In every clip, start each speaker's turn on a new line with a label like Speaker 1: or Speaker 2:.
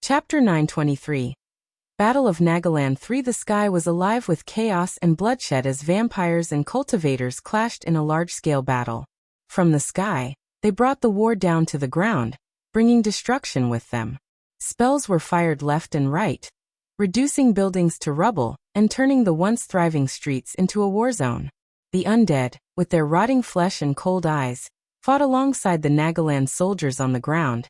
Speaker 1: Chapter 923. Battle of Nagaland 3. The sky was alive with chaos and bloodshed as vampires and cultivators clashed in a large-scale battle. From the sky, they brought the war down to the ground, bringing destruction with them. Spells were fired left and right, reducing buildings to rubble and turning the once thriving streets into a war zone. The undead, with their rotting flesh and cold eyes, fought alongside the Nagaland soldiers on the ground,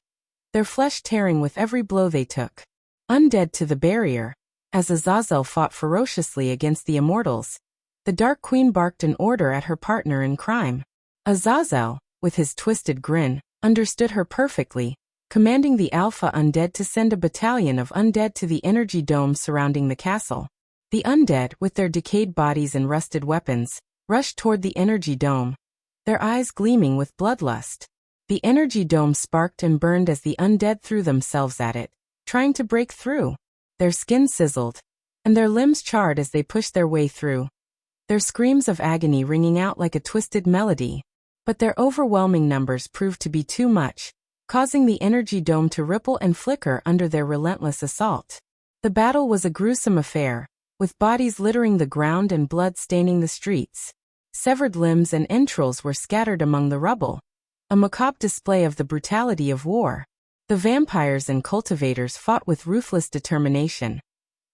Speaker 1: their flesh tearing with every blow they took. Undead to the barrier, as Azazel fought ferociously against the immortals, the Dark Queen barked an order at her partner in crime. Azazel, with his twisted grin, understood her perfectly, commanding the Alpha Undead to send a battalion of undead to the energy dome surrounding the castle. The undead, with their decayed bodies and rusted weapons, rushed toward the energy dome, their eyes gleaming with bloodlust. The energy dome sparked and burned as the undead threw themselves at it, trying to break through. Their skin sizzled, and their limbs charred as they pushed their way through, their screams of agony ringing out like a twisted melody. But their overwhelming numbers proved to be too much, causing the energy dome to ripple and flicker under their relentless assault. The battle was a gruesome affair, with bodies littering the ground and blood staining the streets. Severed limbs and entrails were scattered among the rubble, a macabre display of the brutality of war. The vampires and cultivators fought with ruthless determination,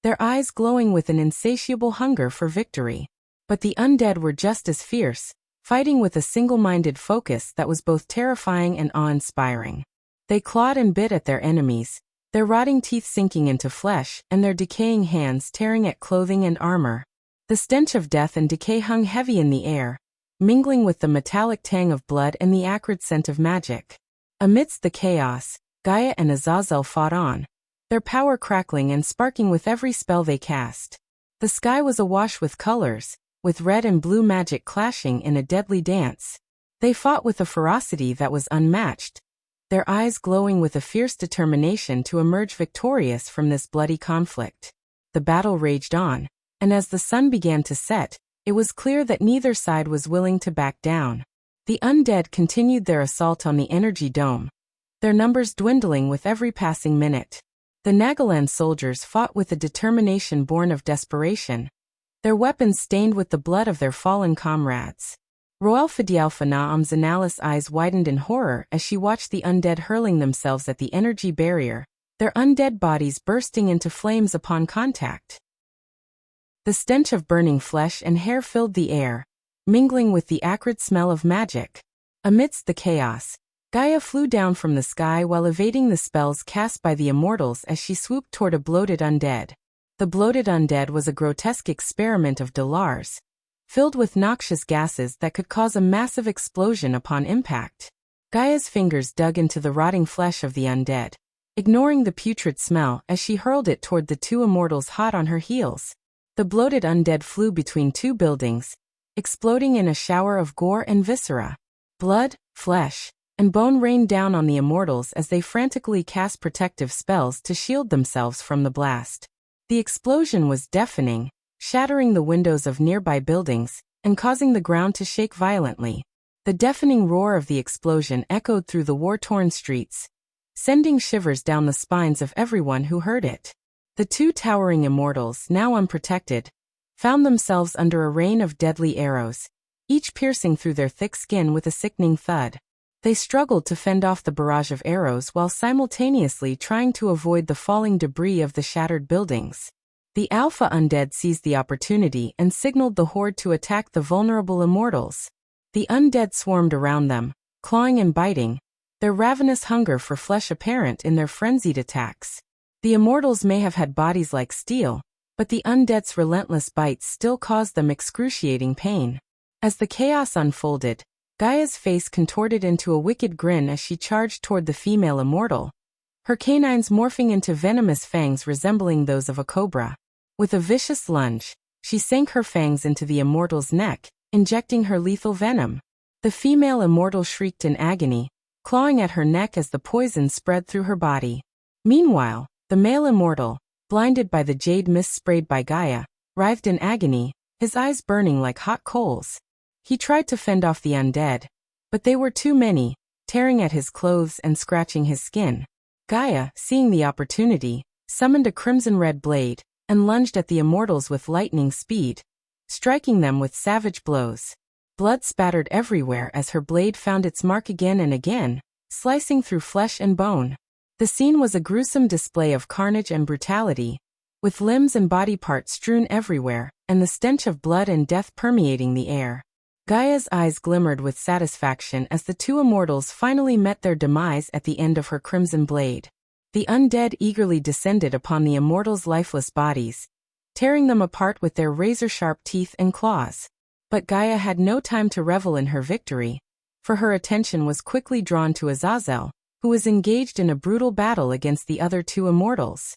Speaker 1: their eyes glowing with an insatiable hunger for victory. But the undead were just as fierce, fighting with a single-minded focus that was both terrifying and awe-inspiring. They clawed and bit at their enemies, their rotting teeth sinking into flesh and their decaying hands tearing at clothing and armor. The stench of death and decay hung heavy in the air, mingling with the metallic tang of blood and the acrid scent of magic. Amidst the chaos, Gaia and Azazel fought on, their power crackling and sparking with every spell they cast. The sky was awash with colors, with red and blue magic clashing in a deadly dance. They fought with a ferocity that was unmatched, their eyes glowing with a fierce determination to emerge victorious from this bloody conflict. The battle raged on, and as the sun began to set, it was clear that neither side was willing to back down. The undead continued their assault on the energy dome, their numbers dwindling with every passing minute. The Nagaland soldiers fought with a determination born of desperation, their weapons stained with the blood of their fallen comrades. Roelfidialfa Naamzanala's eyes widened in horror as she watched the undead hurling themselves at the energy barrier, their undead bodies bursting into flames upon contact. The stench of burning flesh and hair filled the air, mingling with the acrid smell of magic. Amidst the chaos, Gaia flew down from the sky while evading the spells cast by the immortals as she swooped toward a bloated undead. The bloated undead was a grotesque experiment of Dalars, filled with noxious gases that could cause a massive explosion upon impact. Gaia's fingers dug into the rotting flesh of the undead, ignoring the putrid smell as she hurled it toward the two immortals hot on her heels. The bloated undead flew between two buildings, exploding in a shower of gore and viscera. Blood, flesh, and bone rained down on the immortals as they frantically cast protective spells to shield themselves from the blast. The explosion was deafening, shattering the windows of nearby buildings and causing the ground to shake violently. The deafening roar of the explosion echoed through the war-torn streets, sending shivers down the spines of everyone who heard it. The two towering immortals, now unprotected, found themselves under a rain of deadly arrows, each piercing through their thick skin with a sickening thud. They struggled to fend off the barrage of arrows while simultaneously trying to avoid the falling debris of the shattered buildings. The Alpha Undead seized the opportunity and signaled the horde to attack the vulnerable immortals. The undead swarmed around them, clawing and biting, their ravenous hunger for flesh apparent in their frenzied attacks. The immortals may have had bodies like steel, but the undead's relentless bites still caused them excruciating pain. As the chaos unfolded, Gaia's face contorted into a wicked grin as she charged toward the female immortal, her canines morphing into venomous fangs resembling those of a cobra. With a vicious lunge, she sank her fangs into the immortal's neck, injecting her lethal venom. The female immortal shrieked in agony, clawing at her neck as the poison spread through her body. Meanwhile, the male immortal, blinded by the jade mist sprayed by Gaia, writhed in agony, his eyes burning like hot coals. He tried to fend off the undead, but they were too many, tearing at his clothes and scratching his skin. Gaia, seeing the opportunity, summoned a crimson-red blade, and lunged at the immortals with lightning speed, striking them with savage blows. Blood spattered everywhere as her blade found its mark again and again, slicing through flesh and bone. The scene was a gruesome display of carnage and brutality, with limbs and body parts strewn everywhere, and the stench of blood and death permeating the air. Gaia's eyes glimmered with satisfaction as the two immortals finally met their demise at the end of her crimson blade. The undead eagerly descended upon the immortals' lifeless bodies, tearing them apart with their razor-sharp teeth and claws. But Gaia had no time to revel in her victory, for her attention was quickly drawn to Azazel, who was engaged in a brutal battle against the other two immortals.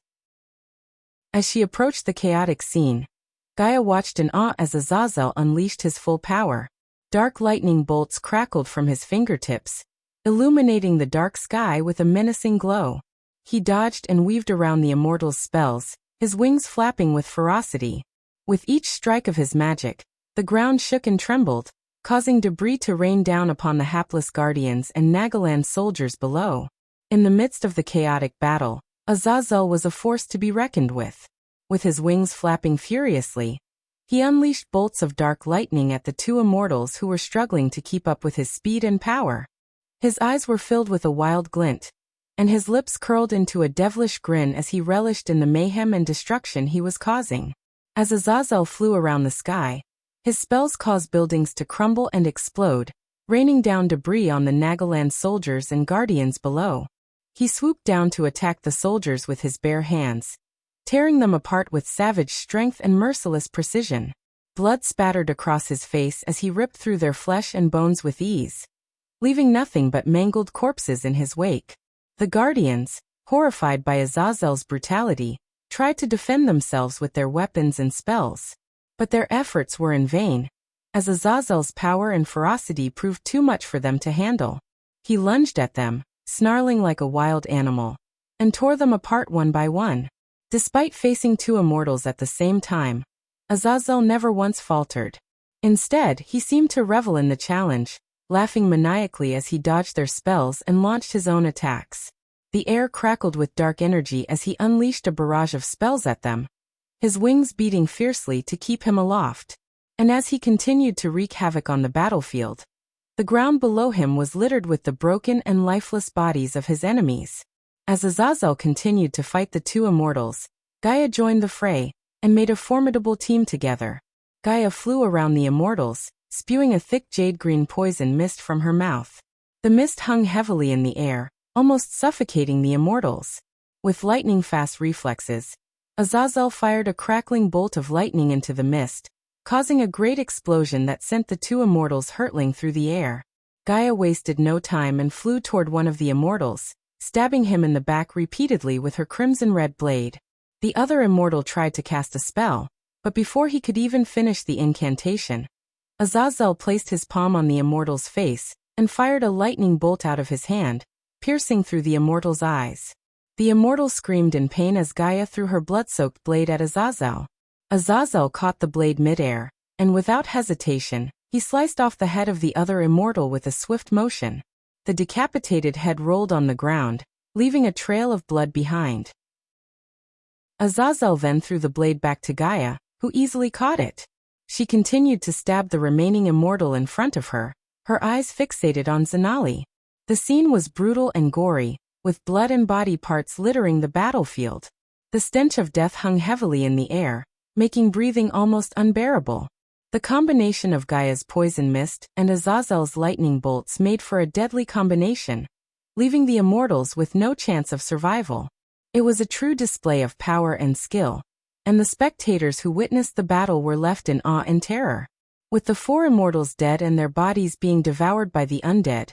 Speaker 1: As she approached the chaotic scene, Gaia watched in awe as Azazel unleashed his full power. Dark lightning bolts crackled from his fingertips, illuminating the dark sky with a menacing glow. He dodged and weaved around the immortal's spells, his wings flapping with ferocity. With each strike of his magic, the ground shook and trembled, causing debris to rain down upon the hapless guardians and Nagaland soldiers below. In the midst of the chaotic battle, Azazel was a force to be reckoned with. With his wings flapping furiously, he unleashed bolts of dark lightning at the two immortals who were struggling to keep up with his speed and power. His eyes were filled with a wild glint, and his lips curled into a devilish grin as he relished in the mayhem and destruction he was causing. As Azazel flew around the sky, his spells caused buildings to crumble and explode, raining down debris on the Nagaland soldiers and guardians below. He swooped down to attack the soldiers with his bare hands, tearing them apart with savage strength and merciless precision. Blood spattered across his face as he ripped through their flesh and bones with ease, leaving nothing but mangled corpses in his wake. The guardians, horrified by Azazel's brutality, tried to defend themselves with their weapons and spells. But their efforts were in vain, as Azazel's power and ferocity proved too much for them to handle. He lunged at them, snarling like a wild animal, and tore them apart one by one. Despite facing two immortals at the same time, Azazel never once faltered. Instead, he seemed to revel in the challenge, laughing maniacally as he dodged their spells and launched his own attacks. The air crackled with dark energy as he unleashed a barrage of spells at them, his wings beating fiercely to keep him aloft. And as he continued to wreak havoc on the battlefield, the ground below him was littered with the broken and lifeless bodies of his enemies. As Azazel continued to fight the two immortals, Gaia joined the fray, and made a formidable team together. Gaia flew around the immortals, spewing a thick jade-green poison mist from her mouth. The mist hung heavily in the air, almost suffocating the immortals. With lightning-fast reflexes, Azazel fired a crackling bolt of lightning into the mist, causing a great explosion that sent the two immortals hurtling through the air. Gaia wasted no time and flew toward one of the immortals, stabbing him in the back repeatedly with her crimson-red blade. The other immortal tried to cast a spell, but before he could even finish the incantation, Azazel placed his palm on the immortal's face and fired a lightning bolt out of his hand, piercing through the immortal's eyes. The immortal screamed in pain as Gaia threw her blood-soaked blade at Azazel. Azazel caught the blade midair, and without hesitation, he sliced off the head of the other immortal with a swift motion. The decapitated head rolled on the ground, leaving a trail of blood behind. Azazel then threw the blade back to Gaia, who easily caught it. She continued to stab the remaining immortal in front of her, her eyes fixated on Zanali. The scene was brutal and gory, with blood and body parts littering the battlefield. The stench of death hung heavily in the air, making breathing almost unbearable. The combination of Gaia's poison mist and Azazel's lightning bolts made for a deadly combination, leaving the immortals with no chance of survival. It was a true display of power and skill, and the spectators who witnessed the battle were left in awe and terror. With the four immortals dead and their bodies being devoured by the undead,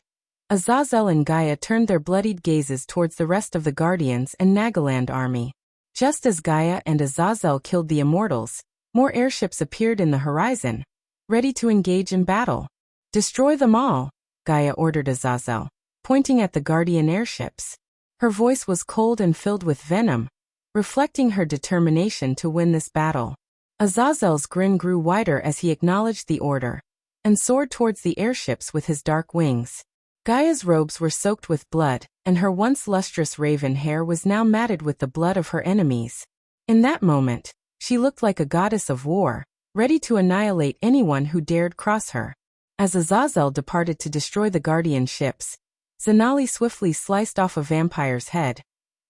Speaker 1: Azazel and Gaia turned their bloodied gazes towards the rest of the Guardians and Nagaland army. Just as Gaia and Azazel killed the immortals, more airships appeared in the horizon, ready to engage in battle. "Destroy them all," Gaia ordered Azazel, pointing at the Guardian airships. Her voice was cold and filled with venom, reflecting her determination to win this battle. Azazel's grin grew wider as he acknowledged the order, and soared towards the airships with his dark wings. Gaia's robes were soaked with blood, and her once lustrous raven hair was now matted with the blood of her enemies. In that moment, she looked like a goddess of war, ready to annihilate anyone who dared cross her. As Azazel departed to destroy the Guardian ships, Zanali swiftly sliced off a vampire's head,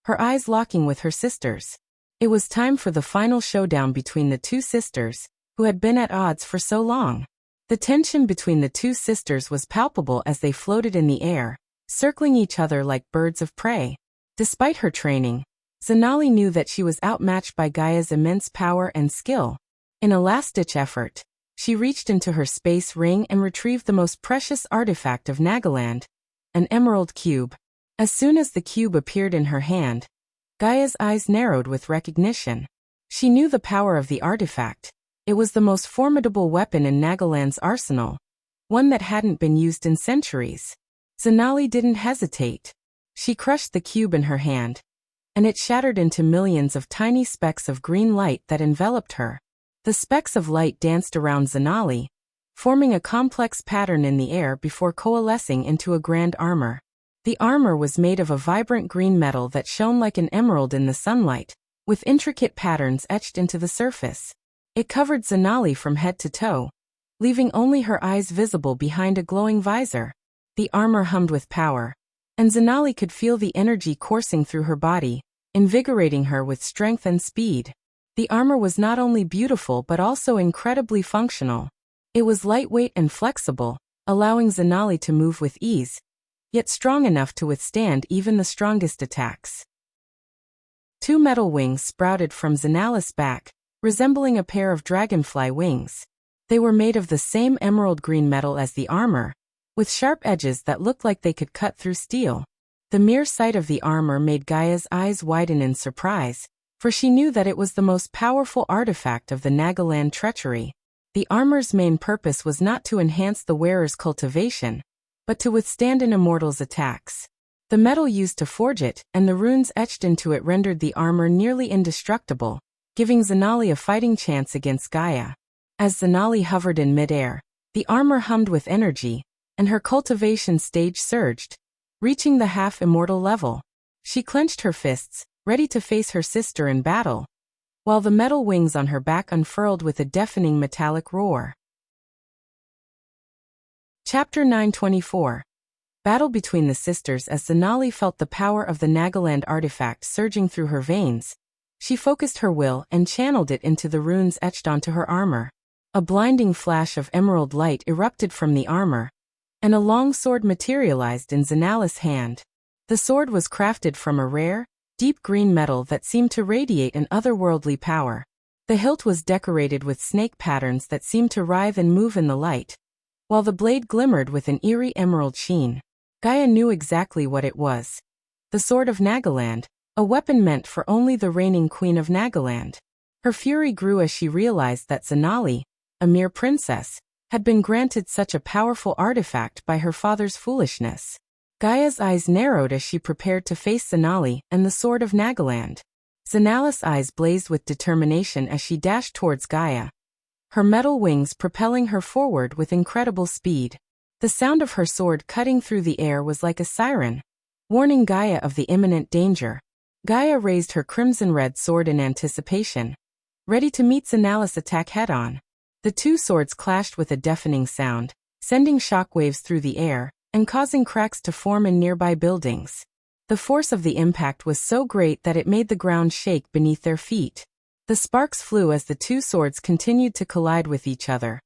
Speaker 1: her eyes locking with her sister's. It was time for the final showdown between the two sisters, who had been at odds for so long. The tension between the two sisters was palpable as they floated in the air, circling each other like birds of prey. Despite her training, Zanali knew that she was outmatched by Gaia's immense power and skill. In a last-ditch effort, she reached into her space ring and retrieved the most precious artifact of Nagaland, an emerald cube. As soon as the cube appeared in her hand, Gaia's eyes narrowed with recognition. She knew the power of the artifact. It was the most formidable weapon in Nagaland's arsenal, one that hadn't been used in centuries. Zanali didn't hesitate. She crushed the cube in her hand, and it shattered into millions of tiny specks of green light that enveloped her. The specks of light danced around Zanali, forming a complex pattern in the air before coalescing into a grand armor. The armor was made of a vibrant green metal that shone like an emerald in the sunlight, with intricate patterns etched into the surface. It covered Zanali from head to toe, leaving only her eyes visible behind a glowing visor. The armor hummed with power, and Zanali could feel the energy coursing through her body, invigorating her with strength and speed. The armor was not only beautiful but also incredibly functional. It was lightweight and flexible, allowing Zanali to move with ease, yet strong enough to withstand even the strongest attacks. Two metal wings sprouted from Zanali's back, resembling a pair of dragonfly wings. They were made of the same emerald green metal as the armor, with sharp edges that looked like they could cut through steel. The mere sight of the armor made Gaia's eyes widen in surprise, for she knew that it was the most powerful artifact of the Nagaland treachery. The armor's main purpose was not to enhance the wearer's cultivation, but to withstand an immortal's attacks. The metal used to forge it and the runes etched into it rendered the armor nearly indestructible, giving Zanali a fighting chance against Gaia. As Zanali hovered in midair, the armor hummed with energy, and her cultivation stage surged, reaching the half-immortal level. She clenched her fists, ready to face her sister in battle, while the metal wings on her back unfurled with a deafening metallic roar. Chapter 924. Battle between the sisters. As Zanali felt the power of the Nagaland artifact surging through her veins, she focused her will and channeled it into the runes etched onto her armor. A blinding flash of emerald light erupted from the armor, and a long sword materialized in Zanali's hand. The sword was crafted from a rare, deep green metal that seemed to radiate an otherworldly power. The hilt was decorated with snake patterns that seemed to writhe and move in the light, while the blade glimmered with an eerie emerald sheen. Gaia knew exactly what it was. The Sword of Nagaland, a weapon meant for only the reigning queen of Nagaland. Her fury grew as she realized that Zanali, a mere princess, had been granted such a powerful artifact by her father's foolishness. Gaia's eyes narrowed as she prepared to face Zanali and the Sword of Nagaland. Zanali's eyes blazed with determination as she dashed towards Gaia, her metal wings propelling her forward with incredible speed. The sound of her sword cutting through the air was like a siren, warning Gaia of the imminent danger. Gaia raised her crimson-red sword in anticipation, ready to meet Zanali's attack head-on. The two swords clashed with a deafening sound, sending shockwaves through the air and causing cracks to form in nearby buildings. The force of the impact was so great that it made the ground shake beneath their feet. The sparks flew as the two swords continued to collide with each other,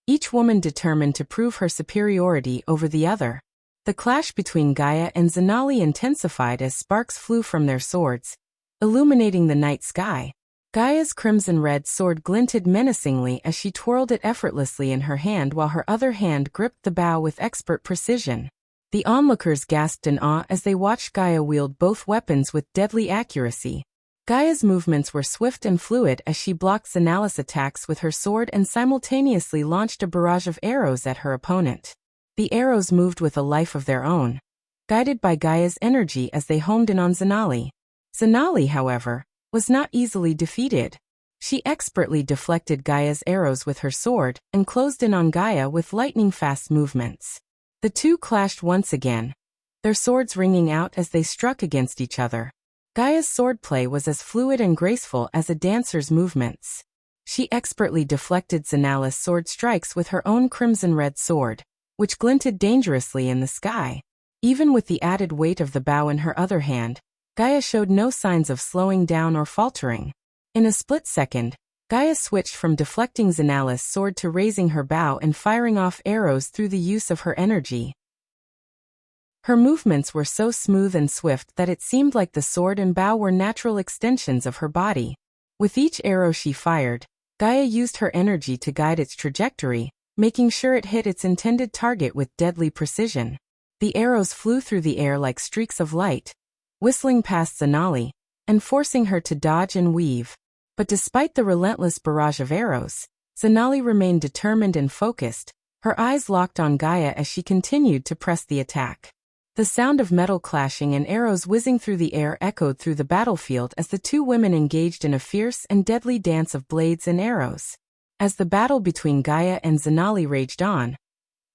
Speaker 1: each woman determined to prove her superiority over the other. The clash between Gaia and Zanali intensified as sparks flew from their swords, illuminating the night sky. Gaia's crimson-red sword glinted menacingly as she twirled it effortlessly in her hand while her other hand gripped the bow with expert precision. The onlookers gasped in awe as they watched Gaia wield both weapons with deadly accuracy. Gaia's movements were swift and fluid as she blocked Zanali's attacks with her sword and simultaneously launched a barrage of arrows at her opponent. The arrows moved with a life of their own, guided by Gaia's energy as they homed in on Zanali. Zanali, however, was not easily defeated. She expertly deflected Gaia's arrows with her sword and closed in on Gaia with lightning-fast movements. The two clashed once again, their swords ringing out as they struck against each other. Gaia's swordplay was as fluid and graceful as a dancer's movements. She expertly deflected Zanala's sword strikes with her own crimson-red sword, which glinted dangerously in the sky. Even with the added weight of the bow in her other hand, Gaia showed no signs of slowing down or faltering. In a split second, Gaia switched from deflecting Zanala's sword to raising her bow and firing off arrows through the use of her energy. Her movements were so smooth and swift that it seemed like the sword and bow were natural extensions of her body. With each arrow she fired, Gaia used her energy to guide its trajectory, making sure it hit its intended target with deadly precision. The arrows flew through the air like streaks of light, whistling past Zanali, and forcing her to dodge and weave. But despite the relentless barrage of arrows, Zanali remained determined and focused, her eyes locked on Gaia as she continued to press the attack. The sound of metal clashing and arrows whizzing through the air echoed through the battlefield as the two women engaged in a fierce and deadly dance of blades and arrows. As the battle between Gaia and Zanali raged on,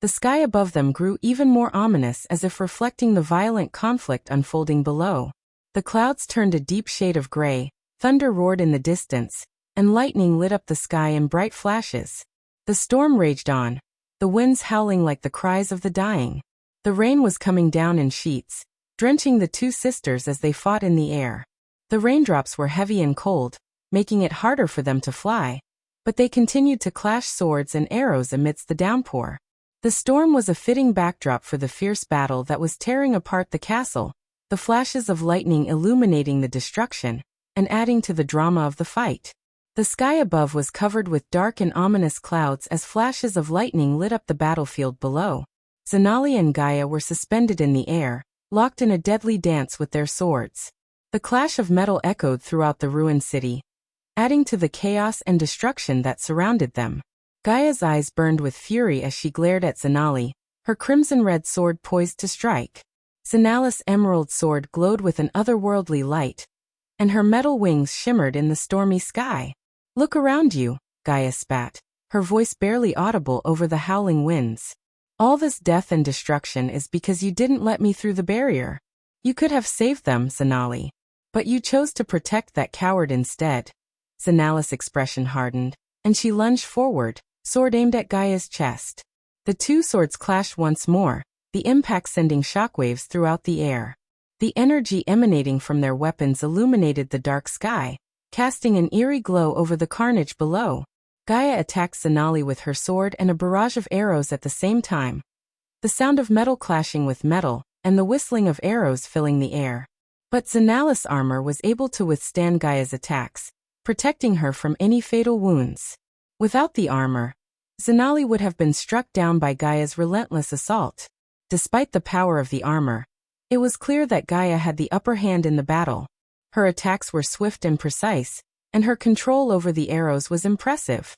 Speaker 1: the sky above them grew even more ominous as if reflecting the violent conflict unfolding below. The clouds turned a deep shade of gray, thunder roared in the distance, and lightning lit up the sky in bright flashes. The storm raged on, the winds howling like the cries of the dying. The rain was coming down in sheets, drenching the two sisters as they fought in the air. The raindrops were heavy and cold, making it harder for them to fly, but they continued to clash swords and arrows amidst the downpour. The storm was a fitting backdrop for the fierce battle that was tearing apart the castle, the flashes of lightning illuminating the destruction and adding to the drama of the fight. The sky above was covered with dark and ominous clouds as flashes of lightning lit up the battlefield below. Zanali and Gaia were suspended in the air, locked in a deadly dance with their swords. The clash of metal echoed throughout the ruined city, adding to the chaos and destruction that surrounded them. Gaia's eyes burned with fury as she glared at Zanali, her crimson-red sword poised to strike. Zanala's emerald sword glowed with an otherworldly light, and her metal wings shimmered in the stormy sky. "Look around you," Gaia spat, her voice barely audible over the howling winds. "All this death and destruction is because you didn't let me through the barrier. You could have saved them, Zanali. But you chose to protect that coward instead." Zanala's expression hardened, and she lunged forward, sword aimed at Gaia's chest. The two swords clashed once more, the impact sending shockwaves throughout the air. The energy emanating from their weapons illuminated the dark sky, casting an eerie glow over the carnage below. Gaia attacked Zanali with her sword and a barrage of arrows at the same time, the sound of metal clashing with metal, and the whistling of arrows filling the air. But Zanala's armor was able to withstand Gaia's attacks, protecting her from any fatal wounds. Without the armor, Zanali would have been struck down by Gaia's relentless assault. Despite the power of the armor, it was clear that Gaia had the upper hand in the battle. Her attacks were swift and precise, and her control over the arrows was impressive.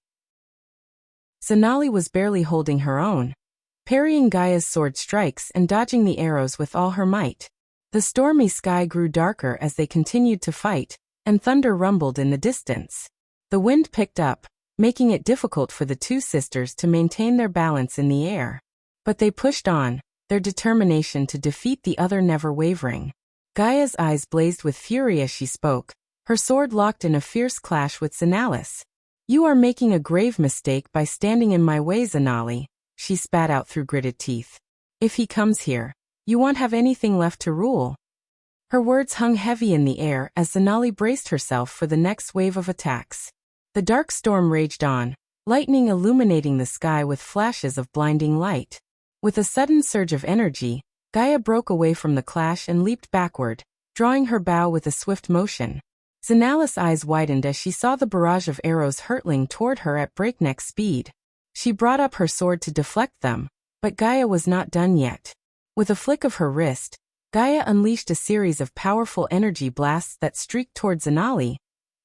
Speaker 1: Zanali was barely holding her own, parrying Gaia's sword strikes and dodging the arrows with all her might. The stormy sky grew darker as they continued to fight, and thunder rumbled in the distance. The wind picked up, making it difficult for the two sisters to maintain their balance in the air. But they pushed on, their determination to defeat the other never wavering. Gaia's eyes blazed with fury as she spoke, her sword locked in a fierce clash with Zanala's. "You are making a grave mistake by standing in my way, Zanali," she spat out through gritted teeth. "If he comes here, you won't have anything left to rule." Her words hung heavy in the air as Zanali braced herself for the next wave of attacks. The dark storm raged on, lightning illuminating the sky with flashes of blinding light. With a sudden surge of energy, Gaia broke away from the clash and leaped backward, drawing her bow with a swift motion. Zanala's eyes widened as she saw the barrage of arrows hurtling toward her at breakneck speed. She brought up her sword to deflect them, but Gaia was not done yet. With a flick of her wrist, Gaia unleashed a series of powerful energy blasts that streaked toward Zanali,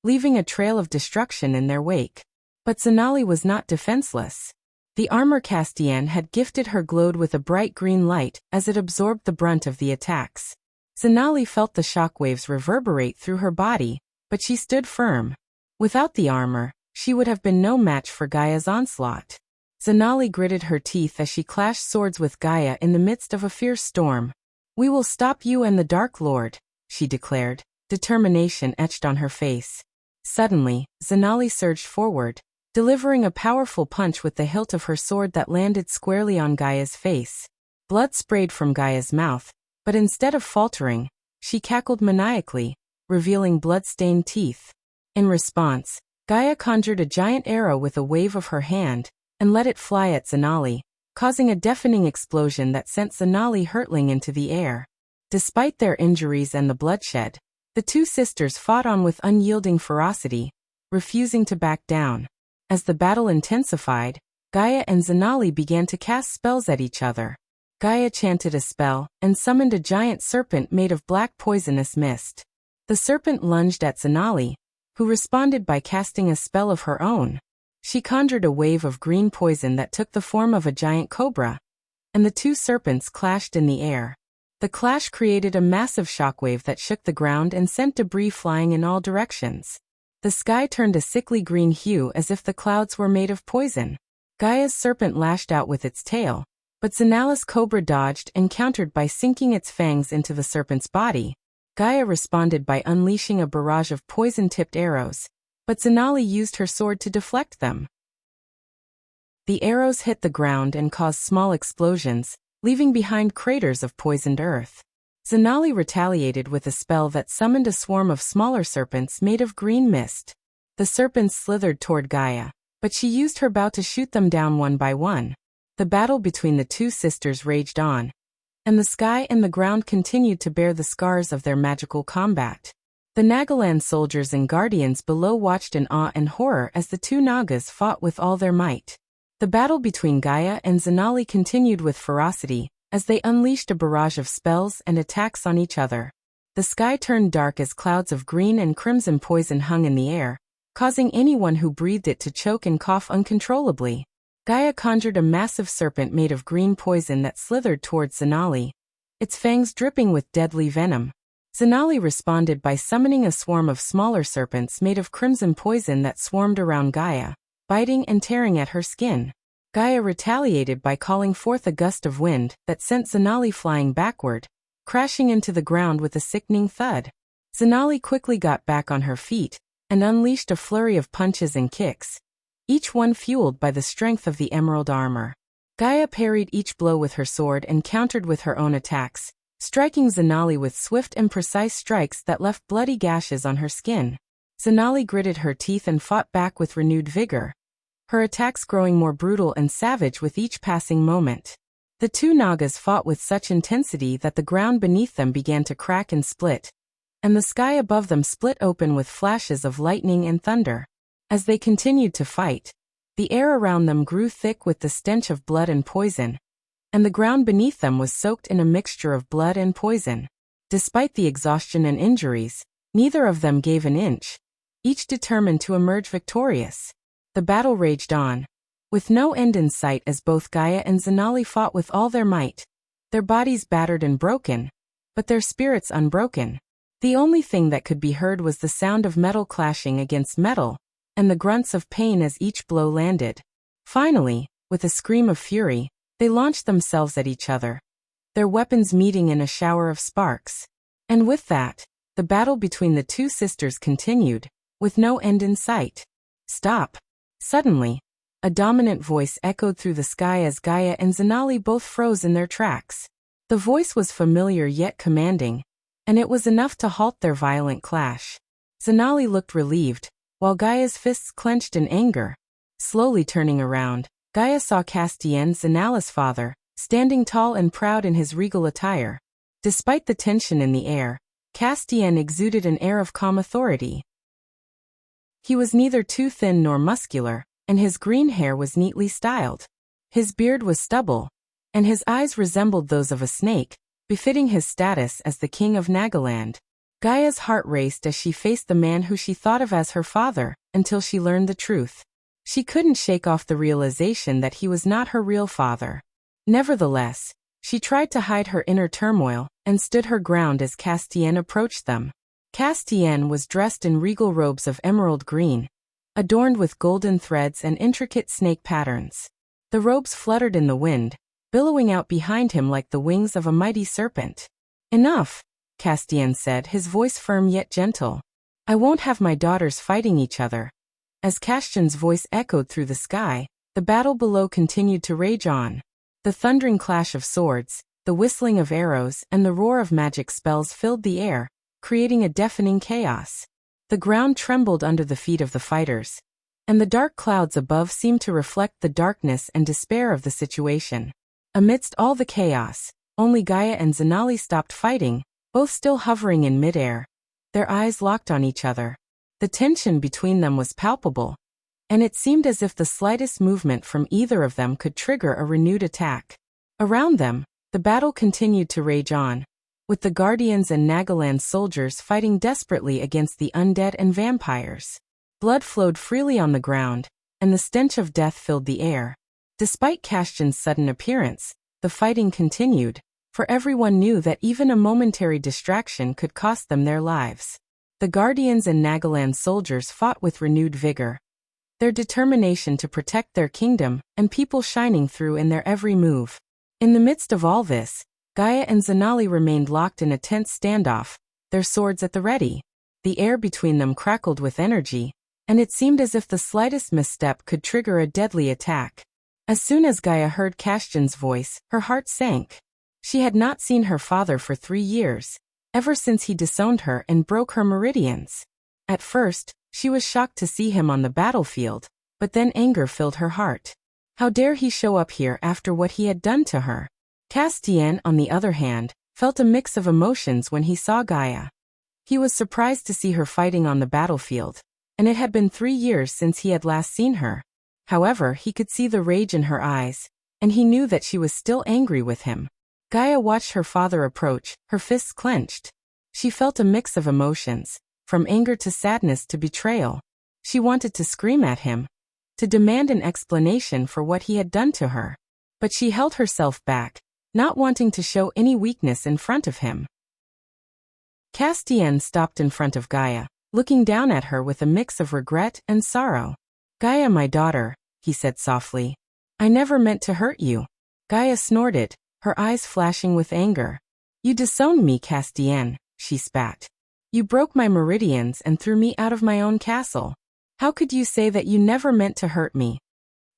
Speaker 1: leaving a trail of destruction in their wake. But Zanali was not defenseless. The armor Castian had gifted her glowed with a bright green light as it absorbed the brunt of the attacks. Zanali felt the shockwaves reverberate through her body, but she stood firm. Without the armor, she would have been no match for Gaia's onslaught. Zanali gritted her teeth as she clashed swords with Gaia in the midst of a fierce storm. "We will stop you and the Dark Lord," she declared, determination etched on her face. Suddenly, Zanali surged forward, delivering a powerful punch with the hilt of her sword that landed squarely on Gaia's face. Blood sprayed from Gaia's mouth, but instead of faltering, she cackled maniacally, revealing blood-stained teeth. In response, Gaia conjured a giant arrow with a wave of her hand and let it fly at Zanali, causing a deafening explosion that sent Zanali hurtling into the air. Despite their injuries and the bloodshed, the two sisters fought on with unyielding ferocity, refusing to back down. As the battle intensified, Gaia and Zanali began to cast spells at each other. Gaia chanted a spell and summoned a giant serpent made of black poisonous mist. The serpent lunged at Zanali, who responded by casting a spell of her own. She conjured a wave of green poison that took the form of a giant cobra, and the two serpents clashed in the air. The clash created a massive shockwave that shook the ground and sent debris flying in all directions. The sky turned a sickly green hue as if the clouds were made of poison. Gaia's serpent lashed out with its tail, but Zanali's cobra dodged and countered by sinking its fangs into the serpent's body. Gaia responded by unleashing a barrage of poison-tipped arrows, but Zanali used her sword to deflect them. The arrows hit the ground and caused small explosions, leaving behind craters of poisoned earth. Zanali retaliated with a spell that summoned a swarm of smaller serpents made of green mist. The serpents slithered toward Gaia, but she used her bow to shoot them down one by one. The battle between the two sisters raged on, and the sky and the ground continued to bear the scars of their magical combat. The Nagaland soldiers and guardians below watched in awe and horror as the two Nagas fought with all their might. The battle between Gaia and Zanali continued with ferocity, as they unleashed a barrage of spells and attacks on each other. The sky turned dark as clouds of green and crimson poison hung in the air, causing anyone who breathed it to choke and cough uncontrollably. Gaia conjured a massive serpent made of green poison that slithered towards Zanali, its fangs dripping with deadly venom. Zanali responded by summoning a swarm of smaller serpents made of crimson poison that swarmed around Gaia, biting and tearing at her skin. Gaia retaliated by calling forth a gust of wind that sent Zanali flying backward, crashing into the ground with a sickening thud. Zanali quickly got back on her feet and unleashed a flurry of punches and kicks, each one fueled by the strength of the emerald armor. Gaia parried each blow with her sword and countered with her own attacks, striking Zanali with swift and precise strikes that left bloody gashes on her skin. Zanali gritted her teeth and fought back with renewed vigor, her attacks growing more brutal and savage with each passing moment. The two Nagas fought with such intensity that the ground beneath them began to crack and split, and the sky above them split open with flashes of lightning and thunder. As they continued to fight, the air around them grew thick with the stench of blood and poison, and the ground beneath them was soaked in a mixture of blood and poison. Despite the exhaustion and injuries, neither of them gave an inch, each determined to emerge victorious. The battle raged on, with no end in sight as both Gaia and Zanali fought with all their might, their bodies battered and broken, but their spirits unbroken. The only thing that could be heard was the sound of metal clashing against metal, and the grunts of pain as each blow landed. Finally, with a scream of fury, they launched themselves at each other, their weapons meeting in a shower of sparks. And with that, the battle between the two sisters continued, with no end in sight. "Stop!" Suddenly, a dominant voice echoed through the sky as Gaia and Zanali both froze in their tracks. The voice was familiar yet commanding, and it was enough to halt their violent clash. Zanali looked relieved, while Gaia's fists clenched in anger. Slowly turning around, Gaia saw Castiel, Zanali's father, standing tall and proud in his regal attire. Despite the tension in the air, Castiel exuded an air of calm authority. He was neither too thin nor muscular, and his green hair was neatly styled. His beard was stubble, and his eyes resembled those of a snake, befitting his status as the king of Nagaland. Gaia's heart raced as she faced the man who she thought of as her father, until she learned the truth. She couldn't shake off the realization that he was not her real father. Nevertheless, she tried to hide her inner turmoil, and stood her ground as Castiel approached them. Castiel was dressed in regal robes of emerald green, adorned with golden threads and intricate snake patterns. The robes fluttered in the wind, billowing out behind him like the wings of a mighty serpent. "Enough," Castian said, his voice firm yet gentle. "I won't have my daughters fighting each other." As Castian's voice echoed through the sky, the battle below continued to rage on. The thundering clash of swords, the whistling of arrows, and the roar of magic spells filled the air, creating a deafening chaos. The ground trembled under the feet of the fighters, and the dark clouds above seemed to reflect the darkness and despair of the situation. Amidst all the chaos, only Gaia and Zanali stopped fighting, both still hovering in midair. Their eyes locked on each other. The tension between them was palpable, and it seemed as if the slightest movement from either of them could trigger a renewed attack. Around them, the battle continued to rage on, with the Guardians and Nagaland soldiers fighting desperately against the undead and vampires. Blood flowed freely on the ground, and the stench of death filled the air. Despite Castian's sudden appearance, the fighting continued, for everyone knew that even a momentary distraction could cost them their lives. The Guardians and Nagaland soldiers fought with renewed vigor, their determination to protect their kingdom and people shining through in their every move. In the midst of all this, Gaia and Zanali remained locked in a tense standoff, their swords at the ready. The air between them crackled with energy, and it seemed as if the slightest misstep could trigger a deadly attack. As soon as Gaia heard Castian's voice, her heart sank. She had not seen her father for 3 years, ever since he disowned her and broke her meridians. At first, she was shocked to see him on the battlefield, but then anger filled her heart. How dare he show up here after what he had done to her? Castian, on the other hand, felt a mix of emotions when he saw Gaia. He was surprised to see her fighting on the battlefield, and it had been 3 years since he had last seen her. However, he could see the rage in her eyes, and he knew that she was still angry with him. Gaia watched her father approach, her fists clenched. She felt a mix of emotions, from anger to sadness to betrayal. She wanted to scream at him, to demand an explanation for what he had done to her. But she held herself back, not wanting to show any weakness in front of him. Castian stopped in front of Gaia, looking down at her with a mix of regret and sorrow. "Gaia, my daughter," he said softly. "I never meant to hurt you." Gaia snorted, her eyes flashing with anger. "You disowned me, Castian," she spat. "You broke my meridians and threw me out of my own castle. How could you say that you never meant to hurt me?"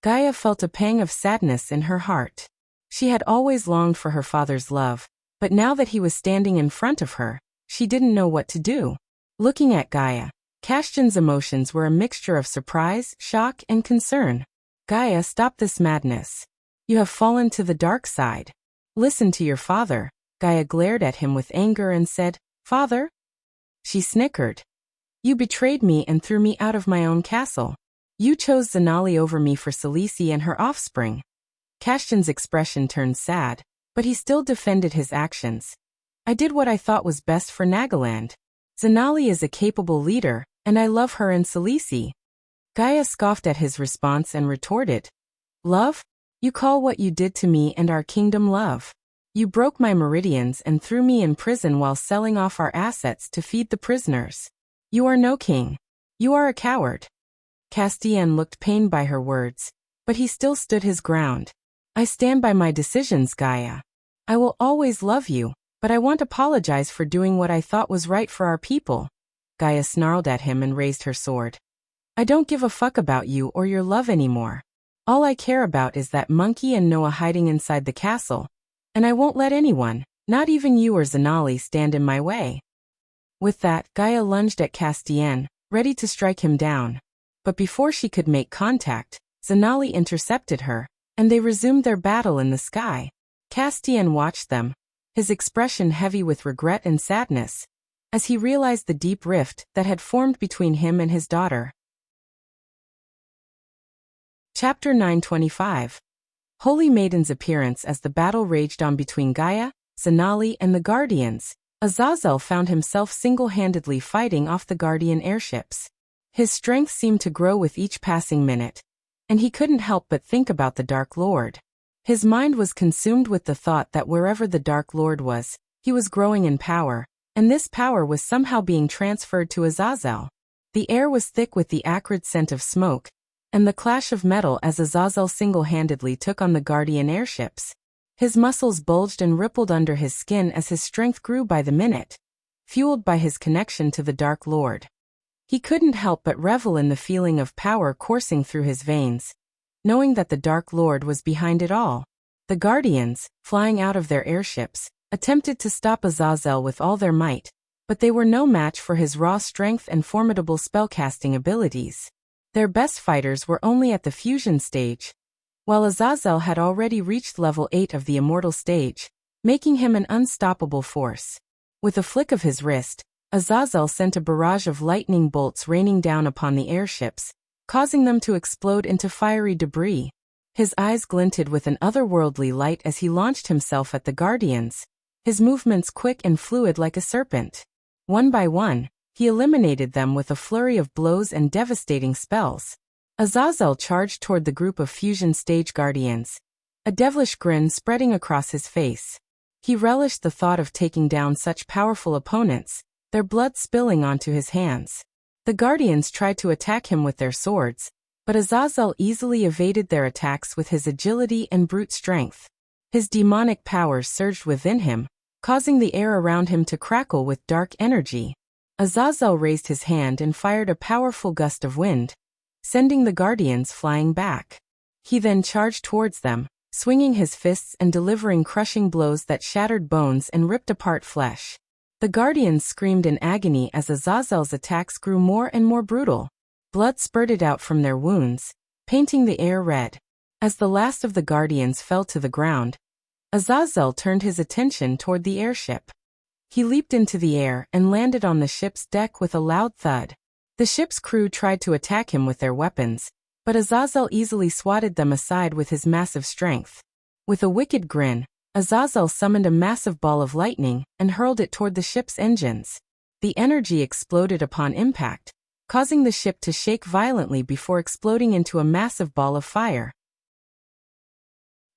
Speaker 1: Gaia felt a pang of sadness in her heart. She had always longed for her father's love, but now that he was standing in front of her, she didn't know what to do. Looking at Gaia, Castian's emotions were a mixture of surprise, shock, and concern. "Gaia, stop this madness. You have fallen to the dark side. Listen to your father." Gaia glared at him with anger and said, "Father?" She snickered. "You betrayed me and threw me out of my own castle. You chose Zanali over me for Salisi and her offspring." Castian's expression turned sad, but he still defended his actions. "I did what I thought was best for Nagaland. Zanali is a capable leader, and I love her and Salisi." Gaia scoffed at his response and retorted, "Love? You call what you did to me and our kingdom love? You broke my meridians and threw me in prison while selling off our assets to feed the prisoners. You are no king. You are a coward." Castian looked pained by her words, but he still stood his ground. "I stand by my decisions, Gaia. I will always love you, but I won't apologize for doing what I thought was right for our people." Gaia snarled at him and raised her sword. "I don't give a fuck about you or your love anymore. All I care about is that monkey and Noah hiding inside the castle, and I won't let anyone, not even you or Zanali, stand in my way." With that, Gaia lunged at Castian, ready to strike him down. But before she could make contact, Zanali intercepted her, and they resumed their battle in the sky. Castian watched them, his expression heavy with regret and sadness, as he realized the deep rift that had formed between him and his daughter. Chapter 925. Holy Maiden's appearance. As the battle raged on between Gaia, Zanali, and the Guardians, Azazel found himself single-handedly fighting off the Guardian airships. His strength seemed to grow with each passing minute, and he couldn't help but think about the Dark Lord. His mind was consumed with the thought that wherever the Dark Lord was, he was growing in power, and this power was somehow being transferred to Azazel. The air was thick with the acrid scent of smoke, and the clash of metal as Azazel single-handedly took on the Guardian airships. His muscles bulged and rippled under his skin as his strength grew by the minute, fueled by his connection to the Dark Lord. He couldn't help but revel in the feeling of power coursing through his veins, knowing that the Dark Lord was behind it all. The Guardians, flying out of their airships, attempted to stop Azazel with all their might, but they were no match for his raw strength and formidable spellcasting abilities. Their best fighters were only at the fusion stage, while Azazel had already reached level 8 of the immortal stage, making him an unstoppable force. With a flick of his wrist, Azazel sent a barrage of lightning bolts raining down upon the airships, causing them to explode into fiery debris. His eyes glinted with an otherworldly light as he launched himself at the Guardians, his movements quick and fluid like a serpent. One by one, he eliminated them with a flurry of blows and devastating spells. Azazel charged toward the group of fusion stage Guardians, a devilish grin spreading across his face. He relished the thought of taking down such powerful opponents, their blood spilling onto his hands. The Guardians tried to attack him with their swords, but Azazel easily evaded their attacks with his agility and brute strength. His demonic powers surged within him, causing the air around him to crackle with dark energy. Azazel raised his hand and fired a powerful gust of wind, sending the Guardians flying back. He then charged towards them, swinging his fists and delivering crushing blows that shattered bones and ripped apart flesh. The Guardians screamed in agony as Azazel's attacks grew more and more brutal. Blood spurted out from their wounds, painting the air red. As the last of the Guardians fell to the ground, Azazel turned his attention toward the airship. He leaped into the air and landed on the ship's deck with a loud thud. The ship's crew tried to attack him with their weapons, but Azazel easily swatted them aside with his massive strength. With a wicked grin, Azazel summoned a massive ball of lightning and hurled it toward the ship's engines. The energy exploded upon impact, causing the ship to shake violently before exploding into a massive ball of fire.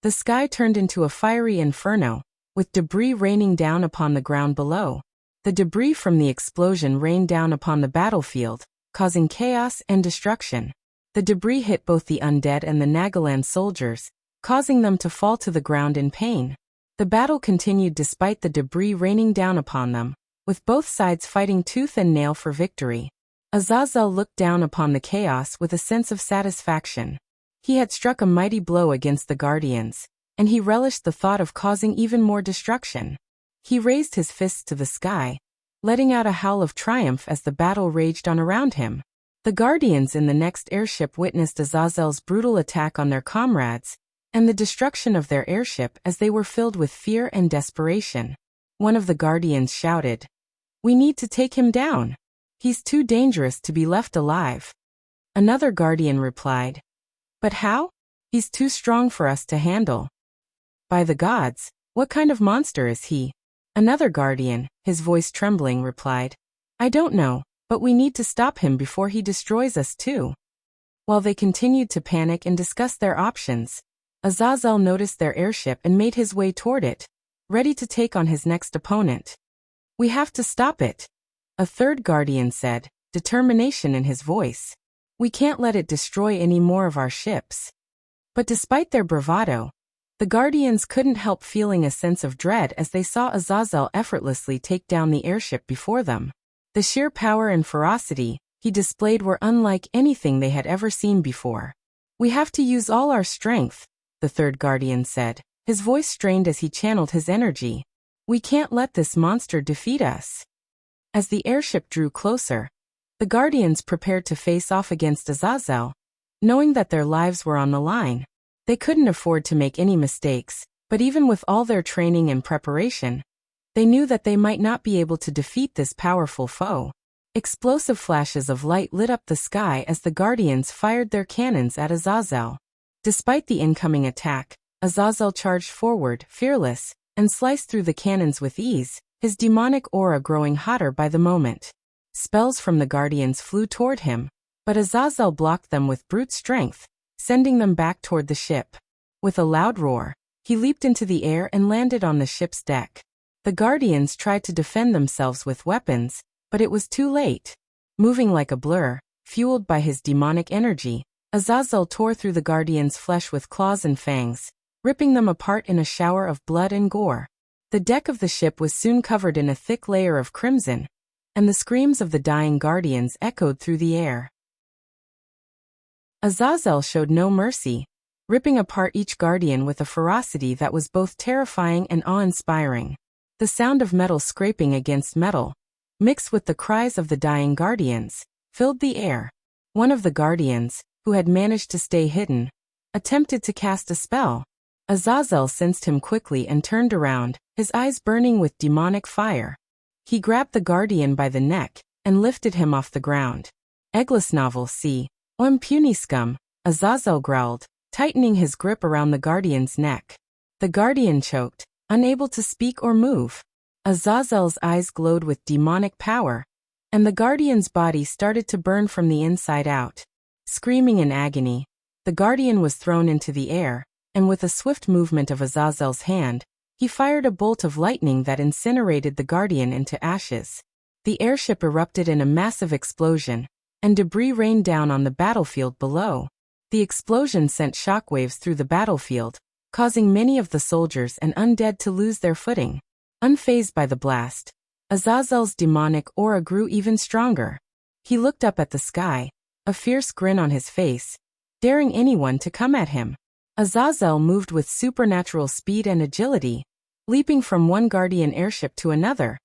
Speaker 1: The sky turned into a fiery inferno, with debris raining down upon the ground below. The debris from the explosion rained down upon the battlefield, causing chaos and destruction. The debris hit both the undead and the Nagaland soldiers, causing them to fall to the ground in pain. The battle continued despite the debris raining down upon them, with both sides fighting tooth and nail for victory. Azazel looked down upon the chaos with a sense of satisfaction. He had struck a mighty blow against the Guardians, and he relished the thought of causing even more destruction. He raised his fists to the sky, letting out a howl of triumph as the battle raged on around him. The Guardians in the next airship witnessed Azazel's brutal attack on their comrades, and the destruction of their airship as they were filled with fear and desperation. One of the Guardians shouted, "We need to take him down. He's too dangerous to be left alive." Another Guardian replied, "But how? He's too strong for us to handle." "By the gods, what kind of monster is he?" Another Guardian, his voice trembling, replied, "I don't know, but we need to stop him before he destroys us too." While they continued to panic and discuss their options, Azazel noticed their airship and made his way toward it, ready to take on his next opponent. "We have to stop it," a third Guardian said, determination in his voice. "We can't let it destroy any more of our ships." But despite their bravado, the Guardians couldn't help feeling a sense of dread as they saw Azazel effortlessly take down the airship before them. The sheer power and ferocity he displayed were unlike anything they had ever seen before. "We have to use all our strength," the third Guardian said, his voice strained as he channeled his energy. "We can't let this monster defeat us." As the airship drew closer, the Guardians prepared to face off against Azazel, knowing that their lives were on the line. They couldn't afford to make any mistakes, but even with all their training and preparation, they knew that they might not be able to defeat this powerful foe. Explosive flashes of light lit up the sky as the Guardians fired their cannons at Azazel. Despite the incoming attack, Azazel charged forward, fearless, and sliced through the cannons with ease, his demonic aura growing hotter by the moment. Spells from the Guardians flew toward him, but Azazel blocked them with brute strength, sending them back toward the ship. With a loud roar, he leaped into the air and landed on the ship's deck. The Guardians tried to defend themselves with weapons, but it was too late. Moving like a blur, fueled by his demonic energy, Azazel tore through the Guardian's flesh with claws and fangs, ripping them apart in a shower of blood and gore. The deck of the ship was soon covered in a thick layer of crimson, and the screams of the dying Guardians echoed through the air. Azazel showed no mercy, ripping apart each Guardian with a ferocity that was both terrifying and awe-inspiring. The sound of metal scraping against metal, mixed with the cries of the dying Guardians, filled the air. One of the Guardians, who had managed to stay hidden, attempted to cast a spell. Azazel sensed him quickly and turned around, his eyes burning with demonic fire. He grabbed the Guardian by the neck and lifted him off the ground. Eggless novel C. Puny scum, Azazel growled, tightening his grip around the Guardian's neck. The Guardian choked, unable to speak or move. Azazel's eyes glowed with demonic power, and the Guardian's body started to burn from the inside out. Screaming in agony, the Guardian was thrown into the air, and with a swift movement of Azazel's hand, he fired a bolt of lightning that incinerated the Guardian into ashes. The airship erupted in a massive explosion, and debris rained down on the battlefield below. The explosion sent shockwaves through the battlefield, causing many of the soldiers and undead to lose their footing. Unfazed by the blast, Azazel's demonic aura grew even stronger. He looked up at the sky, a fierce grin on his face, daring anyone to come at him. Azazel moved with supernatural speed and agility, leaping from one Guardian airship to another,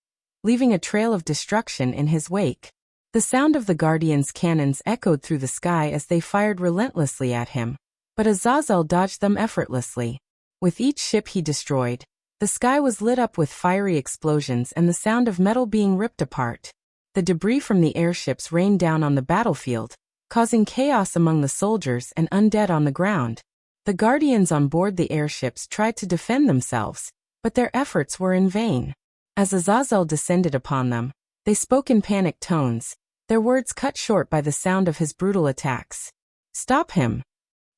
Speaker 1: leaving a trail of destruction in his wake. The sound of the Guardian's cannons echoed through the sky as they fired relentlessly at him, but Azazel dodged them effortlessly. With each ship he destroyed, the sky was lit up with fiery explosions and the sound of metal being ripped apart. The debris from the airships rained down on the battlefield, causing chaos among the soldiers and undead on the ground. The Guardians on board the airships tried to defend themselves, but their efforts were in vain. As Azazel descended upon them, they spoke in panicked tones, their words cut short by the sound of his brutal attacks. "Stop him.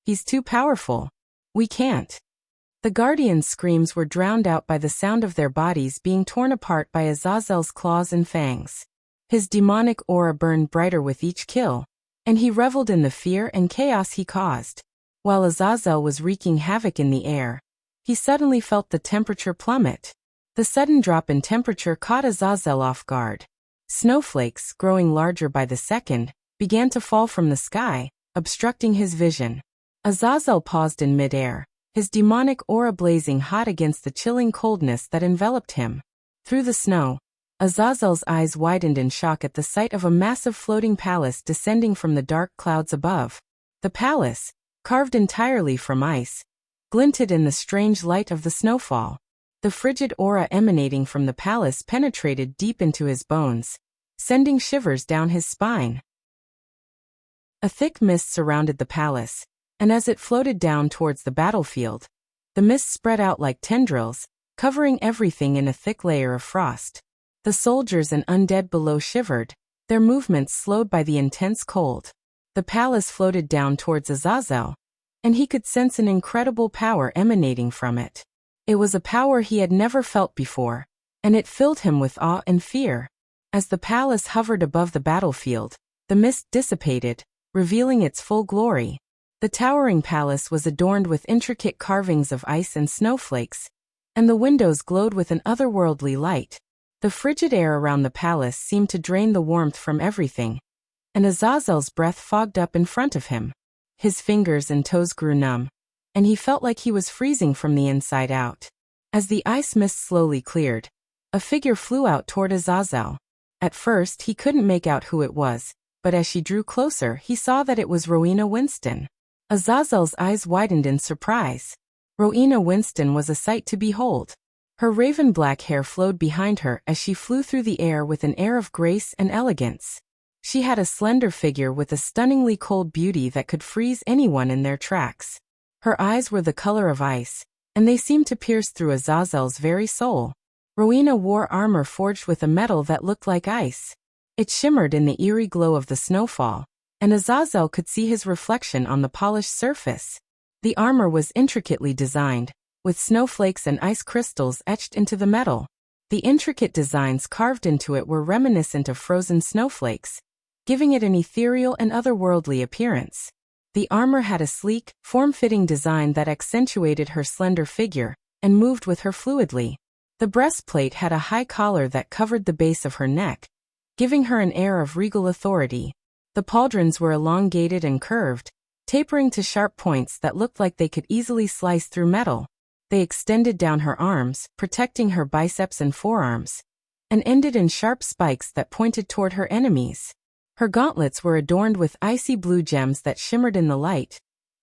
Speaker 1: He's too powerful. We can't." The Guardians' screams were drowned out by the sound of their bodies being torn apart by Azazel's claws and fangs. His demonic aura burned brighter with each kill, and he reveled in the fear and chaos he caused. While Azazel was wreaking havoc in the air, he suddenly felt the temperature plummet. The sudden drop in temperature caught Azazel off guard. Snowflakes, growing larger by the second, began to fall from the sky, obstructing his vision. Azazel paused in midair, his demonic aura blazing hot against the chilling coldness that enveloped him. Through the snow, Azazel's eyes widened in shock at the sight of a massive floating palace descending from the dark clouds above. The palace, carved entirely from ice, glinted in the strange light of the snowfall. The frigid aura emanating from the palace penetrated deep into his bones, sending shivers down his spine. A thick mist surrounded the palace, and as it floated down towards the battlefield, the mist spread out like tendrils, covering everything in a thick layer of frost. The soldiers and undead below shivered, their movements slowed by the intense cold. The palace floated down towards Azazel, and he could sense an incredible power emanating from it. It was a power he had never felt before, and it filled him with awe and fear. As the palace hovered above the battlefield, the mist dissipated, revealing its full glory. The towering palace was adorned with intricate carvings of ice and snowflakes, and the windows glowed with an otherworldly light. The frigid air around the palace seemed to drain the warmth from everything, and Azazel's breath fogged up in front of him. His fingers and toes grew numb, and he felt like he was freezing from the inside out. As the ice mist slowly cleared, a figure flew out toward Azazel. At first he couldn't make out who it was, but as she drew closer he saw that it was Rowena Winston. Azazel's eyes widened in surprise. Rowena Winston was a sight to behold. Her raven-black hair flowed behind her as she flew through the air with an air of grace and elegance. She had a slender figure with a stunningly cold beauty that could freeze anyone in their tracks. Her eyes were the color of ice, and they seemed to pierce through Azazel's very soul. Rowena wore armor forged with a metal that looked like ice. It shimmered in the eerie glow of the snowfall, and Azazel could see his reflection on the polished surface. The armor was intricately designed, with snowflakes and ice crystals etched into the metal. The intricate designs carved into it were reminiscent of frozen snowflakes, giving it an ethereal and otherworldly appearance. The armor had a sleek, form-fitting design that accentuated her slender figure and moved with her fluidly. The breastplate had a high collar that covered the base of her neck, giving her an air of regal authority. The pauldrons were elongated and curved, tapering to sharp points that looked like they could easily slice through metal. They extended down her arms, protecting her biceps and forearms, and ended in sharp spikes that pointed toward her enemies. Her gauntlets were adorned with icy blue gems that shimmered in the light,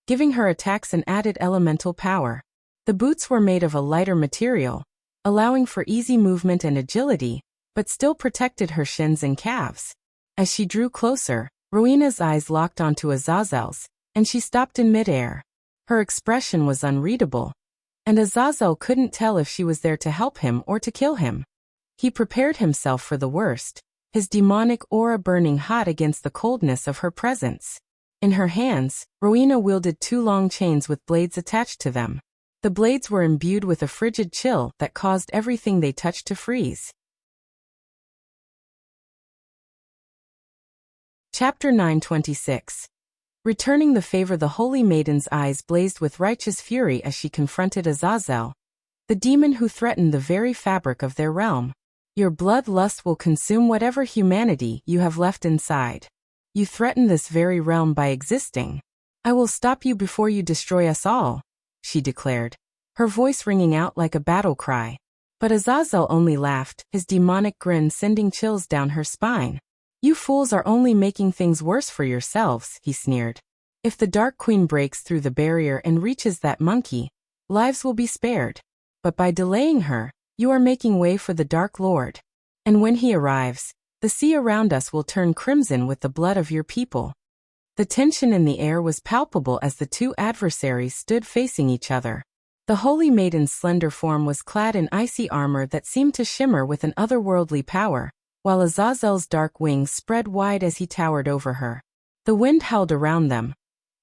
Speaker 1: giving her attacks an added elemental power. The boots were made of a lighter material, allowing for easy movement and agility, but still protected her shins and calves. As she drew closer, Rowena's eyes locked onto Azazel's, and she stopped in midair. Her expression was unreadable, and Azazel couldn't tell if she was there to help him or to kill him. He prepared himself for the worst, his demonic aura burning hot against the coldness of her presence. In her hands, Rowena wielded 2 long chains with blades attached to them. The blades were imbued with a frigid chill that caused everything they touched to freeze. Chapter 9:26. Returning the favor. The holy maiden's eyes blazed with righteous fury as she confronted Azazel, the demon who threatened the very fabric of their realm. Your bloodlust will consume whatever humanity you have left inside. You threaten this very realm by existing. I will stop you before you destroy us all, she declared, her voice ringing out like a battle cry. But Azazel only laughed, his demonic grin sending chills down her spine. You fools are only making things worse for yourselves, he sneered. If the Dark Queen breaks through the barrier and reaches that monkey, lives will be spared. But by delaying her, you are making way for the Dark Lord. And when he arrives, the sea around us will turn crimson with the blood of your people. The tension in the air was palpable as the 2 adversaries stood facing each other. The holy maiden's slender form was clad in icy armor that seemed to shimmer with an otherworldly power, while Azazel's dark wings spread wide as he towered over her. The wind howled around them,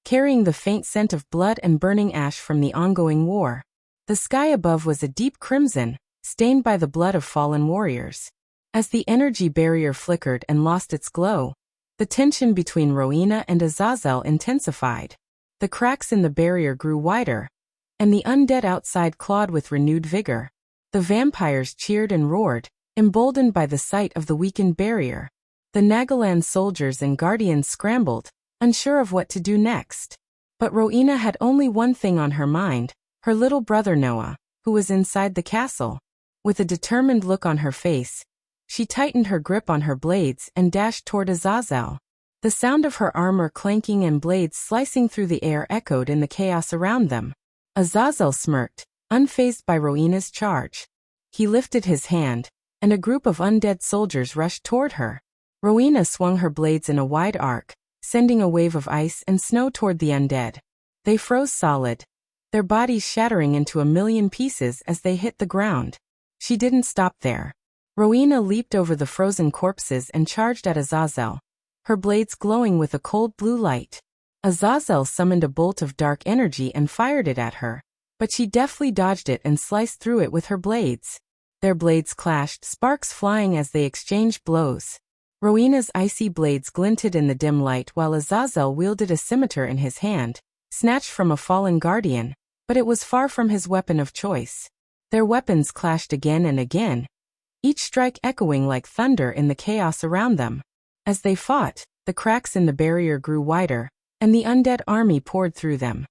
Speaker 1: carrying the faint scent of blood and burning ash from the ongoing war. The sky above was a deep crimson, stained by the blood of fallen warriors. As the energy barrier flickered and lost its glow, the tension between Rowena and Azazel intensified. The cracks in the barrier grew wider, and the undead outside clawed with renewed vigor. The vampires cheered and roared, emboldened by the sight of the weakened barrier. The Nagaland soldiers and guardians scrambled, unsure of what to do next. But Rowena had only one thing on her mind, her little brother Noah, who was inside the castle. With a determined look on her face, she tightened her grip on her blades and dashed toward Azazel. The sound of her armor clanking and blades slicing through the air echoed in the chaos around them. Azazel smirked, unfazed by Rowena's charge. He lifted his hand, and a group of undead soldiers rushed toward her. Rowena swung her blades in a wide arc, sending a wave of ice and snow toward the undead. They froze solid, their bodies shattering into a million pieces as they hit the ground. She didn't stop there. Rowena leaped over the frozen corpses and charged at Azazel, her blades glowing with a cold blue light. Azazel summoned a bolt of dark energy and fired it at her, but she deftly dodged it and sliced through it with her blades. Their blades clashed, sparks flying as they exchanged blows. Rowena's icy blades glinted in the dim light while Azazel wielded a scimitar in his hand, snatched from a fallen guardian, but it was far from his weapon of choice. Their weapons clashed again and again, each strike echoing like thunder in the chaos around them. As they fought, the cracks in the barrier grew wider, and the undead army poured through them.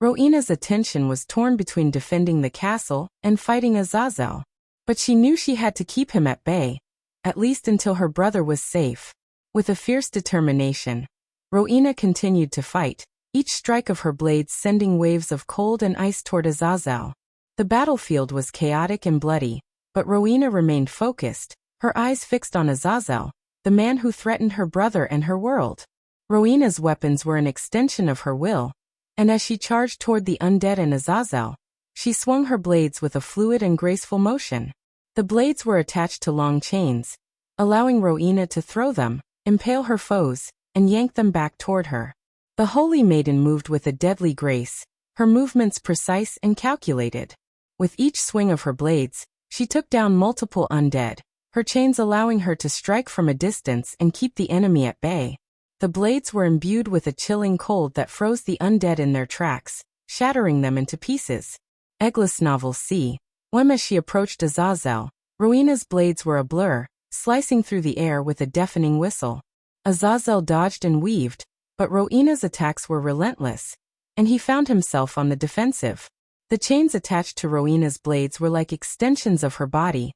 Speaker 1: Rowena's attention was torn between defending the castle and fighting Azazel, but she knew she had to keep him at bay, at least until her brother was safe. With a fierce determination, Rowena continued to fight, each strike of her blades sending waves of cold and ice toward Azazel. The battlefield was chaotic and bloody, but Rowena remained focused, her eyes fixed on Azazel, the man who threatened her brother and her world. Rowena's weapons were an extension of her will, and as she charged toward the undead and Azazel, she swung her blades with a fluid and graceful motion. The blades were attached to long chains, allowing Rowena to throw them, impale her foes, and yank them back toward her. The holy maiden moved with a deadly grace, her movements precise and calculated. With each swing of her blades, she took down multiple undead, her chains allowing her to strike from a distance and keep the enemy at bay. The blades were imbued with a chilling cold that froze the undead in their tracks, shattering them into pieces. Eggless Novel C. When as she approached Azazel, Rowena's blades were a blur, slicing through the air with a deafening whistle. Azazel dodged and weaved, but Rowena's attacks were relentless, and he found himself on the defensive. The chains attached to Rowena's blades were like extensions of her body,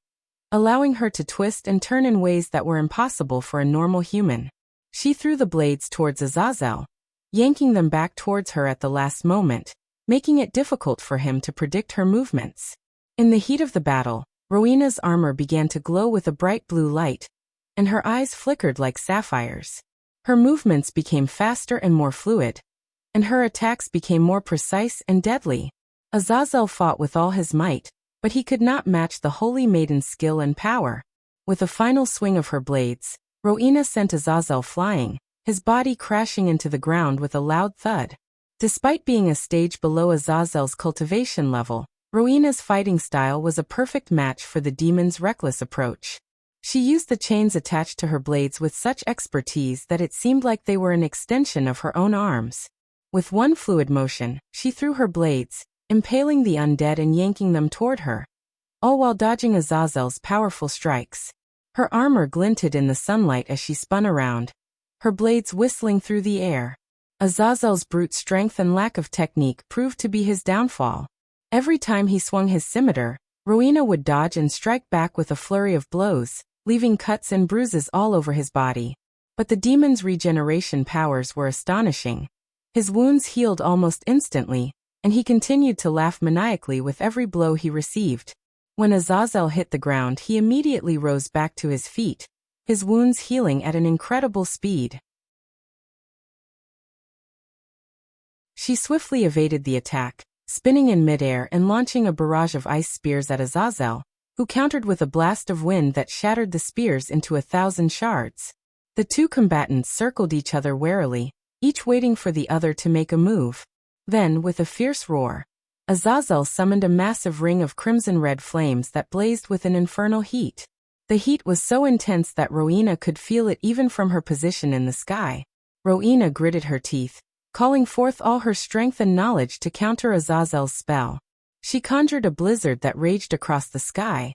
Speaker 1: allowing her to twist and turn in ways that were impossible for a normal human. She threw the blades towards Azazel, yanking them back towards her at the last moment, making it difficult for him to predict her movements. In the heat of the battle, Rowena's armor began to glow with a bright blue light, and her eyes flickered like sapphires. Her movements became faster and more fluid, and her attacks became more precise and deadly. Azazel fought with all his might, but he could not match the Holy Maiden's skill and power. With a final swing of her blades, Rowena sent Azazel flying, his body crashing into the ground with a loud thud. Despite being a stage below Azazel's cultivation level, Rowena's fighting style was a perfect match for the demon's reckless approach. She used the chains attached to her blades with such expertise that it seemed like they were an extension of her own arms. With one fluid motion, she threw her blades, impaling the undead and yanking them toward her, all while dodging Azazel's powerful strikes. Her armor glinted in the sunlight as she spun around, her blades whistling through the air. Azazel's brute strength and lack of technique proved to be his downfall. Every time he swung his scimitar, Rowena would dodge and strike back with a flurry of blows, leaving cuts and bruises all over his body. But the demon's regeneration powers were astonishing. His wounds healed almost instantly, and he continued to laugh maniacally with every blow he received. When Azazel hit the ground, he immediately rose back to his feet, his wounds healing at an incredible speed. She swiftly evaded the attack, spinning in midair and launching a barrage of ice spears at Azazel, who countered with a blast of wind that shattered the spears into 1,000 shards. The two combatants circled each other warily, each waiting for the other to make a move. Then, with a fierce roar, Azazel summoned a massive ring of crimson-red flames that blazed with an infernal heat. The heat was so intense that Rowena could feel it even from her position in the sky. Rowena gritted her teeth, calling forth all her strength and knowledge to counter Azazel's spell. She conjured a blizzard that raged across the sky,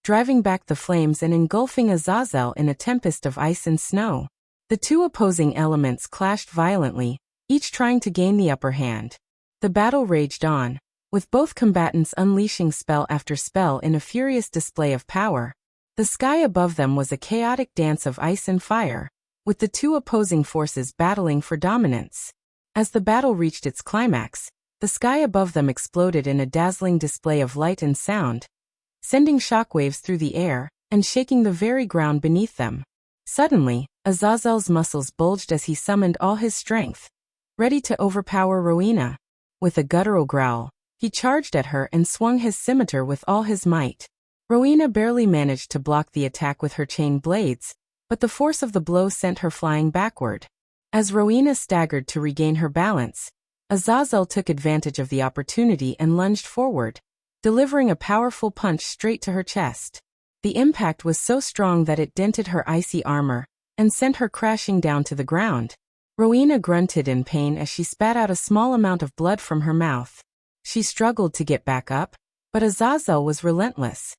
Speaker 1: driving back the flames and engulfing Azazel in a tempest of ice and snow. The two opposing elements clashed violently, each trying to gain the upper hand. The battle raged on, with both combatants unleashing spell after spell in a furious display of power. The sky above them was a chaotic dance of ice and fire, with the two opposing forces battling for dominance. As the battle reached its climax, the sky above them exploded in a dazzling display of light and sound, sending shockwaves through the air and shaking the very ground beneath them. Suddenly, Azazel's muscles bulged as he summoned all his strength, ready to overpower Rowena. With a guttural growl, he charged at her and swung his scimitar with all his might. Rowena barely managed to block the attack with her chain blades, but the force of the blow sent her flying backward. As Rowena staggered to regain her balance, Azazel took advantage of the opportunity and lunged forward, delivering a powerful punch straight to her chest. The impact was so strong that it dented her icy armor and sent her crashing down to the ground. Rowena grunted in pain as she spat out a small amount of blood from her mouth. She struggled to get back up, but Azazel was relentless.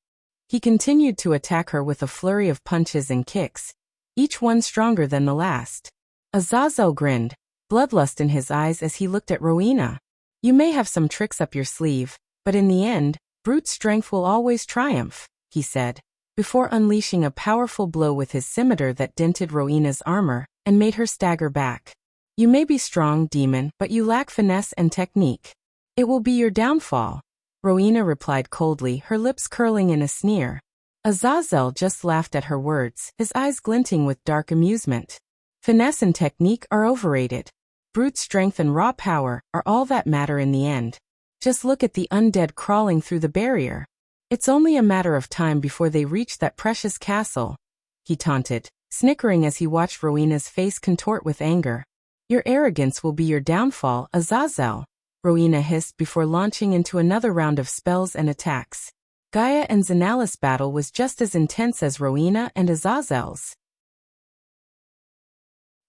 Speaker 1: He continued to attack her with a flurry of punches and kicks, each one stronger than the last. Azazel grinned, bloodlust in his eyes as he looked at Rowena. "You may have some tricks up your sleeve, but in the end, brute strength will always triumph," he said, before unleashing a powerful blow with his scimitar that dented Rowena's armor and made her stagger back. "You may be strong, demon, but you lack finesse and technique. It will be your downfall," Rowena replied coldly, her lips curling in a sneer. Azazel just laughed at her words, his eyes glinting with dark amusement. "Finesse and technique are overrated. Brute strength and raw power are all that matter in the end. Just look at the undead crawling through the barrier. It's only a matter of time before they reach that precious castle," he taunted, snickering as he watched Rowena's face contort with anger. "Your arrogance will be your downfall, Azazel," Rowena hissed before launching into another round of spells and attacks. Gaia and Zenalis' battle was just as intense as Rowena and Azazel's.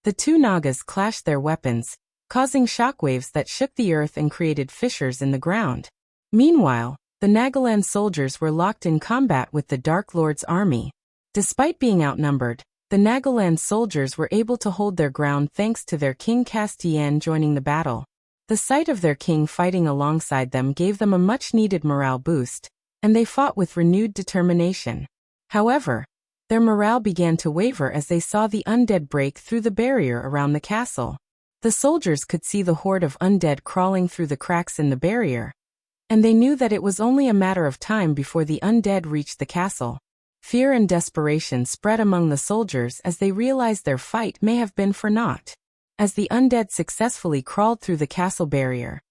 Speaker 1: The two Nagas clashed their weapons, causing shockwaves that shook the earth and created fissures in the ground. Meanwhile, the Nagaland soldiers were locked in combat with the Dark Lord's army. Despite being outnumbered, the Nagaland soldiers were able to hold their ground thanks to their king Castian joining the battle. The sight of their king fighting alongside them gave them a much-needed morale boost, and they fought with renewed determination. However, their morale began to waver as they saw the undead break through the barrier around the castle. The soldiers could see the horde of undead crawling through the cracks in the barrier, and they knew that it was only a matter of time before the undead reached the castle. Fear and desperation spread among the soldiers as they realized their fight may have been for naught. As the undead successfully crawled through the castle barrier,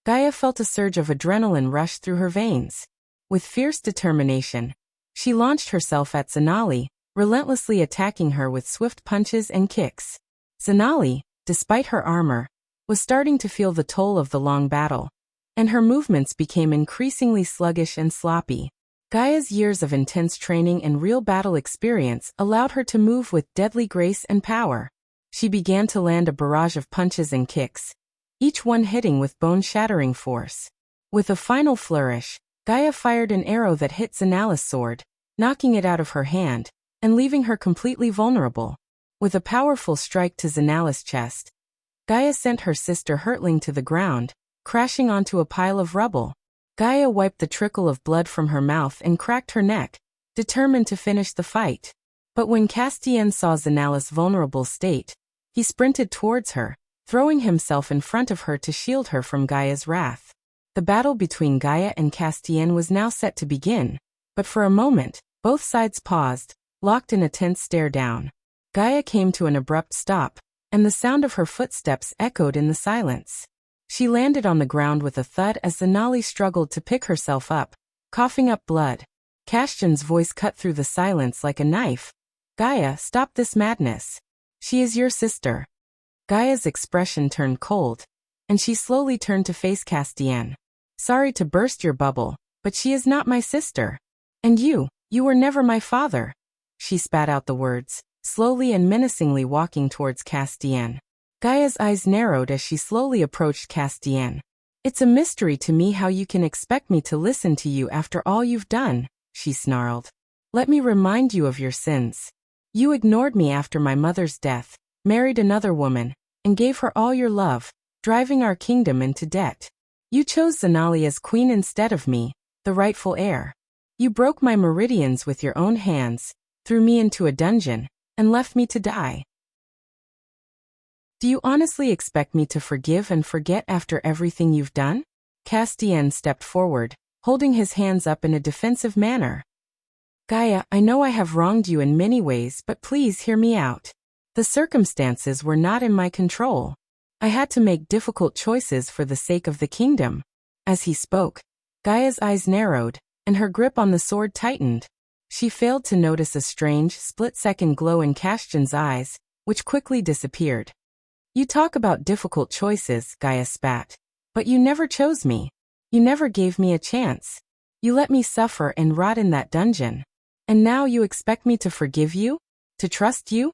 Speaker 1: Gaia felt a surge of adrenaline rush through her veins. With fierce determination, she launched herself at Zanali, relentlessly attacking her with swift punches and kicks. Zanali, despite her armor, was starting to feel the toll of the long battle, and her movements became increasingly sluggish and sloppy. Gaia's years of intense training and real battle experience allowed her to move with deadly grace and power. She began to land a barrage of punches and kicks, each one hitting with bone-shattering force. With a final flourish, Gaia fired an arrow that hit Zanali's sword, knocking it out of her hand, and leaving her completely vulnerable. With a powerful strike to Zanali's chest, Gaia sent her sister hurtling to the ground, crashing onto a pile of rubble. Gaia wiped the trickle of blood from her mouth and cracked her neck, determined to finish the fight. But when Castian saw Zanali's vulnerable state, he sprinted towards her, throwing himself in front of her to shield her from Gaia's wrath. The battle between Gaia and Castian was now set to begin, but for a moment, both sides paused, locked in a tense stare-down. Gaia came to an abrupt stop, and the sound of her footsteps echoed in the silence. She landed on the ground with a thud as Zanali struggled to pick herself up, coughing up blood. Castian's voice cut through the silence like a knife. "Gaia, stop this madness. She is your sister." Gaia's expression turned cold, and she slowly turned to face Castian. "Sorry to burst your bubble, but she is not my sister. And you were never my father." She spat out the words, slowly and menacingly walking towards Castian. Gaia's eyes narrowed as she slowly approached Castian. "It's a mystery to me how you can expect me to listen to you after all you've done," she snarled. "Let me remind you of your sins. You ignored me after my mother's death, married another woman, and gave her all your love, driving our kingdom into debt. You chose Zanali as queen instead of me, the rightful heir. You broke my meridians with your own hands, threw me into a dungeon, and left me to die. Do you honestly expect me to forgive and forget after everything you've done?" Castian stepped forward, holding his hands up in a defensive manner. "Gaia, I know I have wronged you in many ways, but please hear me out. The circumstances were not in my control. I had to make difficult choices for the sake of the kingdom." As he spoke, Gaia's eyes narrowed, and her grip on the sword tightened. She failed to notice a strange, split-second glow in Castian's eyes, which quickly disappeared. "You talk about difficult choices," Gaia spat. "But you never chose me. You never gave me a chance. You let me suffer and rot in that dungeon. And now you expect me to forgive you? To trust you?"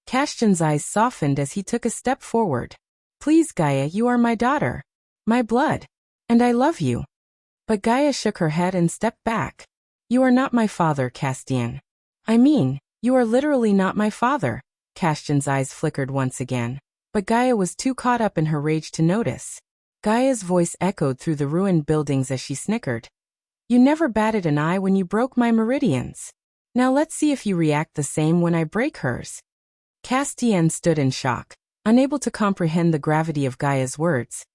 Speaker 1: Castian's eyes softened as he took a step forward. "Please, Gaia, you are my daughter. My blood. And I love you." But Gaia shook her head and stepped back. "You are not my father, Castian. I mean, you are literally not my father." Castian's eyes flickered once again, but Gaia was too caught up in her rage to notice. Gaia's voice echoed through the ruined buildings as she snickered. "You never batted an eye when you broke my meridians. Now let's see if you react the same when I break hers." Castian stood in shock, unable to comprehend the gravity of Gaia's words,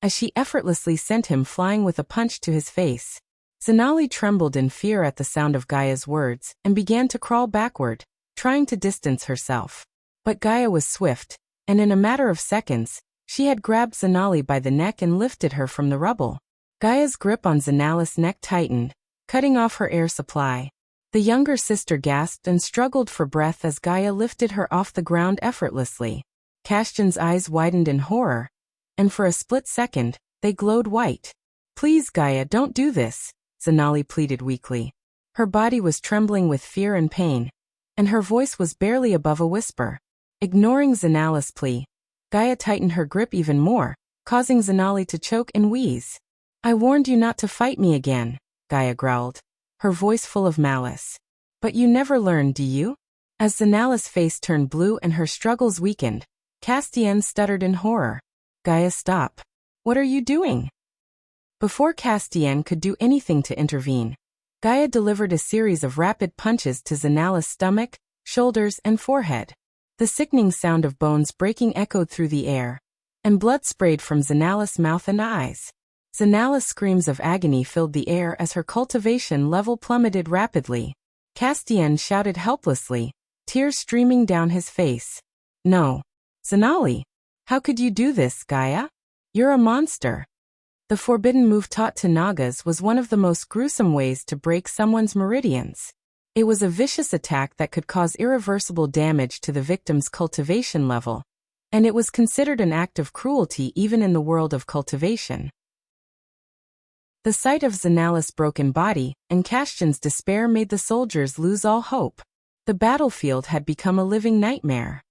Speaker 1: as she effortlessly sent him flying with a punch to his face. Zanali trembled in fear at the sound of Gaia's words and began to crawl backward, trying to distance herself. But Gaia was swift, and in a matter of seconds, she had grabbed Zanali by the neck and lifted her from the rubble. Gaia's grip on Zanali's neck tightened, cutting off her air supply. The younger sister gasped and struggled for breath as Gaia lifted her off the ground effortlessly. Castian's eyes widened in horror, and for a split second, they glowed white. "Please, Gaia, don't do this," Zanali pleaded weakly. Her body was trembling with fear and pain, and her voice was barely above a whisper. Ignoring Zanala's plea, Gaia tightened her grip even more, causing Zanali to choke and wheeze. "I warned you not to fight me again," Gaia growled, her voice full of malice. "But you never learn, do you?" As Zanala's face turned blue and her struggles weakened, Castiel stuttered in horror. "Gaia, stop. What are you doing?" Before Castiel could do anything to intervene, Gaia delivered a series of rapid punches to Zanala's stomach, shoulders, and forehead. The sickening sound of bones breaking echoed through the air, and blood sprayed from Zanala's mouth and eyes. Zanala's screams of agony filled the air as her cultivation level plummeted rapidly. Castiel shouted helplessly, tears streaming down his face. "No. Zanali, how could you do this, Gaia? You're a monster." The forbidden move taught to Nagas was one of the most gruesome ways to break someone's meridians. It was a vicious attack that could cause irreversible damage to the victim's cultivation level, and it was considered an act of cruelty even in the world of cultivation. The sight of Zanala's broken body and Castiel's despair made the soldiers lose all hope. The battlefield had become a living nightmare.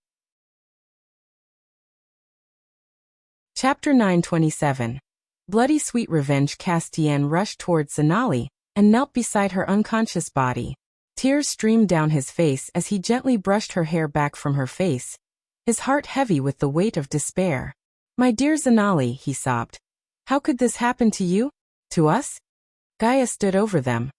Speaker 1: Chapter 927. Bloody Sweet Revenge. Castiel rushed towards Zanali and knelt beside her unconscious body. Tears streamed down his face as he gently brushed her hair back from her face, his heart heavy with the weight of despair. "My dear Zanali," he sobbed. "How could this happen to you? To us?" Gaia stood over them,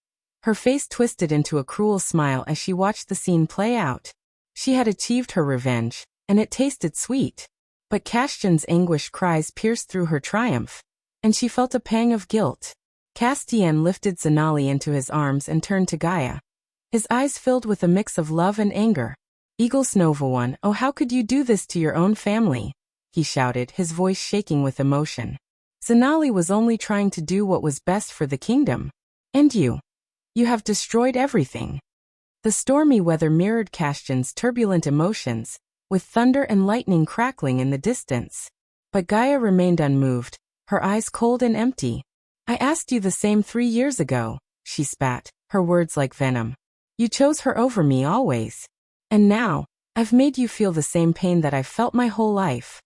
Speaker 1: her face twisted into a cruel smile as she watched the scene play out. She had achieved her revenge, and it tasted sweet. But Castiel's anguished cries pierced through her triumph, and she felt a pang of guilt. Castiel lifted Zanali into his arms and turned to Gaia, his eyes filled with a mix of love and anger. "Eagle Snovawan, oh, how could you do this to your own family?" he shouted, his voice shaking with emotion. "Zanali was only trying to do what was best for the kingdom. And you have destroyed everything." The stormy weather mirrored Castiel's turbulent emotions, with thunder and lightning crackling in the distance. But Gaia remained unmoved, her eyes cold and empty. "I asked you the same 3 years ago," she spat, her words like venom. "You chose her over me always. And now, I've made you feel the same pain that I've felt my whole life."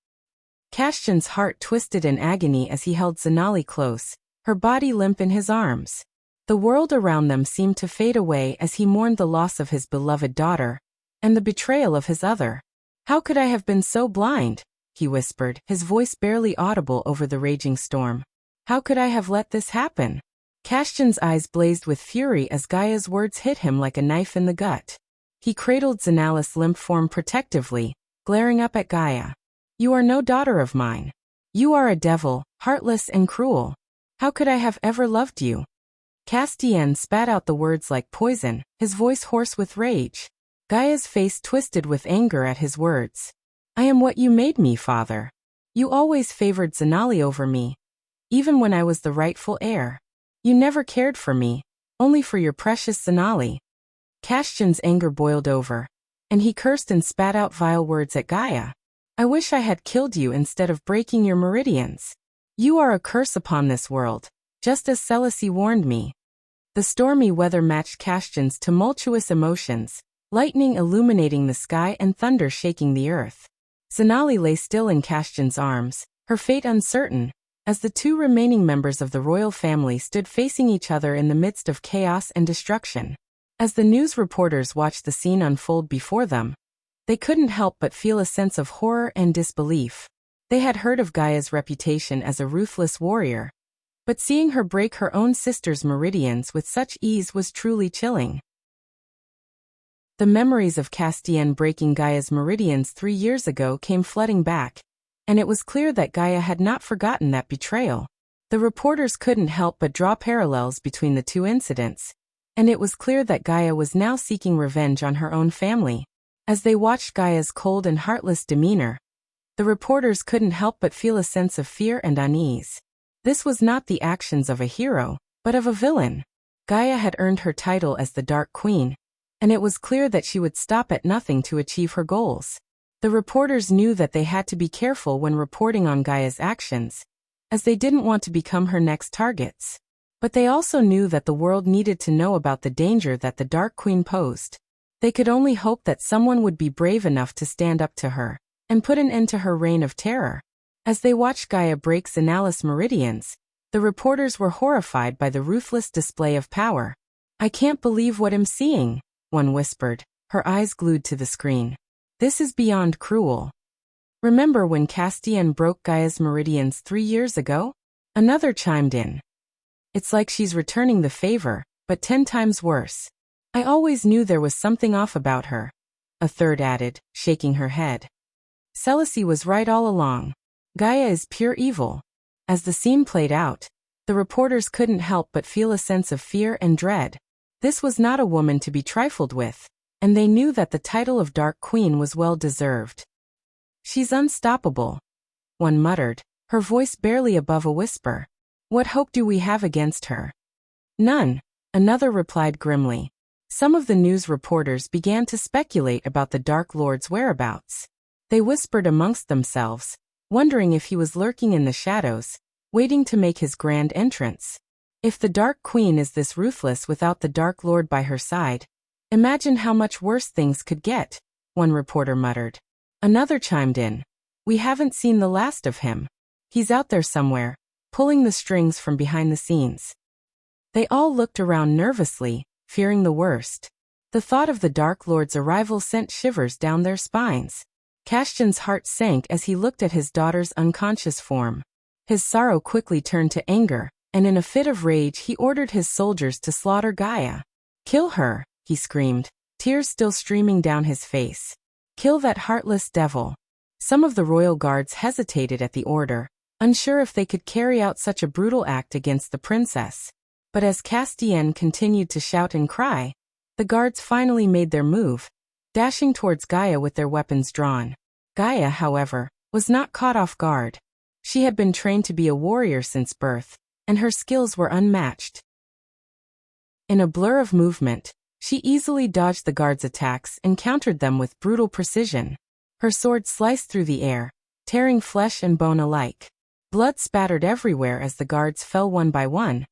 Speaker 1: Castiel's heart twisted in agony as he held Zanali close, her body limp in his arms. The world around them seemed to fade away as he mourned the loss of his beloved daughter, and the betrayal of his other. "How could I have been so blind?" he whispered, his voice barely audible over the raging storm. "How could I have let this happen?" Castiel's eyes blazed with fury as Gaia's words hit him like a knife in the gut. He cradled Zanala's limp form protectively, glaring up at Gaia. "You are no daughter of mine. You are a devil, heartless and cruel. How could I have ever loved you?" Castiel spat out the words like poison, his voice hoarse with rage. Gaia's face twisted with anger at his words. "I am what you made me, father. You always favored Zanali over me, even when I was the rightful heir. You never cared for me, only for your precious Zanali." Castiel's anger boiled over, and he cursed and spat out vile words at Gaia. "I wish I had killed you instead of breaking your meridians. You are a curse upon this world, just as Selassie warned me." The stormy weather matched Castiel's tumultuous emotions, lightning illuminating the sky and thunder shaking the earth. Zanali lay still in Castiel's arms, her fate uncertain, as the 2 remaining members of the royal family stood facing each other in the midst of chaos and destruction. As the news reporters watched the scene unfold before them, they couldn't help but feel a sense of horror and disbelief. They had heard of Gaia's reputation as a ruthless warrior, but seeing her break her own sister's meridians with such ease was truly chilling. The memories of Castiel breaking Gaia's meridians 3 years ago came flooding back, and it was clear that Gaia had not forgotten that betrayal. The reporters couldn't help but draw parallels between the 2 incidents, and it was clear that Gaia was now seeking revenge on her own family. As they watched Gaia's cold and heartless demeanor, the reporters couldn't help but feel a sense of fear and unease. This was not the actions of a hero, but of a villain. Gaia had earned her title as the Dark Queen, and it was clear that she would stop at nothing to achieve her goals. The reporters knew that they had to be careful when reporting on Gaia's actions, as they didn't want to become her next targets. But they also knew that the world needed to know about the danger that the Dark Queen posed. They could only hope that someone would be brave enough to stand up to her and put an end to her reign of terror. As they watched Gaia break Zanalis' meridians, the reporters were horrified by the ruthless display of power. "I can't believe what I'm seeing," one whispered, her eyes glued to the screen. "This is beyond cruel." "Remember when Castian broke Gaia's meridians 3 years ago?" Another chimed in. "It's like she's returning the favor, but 10 times worse. I always knew there was something off about her," a third added, shaking her head. "Celici was right all along. Gaia is pure evil." As the scene played out, the reporters couldn't help but feel a sense of fear and dread. This was not a woman to be trifled with, and they knew that the title of Dark Queen was well deserved. "She's unstoppable," one muttered, her voice barely above a whisper. "What hope do we have against her?" "None," another replied grimly. Some of the news reporters began to speculate about the Dark Lord's whereabouts. They whispered amongst themselves, wondering if he was lurking in the shadows, waiting to make his grand entrance. If the Dark Queen is this ruthless without the Dark Lord by her side, imagine how much worse things could get, one reporter muttered. Another chimed in. "We haven't seen the last of him. He's out there somewhere, pulling the strings from behind the scenes." They all looked around nervously, fearing the worst. The thought of the Dark Lord's arrival sent shivers down their spines. Castian's heart sank as he looked at his daughter's unconscious form. His sorrow quickly turned to anger, and in a fit of rage he ordered his soldiers to slaughter Gaia. "Kill her," he screamed, tears still streaming down his face. "Kill that heartless devil." Some of the royal guards hesitated at the order, unsure if they could carry out such a brutal act against the princess. But as Castian continued to shout and cry, the guards finally made their move, dashing towards Gaia with their weapons drawn. Gaia, however, was not caught off guard. She had been trained to be a warrior since birth, and her skills were unmatched. In a blur of movement, she easily dodged the guards' attacks and countered them with brutal precision. Her sword sliced through the air, tearing flesh and bone alike. Blood spattered everywhere as the guards fell one by one,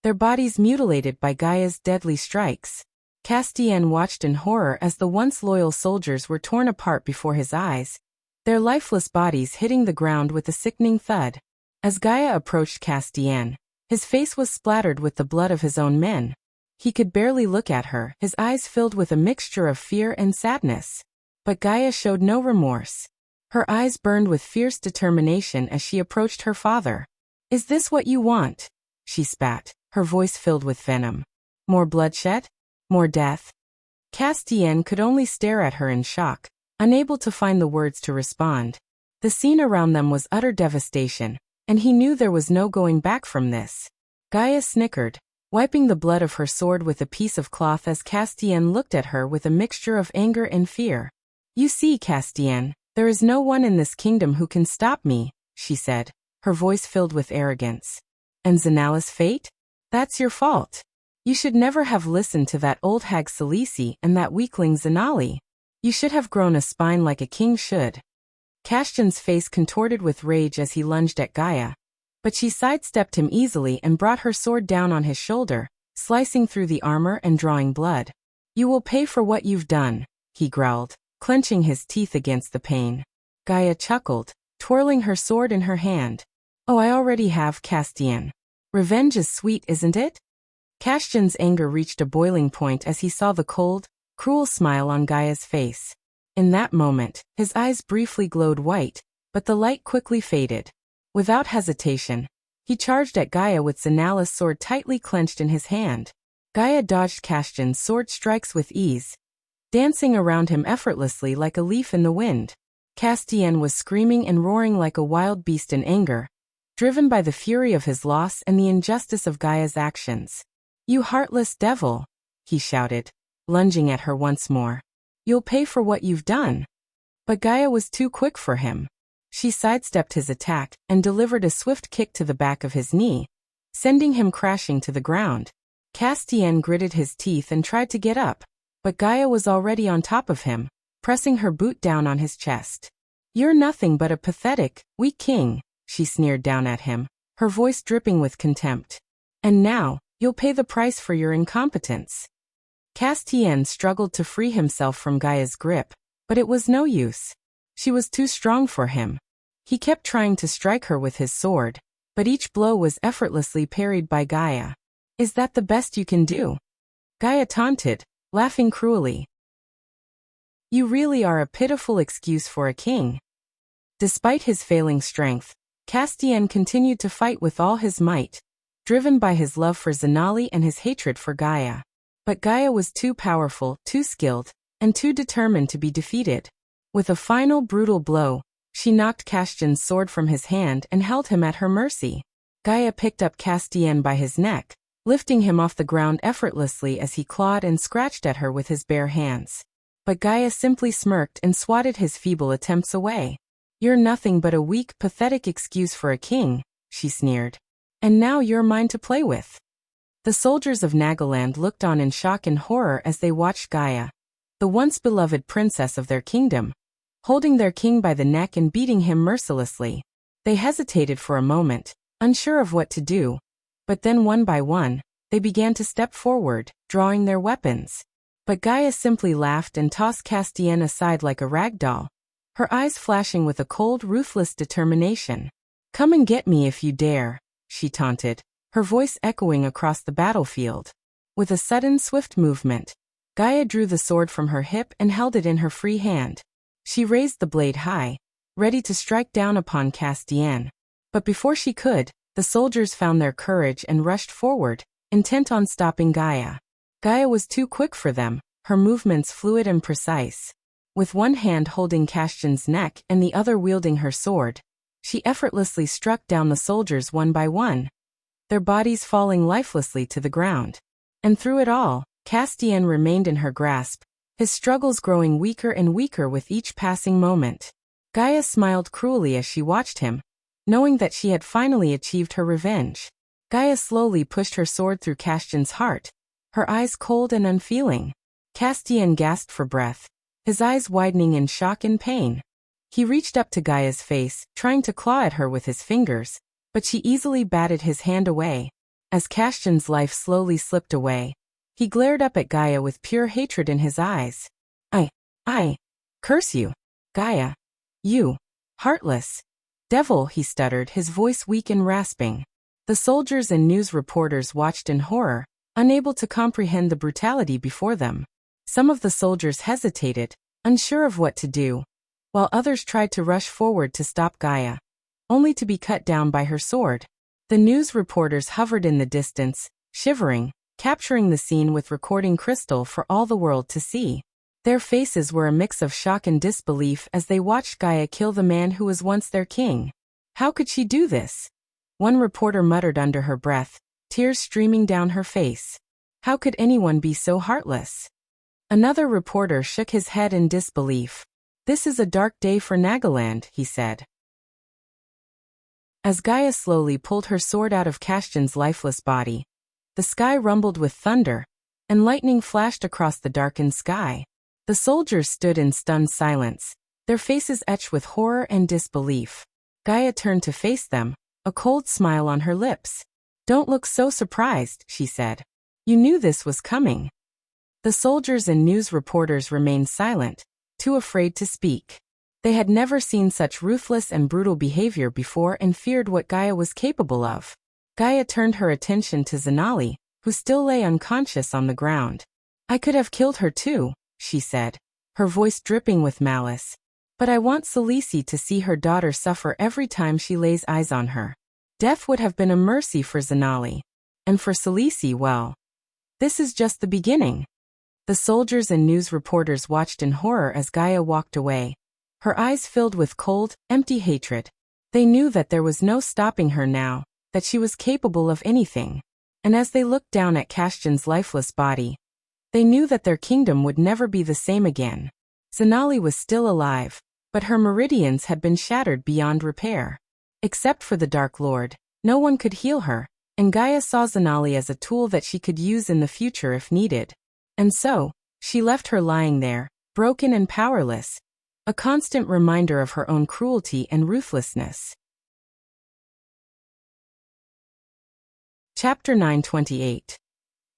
Speaker 1: their bodies mutilated by Gaia's deadly strikes. Castian watched in horror as the once loyal soldiers were torn apart before his eyes, their lifeless bodies hitting the ground with a sickening thud. As Gaia approached Castian, his face was splattered with the blood of his own men. He could barely look at her, his eyes filled with a mixture of fear and sadness. But Gaia showed no remorse. Her eyes burned with fierce determination as she approached her father. "Is this what you want?" she spat, her voice filled with venom. "More bloodshed? More death?" Castian could only stare at her in shock, unable to find the words to respond. The scene around them was utter devastation, and he knew there was no going back from this. Gaia snickered, wiping the blood of her sword with a piece of cloth as Castian looked at her with a mixture of anger and fear. "You see, Castian, there is no one in this kingdom who can stop me," she said, her voice filled with arrogance. "And Zanalis' fate? That's your fault. You should never have listened to that old hag Celici and that weakling Zanali. You should have grown a spine like a king should." Castian's face contorted with rage as he lunged at Gaia, but she sidestepped him easily and brought her sword down on his shoulder, slicing through the armor and drawing blood. "You will pay for what you've done," he growled, clenching his teeth against the pain. Gaia chuckled, twirling her sword in her hand. "Oh, I already have, Castian. Revenge is sweet, isn't it?" Castian's anger reached a boiling point as he saw the cold, cruel smile on Gaia's face. In that moment, his eyes briefly glowed white, but the light quickly faded. Without hesitation, he charged at Gaia with Zanalis' sword tightly clenched in his hand. Gaia dodged Castian's sword strikes with ease, dancing around him effortlessly like a leaf in the wind. Castian was screaming and roaring like a wild beast in anger, driven by the fury of his loss and the injustice of Gaia's actions. "You heartless devil," he shouted, lunging at her once more. "You'll pay for what you've done." But Gaia was too quick for him. She sidestepped his attack and delivered a swift kick to the back of his knee, sending him crashing to the ground. Castian gritted his teeth and tried to get up, but Gaia was already on top of him, pressing her boot down on his chest. "You're nothing but a pathetic, weak king," she sneered down at him, her voice dripping with contempt. "And now, you'll pay the price for your incompetence." Castian struggled to free himself from Gaia's grip, but it was no use. She was too strong for him. He kept trying to strike her with his sword, but each blow was effortlessly parried by Gaia. "Is that the best you can do?" Gaia taunted, laughing cruelly. "You really are a pitiful excuse for a king." Despite his failing strength, Castian continued to fight with all his might, driven by his love for Zanali and his hatred for Gaia. But Gaia was too powerful, too skilled, and too determined to be defeated. With a final brutal blow, she knocked Castian's sword from his hand and held him at her mercy. Gaia picked up Castian by his neck, lifting him off the ground effortlessly as he clawed and scratched at her with his bare hands. But Gaia simply smirked and swatted his feeble attempts away. "You're nothing but a weak, pathetic excuse for a king," she sneered. "And now you're mine to play with." The soldiers of Nagaland looked on in shock and horror as they watched Gaia, the once beloved princess of their kingdom, holding their king by the neck and beating him mercilessly. They hesitated for a moment, unsure of what to do, but then one by one, they began to step forward, drawing their weapons. But Gaia simply laughed and tossed Castian aside like a rag doll, her eyes flashing with a cold, ruthless determination. "Come and get me if you dare," she taunted, her voice echoing across the battlefield. With a sudden, swift movement, Gaia drew the sword from her hip and held it in her free hand. She raised the blade high, ready to strike down upon Castian. But before she could, the soldiers found their courage and rushed forward, intent on stopping Gaia. Gaia was too quick for them, her movements fluid and precise. With one hand holding Castian's neck and the other wielding her sword, she effortlessly struck down the soldiers one by one, their bodies falling lifelessly to the ground. And through it all, Castian remained in her grasp, his struggles growing weaker and weaker with each passing moment. Gaia smiled cruelly as she watched him, knowing that she had finally achieved her revenge. Gaia slowly pushed her sword through Castian's heart, her eyes cold and unfeeling. Castian gasped for breath, his eyes widening in shock and pain. He reached up to Gaia's face, trying to claw at her with his fingers, but she easily batted his hand away. As Castian's life slowly slipped away, he glared up at Gaia with pure hatred in his eyes. I curse you, Gaia. You, heartless devil," he stuttered, his voice weak and rasping. The soldiers and news reporters watched in horror, unable to comprehend the brutality before them. Some of the soldiers hesitated, unsure of what to do, while others tried to rush forward to stop Gaia, only to be cut down by her sword. The news reporters hovered in the distance, shivering, capturing the scene with recording crystal for all the world to see. Their faces were a mix of shock and disbelief as they watched Gaia kill the man who was once their king. How could she do this? One reporter muttered under her breath, tears streaming down her face. How could anyone be so heartless? Another reporter shook his head in disbelief. "This is a dark day for Nagaland," he said. As Gaia slowly pulled her sword out of Castian's lifeless body, the sky rumbled with thunder, and lightning flashed across the darkened sky. The soldiers stood in stunned silence, their faces etched with horror and disbelief. Gaia turned to face them, a cold smile on her lips. "Don't look so surprised," she said. "You knew this was coming." The soldiers and news reporters remained silent, too afraid to speak. They had never seen such ruthless and brutal behavior before and feared what Gaia was capable of. Gaia turned her attention to Zanali, who still lay unconscious on the ground. "I could have killed her too," she said, her voice dripping with malice. "But I want Salisi to see her daughter suffer every time she lays eyes on her. Death would have been a mercy for Zanali. And for Salisi, well, this is just the beginning." The soldiers and news reporters watched in horror as Gaia walked away, her eyes filled with cold, empty hatred. They knew that there was no stopping her now, that she was capable of anything. And as they looked down at Castian's lifeless body, they knew that their kingdom would never be the same again. Zanali was still alive, but her meridians had been shattered beyond repair. Except for the Dark Lord, no one could heal her, and Gaia saw Zanali as a tool that she could use in the future if needed. And so, she left her lying there, broken and powerless, a constant reminder of her own cruelty and ruthlessness. Chapter 928.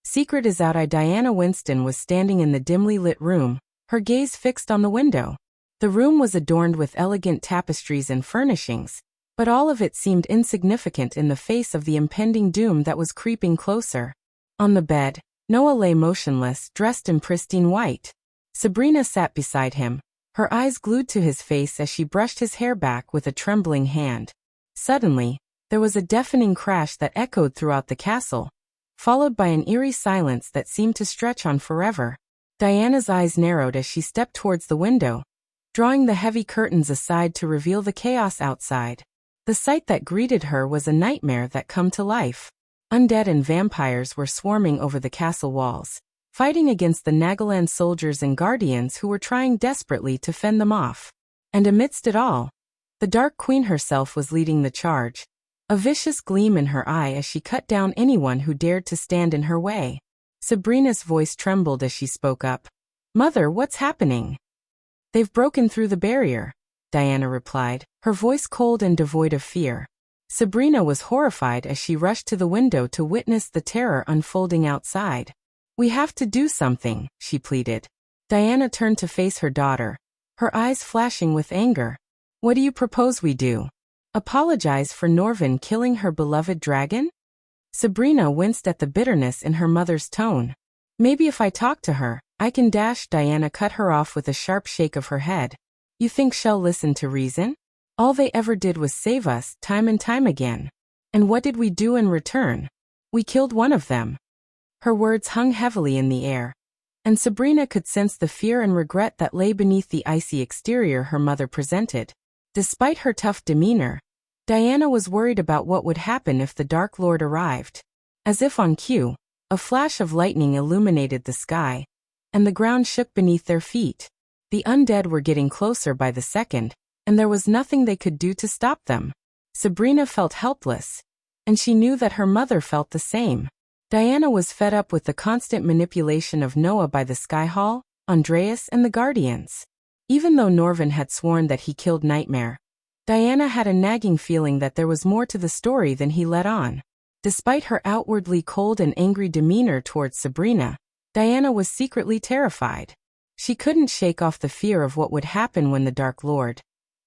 Speaker 1: Secret is out. Diana Winston was standing in the dimly lit room, her gaze fixed on the window. The room was adorned with elegant tapestries and furnishings, but all of it seemed insignificant in the face of the impending doom that was creeping closer. On the bed, Noah lay motionless, dressed in pristine white. Sabrina sat beside him, her eyes glued to his face as she brushed his hair back with a trembling hand. Suddenly, there was a deafening crash that echoed throughout the castle, followed by an eerie silence that seemed to stretch on forever. Diana's eyes narrowed as she stepped towards the window, drawing the heavy curtains aside to reveal the chaos outside. The sight that greeted her was a nightmare that come to life. Undead and vampires were swarming over the castle walls, fighting against the Nagaland soldiers and guardians who were trying desperately to fend them off. And amidst it all, the Dark Queen herself was leading the charge, a vicious gleam in her eye as she cut down anyone who dared to stand in her way. Sabrina's voice trembled as she spoke up. "Mother, what's happening?" "They've broken through the barrier," Diana replied, her voice cold and devoid of fear. Sabrina was horrified as she rushed to the window to witness the terror unfolding outside. "We have to do something," she pleaded. Diana turned to face her daughter, her eyes flashing with anger. "What do you propose we do? Apologize for Norvin killing her beloved dragon?" Sabrina winced at the bitterness in her mother's tone. "Maybe if I talk to her, I can dash." Diana cut her off with a sharp shake of her head. "You think she'll listen to reason? All they ever did was save us, time and time again. And what did we do in return? We killed one of them." Her words hung heavily in the air, and Sabrina could sense the fear and regret that lay beneath the icy exterior her mother presented. Despite her tough demeanor, Diana was worried about what would happen if the Dark Lord arrived. As if on cue, a flash of lightning illuminated the sky, and the ground shook beneath their feet. The undead were getting closer by the second, and there was nothing they could do to stop them. Sabrina felt helpless, and she knew that her mother felt the same. Diana was fed up with the constant manipulation of Noah by the Sky Hall, Andreas, and the Guardians. Even though Norvin had sworn that he killed Nightmare, Diana had a nagging feeling that there was more to the story than he let on. Despite her outwardly cold and angry demeanor towards Sabrina, Diana was secretly terrified. She couldn't shake off the fear of what would happen when the Dark Lord,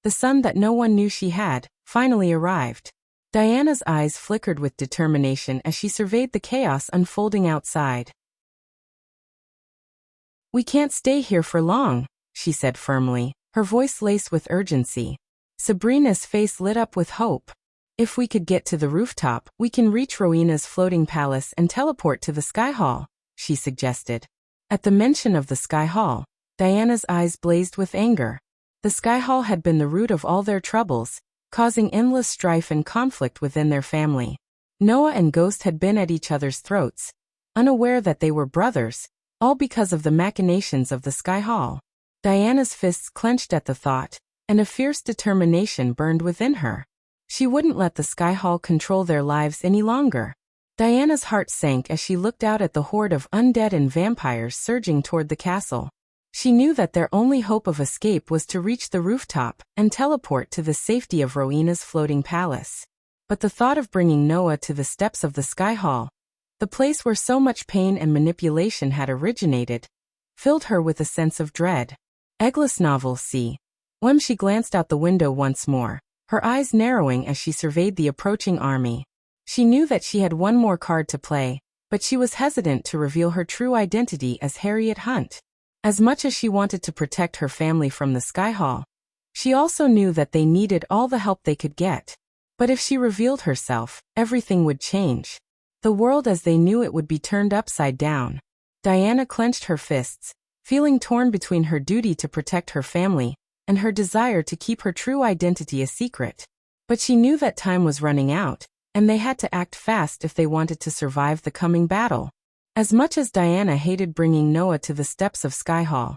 Speaker 1: the son that no one knew she had, finally arrived. Diana's eyes flickered with determination as she surveyed the chaos unfolding outside. "We can't stay here for long," she said firmly, her voice laced with urgency. Sabrina's face lit up with hope. "If we could get to the rooftop, we can reach Rowena's floating palace and teleport to the Sky Hall," she suggested. At the mention of the Sky Hall, Diana's eyes blazed with anger. The Sky Hall had been the root of all their troubles, causing endless strife and conflict within their family. Noah and Ghost had been at each other's throats, unaware that they were brothers, all because of the machinations of the Sky Hall. Diana's fists clenched at the thought, and a fierce determination burned within her. She wouldn't let the Sky Hall control their lives any longer. Diana's heart sank as she looked out at the horde of undead and vampires surging toward the castle. She knew that their only hope of escape was to reach the rooftop and teleport to the safety of Rowena's floating palace. But the thought of bringing Noah to the steps of the Sky Hall, the place where so much pain and manipulation had originated, filled her with a sense of dread. Eggless novel c. When she glanced out the window once more, her eyes narrowing as she surveyed the approaching army. She knew that she had one more card to play, but she was hesitant to reveal her true identity as Harriet Hunt. As much as she wanted to protect her family from the Sky Hall, she also knew that they needed all the help they could get. But if she revealed herself, everything would change. The world as they knew it would be turned upside down. Diana clenched her fists, feeling torn between her duty to protect her family and her desire to keep her true identity a secret. But she knew that time was running out, and they had to act fast if they wanted to survive the coming battle. As much as Diana hated bringing Noah to the steps of Sky Hall,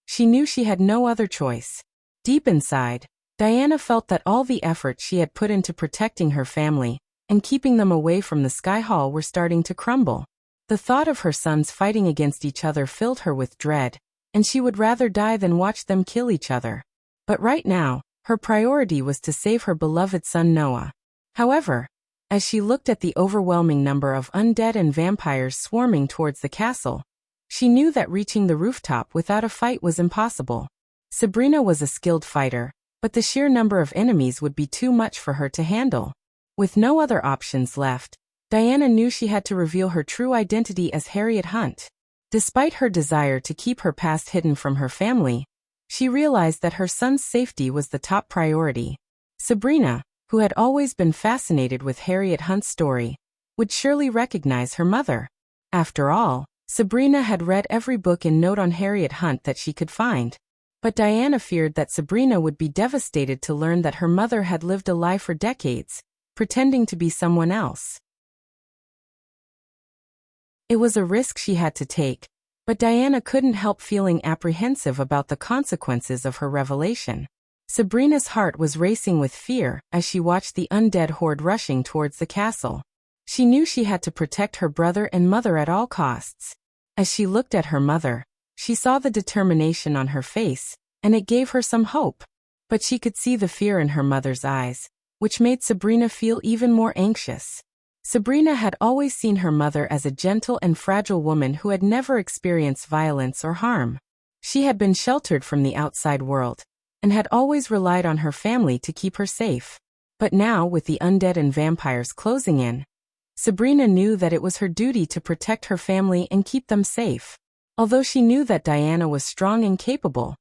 Speaker 1: she knew she had no other choice. Deep inside, Diana felt that all the effort she had put into protecting her family and keeping them away from the Sky Hall were starting to crumble. The thought of her sons fighting against each other filled her with dread, and she would rather die than watch them kill each other. But right now, her priority was to save her beloved son Noah. However, As she looked at the overwhelming number of undead and vampires swarming towards the castle, she knew that reaching the rooftop without a fight was impossible. Sabrina was a skilled fighter, but the sheer number of enemies would be too much for her to handle. With no other options left, Diana knew she had to reveal her true identity as Harriet Hunt. Despite her desire to keep her past hidden from her family, she realized that her son's safety was the top priority. Sabrina, who had always been fascinated with Harriet Hunt's story, would surely recognize her mother. After all, Sabrina had read every book and note on Harriet Hunt that she could find. But Diana feared that Sabrina would be devastated to learn that her mother had lived a lie for decades, pretending to be someone else. It was a risk she had to take, but Diana couldn't help feeling apprehensive about the consequences of her revelation. Sabrina's heart was racing with fear as she watched the undead horde rushing towards the castle. She knew she had to protect her brother and mother at all costs. As she looked at her mother, she saw the determination on her face, and it gave her some hope. But she could see the fear in her mother's eyes, which made Sabrina feel even more anxious. Sabrina had always seen her mother as a gentle and fragile woman who had never experienced violence or harm. She had been sheltered from the outside world, and had always relied on her family to keep her safe. But now, with the undead and vampires closing in, Sabrina knew that it was her duty to protect her family and keep them safe. Although she knew that Diana was strong and capable,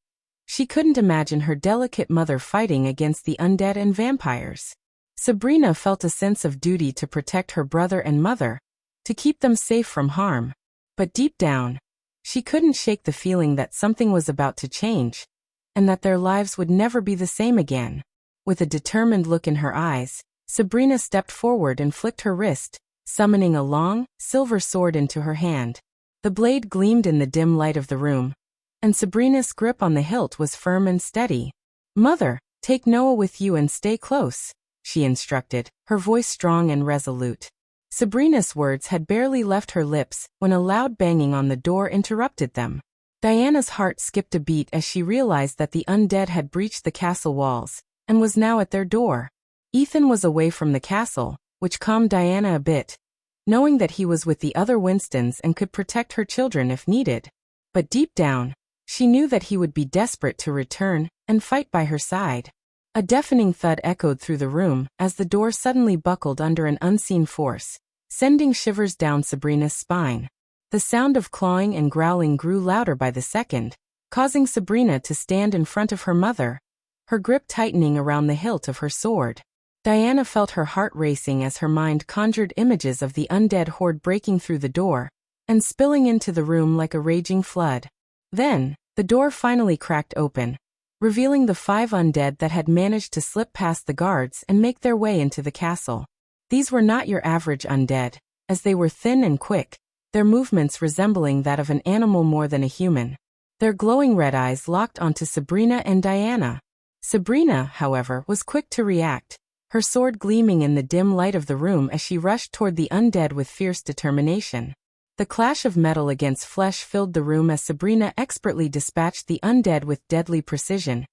Speaker 1: she couldn't imagine her delicate mother fighting against the undead and vampires. Sabrina felt a sense of duty to protect her brother and mother, to keep them safe from harm. But deep down, she couldn't shake the feeling that something was about to change, and that their lives would never be the same again. With a determined look in her eyes, Sabrina stepped forward and flicked her wrist, summoning a long, silver sword into her hand. The blade gleamed in the dim light of the room, and Sabrina's grip on the hilt was firm and steady. "Mother, take Noah with you and stay close," she instructed, her voice strong and resolute. Sabrina's words had barely left her lips when a loud banging on the door interrupted them. Diana's heart skipped a beat as she realized that the undead had breached the castle walls, and was now at their door. Ethan was away from the castle, which calmed Diana a bit, knowing that he was with the other Winstons and could protect her children if needed. But deep down, she knew that he would be desperate to return and fight by her side. A deafening thud echoed through the room as the door suddenly buckled under an unseen force, sending shivers down Sabrina's spine. The sound of clawing and growling grew louder by the second, causing Sabrina to stand in front of her mother, her grip tightening around the hilt of her sword. Diana felt her heart racing as her mind conjured images of the undead horde breaking through the door and spilling into the room like a raging flood. Then, the door finally cracked open, revealing the 5 undead that had managed to slip past the guards and make their way into the castle. These were not your average undead, as they were thin and quick, their movements resembling that of an animal more than a human. Their glowing red eyes locked onto Sabrina and Diana. Sabrina, however, was quick to react, her sword gleaming in the dim light of the room as she rushed toward the undead with fierce determination. The clash of metal against flesh filled the room as Sabrina expertly dispatched the undead with deadly precision,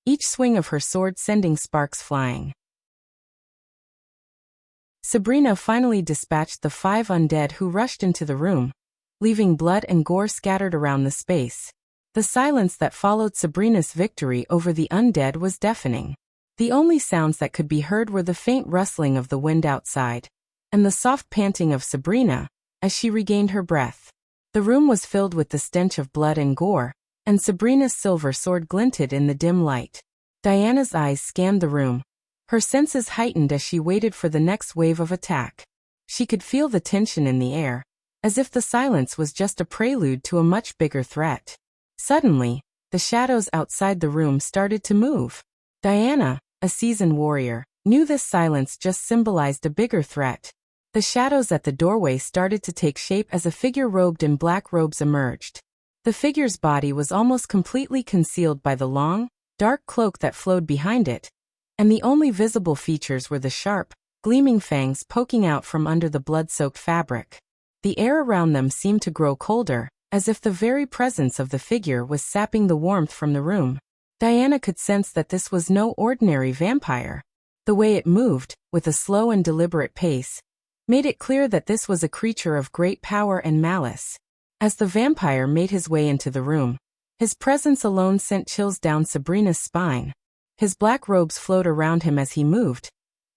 Speaker 1: each swing of her sword sending sparks flying. Sabrina finally dispatched the 5 undead who rushed into the room, leaving blood and gore scattered around the space. The silence that followed Sabrina's victory over the undead was deafening. The only sounds that could be heard were the faint rustling of the wind outside, and the soft panting of Sabrina, as she regained her breath. The room was filled with the stench of blood and gore, and Sabrina's silver sword glinted in the dim light. Diana's eyes scanned the room, her senses heightened as she waited for the next wave of attack. She could feel the tension in the air, as if the silence was just a prelude to a much bigger threat. Suddenly, the shadows outside the room started to move. Diana, a seasoned warrior, knew this silence just symbolized a bigger threat. The shadows at the doorway started to take shape as a figure robed in black robes emerged. The figure's body was almost completely concealed by the long, dark cloak that flowed behind it, and the only visible features were the sharp, gleaming fangs poking out from under the blood-soaked fabric. The air around them seemed to grow colder, as if the very presence of the figure was sapping the warmth from the room. Diana could sense that this was no ordinary vampire. The way it moved, with a slow and deliberate pace, made it clear that this was a creature of great power and malice. As the vampire made his way into the room, his presence alone sent chills down Sabrina's spine. His black robes flowed around him as he moved,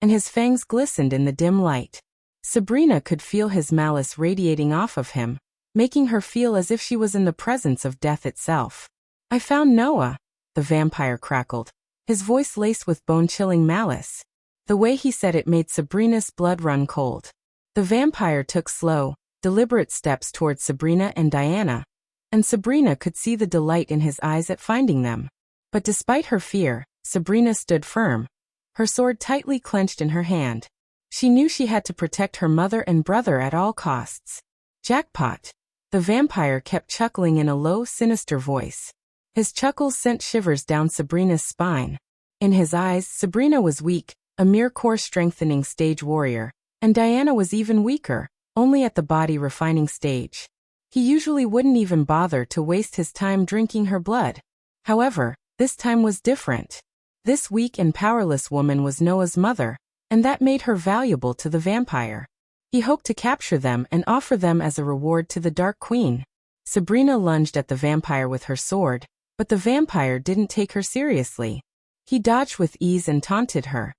Speaker 1: and his fangs glistened in the dim light. Sabrina could feel his malice radiating off of him, making her feel as if she was in the presence of death itself. "I found Noah," the vampire crackled, his voice laced with bone-chilling malice. The way he said it made Sabrina's blood run cold. The vampire took slow, deliberate steps towards Sabrina and Diana, and Sabrina could see the delight in his eyes at finding them. But despite her fear, Sabrina stood firm, her sword tightly clenched in her hand. She knew she had to protect her mother and brother at all costs. "Jackpot!" The vampire kept chuckling in a low, sinister voice. His chuckles sent shivers down Sabrina's spine. In his eyes, Sabrina was weak, a mere core-strengthening stage warrior, and Diana was even weaker, only at the body-refining stage. He usually wouldn't even bother to waste his time drinking her blood. However, this time was different. This weak and powerless woman was Noah's mother, and that made her valuable to the vampire. He hoped to capture them and offer them as a reward to the Dark Queen. Sabrina lunged at the vampire with her sword, but the vampire didn't take her seriously. He dodged with ease and taunted her.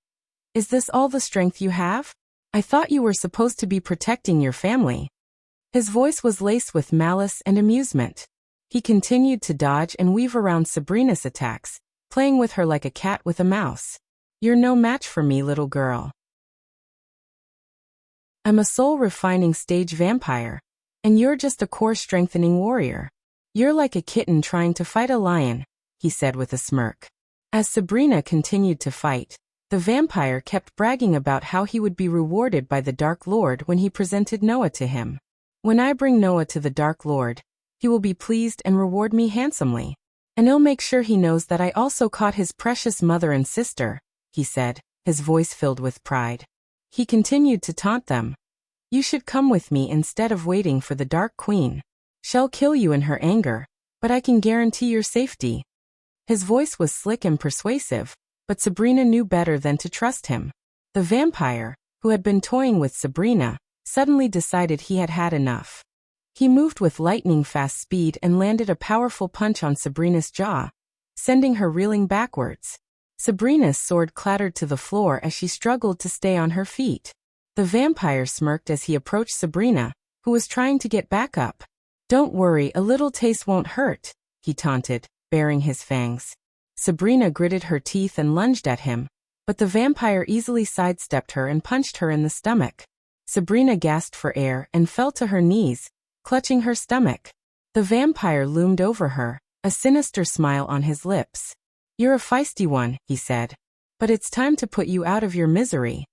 Speaker 1: "Is this all the strength you have? I thought you were supposed to be protecting your family." His voice was laced with malice and amusement. He continued to dodge and weave around Sabrina's attacks, playing with her like a cat with a mouse. "You're no match for me, little girl. I'm a soul-refining stage vampire, and you're just a core-strengthening warrior. You're like a kitten trying to fight a lion," he said with a smirk. As Sabrina continued to fight, the vampire kept bragging about how he would be rewarded by the Dark Lord when he presented Noah to him. "When I bring Noah to the Dark Lord, he will be pleased and reward me handsomely. And he'll make sure he knows that I also caught his precious mother and sister," he said, his voice filled with pride. He continued to taunt them. "You should come with me instead of waiting for the Dark Queen. She'll kill you in her anger, but I can guarantee your safety." His voice was slick and persuasive, but Sabrina knew better than to trust him. The vampire, who had been toying with Sabrina, suddenly decided he had had enough. He moved with lightning-fast speed and landed a powerful punch on Sabrina's jaw, sending her reeling backwards. Sabrina's sword clattered to the floor as she struggled to stay on her feet. The vampire smirked as he approached Sabrina, who was trying to get back up. "Don't worry, a little taste won't hurt," he taunted, baring his fangs. Sabrina gritted her teeth and lunged at him, but the vampire easily sidestepped her and punched her in the stomach. Sabrina gasped for air and fell to her knees, clutching her stomach. The vampire loomed over her, a sinister smile on his lips. "You're a feisty one," he said, "but it's time to put you out of your misery."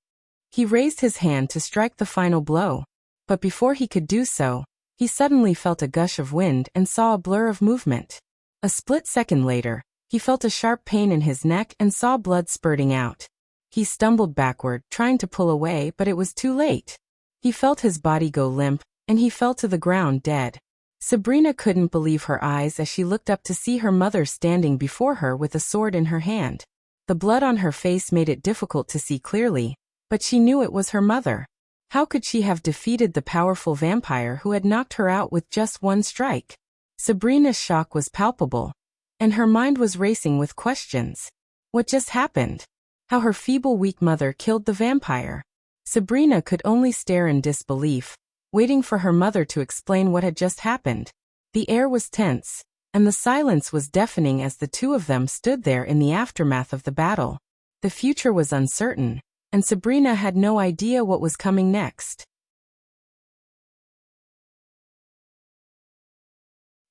Speaker 1: He raised his hand to strike the final blow, but before he could do so, he suddenly felt a gush of wind and saw a blur of movement. A split second later, he felt a sharp pain in his neck and saw blood spurting out. He stumbled backward, trying to pull away, but it was too late. He felt his body go limp, and he fell to the ground dead. Sabrina couldn't believe her eyes as she looked up to see her mother standing before her with a sword in her hand. The blood on her face made it difficult to see clearly, but she knew it was her mother. How could she have defeated the powerful vampire who had knocked her out with just one strike? Sabrina's shock was palpable, and her mind was racing with questions. What just happened? How her feeble, weak mother killed the vampire? Sabrina could only stare in disbelief, waiting for her mother to explain what had just happened. The air was tense, and the silence was deafening as the two of them stood there in the aftermath of the battle. The future was uncertain, and Sabrina had no idea what was coming next.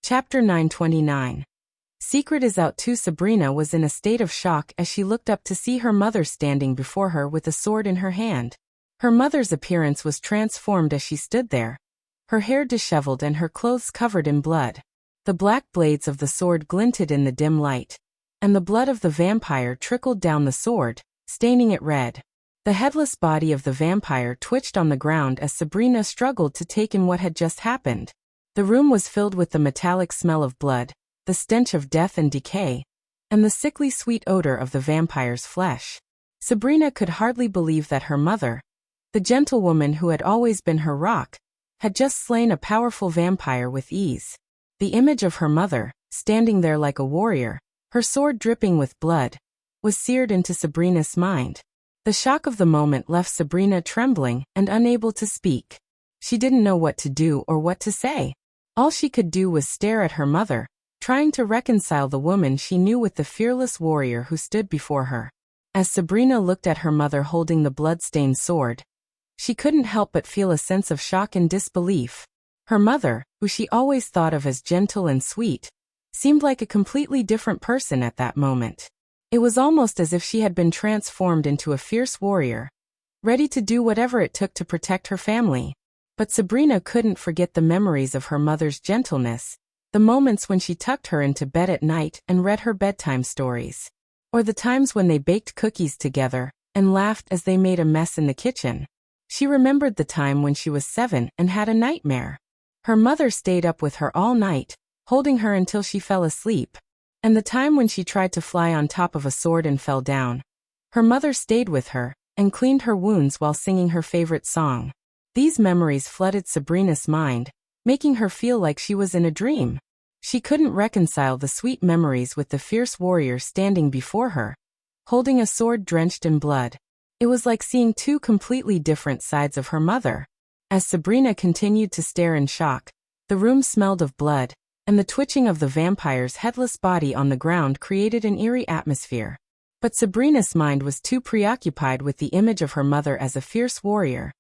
Speaker 1: Chapter 929. Secret is out too. Sabrina was in a state of shock as she looked up to see her mother standing before her with a sword in her hand. Her mother's appearance was transformed as she stood there, her hair disheveled and her clothes covered in blood. The black blades of the sword glinted in the dim light, and the blood of the vampire trickled down the sword, staining it red. The headless body of the vampire twitched on the ground as Sabrina struggled to take in what had just happened. The room was filled with the metallic smell of blood, the stench of death and decay, and the sickly sweet odor of the vampire's flesh. Sabrina could hardly believe that her mother, the gentlewoman who had always been her rock, had just slain a powerful vampire with ease. The image of her mother, standing there like a warrior, her sword dripping with blood, was seared into Sabrina's mind. The shock of the moment left Sabrina trembling and unable to speak. She didn't know what to do or what to say. All she could do was stare at her mother, trying to reconcile the woman she knew with the fearless warrior who stood before her. As Sabrina looked at her mother holding the blood-stained sword, she couldn't help but feel a sense of shock and disbelief. Her mother, who she always thought of as gentle and sweet, seemed like a completely different person at that moment. It was almost as if she had been transformed into a fierce warrior, ready to do whatever it took to protect her family. But Sabrina couldn't forget the memories of her mother's gentleness, the moments when she tucked her into bed at night and read her bedtime stories, or the times when they baked cookies together and laughed as they made a mess in the kitchen. She remembered the time when she was 7 and had a nightmare. Her mother stayed up with her all night, holding her until she fell asleep. And the time when she tried to fly on top of a sword and fell down. Her mother stayed with her and cleaned her wounds while singing her favorite song. These memories flooded Sabrina's mind, making her feel like she was in a dream. She couldn't reconcile the sweet memories with the fierce warrior standing before her, holding a sword drenched in blood. It was like seeing two completely different sides of her mother. As Sabrina continued to stare in shock, the room smelled of blood, and the twitching of the vampire's headless body on the ground created an eerie atmosphere. But Sabrina's mind was too preoccupied with the image of her mother as a fierce warrior,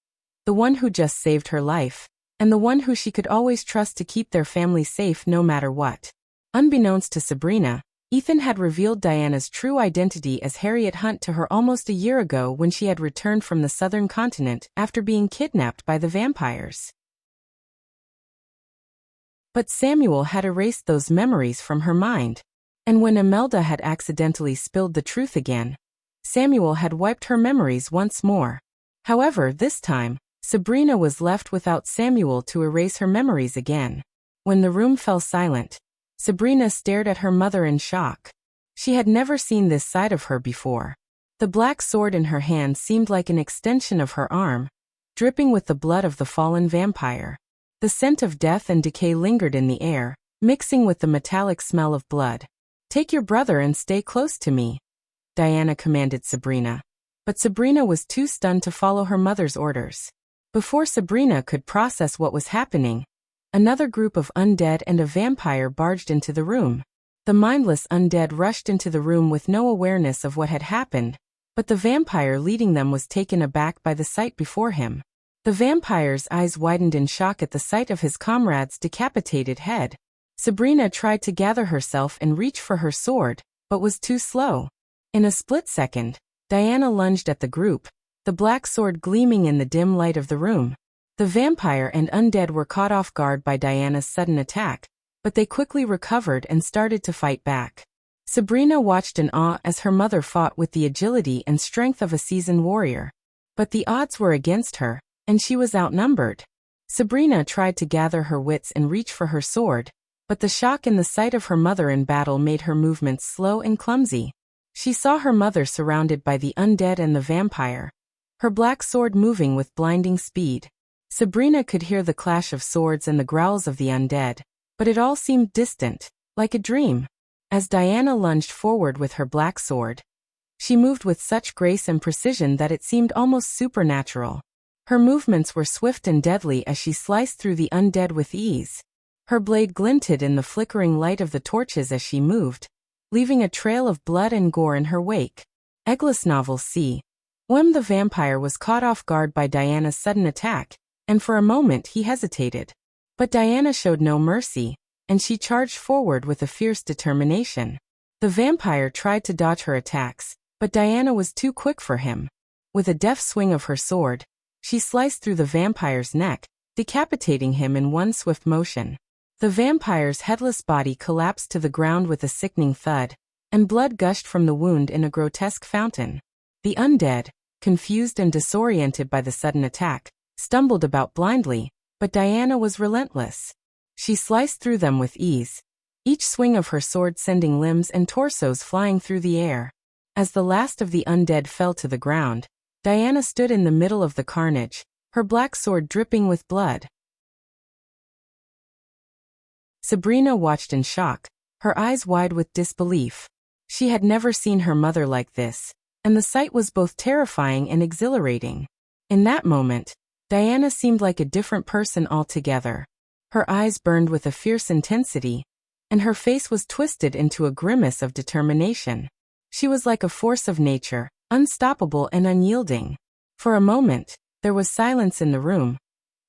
Speaker 1: the one who just saved her life, and the one who she could always trust to keep their family safe no matter what. Unbeknownst to Sabrina, Ethan had revealed Diana's true identity as Harriet Hunt to her almost a year ago when she had returned from the southern continent after being kidnapped by the vampires. But Samuel had erased those memories from her mind. And when Imelda had accidentally spilled the truth again, Samuel had wiped her memories once more. However, this time, Sabrina was left without Samuel to erase her memories again. When the room fell silent, Sabrina stared at her mother in shock. She had never seen this side of her before. The black sword in her hand seemed like an extension of her arm, dripping with the blood of the fallen vampire. The scent of death and decay lingered in the air, mixing with the metallic smell of blood. "Take your brother and stay close to me," Diana commanded Sabrina. But Sabrina was too stunned to follow her mother's orders. Before Sabrina could process what was happening, another group of undead and a vampire barged into the room. The mindless undead rushed into the room with no awareness of what had happened, but the vampire leading them was taken aback by the sight before him. The vampire's eyes widened in shock at the sight of his comrade's decapitated head. Sabrina tried to gather herself and reach for her sword, but was too slow. In a split second, Diana lunged at the group, the black sword gleaming in the dim light of the room. The vampire and undead were caught off guard by Diana's sudden attack, but they quickly recovered and started to fight back. Sabrina watched in awe as her mother fought with the agility and strength of a seasoned warrior. But the odds were against her, and she was outnumbered. Sabrina tried to gather her wits and reach for her sword, but the shock in the sight of her mother in battle made her movements slow and clumsy. She saw her mother surrounded by the undead and the vampire, her black sword moving with blinding speed. Sabrina could hear the clash of swords and the growls of the undead, but it all seemed distant, like a dream. As Diana lunged forward with her black sword, she moved with such grace and precision that it seemed almost supernatural. Her movements were swift and deadly as she sliced through the undead with ease. Her blade glinted in the flickering light of the torches as she moved, leaving a trail of blood and gore in her wake. Eggless Novel C. Wem the vampire was caught off guard by Diana's sudden attack, and for a moment he hesitated. But Diana showed no mercy, and she charged forward with a fierce determination. The vampire tried to dodge her attacks, but Diana was too quick for him. With a deft swing of her sword, she sliced through the vampire's neck, decapitating him in one swift motion. The vampire's headless body collapsed to the ground with a sickening thud, and blood gushed from the wound in a grotesque fountain. The undead, confused and disoriented by the sudden attack, stumbled about blindly, but Diana was relentless. She sliced through them with ease, each swing of her sword sending limbs and torsos flying through the air. As the last of the undead fell to the ground, Diana stood in the middle of the carnage, her black sword dripping with blood. Sabrina watched in shock, her eyes wide with disbelief. She had never seen her mother like this, and the sight was both terrifying and exhilarating. In that moment, Diana seemed like a different person altogether. Her eyes burned with a fierce intensity, and her face was twisted into a grimace of determination. She was like a force of nature, unstoppable and unyielding. For a moment, there was silence in the room,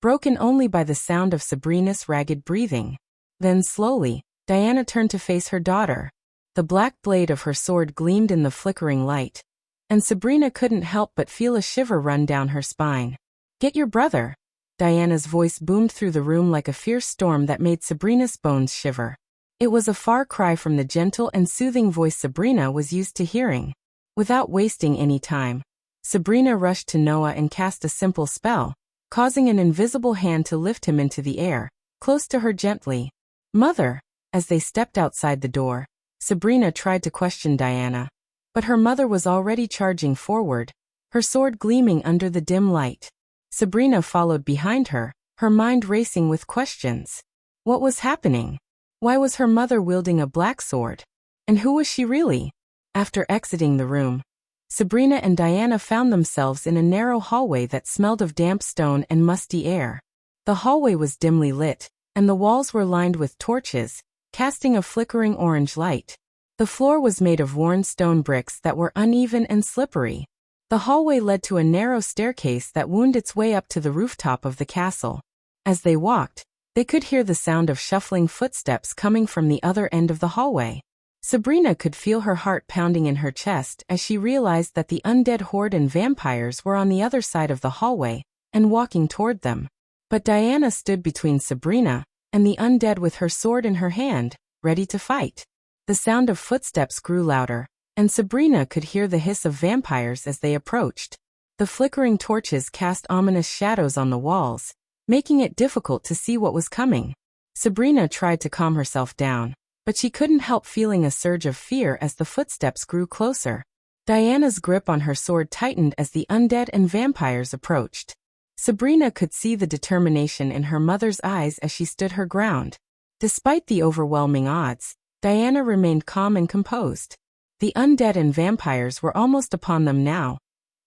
Speaker 1: broken only by the sound of Sabrina's ragged breathing. Then slowly, Diana turned to face her daughter. The black blade of her sword gleamed in the flickering light, and Sabrina couldn't help but feel a shiver run down her spine. "Get your brother!" Diana's voice boomed through the room like a fierce storm that made Sabrina's bones shiver. It was a far cry from the gentle and soothing voice Sabrina was used to hearing. Without wasting any time, Sabrina rushed to Noah and cast a simple spell, causing an invisible hand to lift him into the air, close to her gently. "Mother!" As they stepped outside the door, Sabrina tried to question Diana, but her mother was already charging forward, her sword gleaming under the dim light. Sabrina followed behind her, her mind racing with questions. What was happening? Why was her mother wielding a black sword? And who was she really? After exiting the room, Sabrina and Diana found themselves in a narrow hallway that smelled of damp stone and musty air. The hallway was dimly lit, and the walls were lined with torches, casting a flickering orange light. The floor was made of worn stone bricks that were uneven and slippery. The hallway led to a narrow staircase that wound its way up to the rooftop of the castle. As they walked, they could hear the sound of shuffling footsteps coming from the other end of the hallway. Sabrina could feel her heart pounding in her chest as she realized that the undead horde and vampires were on the other side of the hallway and walking toward them. But Diana stood between Sabrina and the undead with her sword in her hand, ready to fight. The sound of footsteps grew louder, and Sabrina could hear the hiss of vampires as they approached. The flickering torches cast ominous shadows on the walls, making it difficult to see what was coming. Sabrina tried to calm herself down, but she couldn't help feeling a surge of fear as the footsteps grew closer. Diana's grip on her sword tightened as the undead and vampires approached. Sabrina could see the determination in her mother's eyes as she stood her ground. Despite the overwhelming odds, Diana remained calm and composed. The undead and vampires were almost upon them now,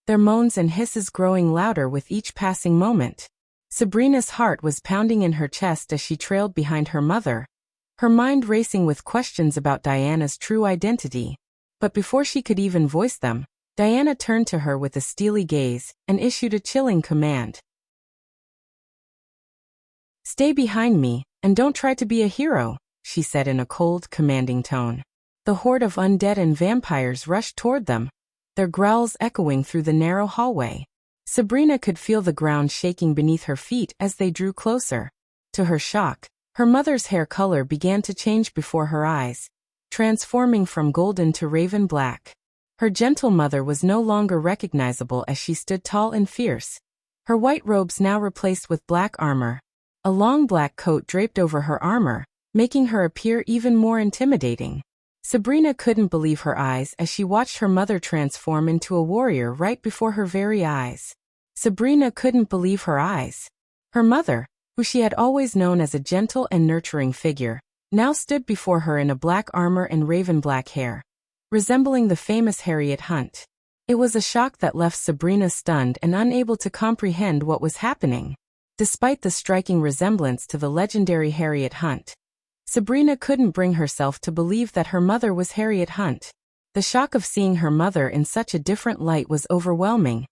Speaker 1: their moans and hisses growing louder with each passing moment. Sabrina's heart was pounding in her chest as she trailed behind her mother, her mind racing with questions about Diana's true identity. But before she could even voice them, Diana turned to her with a steely gaze and issued a chilling command. "Stay behind me, and don't try to be a hero," she said in a cold, commanding tone. The horde of undead and vampires rushed toward them, their growls echoing through the narrow hallway. Sabrina could feel the ground shaking beneath her feet as they drew closer. To her shock, her mother's hair color began to change before her eyes, transforming from golden to raven black. Her gentle mother was no longer recognizable as she stood tall and fierce, her white robes now replaced with black armor. A long black coat draped over her armor, making her appear even more intimidating. Sabrina couldn't believe her eyes as she watched her mother transform into a warrior right before her very eyes. Sabrina couldn't believe her eyes. Her mother, who she had always known as a gentle and nurturing figure, now stood before her in a black armor and raven black hair, resembling the famous Harriet Hunt. It was a shock that left Sabrina stunned and unable to comprehend what was happening. Despite the striking resemblance to the legendary Harriet Hunt, Sabrina couldn't bring herself to believe that her mother was Harriet Hunt. The shock of seeing her mother in such a different light was overwhelming,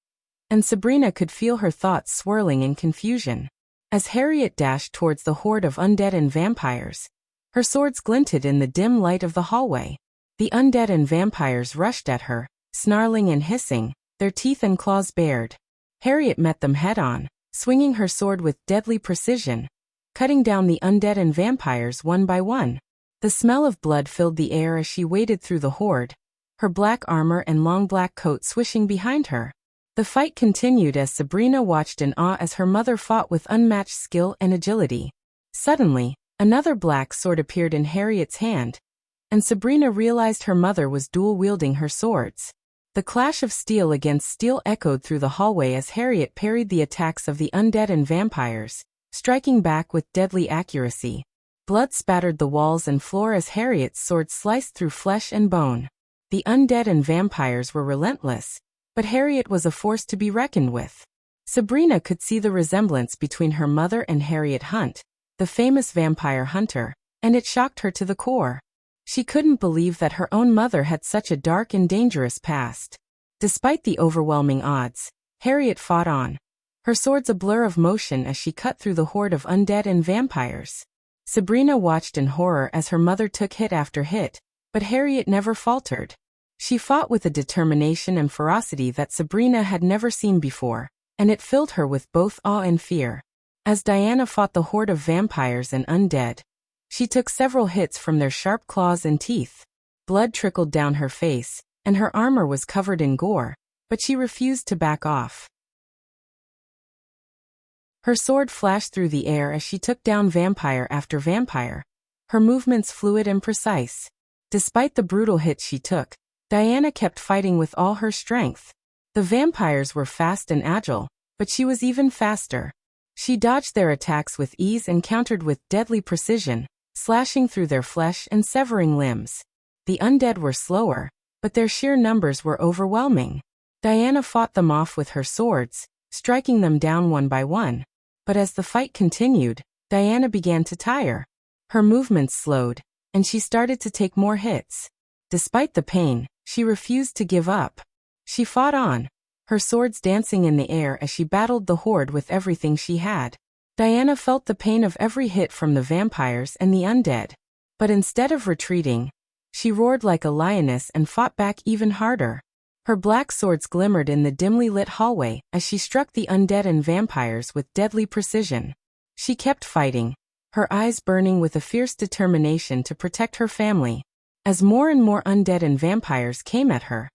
Speaker 1: and Sabrina could feel her thoughts swirling in confusion. As Harriet dashed towards the horde of undead and vampires, her swords glinted in the dim light of the hallway. The undead and vampires rushed at her, snarling and hissing, their teeth and claws bared. Harriet met them head-on, swinging her sword with deadly precision, cutting down the undead and vampires one by one. The smell of blood filled the air as she waded through the horde, her black armor and long black coat swishing behind her. The fight continued as Sabrina watched in awe as her mother fought with unmatched skill and agility. Suddenly, another black sword appeared in Harriet's hand, and Sabrina realized her mother was dual-wielding her swords. The clash of steel against steel echoed through the hallway as Harriet parried the attacks of the undead and vampires, striking back with deadly accuracy. Blood spattered the walls and floor as Harriet's sword sliced through flesh and bone. The undead and vampires were relentless, but Harriet was a force to be reckoned with. Sabrina could see the resemblance between her mother and Harriet Hunt, the famous vampire hunter, and it shocked her to the core. She couldn't believe that her own mother had such a dark and dangerous past. Despite the overwhelming odds, Harriet fought on, her swords a blur of motion as she cut through the horde of undead and vampires. Sabrina watched in horror as her mother took hit after hit, but Harriet never faltered. She fought with a determination and ferocity that Sabrina had never seen before, and it filled her with both awe and fear. As Diana fought the horde of vampires and undead, she took several hits from their sharp claws and teeth. Blood trickled down her face, and her armor was covered in gore, but she refused to back off. Her sword flashed through the air as she took down vampire after vampire, her movements fluid and precise. Despite the brutal hits she took, Diana kept fighting with all her strength. The vampires were fast and agile, but she was even faster. She dodged their attacks with ease and countered with deadly precision, slashing through their flesh and severing limbs. The undead were slower, but their sheer numbers were overwhelming. Diana fought them off with her swords, striking them down one by one. But as the fight continued, Diana began to tire. Her movements slowed, and she started to take more hits. Despite the pain, she refused to give up. She fought on, her swords dancing in the air as she battled the horde with everything she had. Diana felt the pain of every hit from the vampires and the undead. But instead of retreating, she roared like a lioness and fought back even harder. Her black swords glimmered in the dimly lit hallway as she struck the undead and vampires with deadly precision. She kept fighting, her eyes burning with a fierce determination to protect her family. As more and more undead and vampires came at her,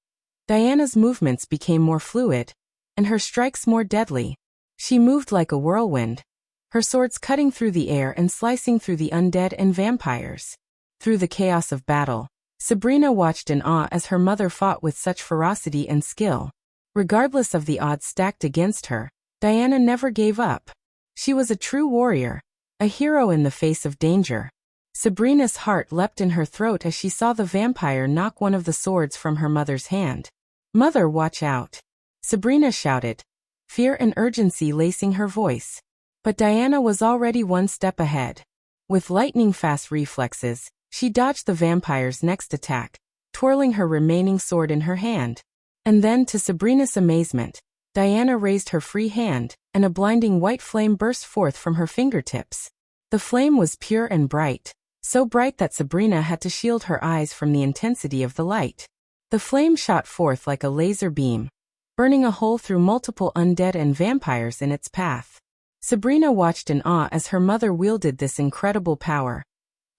Speaker 1: Diana's movements became more fluid, and her strikes more deadly. She moved like a whirlwind, her swords cutting through the air and slicing through the undead and vampires. Through the chaos of battle, Sabrina watched in awe as her mother fought with such ferocity and skill. Regardless of the odds stacked against her, Diana never gave up. She was a true warrior, a hero in the face of danger. Sabrina's heart leapt in her throat as she saw the vampire knock one of the swords from her mother's hand. "Mother, watch out!" Sabrina shouted, fear and urgency lacing her voice. But Diana was already one step ahead. With lightning-fast reflexes, she dodged the vampire's next attack, twirling her remaining sword in her hand. And then, to Sabrina's amazement, Diana raised her free hand, and a blinding white flame burst forth from her fingertips. The flame was pure and bright, so bright that Sabrina had to shield her eyes from the intensity of the light. The flame shot forth like a laser beam, burning a hole through multiple undead and vampires in its path. Sabrina watched in awe as her mother wielded this incredible power,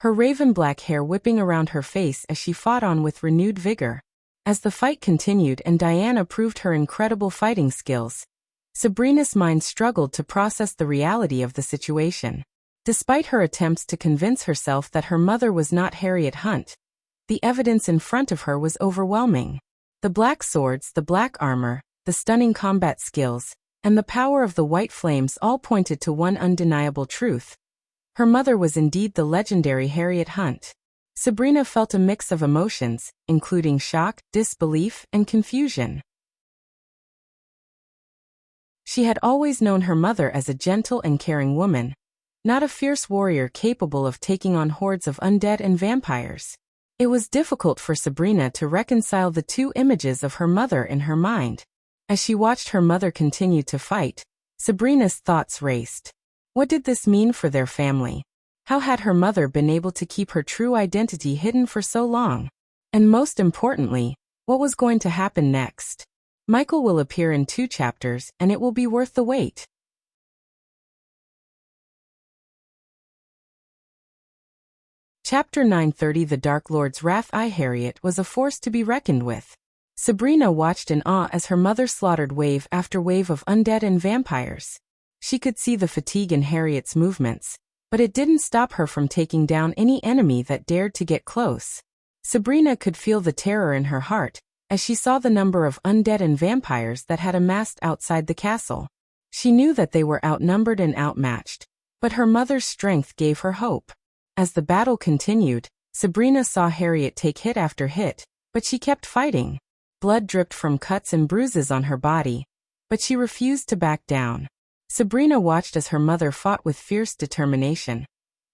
Speaker 1: her raven-black hair whipping around her face as she fought on with renewed vigor. As the fight continued and Diana proved her incredible fighting skills, Sabrina's mind struggled to process the reality of the situation. Despite her attempts to convince herself that her mother was not Harriet Hunt, the evidence in front of her was overwhelming. The black swords, the black armor, the stunning combat skills, and the power of the white flames all pointed to one undeniable truth. Her mother was indeed the legendary Harriet Hunt. Sabrina felt a mix of emotions, including shock, disbelief, and confusion. She had always known her mother as a gentle and caring woman, not a fierce warrior capable of taking on hordes of undead and vampires. It was difficult for Sabrina to reconcile the two images of her mother in her mind. As she watched her mother continue to fight, Sabrina's thoughts raced. What did this mean for their family? How had her mother been able to keep her true identity hidden for so long? And most importantly, what was going to happen next? Michael will appear in 2 chapters, and it will be worth the wait. Chapter 930 The Dark Lord's Wrath. Harriet was a force to be reckoned with. Sabrina watched in awe as her mother slaughtered wave after wave of undead and vampires. She could see the fatigue in Harriet's movements, but it didn't stop her from taking down any enemy that dared to get close. Sabrina could feel the terror in her heart, as she saw the number of undead and vampires that had amassed outside the castle. She knew that they were outnumbered and outmatched, but her mother's strength gave her hope. As the battle continued, Sabrina saw Harriet take hit after hit, but she kept fighting. Blood dripped from cuts and bruises on her body, but she refused to back down. Sabrina watched as her mother fought with fierce determination,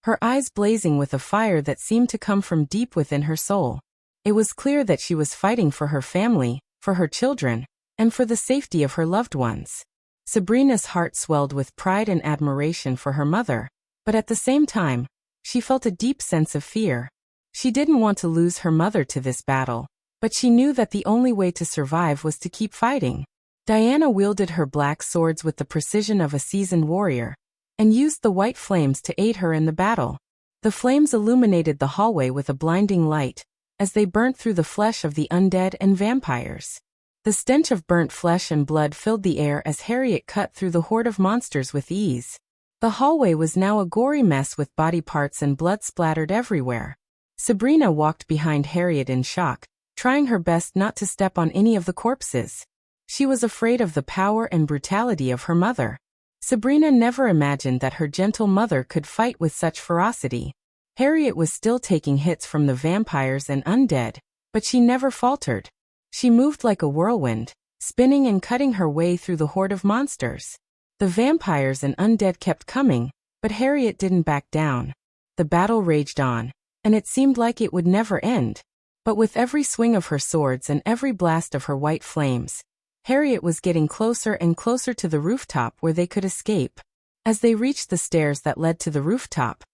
Speaker 1: her eyes blazing with a fire that seemed to come from deep within her soul. It was clear that she was fighting for her family, for her children, and for the safety of her loved ones. Sabrina's heart swelled with pride and admiration for her mother, but at the same time, she felt a deep sense of fear. She didn't want to lose her mother to this battle, but she knew that the only way to survive was to keep fighting. Diana wielded her black swords with the precision of a seasoned warrior, and used the white flames to aid her in the battle. The flames illuminated the hallway with a blinding light, as they burnt through the flesh of the undead and vampires. The stench of burnt flesh and blood filled the air as Harriet cut through the horde of monsters with ease. The hallway was now a gory mess with body parts and blood splattered everywhere. Sabrina walked behind Harriet in shock, trying her best not to step on any of the corpses. She was afraid of the power and brutality of her mother. Sabrina never imagined that her gentle mother could fight with such ferocity. Harriet was still taking hits from the vampires and undead, but she never faltered. She moved like a whirlwind, spinning and cutting her way through the horde of monsters. The vampires and undead kept coming, but Harriet didn't back down. The battle raged on, and it seemed like it would never end. But with every swing of her swords and every blast of her white flames, Harriet was getting closer and closer to the rooftop where they could escape. As they reached the stairs that led to the rooftop,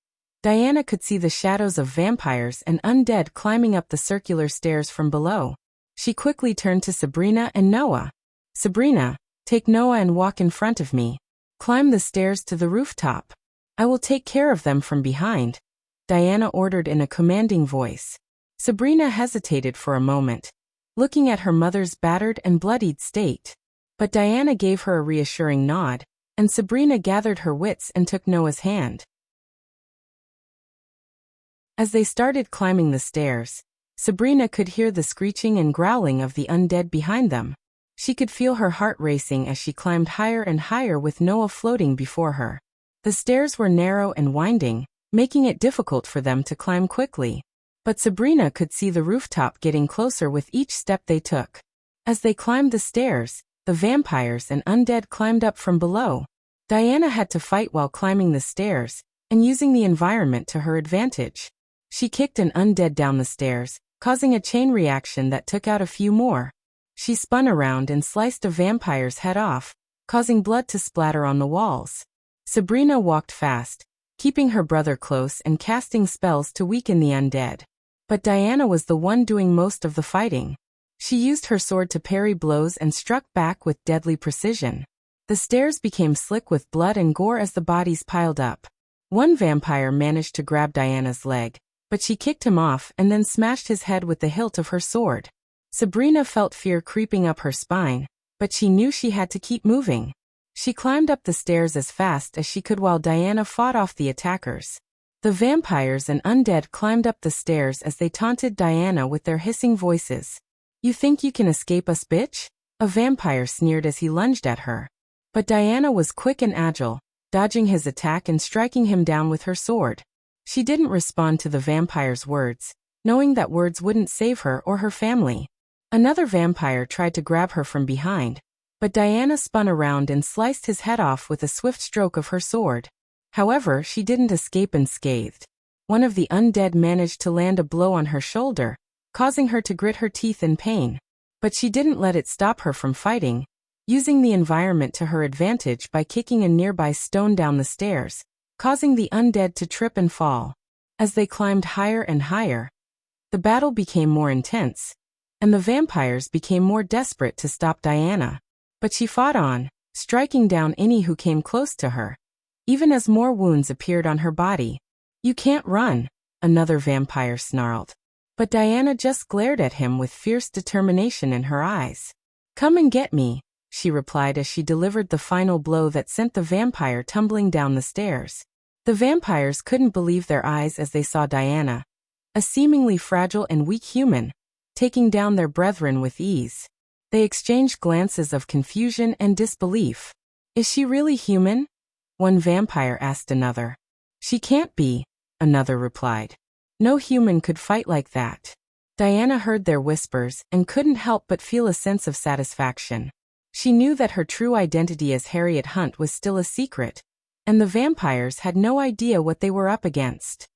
Speaker 1: Diana could see the shadows of vampires and undead climbing up the circular stairs from below. She quickly turned to Sabrina and Noah. "Sabrina, take Noah and walk in front of me. Climb the stairs to the rooftop. I will take care of them from behind," Diana ordered in a commanding voice. Sabrina hesitated for a moment, looking at her mother's battered and bloodied state. But Diana gave her a reassuring nod, and Sabrina gathered her wits and took Noah's hand. As they started climbing the stairs, Sabrina could hear the screeching and growling of the undead behind them. She could feel her heart racing as she climbed higher and higher with Noah floating before her. The stairs were narrow and winding, making it difficult for them to climb quickly. But Sabrina could see the rooftop getting closer with each step they took. As they climbed the stairs, the vampires and undead climbed up from below. Diana had to fight while climbing the stairs, and using the environment to her advantage. She kicked an undead down the stairs, causing a chain reaction that took out a few more. She spun around and sliced a vampire's head off, causing blood to splatter on the walls. Sabrina walked fast, keeping her brother close and casting spells to weaken the undead. But Diana was the one doing most of the fighting. She used her sword to parry blows and struck back with deadly precision. The stairs became slick with blood and gore as the bodies piled up. One vampire managed to grab Diana's leg, but she kicked him off and then smashed his head with the hilt of her sword. Sabrina felt fear creeping up her spine, but she knew she had to keep moving. She climbed up the stairs as fast as she could while Diana fought off the attackers. The vampires and undead climbed up the stairs as they taunted Diana with their hissing voices. "You think you can escape us, bitch?" a vampire sneered as he lunged at her. But Diana was quick and agile, dodging his attack and striking him down with her sword. She didn't respond to the vampire's words, knowing that words wouldn't save her or her family. Another vampire tried to grab her from behind, but Diana spun around and sliced his head off with a swift stroke of her sword. However, she didn't escape unscathed. One of the undead managed to land a blow on her shoulder, causing her to grit her teeth in pain. But she didn't let it stop her from fighting, using the environment to her advantage by kicking a nearby stone down the stairs, causing the undead to trip and fall. As they climbed higher and higher, the battle became more intense, and the vampires became more desperate to stop Diana. But she fought on, striking down any who came close to her, even as more wounds appeared on her body. "You can't run," another vampire snarled. But Diana just glared at him with fierce determination in her eyes. "Come and get me," she replied as she delivered the final blow that sent the vampire tumbling down the stairs. The vampires couldn't believe their eyes as they saw Diana, a seemingly fragile and weak human, taking down their brethren with ease. They exchanged glances of confusion and disbelief. "Is she really human?" one vampire asked another. "She can't be," another replied. "No human could fight like that." Diana heard their whispers and couldn't help but feel a sense of satisfaction. She knew that her true identity as Harriet Hunt was still a secret, and the vampires had no idea what they were up against.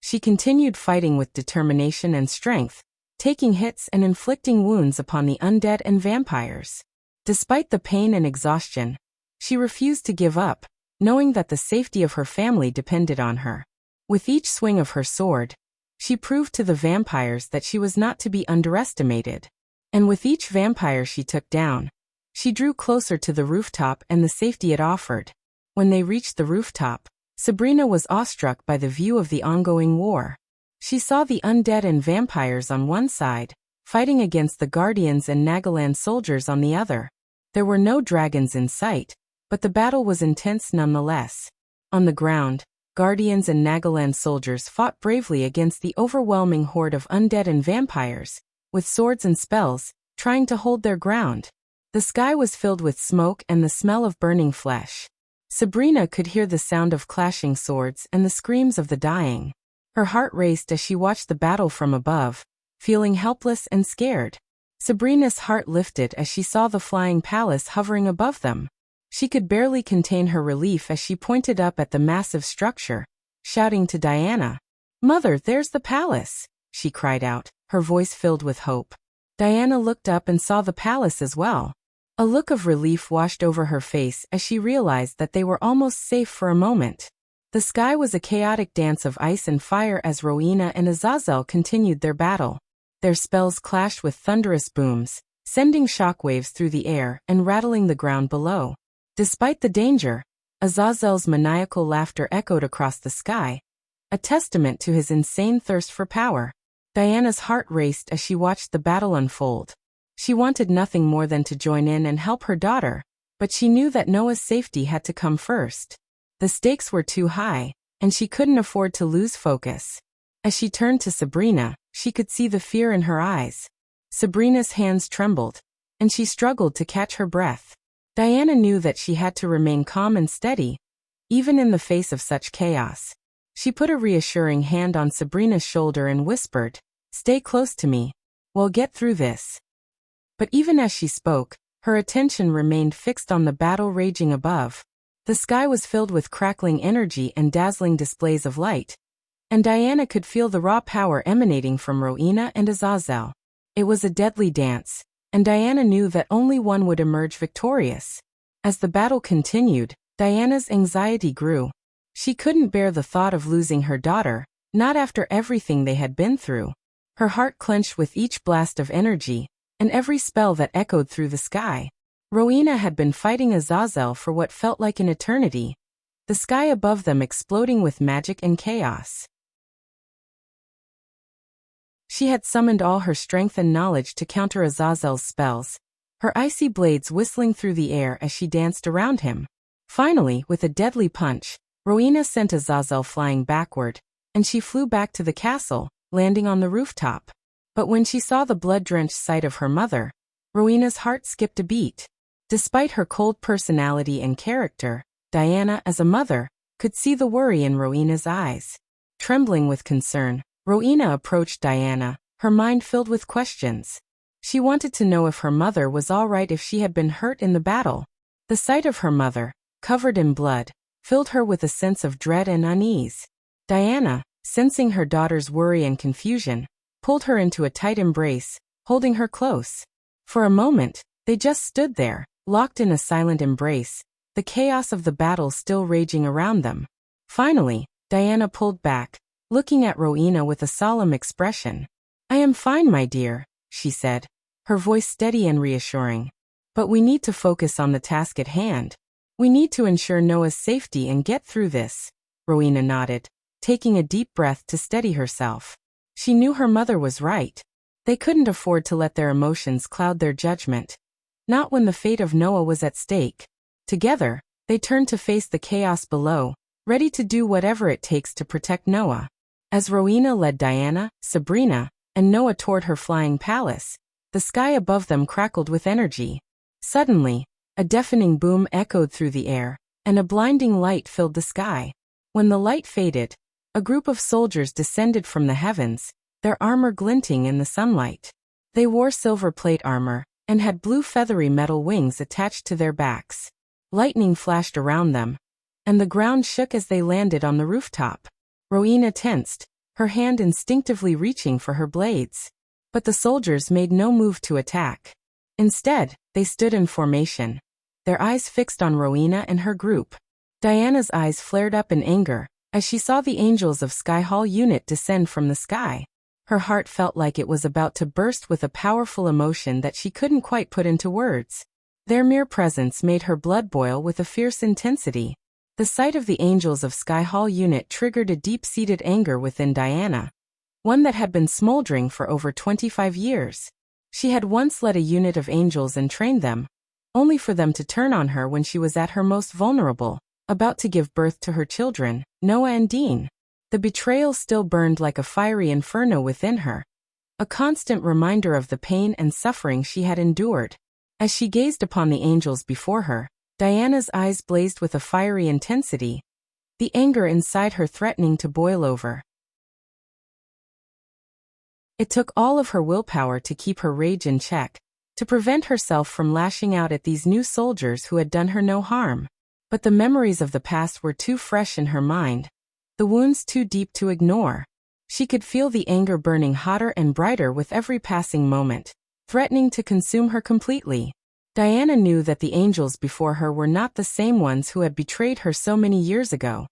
Speaker 1: She continued fighting with determination and strength, taking hits and inflicting wounds upon the undead and vampires. Despite the pain and exhaustion, she refused to give up, knowing that the safety of her family depended on her. With each swing of her sword, she proved to the vampires that she was not to be underestimated. And with each vampire she took down, she drew closer to the rooftop and the safety it offered. When they reached the rooftop, Sabrina was awestruck by the view of the ongoing war. She saw the undead and vampires on one side, fighting against the Guardians and Nagaland soldiers on the other. There were no dragons in sight, but the battle was intense nonetheless. On the ground, Guardians and Nagaland soldiers fought bravely against the overwhelming horde of undead and vampires, with swords and spells, trying to hold their ground. The sky was filled with smoke and the smell of burning flesh. Sabrina could hear the sound of clashing swords and the screams of the dying. Her heart raced as she watched the battle from above, feeling helpless and scared. Sabrina's heart lifted as she saw the flying palace hovering above them. She could barely contain her relief as she pointed up at the massive structure, shouting to Diana, "Mother, there's the palace!" she cried out, her voice filled with hope. Diana looked up and saw the palace as well. A look of relief washed over her face as she realized that they were almost safe for a moment. The sky was a chaotic dance of ice and fire as Rowena and Azazel continued their battle. Their spells clashed with thunderous booms, sending shockwaves through the air and rattling the ground below. Despite the danger, Azazel's maniacal laughter echoed across the sky, a testament to his insane thirst for power. Diana's heart raced as she watched the battle unfold. She wanted nothing more than to join in and help her daughter, but she knew that Noah's safety had to come first. The stakes were too high, and she couldn't afford to lose focus. As she turned to Sabrina, she could see the fear in her eyes. Sabrina's hands trembled, and she struggled to catch her breath. Diana knew that she had to remain calm and steady, even in the face of such chaos. She put a reassuring hand on Sabrina's shoulder and whispered, "Stay close to me. We'll get through this." But even as she spoke, her attention remained fixed on the battle raging above. The sky was filled with crackling energy and dazzling displays of light, and Diana could feel the raw power emanating from Rowena and Azazel. It was a deadly dance, and Diana knew that only one would emerge victorious. As the battle continued, Diana's anxiety grew. She couldn't bear the thought of losing her daughter, not after everything they had been through. Her heart clenched with each blast of energy, and every spell that echoed through the sky. Rowena had been fighting Azazel for what felt like an eternity, the sky above them exploding with magic and chaos. She had summoned all her strength and knowledge to counter Azazel's spells, her icy blades whistling through the air as she danced around him. Finally, with a deadly punch, Rowena sent Azazel flying backward, and she flew back to the castle, landing on the rooftop. But when she saw the blood-drenched sight of her mother, Rowena's heart skipped a beat. Despite her cold personality and character, Diana, as a mother, could see the worry in Rowena's eyes. Trembling with concern, Rowena approached Diana, her mind filled with questions. She wanted to know if her mother was all right if she had been hurt in the battle. The sight of her mother, covered in blood, filled her with a sense of dread and unease. Diana, sensing her daughter's worry and confusion, pulled her into a tight embrace, holding her close. For a moment, they just stood there, locked in a silent embrace, the chaos of the battle still raging around them. Finally, Diana pulled back, looking at Rowena with a solemn expression. "I am fine, my dear," she said, her voice steady and reassuring. "But we need to focus on the task at hand. We need to ensure Noah's safety and get through this." Rowena nodded, taking a deep breath to steady herself. She knew her mother was right. They couldn't afford to let their emotions cloud their judgment. Not when the fate of Noah was at stake. Together, they turned to face the chaos below, ready to do whatever it takes to protect Noah. As Rowena led Diana, Sabrina, and Noah toward her flying palace, the sky above them crackled with energy. Suddenly, a deafening boom echoed through the air, and a blinding light filled the sky. When the light faded, a group of soldiers descended from the heavens, their armor glinting in the sunlight. They wore silver plate armor, and had blue feathery metal wings attached to their backs. Lightning flashed around them, and the ground shook as they landed on the rooftop. Rowena tensed, her hand instinctively reaching for her blades. But the soldiers made no move to attack. Instead, they stood in formation, their eyes fixed on Rowena and her group. Diana's eyes flared up in anger as she saw the angels of Sky Hall unit descend from the sky. Her heart felt like it was about to burst with a powerful emotion that she couldn't quite put into words. Their mere presence made her blood boil with a fierce intensity. The sight of the angels of Sky Hall unit triggered a deep-seated anger within Diana, one that had been smoldering for over 25 years. She had once led a unit of angels and trained them, only for them to turn on her when she was at her most vulnerable, about to give birth to her children, Noah and Dean. The betrayal still burned like a fiery inferno within her, a constant reminder of the pain and suffering she had endured. As she gazed upon the angels before her, Diana's eyes blazed with a fiery intensity, the anger inside her threatening to boil over. It took all of her willpower to keep her rage in check, to prevent herself from lashing out at these new soldiers who had done her no harm. But the memories of the past were too fresh in her mind, the wounds too deep to ignore. She could feel the anger burning hotter and brighter with every passing moment, threatening to consume her completely. Diana knew that the angels before her were not the same ones who had betrayed her so many years ago.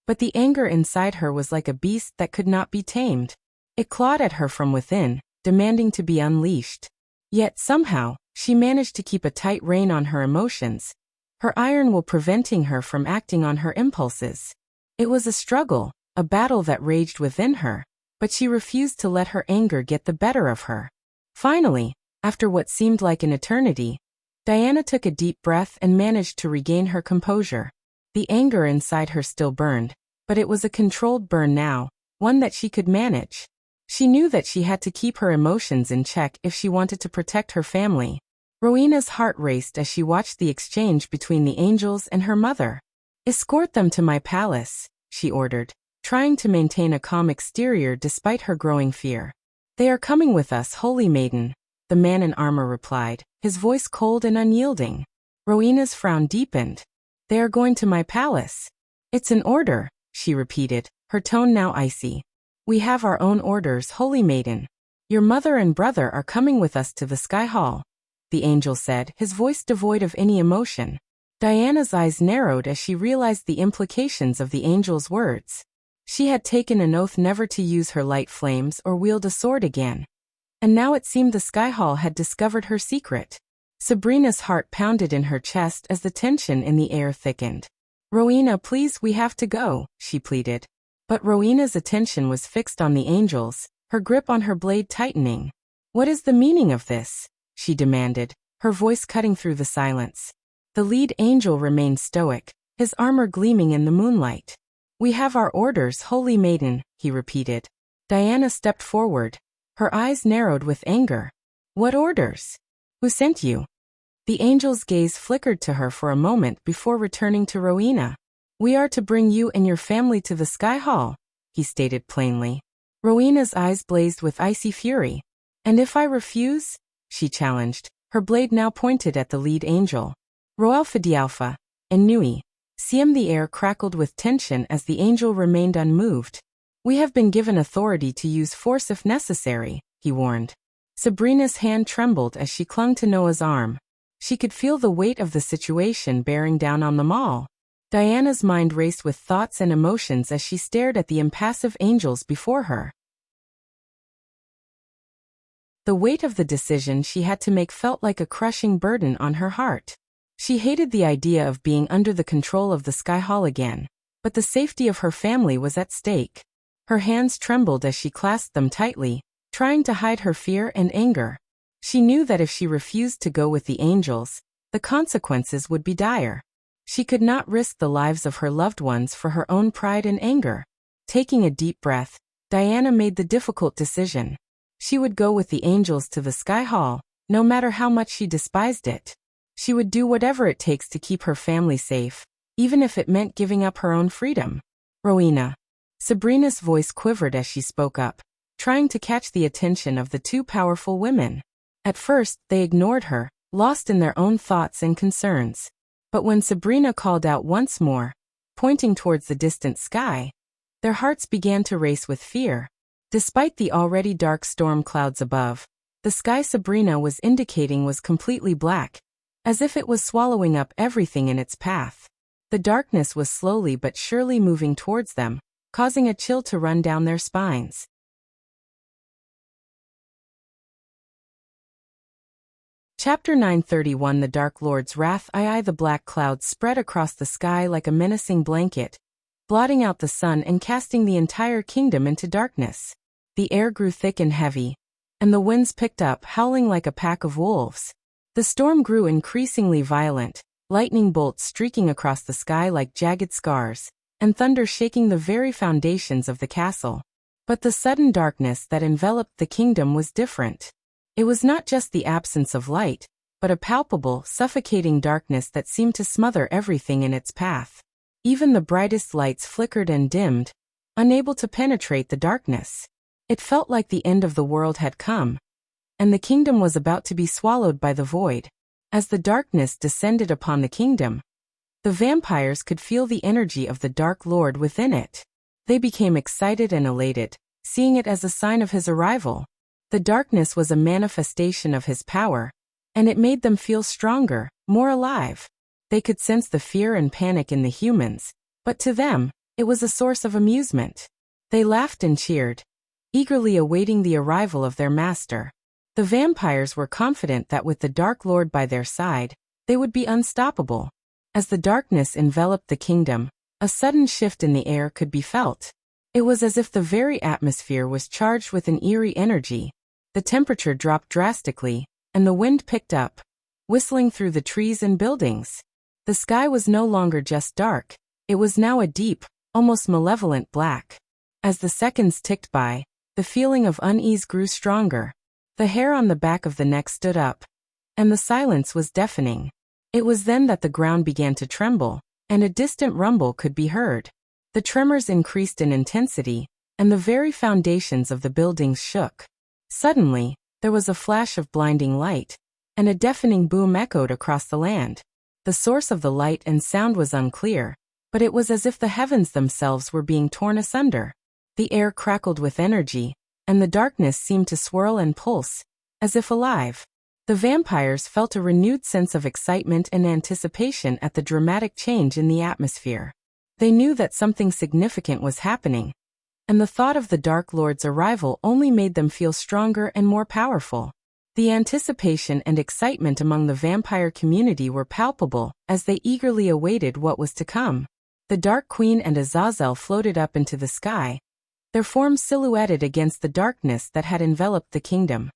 Speaker 1: But the anger inside her was like a beast that could not be tamed. It clawed at her from within, demanding to be unleashed. Yet somehow, she managed to keep a tight rein on her emotions, her iron will preventing her from acting on her impulses. It was a struggle, a battle that raged within her, but she refused to let her anger get the better of her. Finally, after what seemed like an eternity, Diana took a deep breath and managed to regain her composure. The anger inside her still burned, but it was a controlled burn now, one that she could manage. She knew that she had to keep her emotions in check if she wanted to protect her family. Rowena's heart raced as she watched the exchange between the angels and her mother. "Escort them to my palace," she ordered, trying to maintain a calm exterior despite her growing fear. "They are coming with us, holy maiden," the man in armor replied, his voice cold and unyielding. Rowena's frown deepened. "They are going to my palace." "It's an order," she repeated, her tone now icy. "We have our own orders, holy maiden. Your mother and brother are coming with us to the Sky Hall," the angel said, his voice devoid of any emotion. Diana's eyes narrowed as she realized the implications of the angel's words. She had taken an oath never to use her light flames or wield a sword again. And now it seemed the Sky Hall had discovered her secret. Sabrina's heart pounded in her chest as the tension in the air thickened. "Rowena, please, we have to go," she pleaded. But Rowena's attention was fixed on the angels, her grip on her blade tightening. "What is the meaning of this?" she demanded, her voice cutting through the silence. The lead angel remained stoic, his armor gleaming in the moonlight. "We have our orders, holy maiden," he repeated. Diana stepped forward, her eyes narrowed with anger. "What orders? Who sent you?" The angel's gaze flickered to her for a moment before returning to Rowena. "We are to bring you and your family to the Sky Hall," he stated plainly. Rowena's eyes blazed with icy fury. "And if I refuse?" she challenged, her blade now pointed at the lead angel. "Roalpha Dialpha, and Nui." The air crackled with tension as the angel remained unmoved. "We have been given authority to use force if necessary," he warned. Sabrina's hand trembled as she clung to Noah's arm. She could feel the weight of the situation bearing down on them all. Diana's mind raced with thoughts and emotions as she stared at the impassive angels before her. The weight of the decision she had to make felt like a crushing burden on her heart. She hated the idea of being under the control of the Sky Hall again, but the safety of her family was at stake. Her hands trembled as she clasped them tightly, trying to hide her fear and anger. She knew that if she refused to go with the angels, the consequences would be dire. She could not risk the lives of her loved ones for her own pride and anger. Taking a deep breath, Diana made the difficult decision. She would go with the angels to the Sky Hall, no matter how much she despised it. She would do whatever it takes to keep her family safe, even if it meant giving up her own freedom. Rowena. Sabrina's voice quivered as she spoke up, trying to catch the attention of the two powerful women. At first, they ignored her, lost in their own thoughts and concerns. But when Sabrina called out once more, pointing towards the distant sky, their hearts began to race with fear. Despite the already dark storm clouds above, the sky Sabrina was indicating was completely black, as if it was swallowing up everything in its path. The darkness was slowly but surely moving towards them, causing a chill to run down their spines. Chapter 931 The Dark Lord's Wrath. The black clouds spread across the sky like a menacing blanket, blotting out the sun and casting the entire kingdom into darkness. The air grew thick and heavy, and the winds picked up, howling like a pack of wolves. The storm grew increasingly violent, lightning bolts streaking across the sky like jagged scars, and thunder shaking the very foundations of the castle. But the sudden darkness that enveloped the kingdom was different. It was not just the absence of light, but a palpable, suffocating darkness that seemed to smother everything in its path. Even the brightest lights flickered and dimmed, unable to penetrate the darkness. It felt like the end of the world had come, and the kingdom was about to be swallowed by the void. As the darkness descended upon the kingdom, the vampires could feel the energy of the Dark Lord within it. They became excited and elated, seeing it as a sign of his arrival. The darkness was a manifestation of his power, and it made them feel stronger, more alive. They could sense the fear and panic in the humans, but to them, it was a source of amusement. They laughed and cheered, eagerly awaiting the arrival of their master. The vampires were confident that with the Dark Lord by their side, they would be unstoppable. As the darkness enveloped the kingdom, a sudden shift in the air could be felt. It was as if the very atmosphere was charged with an eerie energy. The temperature dropped drastically, and the wind picked up, whistling through the trees and buildings. The sky was no longer just dark, it was now a deep, almost malevolent black. As the seconds ticked by, the feeling of unease grew stronger. The hair on the back of the neck stood up, and the silence was deafening. It was then that the ground began to tremble, and a distant rumble could be heard. The tremors increased in intensity, and the very foundations of the buildings shook. Suddenly, there was a flash of blinding light, and a deafening boom echoed across the land. The source of the light and sound was unclear, but it was as if the heavens themselves were being torn asunder. The air crackled with energy, and the darkness seemed to swirl and pulse, as if alive. The vampires felt a renewed sense of excitement and anticipation at the dramatic change in the atmosphere. They knew that something significant was happening, and the thought of the Dark Lord's arrival only made them feel stronger and more powerful. The anticipation and excitement among the vampire community were palpable as they eagerly awaited what was to come. The Dark Queen and Azazel floated up into the sky, their forms silhouetted against the darkness that had enveloped the kingdom.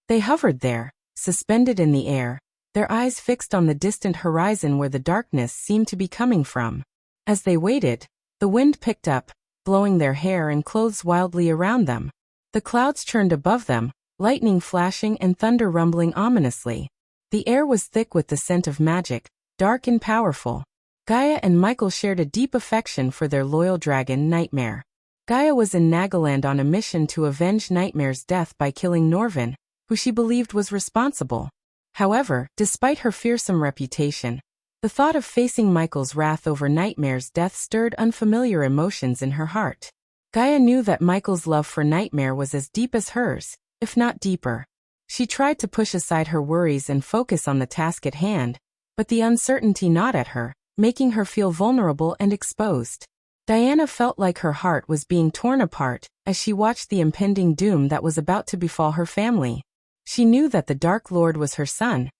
Speaker 1: They hovered there, suspended in the air, their eyes fixed on the distant horizon where the darkness seemed to be coming from. As they waited, the wind picked up, blowing their hair and clothes wildly around them. The clouds churned above them, lightning flashing and thunder rumbling ominously. The air was thick with the scent of magic, dark and powerful. Gaia and Michael shared a deep affection for their loyal dragon, Nightmare. Gaia was in Nagaland on a mission to avenge Nightmare's death by killing Norvin, who she believed was responsible. However, despite her fearsome reputation, the thought of facing Michael's wrath over Nightmare's death stirred unfamiliar emotions in her heart. Gaia knew that Michael's love for Nightmare was as deep as hers, if not deeper. She tried to push aside her worries and focus on the task at hand, but the uncertainty gnawed at her, making her feel vulnerable and exposed. Diana felt like her heart was being torn apart as she watched the impending doom that was about to befall her family. She knew that the Dark Lord was her son,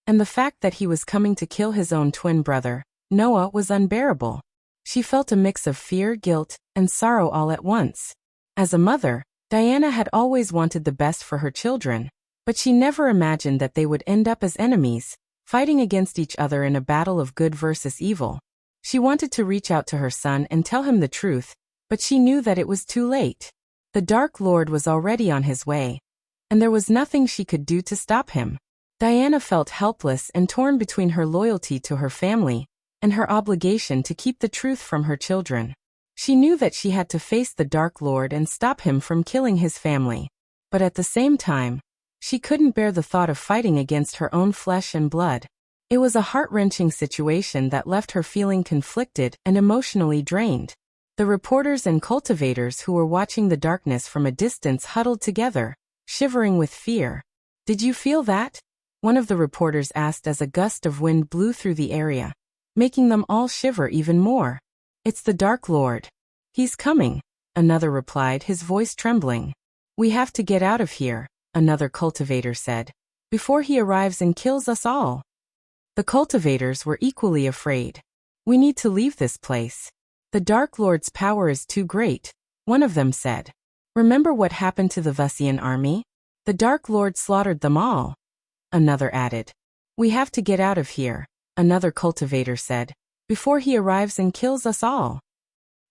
Speaker 1: and the fact that he was coming to kill his own twin brother, Noah, was unbearable. She felt a mix of fear, guilt, and sorrow all at once. As a mother, Diana had always wanted the best for her children, but she never imagined that they would end up as enemies, fighting against each other in a battle of good versus evil. She wanted to reach out to her son and tell him the truth, But she knew that it was too late. The Dark Lord was already on his way, and there was nothing she could do to stop him. Diana felt helpless and torn between her loyalty to her family and her obligation to keep the truth from her children. She knew that she had to face the Dark Lord and stop him from killing his family. But at the same time, she couldn't bear the thought of fighting against her own flesh and blood. It was a heart-wrenching situation that left her feeling conflicted and emotionally drained. The reporters and cultivators who were watching the darkness from a distance huddled together, shivering with fear. "Did you feel that?" one of the reporters asked as a gust of wind blew through the area, making them all shiver even more. "It's the Dark Lord. He's coming," another replied, his voice trembling. "We have to get out of here," another cultivator said, "before he arrives and kills us all." The cultivators were equally afraid. "We need to leave this place. The Dark Lord's power is too great," one of them said. "Remember what happened to the Wuxian army? The Dark Lord slaughtered them all," another added. "We have to get out of here," another cultivator said, "before he arrives and kills us all."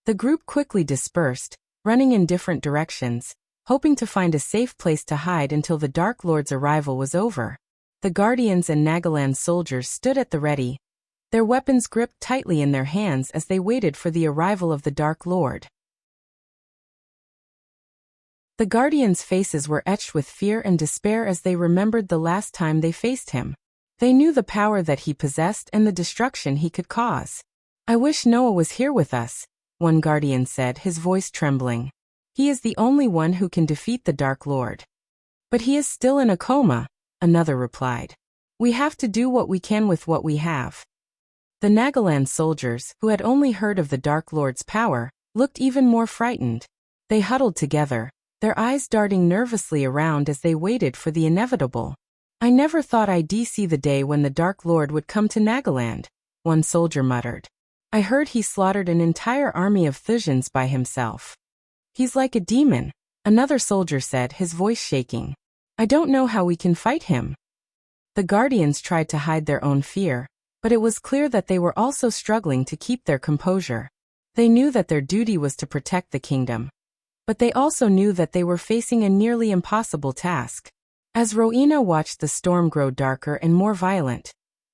Speaker 1: The group quickly dispersed, running in different directions, hoping to find a safe place to hide until the Dark Lord's arrival was over. The Guardians and Nagaland soldiers stood at the ready, their weapons gripped tightly in their hands as they waited for the arrival of the Dark Lord. The Guardians' faces were etched with fear and despair as they remembered the last time they faced him. They knew the power that he possessed and the destruction he could cause. "I wish Noah was here with us," one Guardian said, his voice trembling. "He is the only one who can defeat the Dark Lord." "But he is still in a coma," another replied. "We have to do what we can with what we have." The Nagaland soldiers, who had only heard of the Dark Lord's power, looked even more frightened. They huddled together, their eyes darting nervously around as they waited for the inevitable. "I never thought I'd see the day when the Dark Lord would come to Nagaland," one soldier muttered. "I heard he slaughtered an entire army of Thusians by himself." "He's like a demon," another soldier said, his voice shaking. "I don't know how we can fight him." The Guardians tried to hide their own fear, but it was clear that they were also struggling to keep their composure. They knew that their duty was to protect the kingdom, but they also knew that they were facing a nearly impossible task. As Rowena watched the storm grow darker and more violent,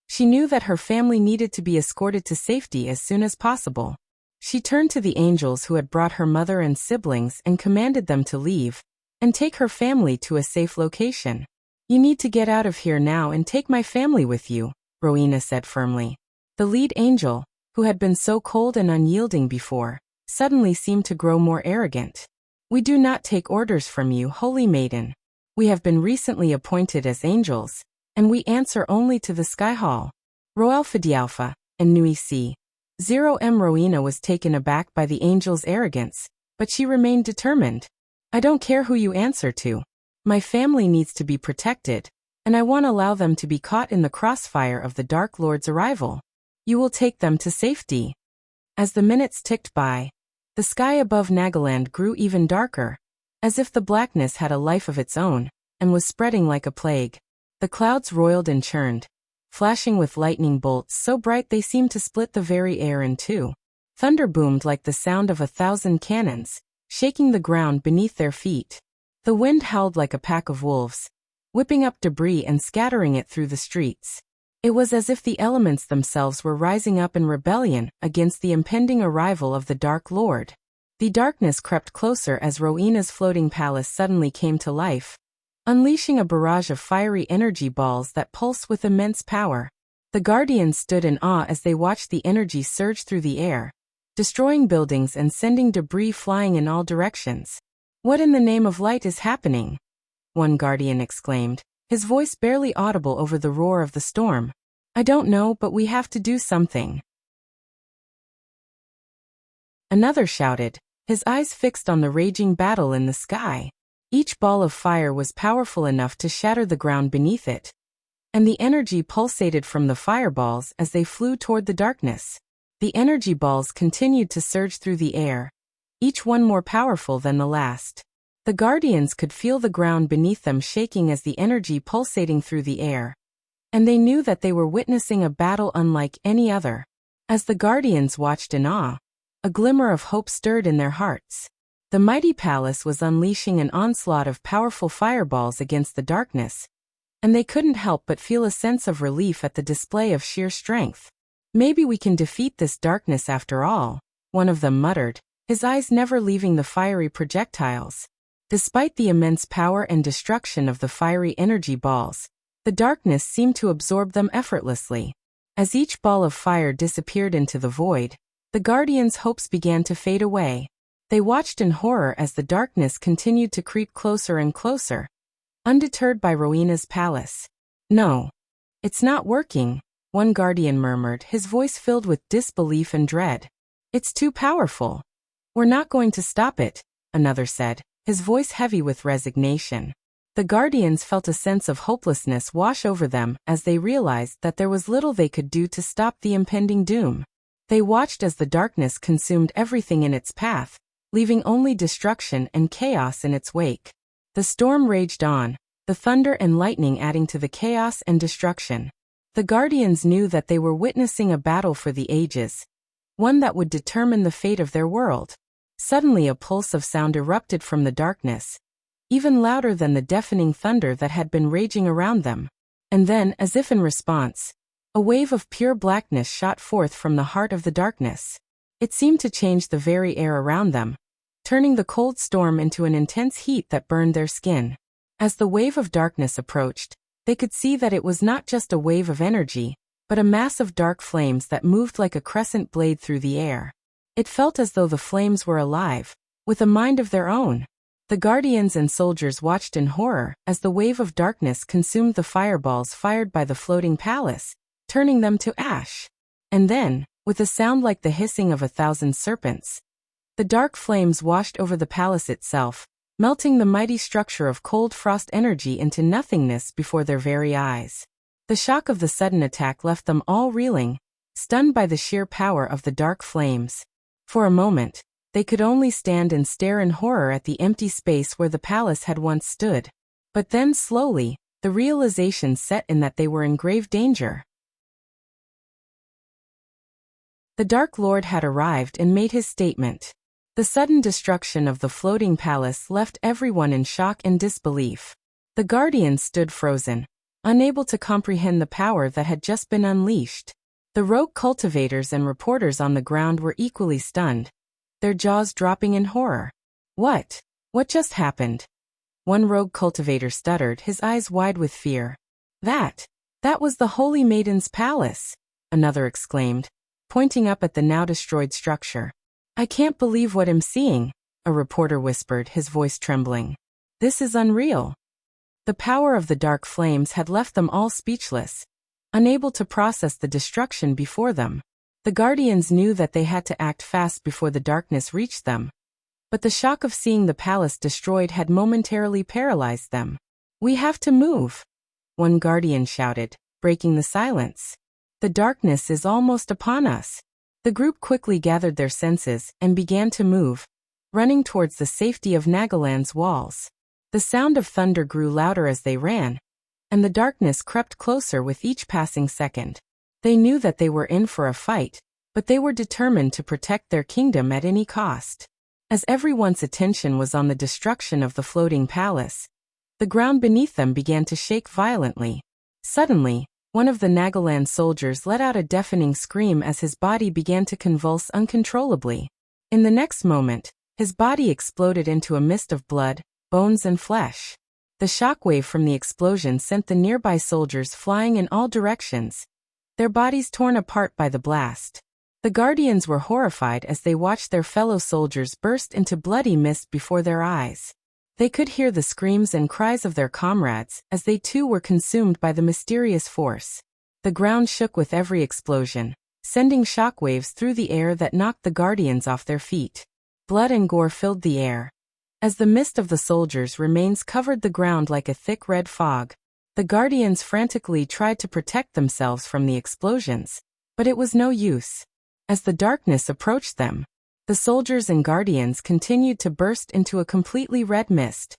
Speaker 1: she knew that her family needed to be escorted to safety as soon as possible. She turned to the angels who had brought her mother and siblings and commanded them to leave and take her family to a safe location. "You need to get out of here now and take my family with you," Rowena said firmly. The lead angel, who had been so cold and unyielding before, suddenly seemed to grow more arrogant. "We do not take orders from you, holy maiden. We have been recently appointed as angels, and we answer only to the Sky Hall. Roelfidialpha, and Nui C. 0M." Rowena was taken aback by the angel's arrogance, but she remained determined. "I don't care who you answer to. My family needs to be protected, and I won't allow them to be caught in the crossfire of the Dark Lord's arrival. You will take them to safety." As the minutes ticked by, the sky above Nagaland grew even darker, as if the blackness had a life of its own, and was spreading like a plague. The clouds roiled and churned, flashing with lightning bolts so bright they seemed to split the very air in two. Thunder boomed like the sound of 1,000 cannons, shaking the ground beneath their feet. The wind howled like a pack of wolves, whipping up debris and scattering it through the streets. It was as if the elements themselves were rising up in rebellion against the impending arrival of the Dark Lord. The darkness crept closer as Rowena's floating palace suddenly came to life, unleashing a barrage of fiery energy balls that pulsed with immense power. The Guardians stood in awe as they watched the energy surge through the air, destroying buildings and sending debris flying in all directions. "What in the name of light is happening?" one Guardian exclaimed, his voice barely audible over the roar of the storm. "I don't know, but we have to do something." Another shouted, his eyes fixed on the raging battle in the sky. Each ball of fire was powerful enough to shatter the ground beneath it, and the energy pulsated from the fireballs as they flew toward the darkness. The energy balls continued to surge through the air, each one more powerful than the last. The Guardians could feel the ground beneath them shaking as the energy pulsating through the air, and they knew that they were witnessing a battle unlike any other. As the Guardians watched in awe, A glimmer of hope stirred in their hearts. The mighty palace was unleashing an onslaught of powerful fireballs against the darkness, and they couldn't help but feel a sense of relief at the display of sheer strength. "Maybe we can defeat this darkness after all," one of them muttered, his eyes never leaving the fiery projectiles. Despite the immense power and destruction of the fiery energy balls, the darkness seemed to absorb them effortlessly. As each ball of fire disappeared into the void, the Guardians' hopes began to fade away. They watched in horror as the darkness continued to creep closer and closer, undeterred by Rowena's palace. "No. It's not working," one Guardian murmured, his voice filled with disbelief and dread. "It's too powerful. We're not going to stop it," another said, his voice heavy with resignation. The Guardians felt a sense of hopelessness wash over them as they realized that there was little they could do to stop the impending doom. They watched as the darkness consumed everything in its path, leaving only destruction and chaos in its wake. The storm raged on, the thunder and lightning adding to the chaos and destruction. The Guardians knew that they were witnessing a battle for the ages, one that would determine the fate of their world. Suddenly a pulse of sound erupted from the darkness, even louder than the deafening thunder that had been raging around them. And then, as if in response, a wave of pure blackness shot forth from the heart of the darkness. It seemed to change the very air around them, turning the cold storm into an intense heat that burned their skin. As the wave of darkness approached, they could see that it was not just a wave of energy, but a mass of dark flames that moved like a crescent blade through the air. It felt as though the flames were alive, with a mind of their own. The Guardians and soldiers watched in horror as the wave of darkness consumed the fireballs fired by the floating palace, turning them to ash. And then, with a sound like the hissing of 1,000 serpents, the dark flames washed over the palace itself, melting the mighty structure of cold frost energy into nothingness before their very eyes. The shock of the sudden attack left them all reeling, stunned by the sheer power of the dark flames. For a moment, they could only stand and stare in horror at the empty space where the palace had once stood. But then slowly, the realization set in that they were in grave danger. The Dark Lord had arrived and made his statement. The sudden destruction of the floating palace left everyone in shock and disbelief. The Guardians stood frozen, unable to comprehend the power that had just been unleashed. The rogue cultivators and reporters on the ground were equally stunned, their jaws dropping in horror. What just happened?" One rogue cultivator stuttered, his eyes wide with fear. That was the Holy Maiden's palace," another exclaimed, pointing up at the now destroyed structure. "I can't believe what I'm seeing," a reporter whispered, his voice trembling. "This is unreal." The power of the dark flames had left them all speechless, unable to process the destruction before them. The Guardians knew that they had to act fast before the darkness reached them, but the shock of seeing the palace destroyed had momentarily paralyzed them. "We have to move," one Guardian shouted, breaking the silence. "The darkness is almost upon us." The group quickly gathered their senses and began to move, running towards the safety of Nagaland's walls. The sound of thunder grew louder as they ran, and the darkness crept closer with each passing second. They knew that they were in for a fight, but they were determined to protect their kingdom at any cost. As everyone's attention was on the destruction of the floating palace, the ground beneath them began to shake violently. Suddenly, one of the Nagaland soldiers let out a deafening scream as his body began to convulse uncontrollably. In the next moment, his body exploded into a mist of blood, bones and flesh. The shockwave from the explosion sent the nearby soldiers flying in all directions, their bodies torn apart by the blast. The Guardians were horrified as they watched their fellow soldiers burst into bloody mist before their eyes. They could hear the screams and cries of their comrades as they too were consumed by the mysterious force. The ground shook with every explosion, sending shockwaves through the air that knocked the Guardians off their feet. Blood and gore filled the air, as the mist of the soldiers' remains covered the ground like a thick red fog. The Guardians frantically tried to protect themselves from the explosions, but it was no use. As the darkness approached them, the soldiers and Guardians continued to burst into a completely red mist.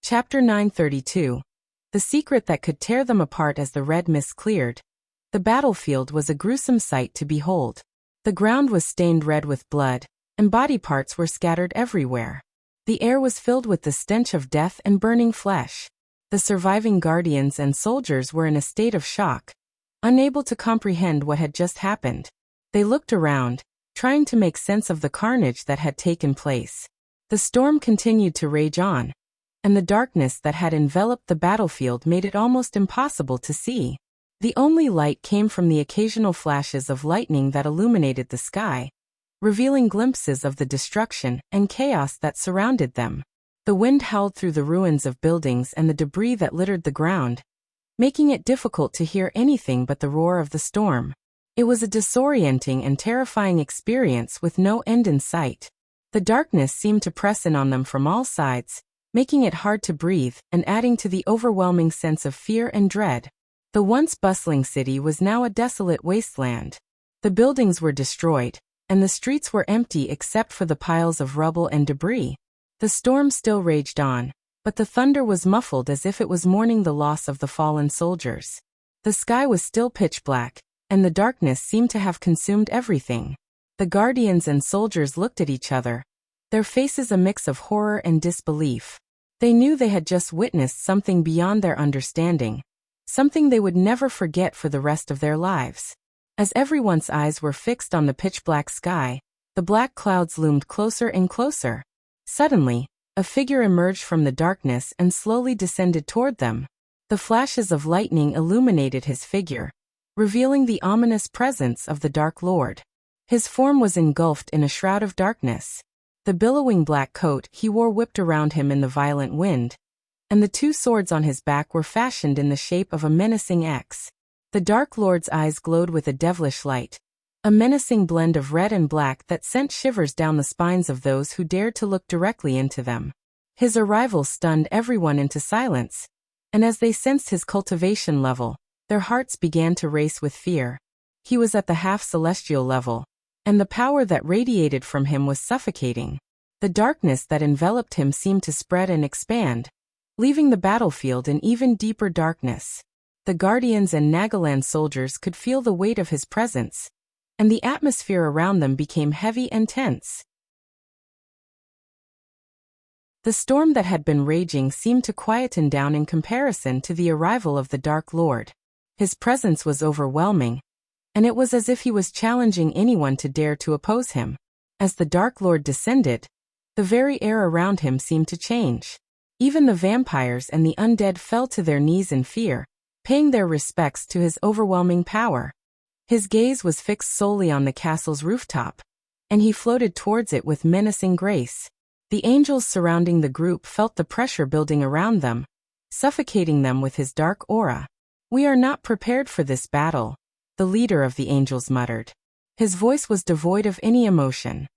Speaker 1: Chapter 932. The secret that could tear them apart. As the red mist cleared, The battlefield was a gruesome sight to behold. The ground was stained red with blood, and body parts were scattered everywhere. The air was filled with the stench of death and burning flesh. The surviving guardians and soldiers were in a state of shock, unable to comprehend what had just happened. They looked around, trying to make sense of the carnage that had taken place. The storm continued to rage on, and the darkness that had enveloped the battlefield made it almost impossible to see. The only light came from the occasional flashes of lightning that illuminated the sky, revealing glimpses of the destruction and chaos that surrounded them. The wind howled through the ruins of buildings and the debris that littered the ground, making it difficult to hear anything but the roar of the storm. It was a disorienting and terrifying experience with no end in sight. The darkness seemed to press in on them from all sides, making it hard to breathe and adding to the overwhelming sense of fear and dread. The once bustling city was now a desolate wasteland. The buildings were destroyed, and the streets were empty except for the piles of rubble and debris. The storm still raged on, but the thunder was muffled as if it was mourning the loss of the fallen soldiers. The sky was still pitch black, and the darkness seemed to have consumed everything. The guardians and soldiers looked at each other, their faces a mix of horror and disbelief. They knew they had just witnessed something beyond their understanding, something they would never forget for the rest of their lives. As everyone's eyes were fixed on the pitch-black sky, the black clouds loomed closer and closer. Suddenly, a figure emerged from the darkness and slowly descended toward them. The flashes of lightning illuminated his figure, revealing the ominous presence of the Dark Lord. His form was engulfed in a shroud of darkness. The billowing black coat he wore whipped around him in the violent wind, and the two swords on his back were fashioned in the shape of a menacing X. The Dark Lord's eyes glowed with a devilish light, a menacing blend of red and black that sent shivers down the spines of those who dared to look directly into them. His arrival stunned everyone into silence, and as they sensed his cultivation level, their hearts began to race with fear. He was at the half-celestial level, and the power that radiated from him was suffocating. The darkness that enveloped him seemed to spread and expand, leaving the battlefield in even deeper darkness. The guardians and Nagaland soldiers could feel the weight of his presence, and the atmosphere around them became heavy and tense. The storm that had been raging seemed to quieten down in comparison to the arrival of the Dark Lord. His presence was overwhelming, and it was as if he was challenging anyone to dare to oppose him. As the Dark Lord descended, the very air around him seemed to change. Even the vampires and the undead fell to their knees in fear, paying their respects to his overwhelming power. His gaze was fixed solely on the castle's rooftop, and he floated towards it with menacing grace. The angels surrounding the group felt the pressure building around them, suffocating them with his dark aura. "We are not prepared for this battle," the leader of the angels muttered. His voice was devoid of any emotion.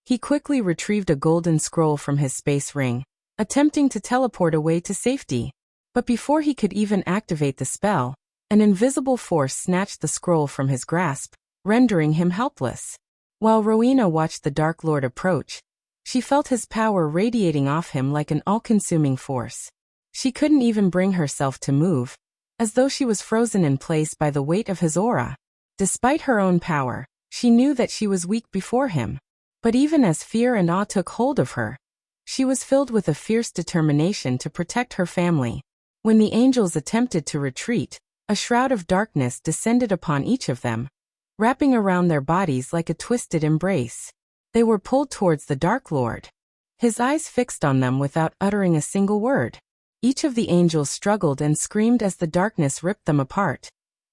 Speaker 1: He quickly retrieved a golden scroll from his space ring, attempting to teleport away to safety. But before he could even activate the spell, an invisible force snatched the scroll from his grasp, rendering him helpless. While Rowena watched the Dark Lord approach, she felt his power radiating off him like an all-consuming force. She couldn't even bring herself to move, as though she was frozen in place by the weight of his aura. Despite her own power, she knew that she was weak before him. But even as fear and awe took hold of her, she was filled with a fierce determination to protect her family. When the angels attempted to retreat, a shroud of darkness descended upon each of them, wrapping around their bodies like a twisted embrace. They were pulled towards the Dark Lord, his eyes fixed on them without uttering a single word. Each of the angels struggled and screamed as the darkness ripped them apart,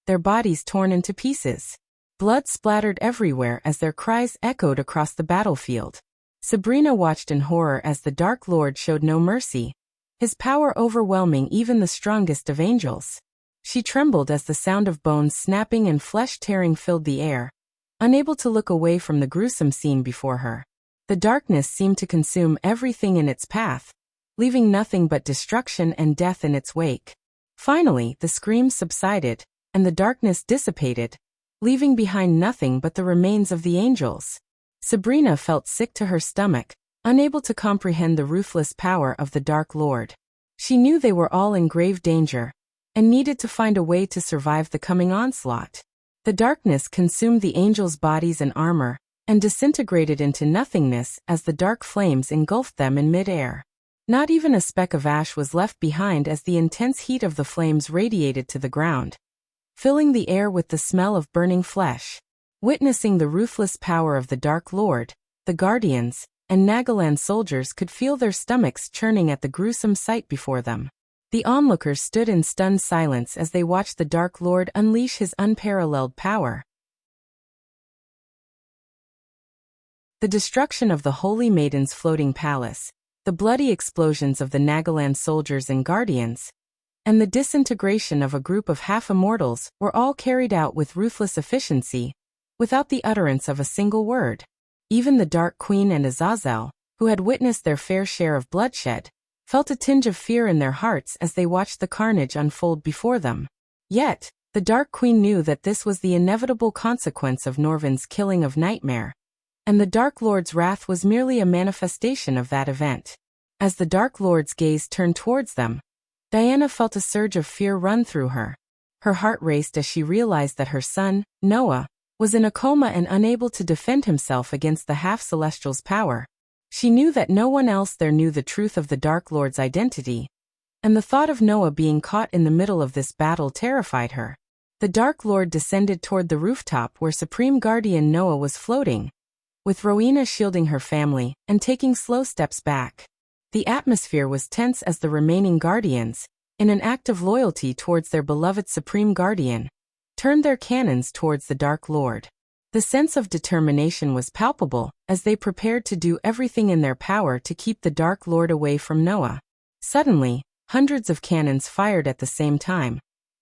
Speaker 1: their bodies torn into pieces. Blood splattered everywhere as their cries echoed across the battlefield. Sabrina watched in horror as the Dark Lord showed no mercy, his power overwhelming even the strongest of angels. She trembled as the sound of bones snapping and flesh tearing filled the air, unable to look away from the gruesome scene before her. The darkness seemed to consume everything in its path, leaving nothing but destruction and death in its wake. Finally, the screams subsided, and the darkness dissipated, leaving behind nothing but the remains of the angels. Sabrina felt sick to her stomach, unable to comprehend the ruthless power of the Dark Lord. She knew they were all in grave danger, and needed to find a way to survive the coming onslaught. The darkness consumed the angels' bodies and armor, and disintegrated into nothingness as the dark flames engulfed them in mid-air. Not even a speck of ash was left behind as the intense heat of the flames radiated to the ground, filling the air with the smell of burning flesh. Witnessing the ruthless power of the Dark Lord, the Guardians and Nagaland soldiers could feel their stomachs churning at the gruesome sight before them. The onlookers stood in stunned silence as they watched the Dark Lord unleash his unparalleled power. The destruction of the Holy Maiden's floating palace, the bloody explosions of the Nagaland soldiers and Guardians, and the disintegration of a group of half-immortals were all carried out with ruthless efficiency, without the utterance of a single word. Even the Dark Queen and Azazel, who had witnessed their fair share of bloodshed, felt a tinge of fear in their hearts as they watched the carnage unfold before them. Yet, the Dark Queen knew that this was the inevitable consequence of Norvin's killing of Nightmare, and the Dark Lord's wrath was merely a manifestation of that event. As the Dark Lord's gaze turned towards them, Diana felt a surge of fear run through her. Her heart raced as she realized that her son, Noah, was in a coma and unable to defend himself against the half-celestial's power. She knew that no one else there knew the truth of the Dark Lord's identity, and the thought of Noah being caught in the middle of this battle terrified her. The Dark Lord descended toward the rooftop where Supreme Guardian Noah was floating, with Rowena shielding her family and taking slow steps back. The atmosphere was tense as the remaining Guardians, in an act of loyalty towards their beloved Supreme Guardian, turned their cannons towards the Dark Lord. The sense of determination was palpable as they prepared to do everything in their power to keep the Dark Lord away from Noah. Suddenly, hundreds of cannons fired at the same time,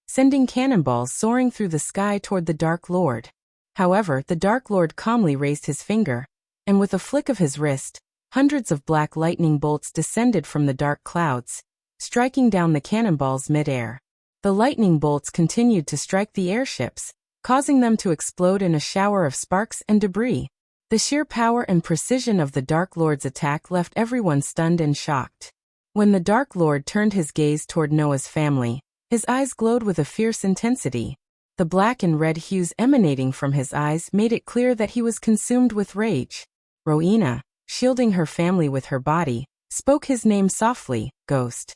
Speaker 1: sending cannonballs soaring through the sky toward the Dark Lord. However, the Dark Lord calmly raised his finger, and with a flick of his wrist, hundreds of black lightning bolts descended from the dark clouds, striking down the cannonballs mid-air. The lightning bolts continued to strike the airships, causing them to explode in a shower of sparks and debris. The sheer power and precision of the Dark Lord's attack left everyone stunned and shocked. When the Dark Lord turned his gaze toward Noah's family, his eyes glowed with a fierce intensity. The black and red hues emanating from his eyes made it clear that he was consumed with rage. Rowena, shielding her family with her body, spoke his name softly, Ghost.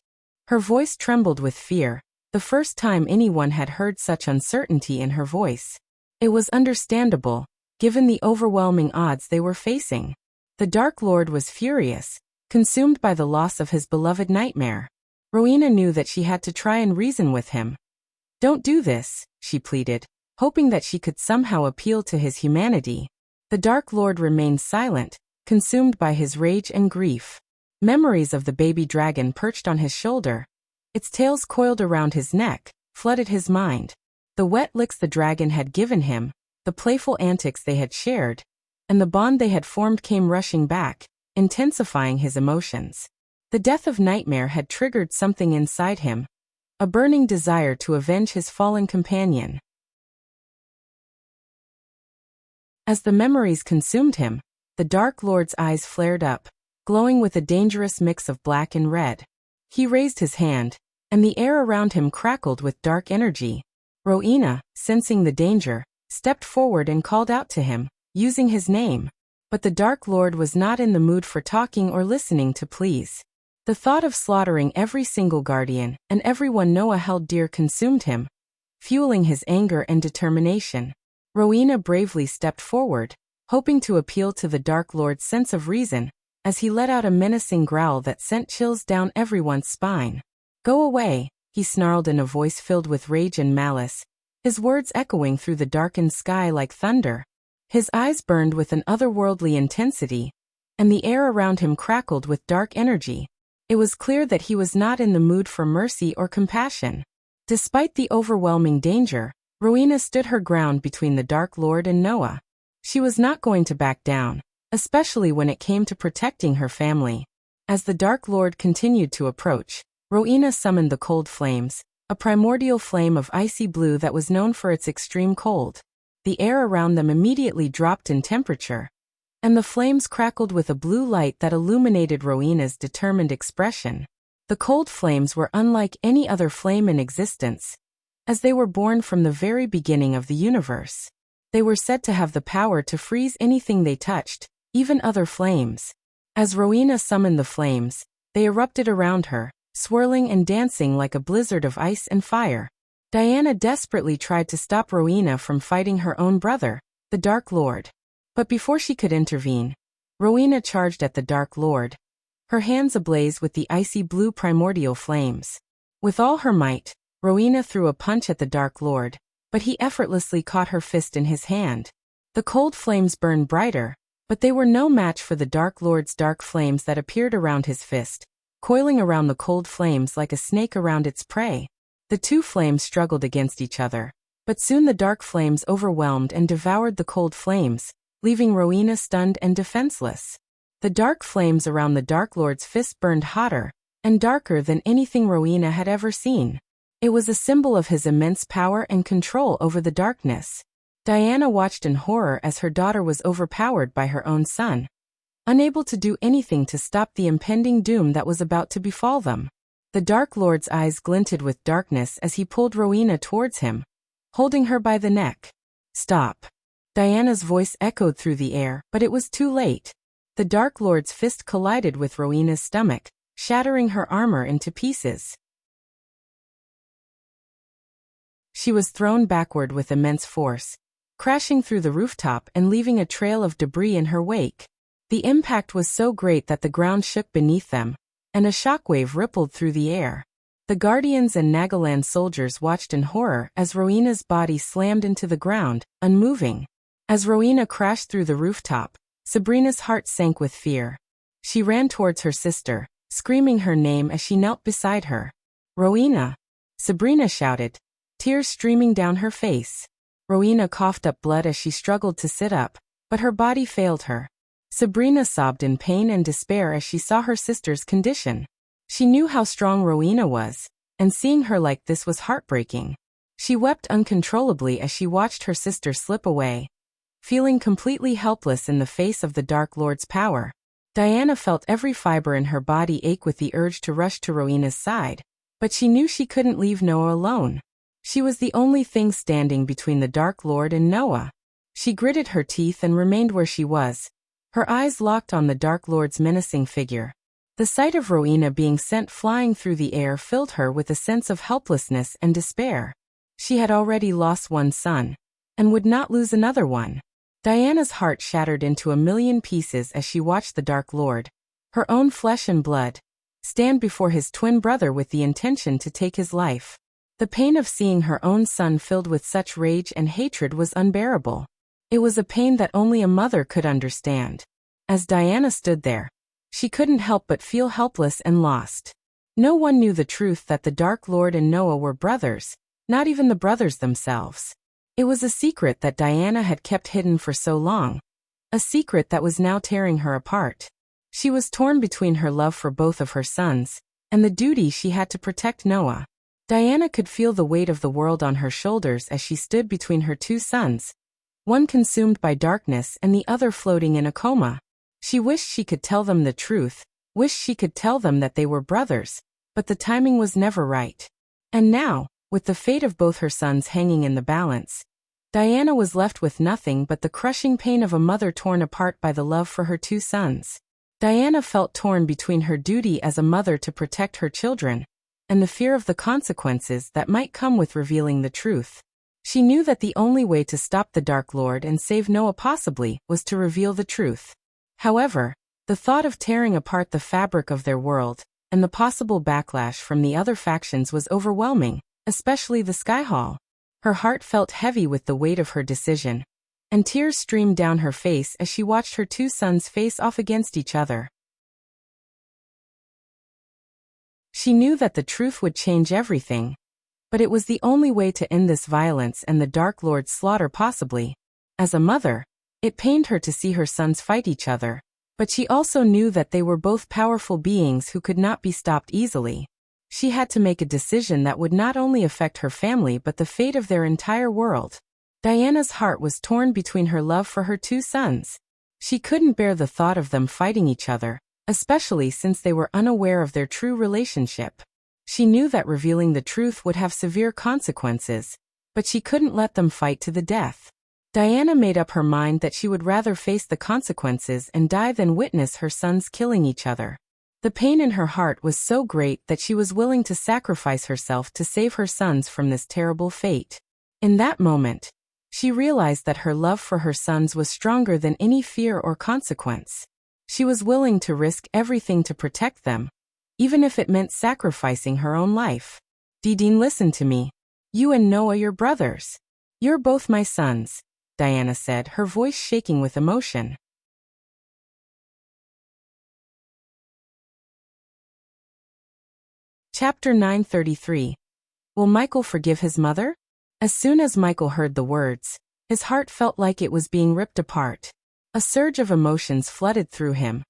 Speaker 1: Her voice trembled with fear, the first time anyone had heard such uncertainty in her voice. It was understandable, given the overwhelming odds they were facing. The Dark Lord was furious, consumed by the loss of his beloved Nightmare. Rowena knew that she had to try and reason with him. "Don't do this," she pleaded, hoping that she could somehow appeal to his humanity. The Dark Lord remained silent, consumed by his rage and grief. Memories of the baby dragon perched on his shoulder, its tails coiled around his neck, flooded his mind. The wet licks the dragon had given him, the playful antics they had shared, and the bond they had formed came rushing back, intensifying his emotions. The death of Nightmare had triggered something inside him, a burning desire to avenge his fallen companion. As the memories consumed him, the Dark Lord's eyes flared up, glowing with a dangerous mix of black and red. He raised his hand, and the air around him crackled with dark energy. Rowena, sensing the danger, stepped forward and called out to him, using his name. But the Dark Lord was not in the mood for talking or listening to pleas. The thought of slaughtering every single guardian and everyone Noah held dear consumed him, fueling his anger and determination. Rowena bravely stepped forward, hoping to appeal to the Dark Lord's sense of reason, as he let out a menacing growl that sent chills down everyone's spine. "Go away," he snarled in a voice filled with rage and malice, his words echoing through the darkened sky like thunder. His eyes burned with an otherworldly intensity, and the air around him crackled with dark energy. It was clear that he was not in the mood for mercy or compassion. Despite the overwhelming danger, Rowena stood her ground between the Dark Lord and Noah. She was not going to back down, especially when it came to protecting her family. As the Dark Lord continued to approach, Rowena summoned the Cold Flames, a primordial flame of icy blue that was known for its extreme cold. The air around them immediately dropped in temperature, and the flames crackled with a blue light that illuminated Rowena's determined expression. The cold flames were unlike any other flame in existence, as they were born from the very beginning of the universe. They were said to have the power to freeze anything they touched, even other flames. As Rowena summoned the flames, they erupted around her, swirling and dancing like a blizzard of ice and fire. Diana desperately tried to stop Rowena from fighting her own brother, the Dark Lord. But before she could intervene, Rowena charged at the Dark Lord, her hands ablaze with the icy blue primordial flames. With all her might, Rowena threw a punch at the Dark Lord, but he effortlessly caught her fist in his hand. The cold flames burned brighter, but they were no match for the Dark Lord's dark flames that appeared around his fist, coiling around the cold flames like a snake around its prey. The two flames struggled against each other, but soon the dark flames overwhelmed and devoured the cold flames, leaving Rowena stunned and defenseless. The dark flames around the Dark Lord's fist burned hotter and darker than anything Rowena had ever seen. It was a symbol of his immense power and control over the darkness. Diana watched in horror as her daughter was overpowered by her own son, unable to do anything to stop the impending doom that was about to befall them. The Dark Lord's eyes glinted with darkness as he pulled Rowena towards him, holding her by the neck. "Stop." Diana's voice echoed through the air, but it was too late. The Dark Lord's fist collided with Rowena's stomach, shattering her armor into pieces. She was thrown backward with immense force, crashing through the rooftop and leaving a trail of debris in her wake. The impact was so great that the ground shook beneath them, and a shockwave rippled through the air. The Guardians and Nagaland soldiers watched in horror as Rowena's body slammed into the ground, unmoving. As Rowena crashed through the rooftop, Sabrina's heart sank with fear. She ran towards her sister, screaming her name as she knelt beside her. "Rowena!" Sabrina shouted, tears streaming down her face. Rowena coughed up blood as she struggled to sit up, but her body failed her. Sabrina sobbed in pain and despair as she saw her sister's condition. She knew how strong Rowena was, and seeing her like this was heartbreaking. She wept uncontrollably as she watched her sister slip away, feeling completely helpless in the face of the Dark Lord's power. Diana felt every fiber in her body ache with the urge to rush to Rowena's side, but she knew she couldn't leave Noah alone. She was the only thing standing between the Dark Lord and Noah. She gritted her teeth and remained where she was, her eyes locked on the Dark Lord's menacing figure. The sight of Rowena being sent flying through the air filled her with a sense of helplessness and despair. She had already lost one son, and would not lose another one. Diana's heart shattered into a million pieces as she watched the Dark Lord, her own flesh and blood, stand before his twin brother with the intention to take his life. The pain of seeing her own son filled with such rage and hatred was unbearable. It was a pain that only a mother could understand. As Diana stood there, she couldn't help but feel helpless and lost. No one knew the truth that the Dark Lord and Noah were brothers, not even the brothers themselves. It was a secret that Diana had kept hidden for so long, a secret that was now tearing her apart. She was torn between her love for both of her sons, and the duty she had to protect Noah. Diana could feel the weight of the world on her shoulders as she stood between her two sons, one consumed by darkness and the other floating in a coma. She wished she could tell them the truth, wished she could tell them that they were brothers, but the timing was never right. And now, with the fate of both her sons hanging in the balance, Diana was left with nothing but the crushing pain of a mother torn apart by the love for her two sons. Diana felt torn between her duty as a mother to protect her children, and the fear of the consequences that might come with revealing the truth. She knew that the only way to stop the Dark Lord and save Noah possibly was to reveal the truth. However, the thought of tearing apart the fabric of their world, and the possible backlash from the other factions was overwhelming, especially the Sky Hall. Her heart felt heavy with the weight of her decision, and tears streamed down her face as she watched her two sons face off against each other. She knew that the truth would change everything, but it was the only way to end this violence and the Dark Lord's slaughter possibly. As a mother, it pained her to see her sons fight each other, but she also knew that they were both powerful beings who could not be stopped easily. She had to make a decision that would not only affect her family but the fate of their entire world. Diana's heart was torn between her love for her two sons. She couldn't bear the thought of them fighting each other, especially since they were unaware of their true relationship. She knew that revealing the truth would have severe consequences, but she couldn't let them fight to the death. Diana made up her mind that she would rather face the consequences and die than witness her sons killing each other. The pain in her heart was so great that she was willing to sacrifice herself to save her sons from this terrible fate. In that moment, she realized that her love for her sons was stronger than any fear or consequence. She was willing to risk everything to protect them, even if it meant sacrificing her own life. Dean, listen to me. You and Noah, your brothers. You're both my sons, Diana said, her voice shaking with emotion. Chapter 933. Will Michael forgive his mother? As soon as Michael heard the words, his heart felt like it was being ripped apart. A surge of emotions flooded through him.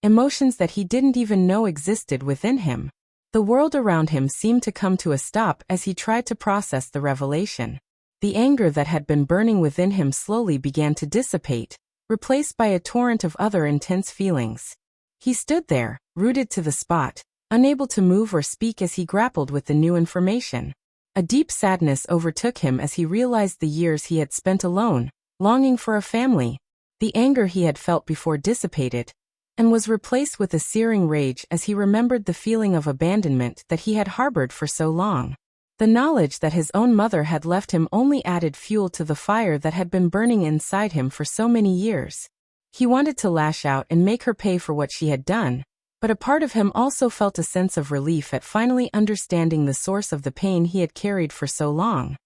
Speaker 1: Emotions that he didn't even know existed within him. The world around him seemed to come to a stop as he tried to process the revelation. The anger that had been burning within him slowly began to dissipate, replaced by a torrent of other intense feelings. He stood there, rooted to the spot, unable to move or speak as he grappled with the new information. A deep sadness overtook him as he realized the years he had spent alone, longing for a family. The anger he had felt before dissipated, and was replaced with a searing rage as he remembered the feeling of abandonment that he had harbored for so long. The knowledge that his own mother had left him only added fuel to the fire that had been burning inside him for so many years. He wanted to lash out and make her pay for what she had done, but a part of him also felt a sense of relief at finally understanding the source of the pain he had carried for so long.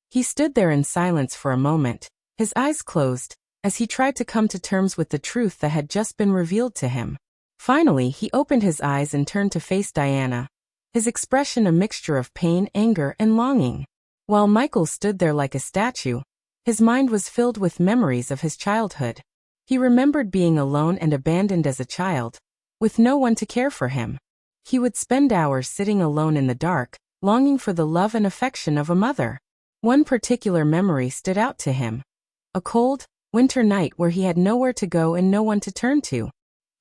Speaker 1: He stood there in silence for a moment, his eyes closed, as he tried to come to terms with the truth that had just been revealed to him. Finally, he opened his eyes and turned to face Diana, his expression a mixture of pain, anger, and longing. While Michael stood there like a statue, his mind was filled with memories of his childhood. He remembered being alone and abandoned as a child, with no one to care for him. He would spend hours sitting alone in the dark, longing for the love and affection of a mother. One particular memory stood out to him. A cold, winter night where he had nowhere to go and no one to turn to.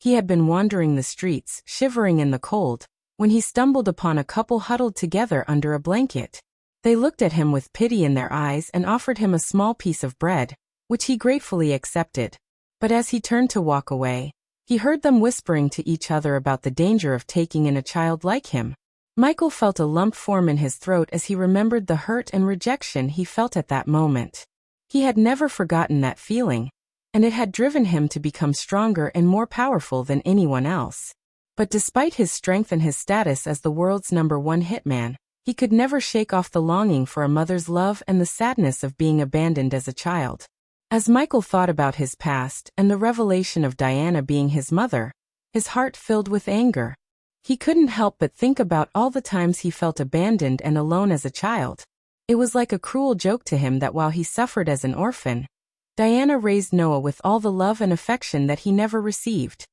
Speaker 1: He had been wandering the streets, shivering in the cold, when he stumbled upon a couple huddled together under a blanket. They looked at him with pity in their eyes and offered him a small piece of bread, which he gratefully accepted. But as he turned to walk away, he heard them whispering to each other about the danger of taking in a child like him. Michael felt a lump form in his throat as he remembered the hurt and rejection he felt at that moment. He had never forgotten that feeling, and it had driven him to become stronger and more powerful than anyone else. But despite his strength and his status as the world's #1 hitman, he could never shake off the longing for a mother's love and the sadness of being abandoned as a child. As Michael thought about his past and the revelation of Diana being his mother, his heart filled with anger. He couldn't help but think about all the times he felt abandoned and alone as a child. It was like a cruel joke to him that while he suffered as an orphan, Diana raised Noah with all the love and affection that he never received.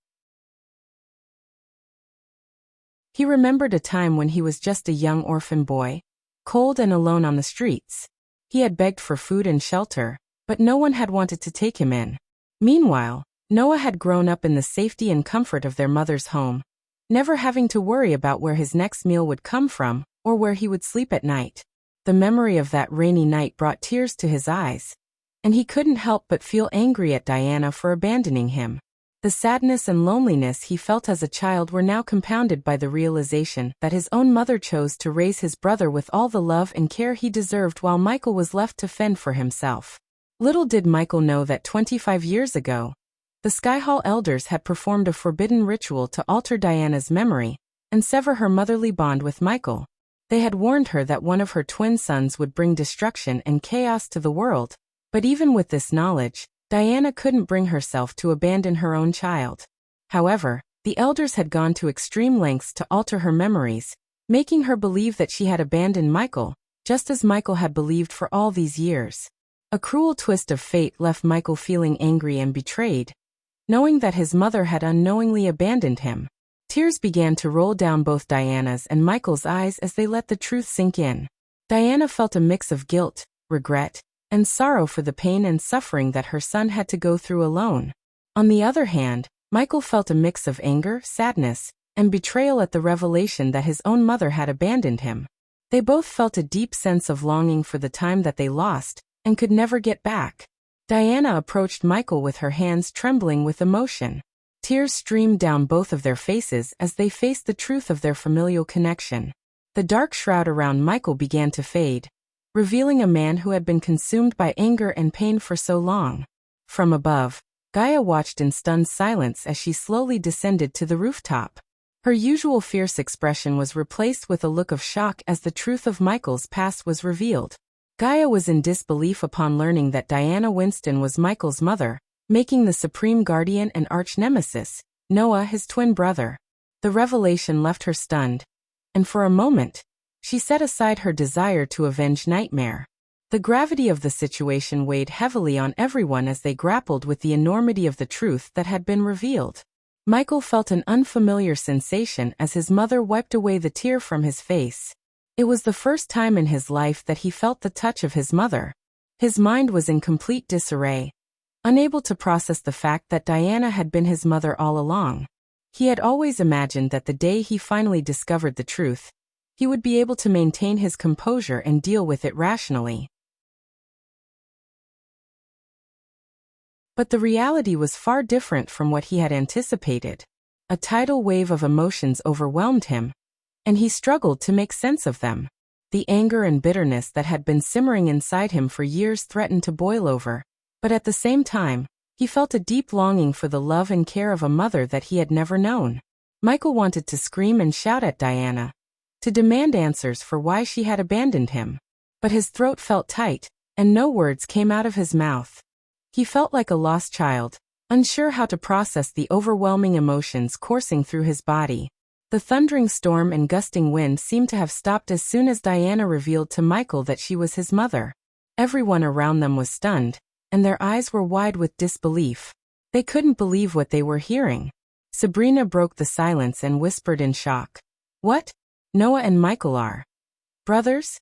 Speaker 1: He remembered a time when he was just a young orphan boy, cold and alone on the streets. He had begged for food and shelter, but no one had wanted to take him in. Meanwhile, Noah had grown up in the safety and comfort of their mother's home, never having to worry about where his next meal would come from or where he would sleep at night. The memory of that rainy night brought tears to his eyes, and he couldn't help but feel angry at Diana for abandoning him. The sadness and loneliness he felt as a child were now compounded by the realization that his own mother chose to raise his brother with all the love and care he deserved while Michael was left to fend for himself. Little did Michael know that 25 years ago, the Skyhall elders had performed a forbidden ritual to alter Diana's memory and sever her motherly bond with Michael. They had warned her that one of her twin sons would bring destruction and chaos to the world, but even with this knowledge, Diana couldn't bring herself to abandon her own child. However, the elders had gone to extreme lengths to alter her memories, making her believe that she had abandoned Michael, just as Michael had believed for all these years. A cruel twist of fate left Michael feeling angry and betrayed, knowing that his mother had unknowingly abandoned him. Tears began to roll down both Diana's and Michael's eyes as they let the truth sink in. Diana felt a mix of guilt, regret, and sorrow for the pain and suffering that her son had to go through alone. On the other hand, Michael felt a mix of anger, sadness, and betrayal at the revelation that his own mother had abandoned him. They both felt a deep sense of longing for the time that they lost and could never get back. Diana approached Michael with her hands trembling with emotion. Tears streamed down both of their faces as they faced the truth of their familial connection. The dark shroud around Michael began to fade, revealing a man who had been consumed by anger and pain for so long. From above, Gaia watched in stunned silence as she slowly descended to the rooftop. Her usual fierce expression was replaced with a look of shock as the truth of Michael's past was revealed. Gaia was in disbelief upon learning that Diana Winston was Michael's mother, making the supreme guardian and arch-nemesis, Noah, his twin brother. The revelation left her stunned, and for a moment, she set aside her desire to avenge Nightmare. The gravity of the situation weighed heavily on everyone as they grappled with the enormity of the truth that had been revealed. Michael felt an unfamiliar sensation as his mother wiped away the tear from his face. It was the first time in his life that he felt the touch of his mother. His mind was in complete disarray, unable to process the fact that Diana had been his mother all along. He had always imagined that the day he finally discovered the truth, he would be able to maintain his composure and deal with it rationally. But the reality was far different from what he had anticipated. A tidal wave of emotions overwhelmed him, and he struggled to make sense of them. The anger and bitterness that had been simmering inside him for years threatened to boil over, but at the same time, he felt a deep longing for the love and care of a mother that he had never known. Michael wanted to scream and shout at Diana, to demand answers for why she had abandoned him. But his throat felt tight, and no words came out of his mouth. He felt like a lost child, unsure how to process the overwhelming emotions coursing through his body. The thundering storm and gusting wind seemed to have stopped as soon as Diana revealed to Michael that she was his mother. Everyone around them was stunned, and their eyes were wide with disbelief. They couldn't believe what they were hearing. Sabrina broke the silence and whispered in shock, "What? Noah and Michael are brothers?"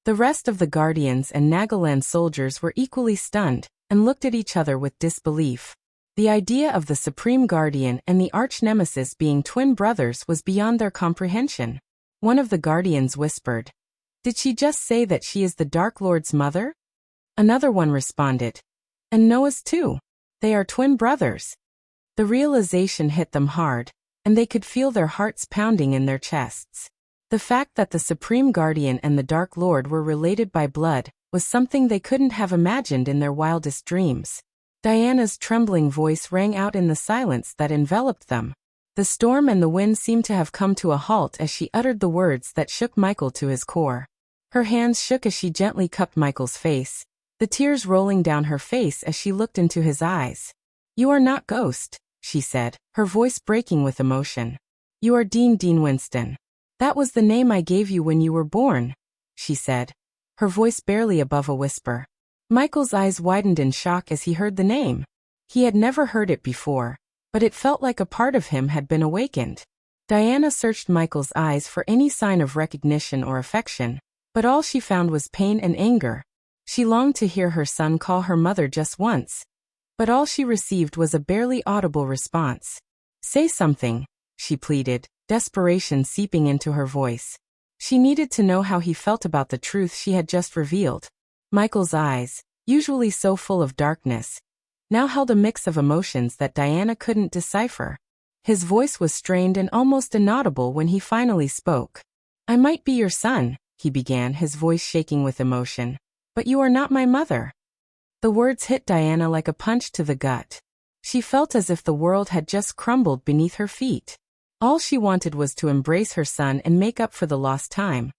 Speaker 1: The rest of the Guardians and Nagaland soldiers were equally stunned, and looked at each other with disbelief. The idea of the Supreme Guardian and the arch-nemesis being twin brothers was beyond their comprehension. One of the Guardians whispered, "Did she just say that she is the Dark Lord's mother?" Another one responded, "And Noah's too. They are twin brothers." The realization hit them hard, and they could feel their hearts pounding in their chests. The fact that the Supreme Guardian and the Dark Lord were related by blood was something they couldn't have imagined in their wildest dreams. Diana's trembling voice rang out in the silence that enveloped them. The storm and the wind seemed to have come to a halt as she uttered the words that shook Michael to his core. Her hands shook as she gently cupped Michael's face, the tears rolling down her face as she looked into his eyes. "You are not Ghost," she said, her voice breaking with emotion. "You are Dean Winston. That was the name I gave you when you were born," she said, her voice barely above a whisper. Michael's eyes widened in shock as he heard the name. He had never heard it before, but it felt like a part of him had been awakened. Diana searched Michael's eyes for any sign of recognition or affection, but all she found was pain and anger. She longed to hear her son call her mother just once, but all she received was a barely audible response. "Say something," she pleaded, desperation seeping into her voice. She needed to know how he felt about the truth she had just revealed. Michael's eyes, usually so full of darkness, now held a mix of emotions that Diana couldn't decipher. His voice was strained and almost inaudible when he finally spoke. "I might be your son," he began, his voice shaking with emotion, "but you are not my mother." The words hit Diana like a punch to the gut. She felt as if the world had just crumbled beneath her feet. All she wanted was to embrace her son and make up for the lost time,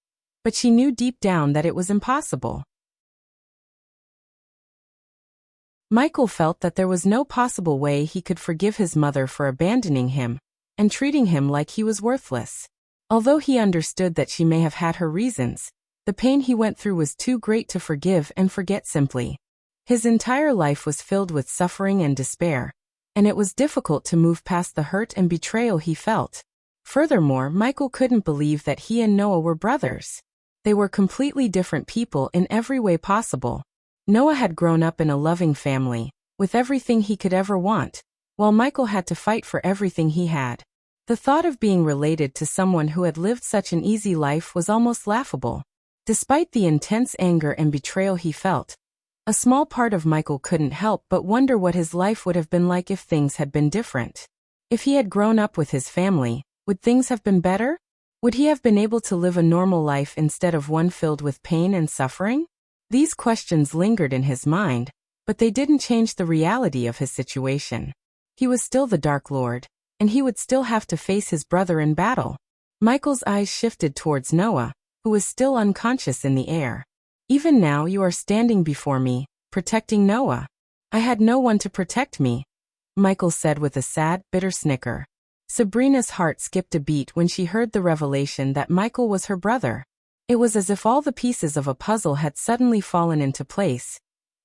Speaker 1: but she knew deep down that it was impossible. Michael felt that there was no possible way he could forgive his mother for abandoning him and treating him like he was worthless. Although he understood that she may have had her reasons, the pain he went through was too great to forgive and forget simply. His entire life was filled with suffering and despair, and it was difficult to move past the hurt and betrayal he felt. Furthermore, Michael couldn't believe that he and Noah were brothers. They were completely different people in every way possible. Noah had grown up in a loving family, with everything he could ever want, while Michael had to fight for everything he had. The thought of being related to someone who had lived such an easy life was almost laughable. Despite the intense anger and betrayal he felt, a small part of Michael couldn't help but wonder what his life would have been like if things had been different. If he had grown up with his family, would things have been better? Would he have been able to live a normal life instead of one filled with pain and suffering? These questions lingered in his mind, but they didn't change the reality of his situation. He was still the Dark Lord, and he would still have to face his brother in battle. Michael's eyes shifted towards Noah, who was still unconscious in the air. Even now you are standing before me, protecting Noah. I had no one to protect me, Michael said with a sad, bitter snicker. Sabrina's heart skipped a beat when she heard the revelation that Michael was her brother. It was as if all the pieces of a puzzle had suddenly fallen into place,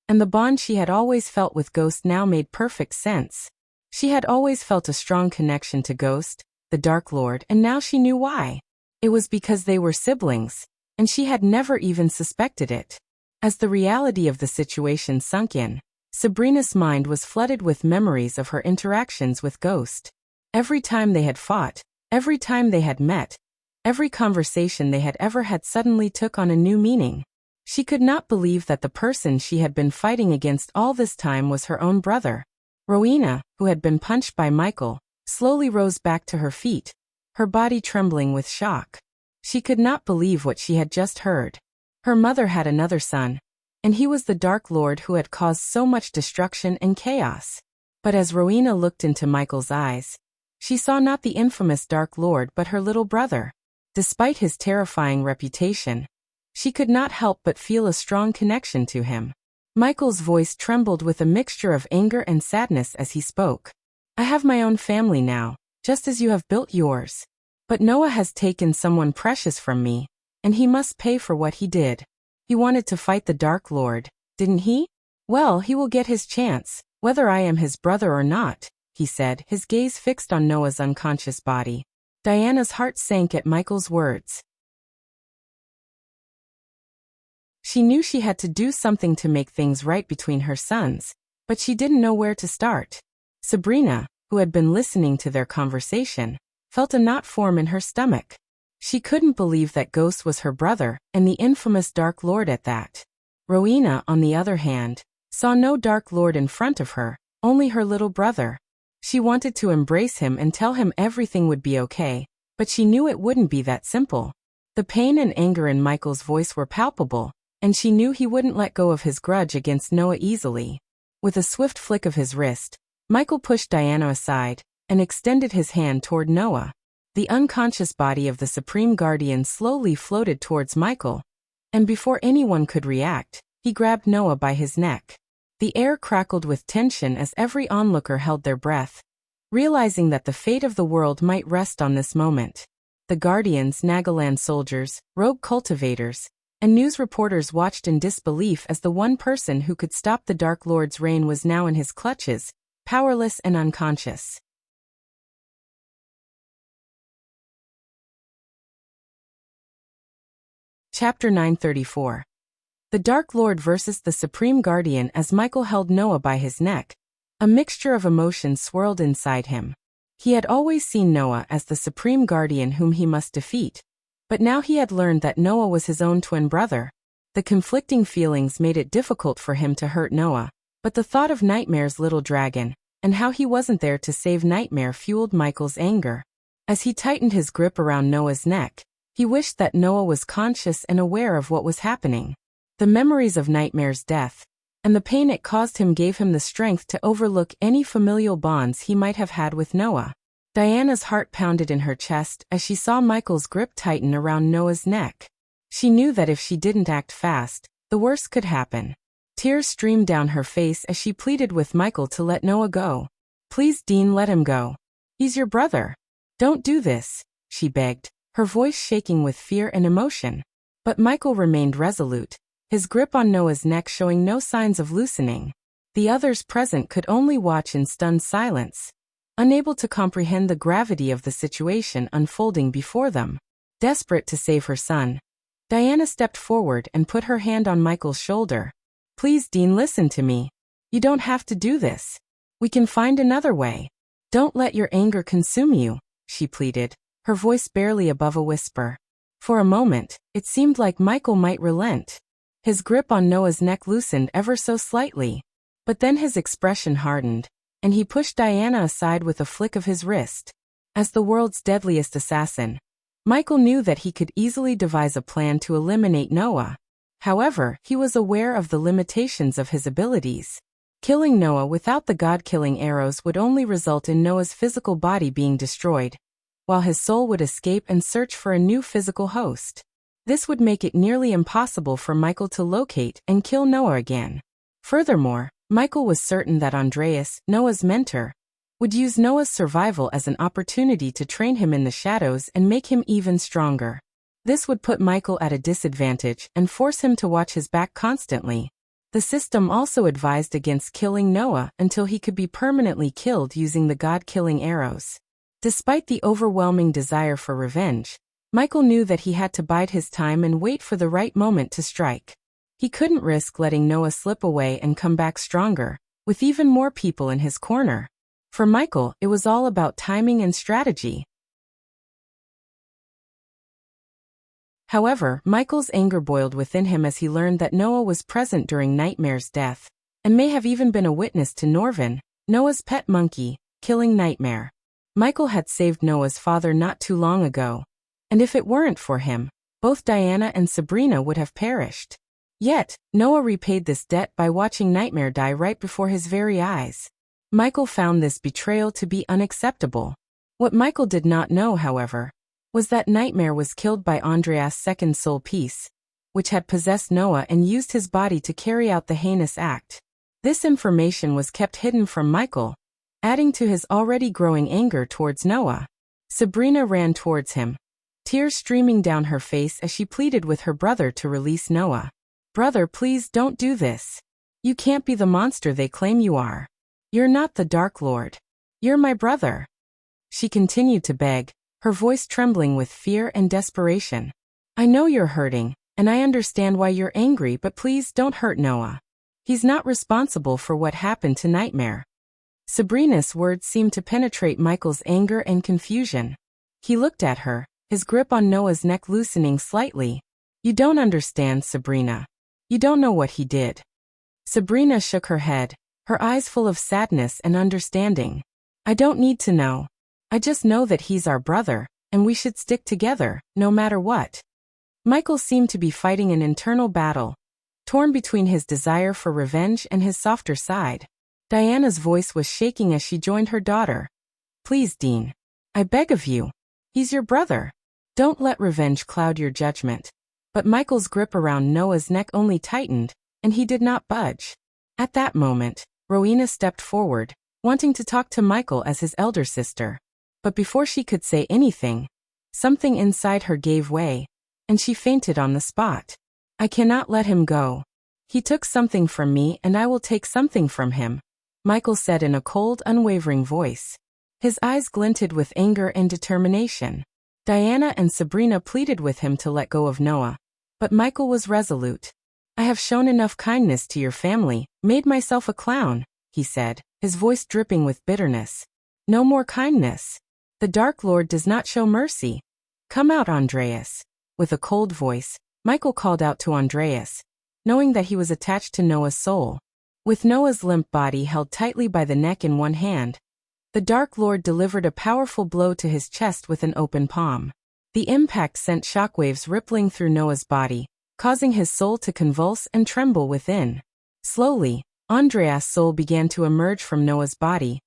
Speaker 1: and the bond she had always felt with Ghost now made perfect sense. She had always felt a strong connection to Ghost, the Dark Lord, and now she knew why. It was because they were siblings, and she had never even suspected it. As the reality of the situation sunk in, Sabrina's mind was flooded with memories of her interactions with Ghost. Every time they had fought, every time they had met, every conversation they had ever had suddenly took on a new meaning. She could not believe that the person she had been fighting against all this time was her own brother. Rowena, who had been punched by Michael, slowly rose back to her feet, her body trembling with shock. She could not believe what she had just heard. Her mother had another son, and he was the Dark Lord who had caused so much destruction and chaos. But as Rowena looked into Michael's eyes, she saw not the infamous Dark Lord but her little brother. Despite his terrifying reputation, she could not help but feel a strong connection to him. Michael's voice trembled with a mixture of anger and sadness as he spoke. I have my own family now, just as you have built yours. But Noah has taken someone precious from me, and he must pay for what he did. He wanted to fight the Dark Lord, didn't he? Well, he will get his chance, whether I am his brother or not, he said, his gaze fixed on Noah's unconscious body. Diana's heart sank at Michael's words. She knew she had to do something to make things right between her sons, but she didn't know where to start. Sabrina, who had been listening to their conversation, felt a knot form in her stomach. She couldn't believe that Ghost was her brother, and the infamous Dark Lord at that. Rowena, on the other hand, saw no Dark Lord in front of her, only her little brother. She wanted to embrace him and tell him everything would be okay, but she knew it wouldn't be that simple. The pain and anger in Michael's voice were palpable, and she knew he wouldn't let go of his grudge against Noah easily. With a swift flick of his wrist, Michael pushed Diana aside and extended his hand toward Noah. The unconscious body of the Supreme Guardian slowly floated towards Michael, and before anyone could react, he grabbed Noah by his neck. The air crackled with tension as every onlooker held their breath, realizing that the fate of the world might rest on this moment. The Guardians, Nagaland soldiers, rogue cultivators, and news reporters watched in disbelief as the one person who could stop the Dark Lord's reign was now in his clutches, powerless and unconscious. Chapter 934. The Dark Lord versus the Supreme Guardian. As Michael held Noah by his neck, a mixture of emotions swirled inside him. He had always seen Noah as the Supreme Guardian whom he must defeat, but now he had learned that Noah was his own twin brother. The conflicting feelings made it difficult for him to hurt Noah, but the thought of Nightmare's little dragon, and how he wasn't there to save Nightmare, fueled Michael's anger. As he tightened his grip around Noah's neck, he wished that Noah was conscious and aware of what was happening. The memories of Nightmare's death, and the pain it caused him, gave him the strength to overlook any familial bonds he might have had with Noah. Diana's heart pounded in her chest as she saw Michael's grip tighten around Noah's neck. She knew that if she didn't act fast, the worst could happen. Tears streamed down her face as she pleaded with Michael to let Noah go. Please, Dean, let him go. He's your brother. Don't do this, she begged, her voice shaking with fear and emotion. But Michael remained resolute, his grip on Noah's neck showing no signs of loosening. The others present could only watch in stunned silence, unable to comprehend the gravity of the situation unfolding before them. Desperate to save her son, Diana stepped forward and put her hand on Michael's shoulder. Please, Dean, listen to me. You don't have to do this. We can find another way. Don't let your anger consume you, she pleaded, her voice barely above a whisper. For a moment, it seemed like Michael might relent. His grip on Noah's neck loosened ever so slightly. But then his expression hardened, and he pushed Diana aside with a flick of his wrist. As the world's deadliest assassin, Michael knew that he could easily devise a plan to eliminate Noah. However, he was aware of the limitations of his abilities. Killing Noah without the god-killing arrows would only result in Noah's physical body being destroyed, while his soul would escape and search for a new physical host. This would make it nearly impossible for Michael to locate and kill Noah again. Furthermore, Michael was certain that Andreas, Noah's mentor, would use Noah's survival as an opportunity to train him in the shadows and make him even stronger. This would put Michael at a disadvantage and force him to watch his back constantly. The system also advised against killing Noah until he could be permanently killed using the god-killing arrows. Despite the overwhelming desire for revenge, Michael knew that he had to bide his time and wait for the right moment to strike. He couldn't risk letting Noah slip away and come back stronger, with even more people in his corner. For Michael, it was all about timing and strategy. However, Michael's anger boiled within him as he learned that Noah was present during Nightmare's death, and may have even been a witness to Norvin, Noah's pet monkey, killing Nightmare. Michael had saved Noah's father not too long ago, and if it weren't for him, both Diana and Sabrina would have perished. Yet, Noah repaid this debt by watching Nightmare die right before his very eyes. Michael found this betrayal to be unacceptable. What Michael did not know, however, was that Nightmare was killed by Andreas' second soul piece, which had possessed Noah and used his body to carry out the heinous act. This information was kept hidden from Michael, adding to his already growing anger towards Noah. Sabrina ran towards him, tears streaming down her face as she pleaded with her brother to release Noah. "Brother, please don't do this. You can't be the monster they claim you are. You're not the Dark Lord. You're my brother." She continued to beg, her voice trembling with fear and desperation. "I know you're hurting, and I understand why you're angry, but please don't hurt Noah. He's not responsible for what happened to Nightmare." Sabrina's words seemed to penetrate Michael's anger and confusion. He looked at her, his grip on Noah's neck loosening slightly. "You don't understand, Sabrina. You don't know what he did." Sabrina shook her head, her eyes full of sadness and understanding. "I don't need to know. I just know that he's our brother, and we should stick together, no matter what." Michael seemed to be fighting an internal battle, torn between his desire for revenge and his softer side. Diana's voice was shaking as she joined her daughter. "Please, Dean. I beg of you. He's your brother. Don't let revenge cloud your judgment." But Michael's grip around Noah's neck only tightened, and he did not budge. At that moment, Rowena stepped forward, wanting to talk to Michael as his elder sister. But before she could say anything, something inside her gave way, and she fainted on the spot. "I cannot let him go. He took something from me and I will take something from him," Michael said in a cold, unwavering voice. His eyes glinted with anger and determination. Diana and Sabrina pleaded with him to let go of Noah, but Michael was resolute. "I have shown enough kindness to your family, made myself a clown," he said, his voice dripping with bitterness. "No more kindness. The Dark Lord does not show mercy. Come out, Andreas." With a cold voice, Michael called out to Andreas, knowing that he was attached to Noah's soul. With Noah's limp body held tightly by the neck in one hand, the Dark Lord delivered a powerful blow to his chest with an open palm. The impact sent shockwaves rippling through Noah's body, causing his soul to convulse and tremble within. Slowly, Andreas' soul began to emerge from Noah's body,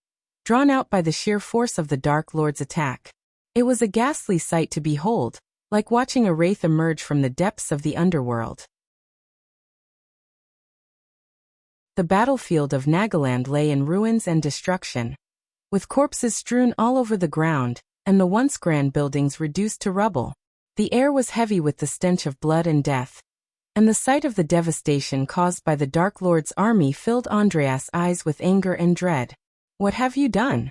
Speaker 1: drawn out by the sheer force of the Dark Lord's attack. It was a ghastly sight to behold, like watching a wraith emerge from the depths of the underworld. The battlefield of Nagaland lay in ruins and destruction, with corpses strewn all over the ground, and the once grand buildings reduced to rubble. The air was heavy with the stench of blood and death, and the sight of the devastation caused by the Dark Lord's army filled Andreas' eyes with anger and dread. "What have you done?"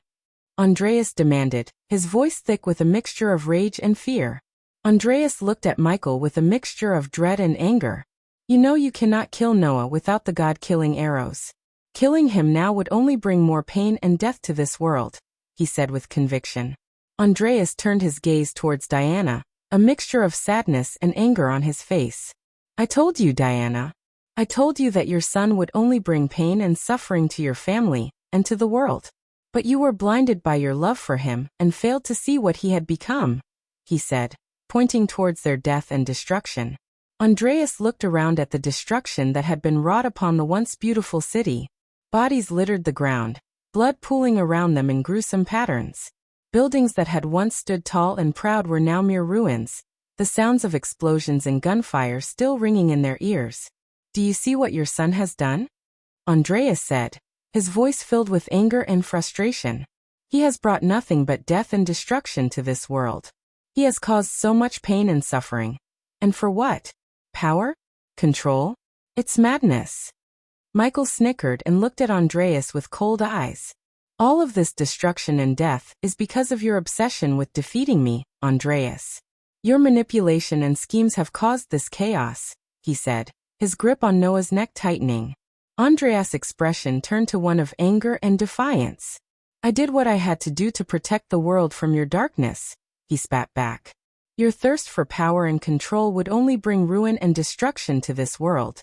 Speaker 1: Andreas demanded, his voice thick with a mixture of rage and fear. Andreas looked at Michael with a mixture of dread and anger. "You know you cannot kill Noah without the god-killing arrows. Killing him now would only bring more pain and death to this world," he said with conviction. Andreas turned his gaze towards Diana, a mixture of sadness and anger on his face. I told you, Diana. I told you that your son would only bring pain and suffering to your family, and to the world. But you were blinded by your love for him and failed to see what he had become, he said, pointing towards their death and destruction. Andreas looked around at the destruction that had been wrought upon the once beautiful city. Bodies littered the ground, blood pooling around them in gruesome patterns. Buildings that had once stood tall and proud were now mere ruins, the sounds of explosions and gunfire still ringing in their ears. Do you see what your son has done? Andreas said, his voice filled with anger and frustration. He has brought nothing but death and destruction to this world. He has caused so much pain and suffering. And for what? Power? Control? It's madness. Michael snickered and looked at Andreas with cold eyes. All of this destruction and death is because of your obsession with defeating me, Andreas. Your manipulation and schemes have caused this chaos, he said, his grip on Noah's neck tightening. Andreas' expression turned to one of anger and defiance. I did what I had to do to protect the world from your darkness, he spat back. Your thirst for power and control would only bring ruin and destruction to this world.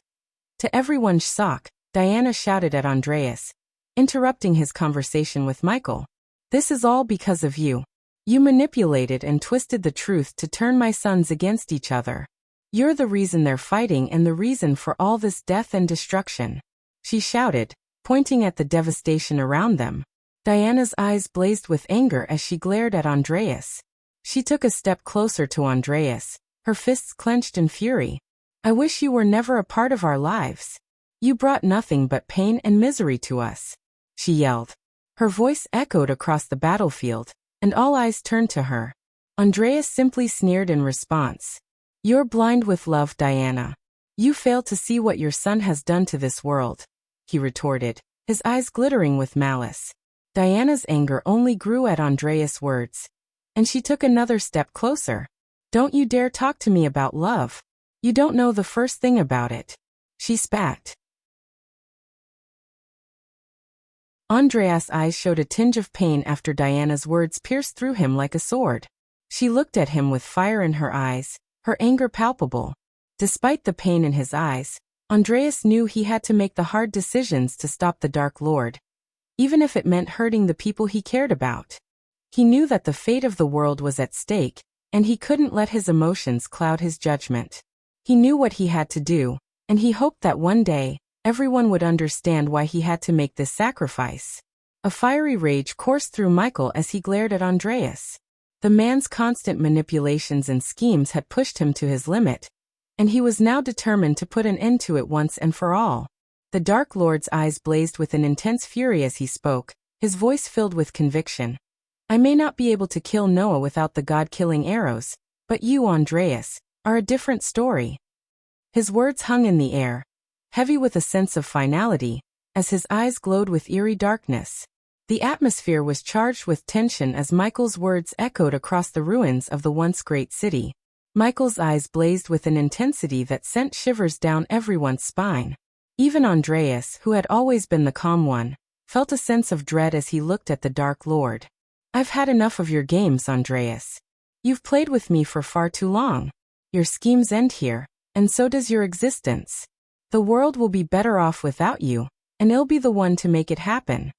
Speaker 1: To everyone's shock, Diana shouted at Andreas, interrupting his conversation with Michael. This is all because of you. You manipulated and twisted the truth to turn my sons against each other. You're the reason they're fighting and the reason for all this death and destruction. She shouted, pointing at the devastation around them. Diana's eyes blazed with anger as she glared at Andreas. She took a step closer to Andreas, her fists clenched in fury. I wish you were never a part of our lives. You brought nothing but pain and misery to us, she yelled. Her voice echoed across the battlefield, and all eyes turned to her. Andreas simply sneered in response. You're blind with love, Diana. You fail to see what your son has done to this world, he retorted, his eyes glittering with malice. Diana's anger only grew at Andreas' words, and she took another step closer. Don't you dare talk to me about love. You don't know the first thing about it, she spat. Andreas' eyes showed a tinge of pain after Diana's words pierced through him like a sword. She looked at him with fire in her eyes, her anger palpable. Despite the pain in his eyes, Andreas knew he had to make the hard decisions to stop the Dark Lord, even if it meant hurting the people he cared about. He knew that the fate of the world was at stake, and he couldn't let his emotions cloud his judgment. He knew what he had to do, and he hoped that one day, everyone would understand why he had to make this sacrifice. A fiery rage coursed through Michael as he glared at Andreas. The man's constant manipulations and schemes had pushed him to his limit, and he was now determined to put an end to it once and for all. The Dark Lord's eyes blazed with an intense fury as he spoke, his voice filled with conviction. I may not be able to kill Noah without the God-killing arrows, but you, Andreas, are a different story. His words hung in the air, heavy with a sense of finality, as his eyes glowed with eerie darkness. The atmosphere was charged with tension as Michael's words echoed across the ruins of the once great city. Michael's eyes blazed with an intensity that sent shivers down everyone's spine. Even Andreas, who had always been the calm one, felt a sense of dread as he looked at the Dark Lord. I've had enough of your games, Andreas. You've played with me for far too long. Your schemes end here, and so does your existence. The world will be better off without you, and I'll be the one to make it happen.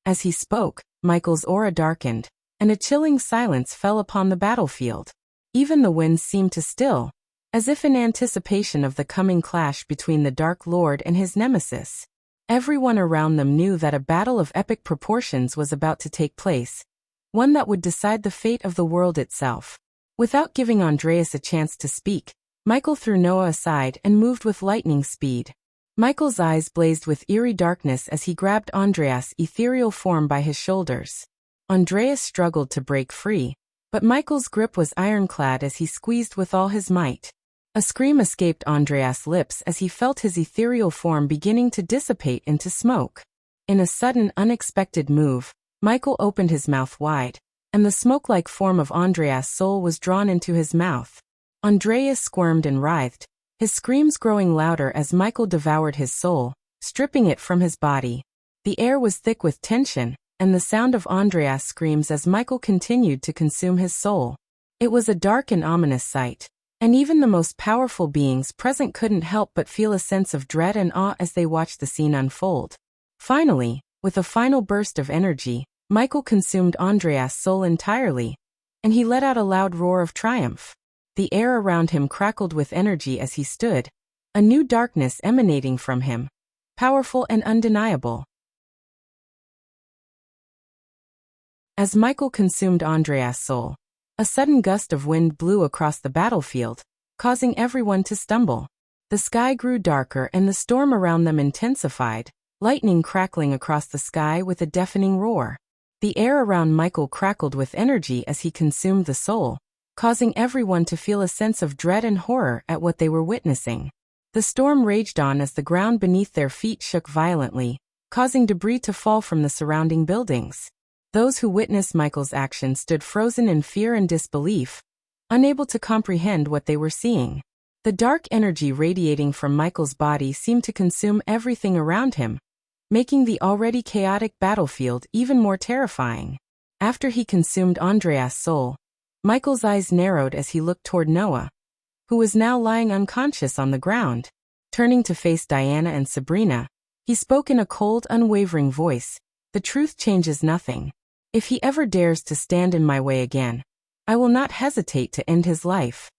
Speaker 1: As he spoke, Michael's aura darkened, and a chilling silence fell upon the battlefield. Even the winds seemed to still, as if in anticipation of the coming clash between the Dark Lord and his nemesis. Everyone around them knew that a battle of epic proportions was about to take place, one that would decide the fate of the world itself. Without giving Andreas a chance to speak, Michael threw Noah aside and moved with lightning speed. Michael's eyes blazed with eerie darkness as he grabbed Andreas' ethereal form by his shoulders. Andreas struggled to break free, but Michael's grip was ironclad as he squeezed with all his might. A scream escaped Andreas' lips as he felt his ethereal form beginning to dissipate into smoke. In a sudden, unexpected move, Michael opened his mouth wide, and the smoke-like form of Andreas' soul was drawn into his mouth. Andreas squirmed and writhed, his screams growing louder as Michael devoured his soul, stripping it from his body. The air was thick with tension, and the sound of Andreas' screams as Michael continued to consume his soul. It was a dark and ominous sight, and even the most powerful beings present couldn't help but feel a sense of dread and awe as they watched the scene unfold. Finally, with a final burst of energy, Michael consumed Andreas' soul entirely, and he let out a loud roar of triumph. The air around him crackled with energy as he stood, a new darkness emanating from him, powerful and undeniable. As Michael consumed Andreas' soul, a sudden gust of wind blew across the battlefield, causing everyone to stumble. The sky grew darker and the storm around them intensified, lightning crackling across the sky with a deafening roar. The air around Michael crackled with energy as he consumed the soul, causing everyone to feel a sense of dread and horror at what they were witnessing. The storm raged on as the ground beneath their feet shook violently, causing debris to fall from the surrounding buildings. Those who witnessed Michael's action stood frozen in fear and disbelief, unable to comprehend what they were seeing. The dark energy radiating from Michael's body seemed to consume everything around him, making the already chaotic battlefield even more terrifying. After he consumed Andreas' soul, Michael's eyes narrowed as he looked toward Noah, who was now lying unconscious on the ground. Turning to face Diana and Sabrina, he spoke in a cold, unwavering voice, "The truth changes nothing. If he ever dares to stand in my way again, I will not hesitate to end his life."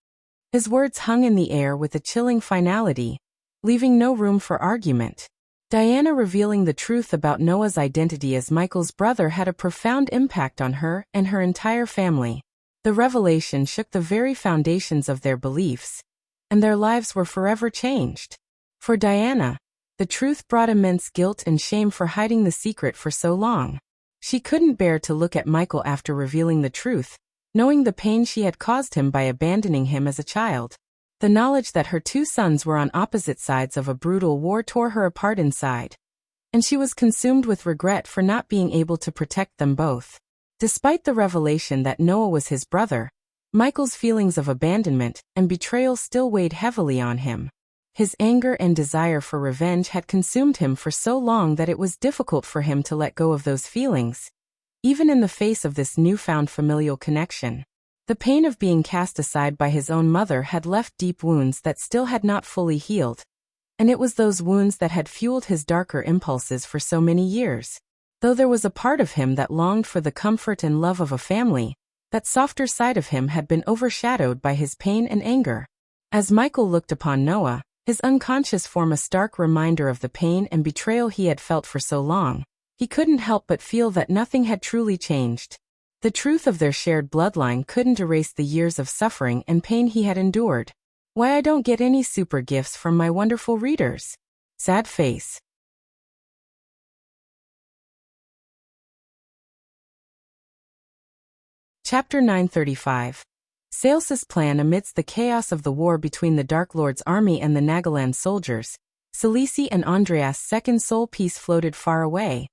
Speaker 1: His words hung in the air with a chilling finality, leaving no room for argument. Diana revealing the truth about Noah's identity as Michael's brother had a profound impact on her and her entire family. The revelation shook the very foundations of their beliefs, and their lives were forever changed. For Diana, the truth brought immense guilt and shame for hiding the secret for so long. She couldn't bear to look at Michael after revealing the truth, knowing the pain she had caused him by abandoning him as a child. The knowledge that her two sons were on opposite sides of a brutal war tore her apart inside, and she was consumed with regret for not being able to protect them both. Despite the revelation that Noah was his brother, Michael's feelings of abandonment and betrayal still weighed heavily on him. His anger and desire for revenge had consumed him for so long that it was difficult for him to let go of those feelings, even in the face of this newfound familial connection. The pain of being cast aside by his own mother had left deep wounds that still had not fully healed, and it was those wounds that had fueled his darker impulses for so many years. Though there was a part of him that longed for the comfort and love of a family, that softer side of him had been overshadowed by his pain and anger. As Michael looked upon Noah, his unconscious form a stark reminder of the pain and betrayal he had felt for so long, he couldn't help but feel that nothing had truly changed. The truth of their shared bloodline couldn't erase the years of suffering and pain he had endured. Why I don't get any super gifts from my wonderful readers? Sad face. Chapter 935. Celsus' plan. Amidst the chaos of the war between the Dark Lord's army and the Nagaland soldiers, Celici and Andreas' second soul piece floated far away,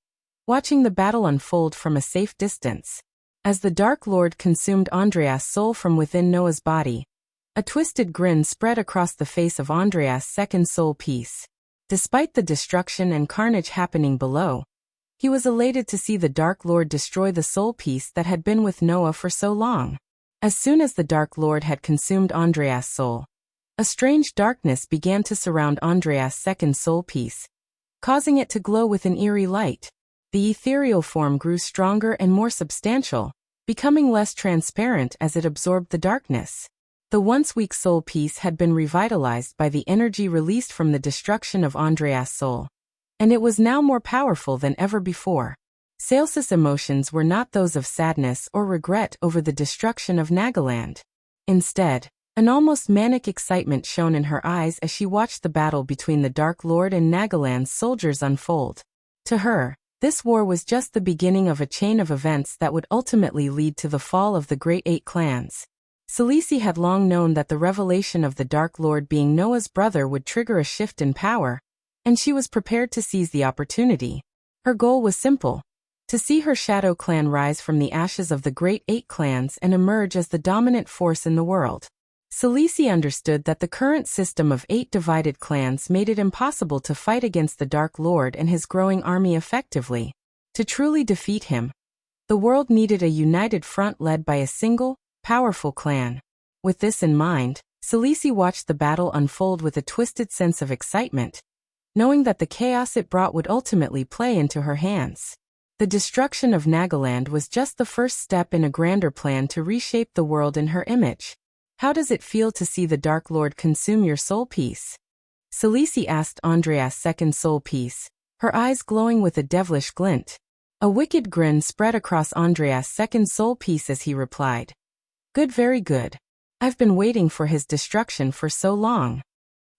Speaker 1: watching the battle unfold from a safe distance. As the Dark Lord consumed Andreas' soul from within Noah's body, a twisted grin spread across the face of Andreas' second soul piece. Despite the destruction and carnage happening below, he was elated to see the Dark Lord destroy the soul piece that had been with Noah for so long. As soon as the Dark Lord had consumed Andreas' soul, a strange darkness began to surround Andreas' second soul piece, causing it to glow with an eerie light. The ethereal form grew stronger and more substantial, becoming less transparent as it absorbed the darkness. The once weak soul piece had been revitalized by the energy released from the destruction of Andreas' soul, and it was now more powerful than ever before. Celsus' emotions were not those of sadness or regret over the destruction of Nagaland. Instead, an almost manic excitement shone in her eyes as she watched the battle between the Dark Lord and Nagaland's soldiers unfold. To her, this war was just the beginning of a chain of events that would ultimately lead to the fall of the Great Eight Clans. Celici had long known that the revelation of the Dark Lord being Noah's brother would trigger a shift in power, and she was prepared to seize the opportunity. Her goal was simple: to see her shadow clan rise from the ashes of the Great Eight Clans and emerge as the dominant force in the world. Celici understood that the current system of 8 divided clans made it impossible to fight against the Dark Lord and his growing army effectively. To truly defeat him, the world needed a united front led by a single, powerful clan. With this in mind, Selisi watched the battle unfold with a twisted sense of excitement, knowing that the chaos it brought would ultimately play into her hands. The destruction of Nagaland was just the first step in a grander plan to reshape the world in her image. How does it feel to see the Dark Lord consume your soul piece? Selisi asked Andreas' second soul piece, her eyes glowing with a devilish glint. A wicked grin spread across Andreas' second soul piece as he replied. Good, very good. I've been waiting for his destruction for so long.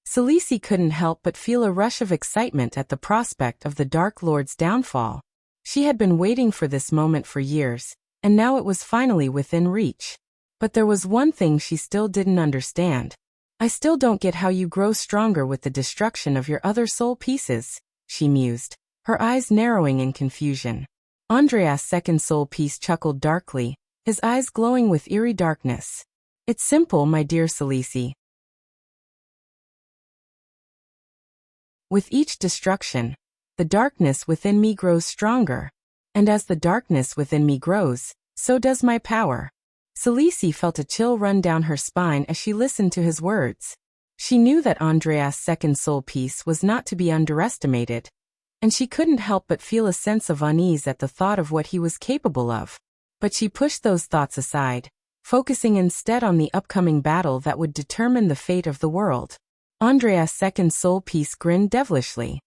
Speaker 1: Selisi couldn't help but feel a rush of excitement at the prospect of the Dark Lord's downfall. She had been waiting for this moment for years, and now it was finally within reach. But there was one thing she still didn't understand. I still don't get how you grow stronger with the destruction of your other soul pieces, she mused, her eyes narrowing in confusion. Andreas' second soul piece chuckled darkly, his eyes glowing with eerie darkness. It's simple, my dear Selisi. With each destruction, the darkness within me grows stronger. And as the darkness within me grows, so does my power. Selisi felt a chill run down her spine as she listened to his words. She knew that Andreas' second soul piece was not to be underestimated, and she couldn't help but feel a sense of unease at the thought of what he was capable of. But she pushed those thoughts aside, focusing instead on the upcoming battle that would determine the fate of the world. Andreas' second soul piece grinned devilishly.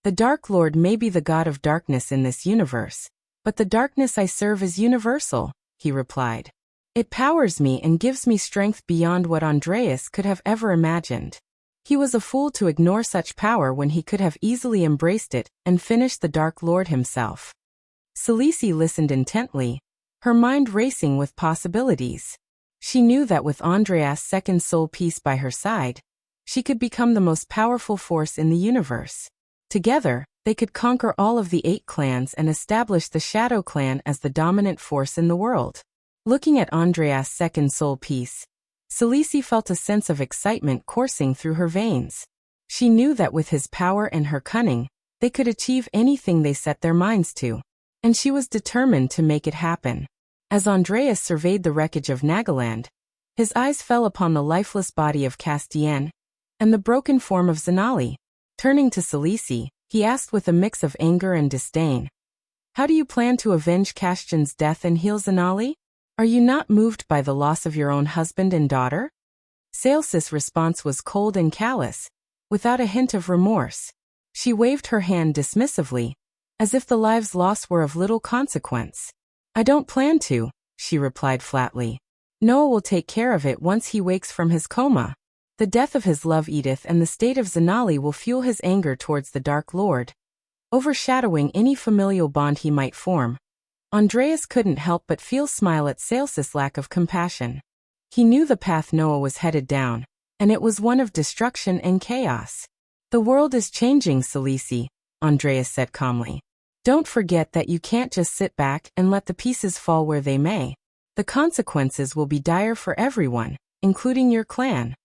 Speaker 1: The Dark Lord may be the god of darkness in this universe, but the darkness I serve is universal, he replied. It powers me and gives me strength beyond what Andreas could have ever imagined. He was a fool to ignore such power when he could have easily embraced it and finished the Dark Lord himself. Selisi listened intently, her mind racing with possibilities. She knew that with Andreas' second soul piece by her side, she could become the most powerful force in the universe. Together, they could conquer all of the 8 clans and establish the Shadow Clan as the dominant force in the world. Looking at Andreas' second soul piece, Selisi felt a sense of excitement coursing through her veins. She knew that with his power and her cunning, they could achieve anything they set their minds to. And she was determined to make it happen. As Andreas surveyed the wreckage of Nagaland, his eyes fell upon the lifeless body of Castien and the broken form of Zanali. Turning to Selisi, he asked with a mix of anger and disdain. How do you plan to avenge Castien's death and heal Zanali? Are you not moved by the loss of your own husband and daughter? Selisi's response was cold and callous, without a hint of remorse. She waved her hand dismissively, as if the lives lost were of little consequence. I don't plan to, she replied flatly. Noah will take care of it once he wakes from his coma. The death of his love Edith and the state of Zanali will fuel his anger towards the Dark Lord, overshadowing any familial bond he might form. Andreas couldn't help but feel smile at Selisi's lack of compassion. He knew the path Noah was headed down, and it was one of destruction and chaos. The world is changing, Selisi, Andreas said calmly. Don't forget that you can't just sit back and let the pieces fall where they may. The consequences will be dire for everyone, including your clan.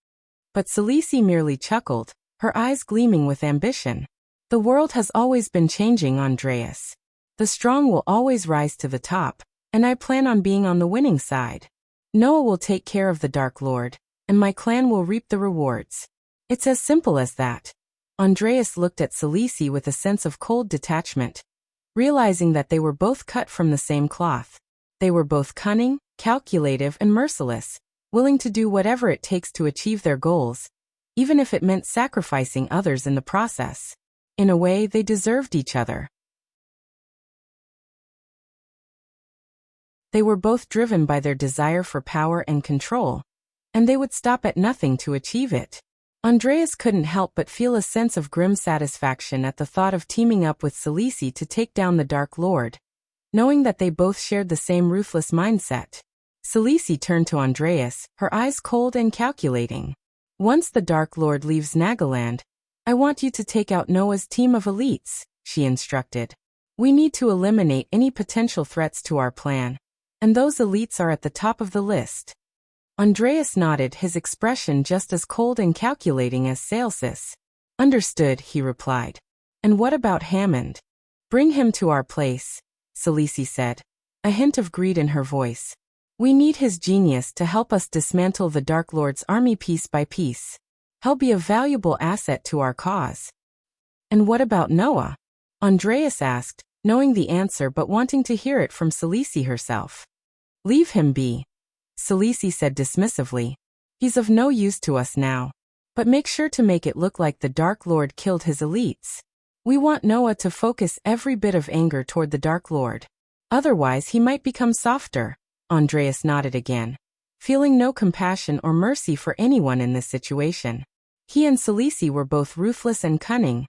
Speaker 1: But Selisi merely chuckled, her eyes gleaming with ambition. The world has always been changing, Andreas. The strong will always rise to the top, and I plan on being on the winning side. Noah will take care of the Dark Lord, and my clan will reap the rewards. It's as simple as that. Andreas looked at Selisi with a sense of cold detachment, realizing that they were both cut from the same cloth. They were both cunning, calculative, and merciless, willing to do whatever it takes to achieve their goals, even if it meant sacrificing others in the process. In a way, they deserved each other. They were both driven by their desire for power and control, and they would stop at nothing to achieve it. Andreas couldn't help but feel a sense of grim satisfaction at the thought of teaming up with Selisi to take down the Dark Lord, knowing that they both shared the same ruthless mindset. Selisi turned to Andreas, her eyes cold and calculating. Once the Dark Lord leaves Nagaland, I want you to take out Noah's team of elites, she instructed. We need to eliminate any potential threats to our plan, and those elites are at the top of the list. Andreas nodded, his expression just as cold and calculating as Selisi's. Understood, he replied. And what about Hammond? Bring him to our place, Selisi said, a hint of greed in her voice. We need his genius to help us dismantle the Dark Lord's army piece by piece. He'll be a valuable asset to our cause. And what about Noah? Andreas asked, knowing the answer but wanting to hear it from Selisi herself. Leave him be, Selisi said dismissively. He's of no use to us now. But make sure to make it look like the Dark Lord killed his elites. We want Noah to focus every bit of anger toward the Dark Lord. Otherwise he might become softer. Andreas nodded again, feeling no compassion or mercy for anyone in this situation. He and Selisi were both ruthless and cunning,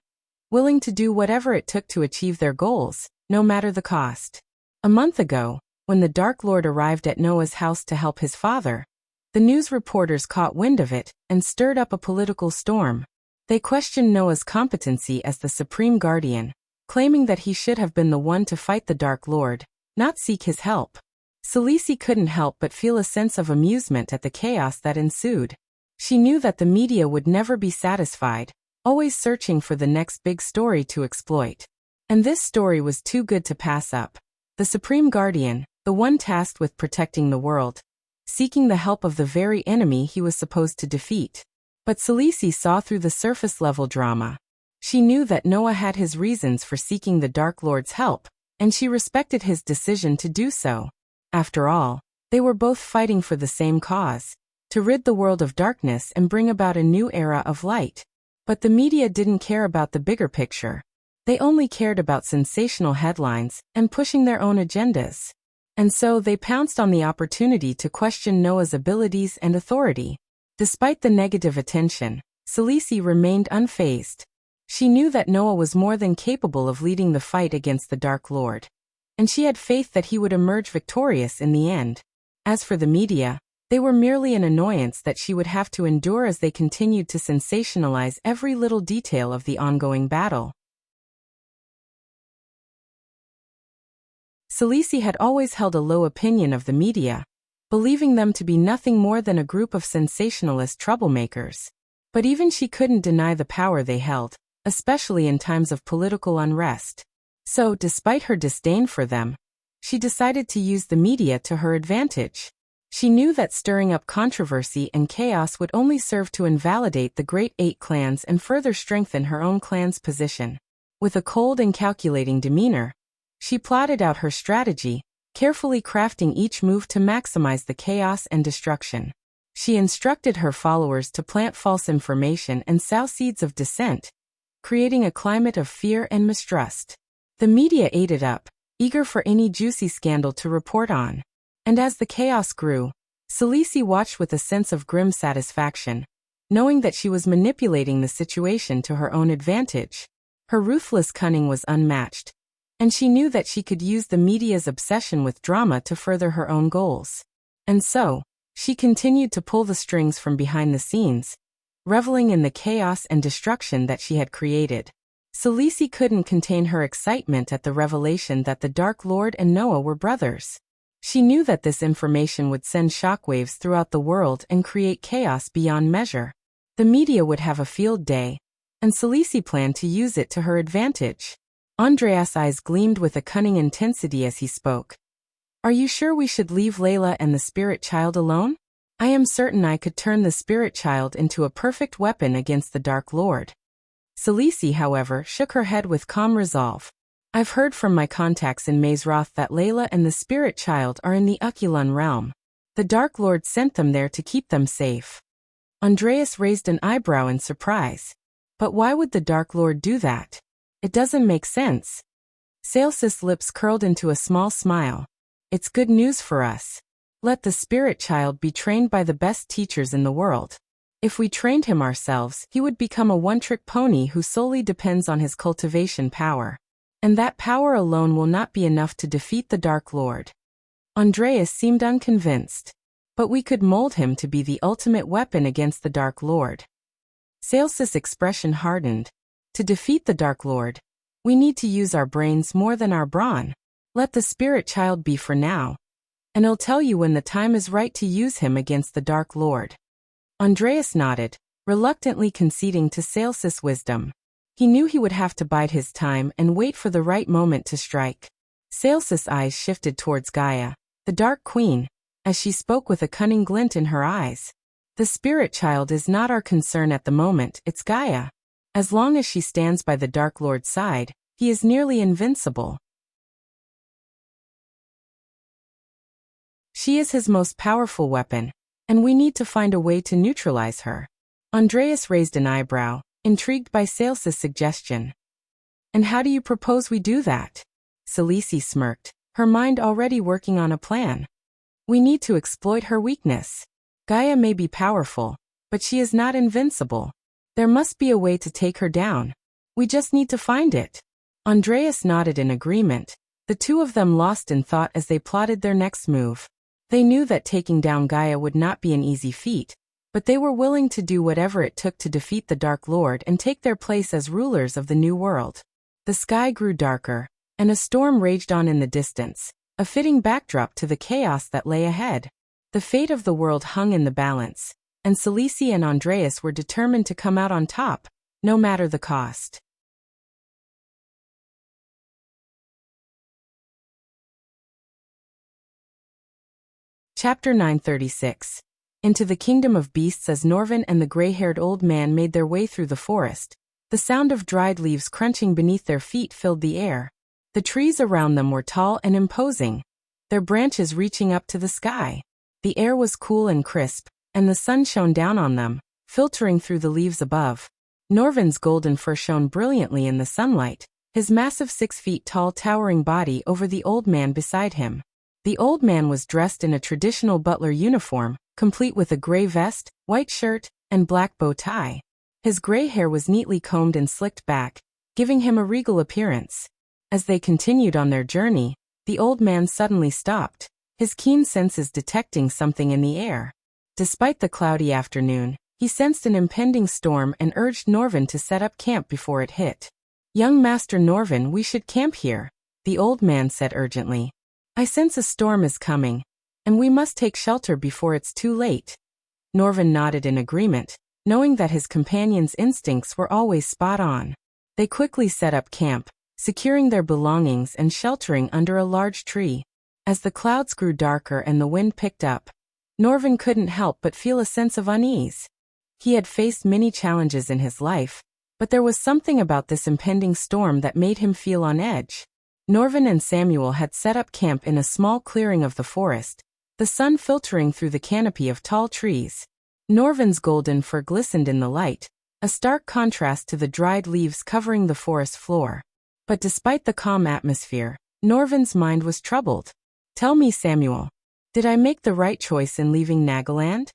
Speaker 1: willing to do whatever it took to achieve their goals, no matter the cost. A month ago, when the Dark Lord arrived at Noah's house to help his father, the news reporters caught wind of it and stirred up a political storm. They questioned Noah's competency as the Supreme Guardian, claiming that he should have been the one to fight the Dark Lord, not seek his help. Selisi couldn't help but feel a sense of amusement at the chaos that ensued. She knew that the media would never be satisfied, always searching for the next big story to exploit. And this story was too good to pass up. The Supreme Guardian, the one tasked with protecting the world, seeking the help of the very enemy he was supposed to defeat. But Selisi saw through the surface-level drama. She knew that Noah had his reasons for seeking the Dark Lord's help, and she respected his decision to do so. After all, they were both fighting for the same cause, to rid the world of darkness and bring about a new era of light. But the media didn't care about the bigger picture. They only cared about sensational headlines and pushing their own agendas. And so they pounced on the opportunity to question Noah's abilities and authority. Despite the negative attention, Selisi remained unfazed. She knew that Noah was more than capable of leading the fight against the Dark Lord, and she had faith that he would emerge victorious in the end. As for the media, they were merely an annoyance that she would have to endure as they continued to sensationalize every little detail of the ongoing battle. Selisi had always held a low opinion of the media, believing them to be nothing more than a group of sensationalist troublemakers. But even she couldn't deny the power they held, especially in times of political unrest. So, despite her disdain for them, she decided to use the media to her advantage. She knew that stirring up controversy and chaos would only serve to invalidate the Great Eight clans and further strengthen her own clan's position. With a cold and calculating demeanor, she plotted out her strategy, carefully crafting each move to maximize the chaos and destruction. She instructed her followers to plant false information and sow seeds of dissent, creating a climate of fear and mistrust. The media ate it up, eager for any juicy scandal to report on. And as the chaos grew, Selisi watched with a sense of grim satisfaction, knowing that she was manipulating the situation to her own advantage. Her ruthless cunning was unmatched, and she knew that she could use the media's obsession with drama to further her own goals. And so, she continued to pull the strings from behind the scenes, reveling in the chaos and destruction that she had created. Selisi couldn't contain her excitement at the revelation that the Dark Lord and Noah were brothers. She knew that this information would send shockwaves throughout the world and create chaos beyond measure. The media would have a field day, and Selisi planned to use it to her advantage. Andreas' eyes gleamed with a cunning intensity as he spoke. Are you sure we should leave Layla and the Spirit Child alone? I am certain I could turn the Spirit Child into a perfect weapon against the Dark Lord. Selisi, however, shook her head with calm resolve. I've heard from my contacts in Mazeroth that Layla and the Spirit Child are in the Ukulun realm. The Dark Lord sent them there to keep them safe. Andreas raised an eyebrow in surprise. But why would the Dark Lord do that? It doesn't make sense. Sales's lips curled into a small smile. It's good news for us. Let the Spirit Child be trained by the best teachers in the world. If we trained him ourselves, he would become a one-trick pony who solely depends on his cultivation power. And that power alone will not be enough to defeat the Dark Lord. Andreas seemed unconvinced. But we could mold him to be the ultimate weapon against the Dark Lord. Sales's expression hardened. To defeat the Dark Lord, we need to use our brains more than our brawn. Let the Spirit Child be for now, and I'll tell you when the time is right to use him against the Dark Lord. Andreas nodded, reluctantly conceding to Sales's wisdom. He knew he would have to bide his time and wait for the right moment to strike. Saelsis' eyes shifted towards Gaia, the Dark Queen, as she spoke with a cunning glint in her eyes. The spirit child is not our concern at the moment, it's Gaia. As long as she stands by the Dark Lord's side, he is nearly invincible. She is his most powerful weapon, and we need to find a way to neutralize her. Andreas raised an eyebrow, intrigued by Saelsis' suggestion. And how do you propose we do that? Selisi smirked, her mind already working on a plan. We need to exploit her weakness. Gaia may be powerful, but she is not invincible. There must be a way to take her down. We just need to find it. Andreas nodded in agreement, the two of them lost in thought as they plotted their next move. They knew that taking down Gaia would not be an easy feat, but they were willing to do whatever it took to defeat the Dark Lord and take their place as rulers of the new world. The sky grew darker, and a storm raged on in the distance, a fitting backdrop to the chaos that lay ahead. The fate of the world hung in the balance, and Selisi and Andreas were determined to come out on top, no matter the cost. Chapter 936. Into the kingdom of beasts. As Norvin and the gray-haired old man made their way through the forest, the sound of dried leaves crunching beneath their feet filled the air. The trees around them were tall and imposing, their branches reaching up to the sky. The air was cool and crisp, and the sun shone down on them, filtering through the leaves above. Norvin's golden fur shone brilliantly in the sunlight, his massive 6 feet tall towering body over the old man beside him. The old man was dressed in a traditional butler uniform, complete with a gray vest, white shirt, and black bow tie. His gray hair was neatly combed and slicked back, giving him a regal appearance. As they continued on their journey, the old man suddenly stopped, his keen senses detecting something in the air. Despite the cloudy afternoon, he sensed an impending storm and urged Norvin to set up camp before it hit. "Young Master Norvin, we should camp here," the old man said urgently. "I sense a storm is coming, and we must take shelter before it's too late." Norvin nodded in agreement, knowing that his companion's instincts were always spot on. They quickly set up camp, securing their belongings and sheltering under a large tree. As the clouds grew darker and the wind picked up, Norvin couldn't help but feel a sense of unease. He had faced many challenges in his life, but there was something about this impending storm that made him feel on edge. Norvin and Samuel had set up camp in a small clearing of the forest, the sun filtering through the canopy of tall trees. Norvin's golden fur glistened in the light, a stark contrast to the dried leaves covering the forest floor. But despite the calm atmosphere, Norvin's mind was troubled. "Tell me, Samuel, did I make the right choice in leaving Nagaland?"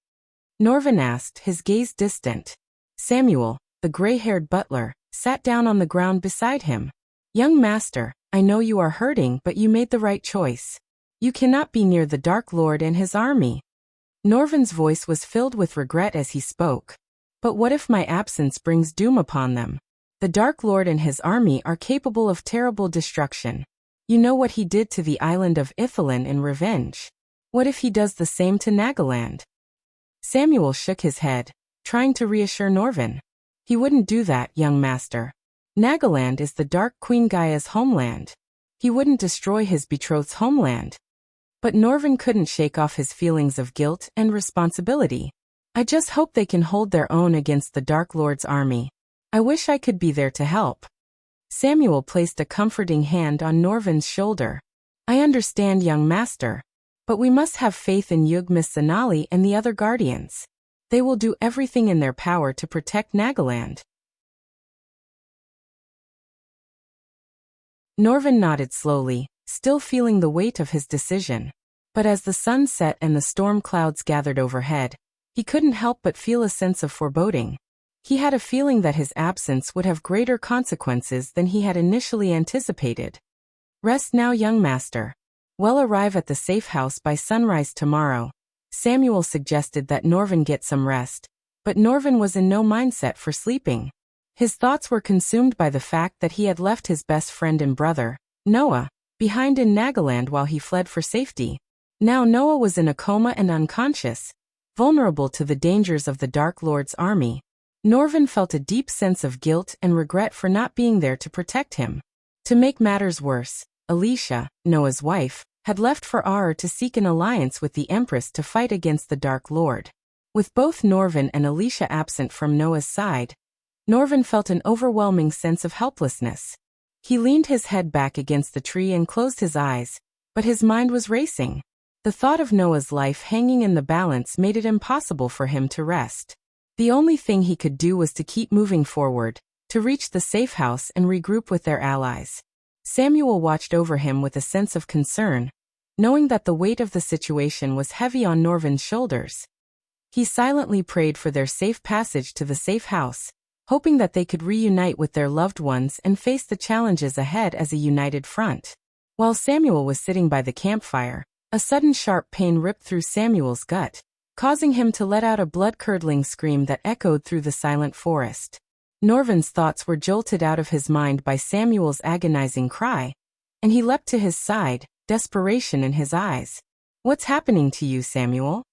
Speaker 1: Norvin asked, his gaze distant. Samuel, the gray-haired butler, sat down on the ground beside him. "Young master, I know you are hurting, but you made the right choice. You cannot be near the Dark Lord and his army." Norvin's voice was filled with regret as he spoke. "But what if my absence brings doom upon them? The Dark Lord and his army are capable of terrible destruction. You know what he did to the island of Ithalin in revenge. What if he does the same to Nagaland?" Samuel shook his head, trying to reassure Norvin. "He wouldn't do that, young master. Nagaland is the Dark Queen Gaia's homeland. He wouldn't destroy his betrothed's homeland." But Norvin couldn't shake off his feelings of guilt and responsibility. "I just hope they can hold their own against the Dark Lord's army. I wish I could be there to help." Samuel placed a comforting hand on Norvin's shoulder. "I understand, young master. But we must have faith in Yugmis Zanali and the other guardians. They will do everything in their power to protect Nagaland." Norvin nodded slowly, still feeling the weight of his decision. But as the sun set and the storm clouds gathered overhead, he couldn't help but feel a sense of foreboding. He had a feeling that his absence would have greater consequences than he had initially anticipated. "Rest now, young master. We'll arrive at the safe house by sunrise tomorrow." Samuel suggested that Norvin get some rest, but Norvin was in no mindset for sleeping. His thoughts were consumed by the fact that he had left his best friend and brother, Noah, behind in Nagaland while he fled for safety. Now Noah was in a coma and unconscious, vulnerable to the dangers of the Dark Lord's army. Norvin felt a deep sense of guilt and regret for not being there to protect him. To make matters worse, Alicia, Noah's wife, had left for Ar to seek an alliance with the Empress to fight against the Dark Lord. With both Norvin and Alicia absent from Noah's side, Norvin felt an overwhelming sense of helplessness. He leaned his head back against the tree and closed his eyes, but his mind was racing. The thought of Noah's life hanging in the balance made it impossible for him to rest. The only thing he could do was to keep moving forward, to reach the safe house and regroup with their allies. Samuel watched over him with a sense of concern, knowing that the weight of the situation was heavy on Norvin's shoulders. He silently prayed for their safe passage to the safe house, hoping that they could reunite with their loved ones and face the challenges ahead as a united front. While Samuel was sitting by the campfire, a sudden sharp pain ripped through Samuel's gut, causing him to let out a blood-curdling scream that echoed through the silent forest. Norvin's thoughts were jolted out of his mind by Samuel's agonizing cry, and he leapt to his side, desperation in his eyes. "What's happening to you, Samuel?"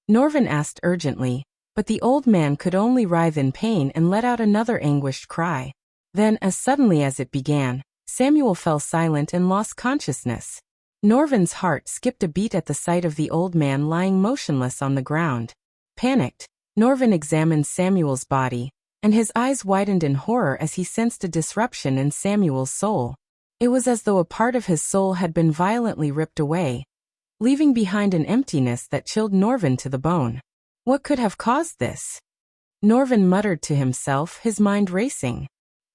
Speaker 1: Norvin asked urgently, but the old man could only writhe in pain and let out another anguished cry. Then, as suddenly as it began, Samuel fell silent and lost consciousness. Norvin's heart skipped a beat at the sight of the old man lying motionless on the ground. Panicked, Norvin examined Samuel's body, and his eyes widened in horror as he sensed a disruption in Samuel's soul. It was as though a part of his soul had been violently ripped away, leaving behind an emptiness that chilled Norvin to the bone. What could have caused this? Norvin muttered to himself, his mind racing.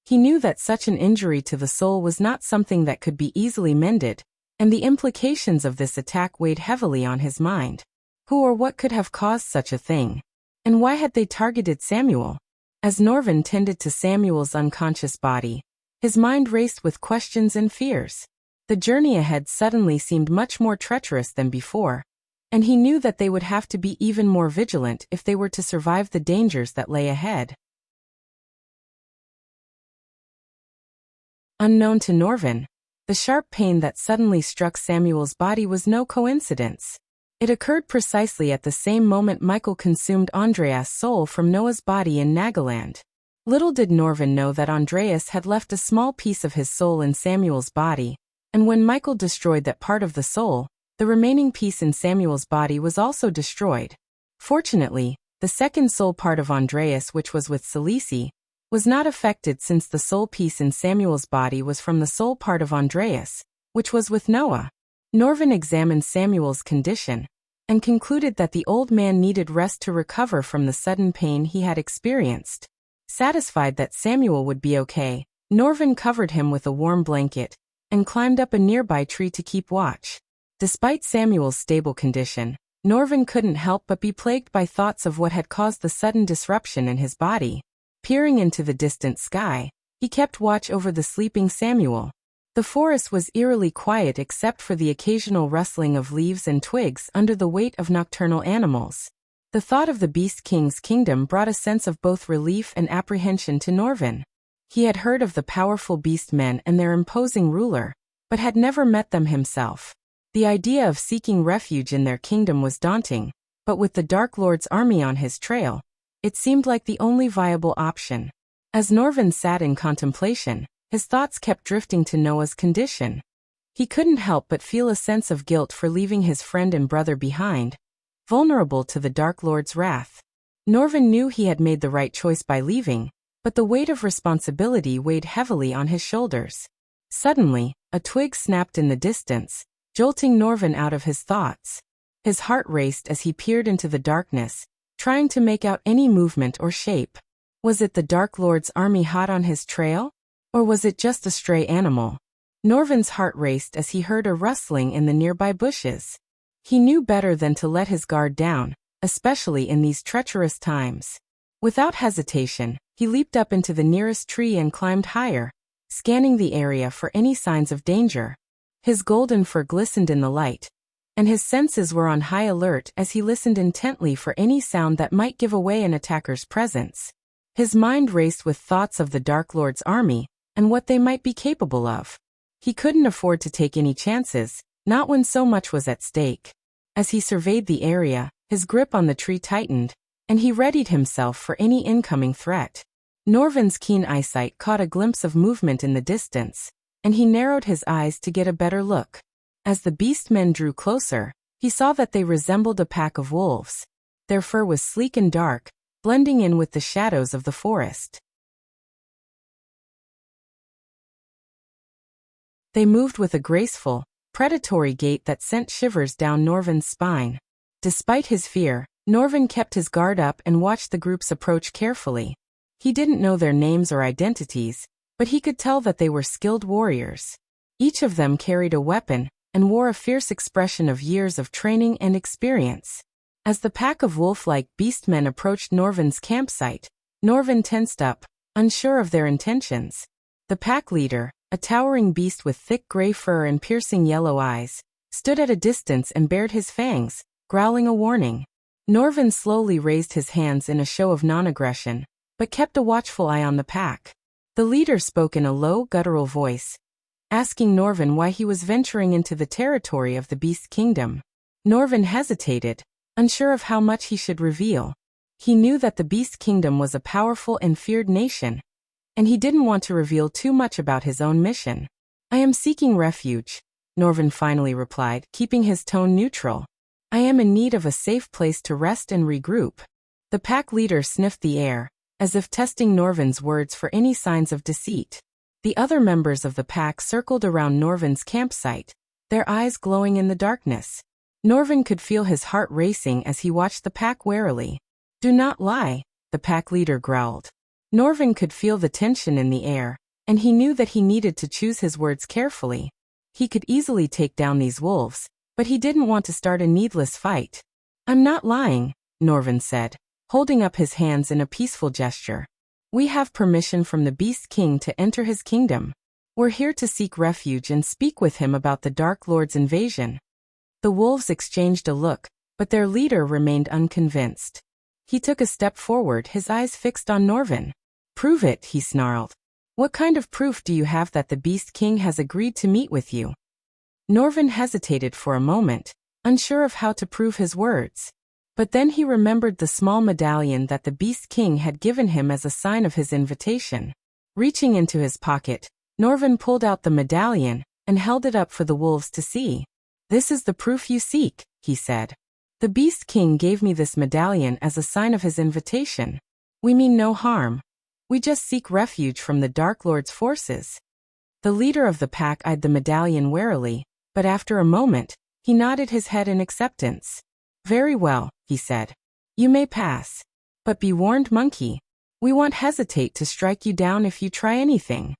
Speaker 1: He knew that such an injury to the soul was not something that could be easily mended, and the implications of this attack weighed heavily on his mind. Who or what could have caused such a thing? And why had they targeted Samuel? As Norvin tended to Samuel's unconscious body, his mind raced with questions and fears. The journey ahead suddenly seemed much more treacherous than before, and he knew that they would have to be even more vigilant if they were to survive the dangers that lay ahead. Unknown to Norvin, the sharp pain that suddenly struck Samuel's body was no coincidence. It occurred precisely at the same moment Michael consumed Andreas' soul from Noah's body in Nagaland. Little did Norvin know that Andreas had left a small piece of his soul in Samuel's body, and when Michael destroyed that part of the soul, the remaining piece in Samuel's body was also destroyed. Fortunately, the second soul part of Andreas, which was with Celice, was not affected since the soul piece in Samuel's body was from the soul part of Andreas, which was with Noah. Norvin examined Samuel's condition and concluded that the old man needed rest to recover from the sudden pain he had experienced. Satisfied that Samuel would be okay, Norvin covered him with a warm blanket and climbed up a nearby tree to keep watch. Despite Samuel's stable condition, Norvin couldn't help but be plagued by thoughts of what had caused the sudden disruption in his body. Peering into the distant sky, he kept watch over the sleeping Samuel. The forest was eerily quiet except for the occasional rustling of leaves and twigs under the weight of nocturnal animals. The thought of the Beast King's kingdom brought a sense of both relief and apprehension to Norvin. He had heard of the powerful beast men and their imposing ruler, but had never met them himself. The idea of seeking refuge in their kingdom was daunting, but with the Dark Lord's army on his trail, it seemed like the only viable option. As Norvin sat in contemplation, his thoughts kept drifting to Noah's condition. He couldn't help but feel a sense of guilt for leaving his friend and brother behind, vulnerable to the Dark Lord's wrath. Norvin knew he had made the right choice by leaving, but the weight of responsibility weighed heavily on his shoulders. Suddenly, a twig snapped in the distance, jolting Norvin out of his thoughts. His heart raced as he peered into the darkness, trying to make out any movement or shape. Was it the Dark Lord's army hot on his trail? Or was it just a stray animal? Norvin's heart raced as he heard a rustling in the nearby bushes. He knew better than to let his guard down, especially in these treacherous times. Without hesitation, he leaped up into the nearest tree and climbed higher, scanning the area for any signs of danger. His golden fur glistened in the light, and his senses were on high alert as he listened intently for any sound that might give away an attacker's presence. His mind raced with thoughts of the Dark Lord's army and what they might be capable of. He couldn't afford to take any chances, not when so much was at stake. As he surveyed the area, his grip on the tree tightened, and he readied himself for any incoming threat. Norvin's keen eyesight caught a glimpse of movement in the distance, and he narrowed his eyes to get a better look. As the beastmen drew closer, he saw that they resembled a pack of wolves. Their fur was sleek and dark, blending in with the shadows of the forest. They moved with a graceful, predatory gait that sent shivers down Norvin's spine. Despite his fear, Norvin kept his guard up and watched the groups approach carefully. He didn't know their names or identities, but he could tell that they were skilled warriors. Each of them carried a weapon and wore a fierce expression of years of training and experience. As the pack of wolf-like beastmen approached Norvin's campsite, Norvin tensed up, unsure of their intentions. The pack leader, a towering beast with thick gray fur and piercing yellow eyes, stood at a distance and bared his fangs, growling a warning. Norvin slowly raised his hands in a show of non-aggression, but kept a watchful eye on the pack. The leader spoke in a low, guttural voice, asking Norvin why he was venturing into the territory of the Beast Kingdom. Norvin hesitated, unsure of how much he should reveal. He knew that the Beast Kingdom was a powerful and feared nation, and he didn't want to reveal too much about his own mission. "I am seeking refuge," Norvin finally replied, keeping his tone neutral. "I am in need of a safe place to rest and regroup." The pack leader sniffed the air, as if testing Norvin's words for any signs of deceit. The other members of the pack circled around Norvin's campsite, their eyes glowing in the darkness. Norvin could feel his heart racing as he watched the pack warily. "Do not lie," the pack leader growled. Norvin could feel the tension in the air, and he knew that he needed to choose his words carefully. He could easily take down these wolves, but he didn't want to start a needless fight. "I'm not lying," Norvin said, holding up his hands in a peaceful gesture. "We have permission from the Beast King to enter his kingdom. We're here to seek refuge and speak with him about the Dark Lord's invasion." The wolves exchanged a look, but their leader remained unconvinced. He took a step forward, his eyes fixed on Norvin. "Prove it," he snarled. "What kind of proof do you have that the Beast King has agreed to meet with you?" Norvin hesitated for a moment, unsure of how to prove his words. But then he remembered the small medallion that the Beast King had given him as a sign of his invitation. Reaching into his pocket, Norvin pulled out the medallion and held it up for the wolves to see. "This is the proof you seek," he said. "The Beast King gave me this medallion as a sign of his invitation. We mean no harm. We just seek refuge from the Dark Lord's forces." The leader of the pack eyed the medallion warily, but after a moment, he nodded his head in acceptance. "Very well," he said. "You may pass. But be warned, monkey. We won't hesitate to strike you down if you try anything."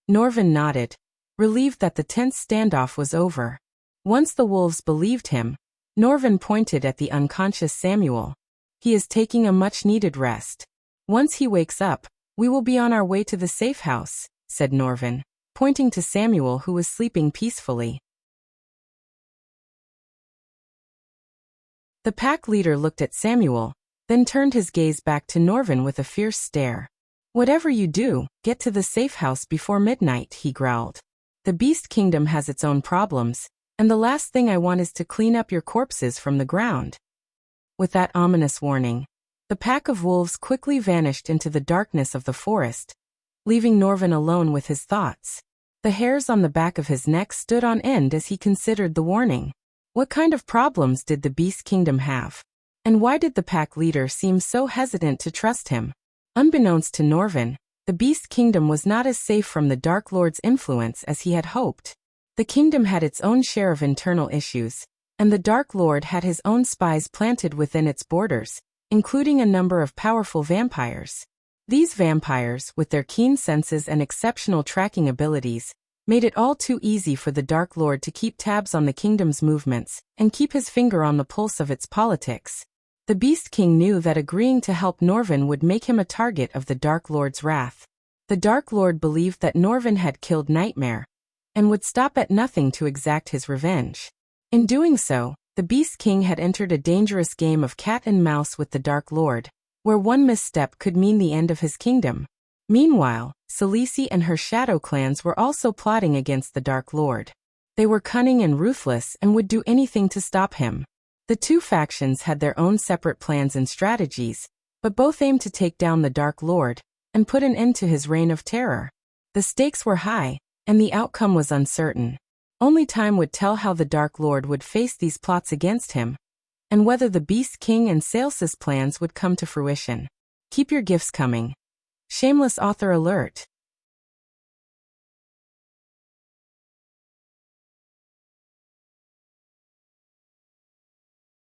Speaker 1: Norvin nodded, relieved that the tense standoff was over. Once the wolves believed him, Norvin pointed at the unconscious Samuel. "He is taking a much-needed rest. Once he wakes up, we will be on our way to the safe house," said Norvin, pointing to Samuel who was sleeping peacefully. The pack leader looked at Samuel, then turned his gaze back to Norvin with a fierce stare. "Whatever you do, get to the safe house before midnight," he growled. "The Beast Kingdom has its own problems, and the last thing I want is to clean up your corpses from the ground." With that ominous warning, the pack of wolves quickly vanished into the darkness of the forest, leaving Norvin alone with his thoughts. The hairs on the back of his neck stood on end as he considered the warning. What kind of problems did the Beast Kingdom have? And why did the pack leader seem so hesitant to trust him? Unbeknownst to Norvin, the Beast Kingdom was not as safe from the Dark Lord's influence as he had hoped. The kingdom had its own share of internal issues, and the Dark Lord had his own spies planted within its borders, including a number of powerful vampires. These vampires, with their keen senses and exceptional tracking abilities, made it all too easy for the Dark Lord to keep tabs on the kingdom's movements and keep his finger on the pulse of its politics. The Beast King knew that agreeing to help Norvin would make him a target of the Dark Lord's wrath. The Dark Lord believed that Norvin had killed Nightmare, and would stop at nothing to exact his revenge. In doing so, the Beast King had entered a dangerous game of cat and mouse with the Dark Lord, where one misstep could mean the end of his kingdom. Meanwhile, Selisi and her shadow clans were also plotting against the Dark Lord. They were cunning and ruthless and would do anything to stop him. The two factions had their own separate plans and strategies, but both aimed to take down the Dark Lord and put an end to his reign of terror. The stakes were high, and the outcome was uncertain. Only time would tell how the Dark Lord would face these plots against him, and whether the Beast King and Sales's plans would come to fruition. Keep your gifts coming. Shameless author alert.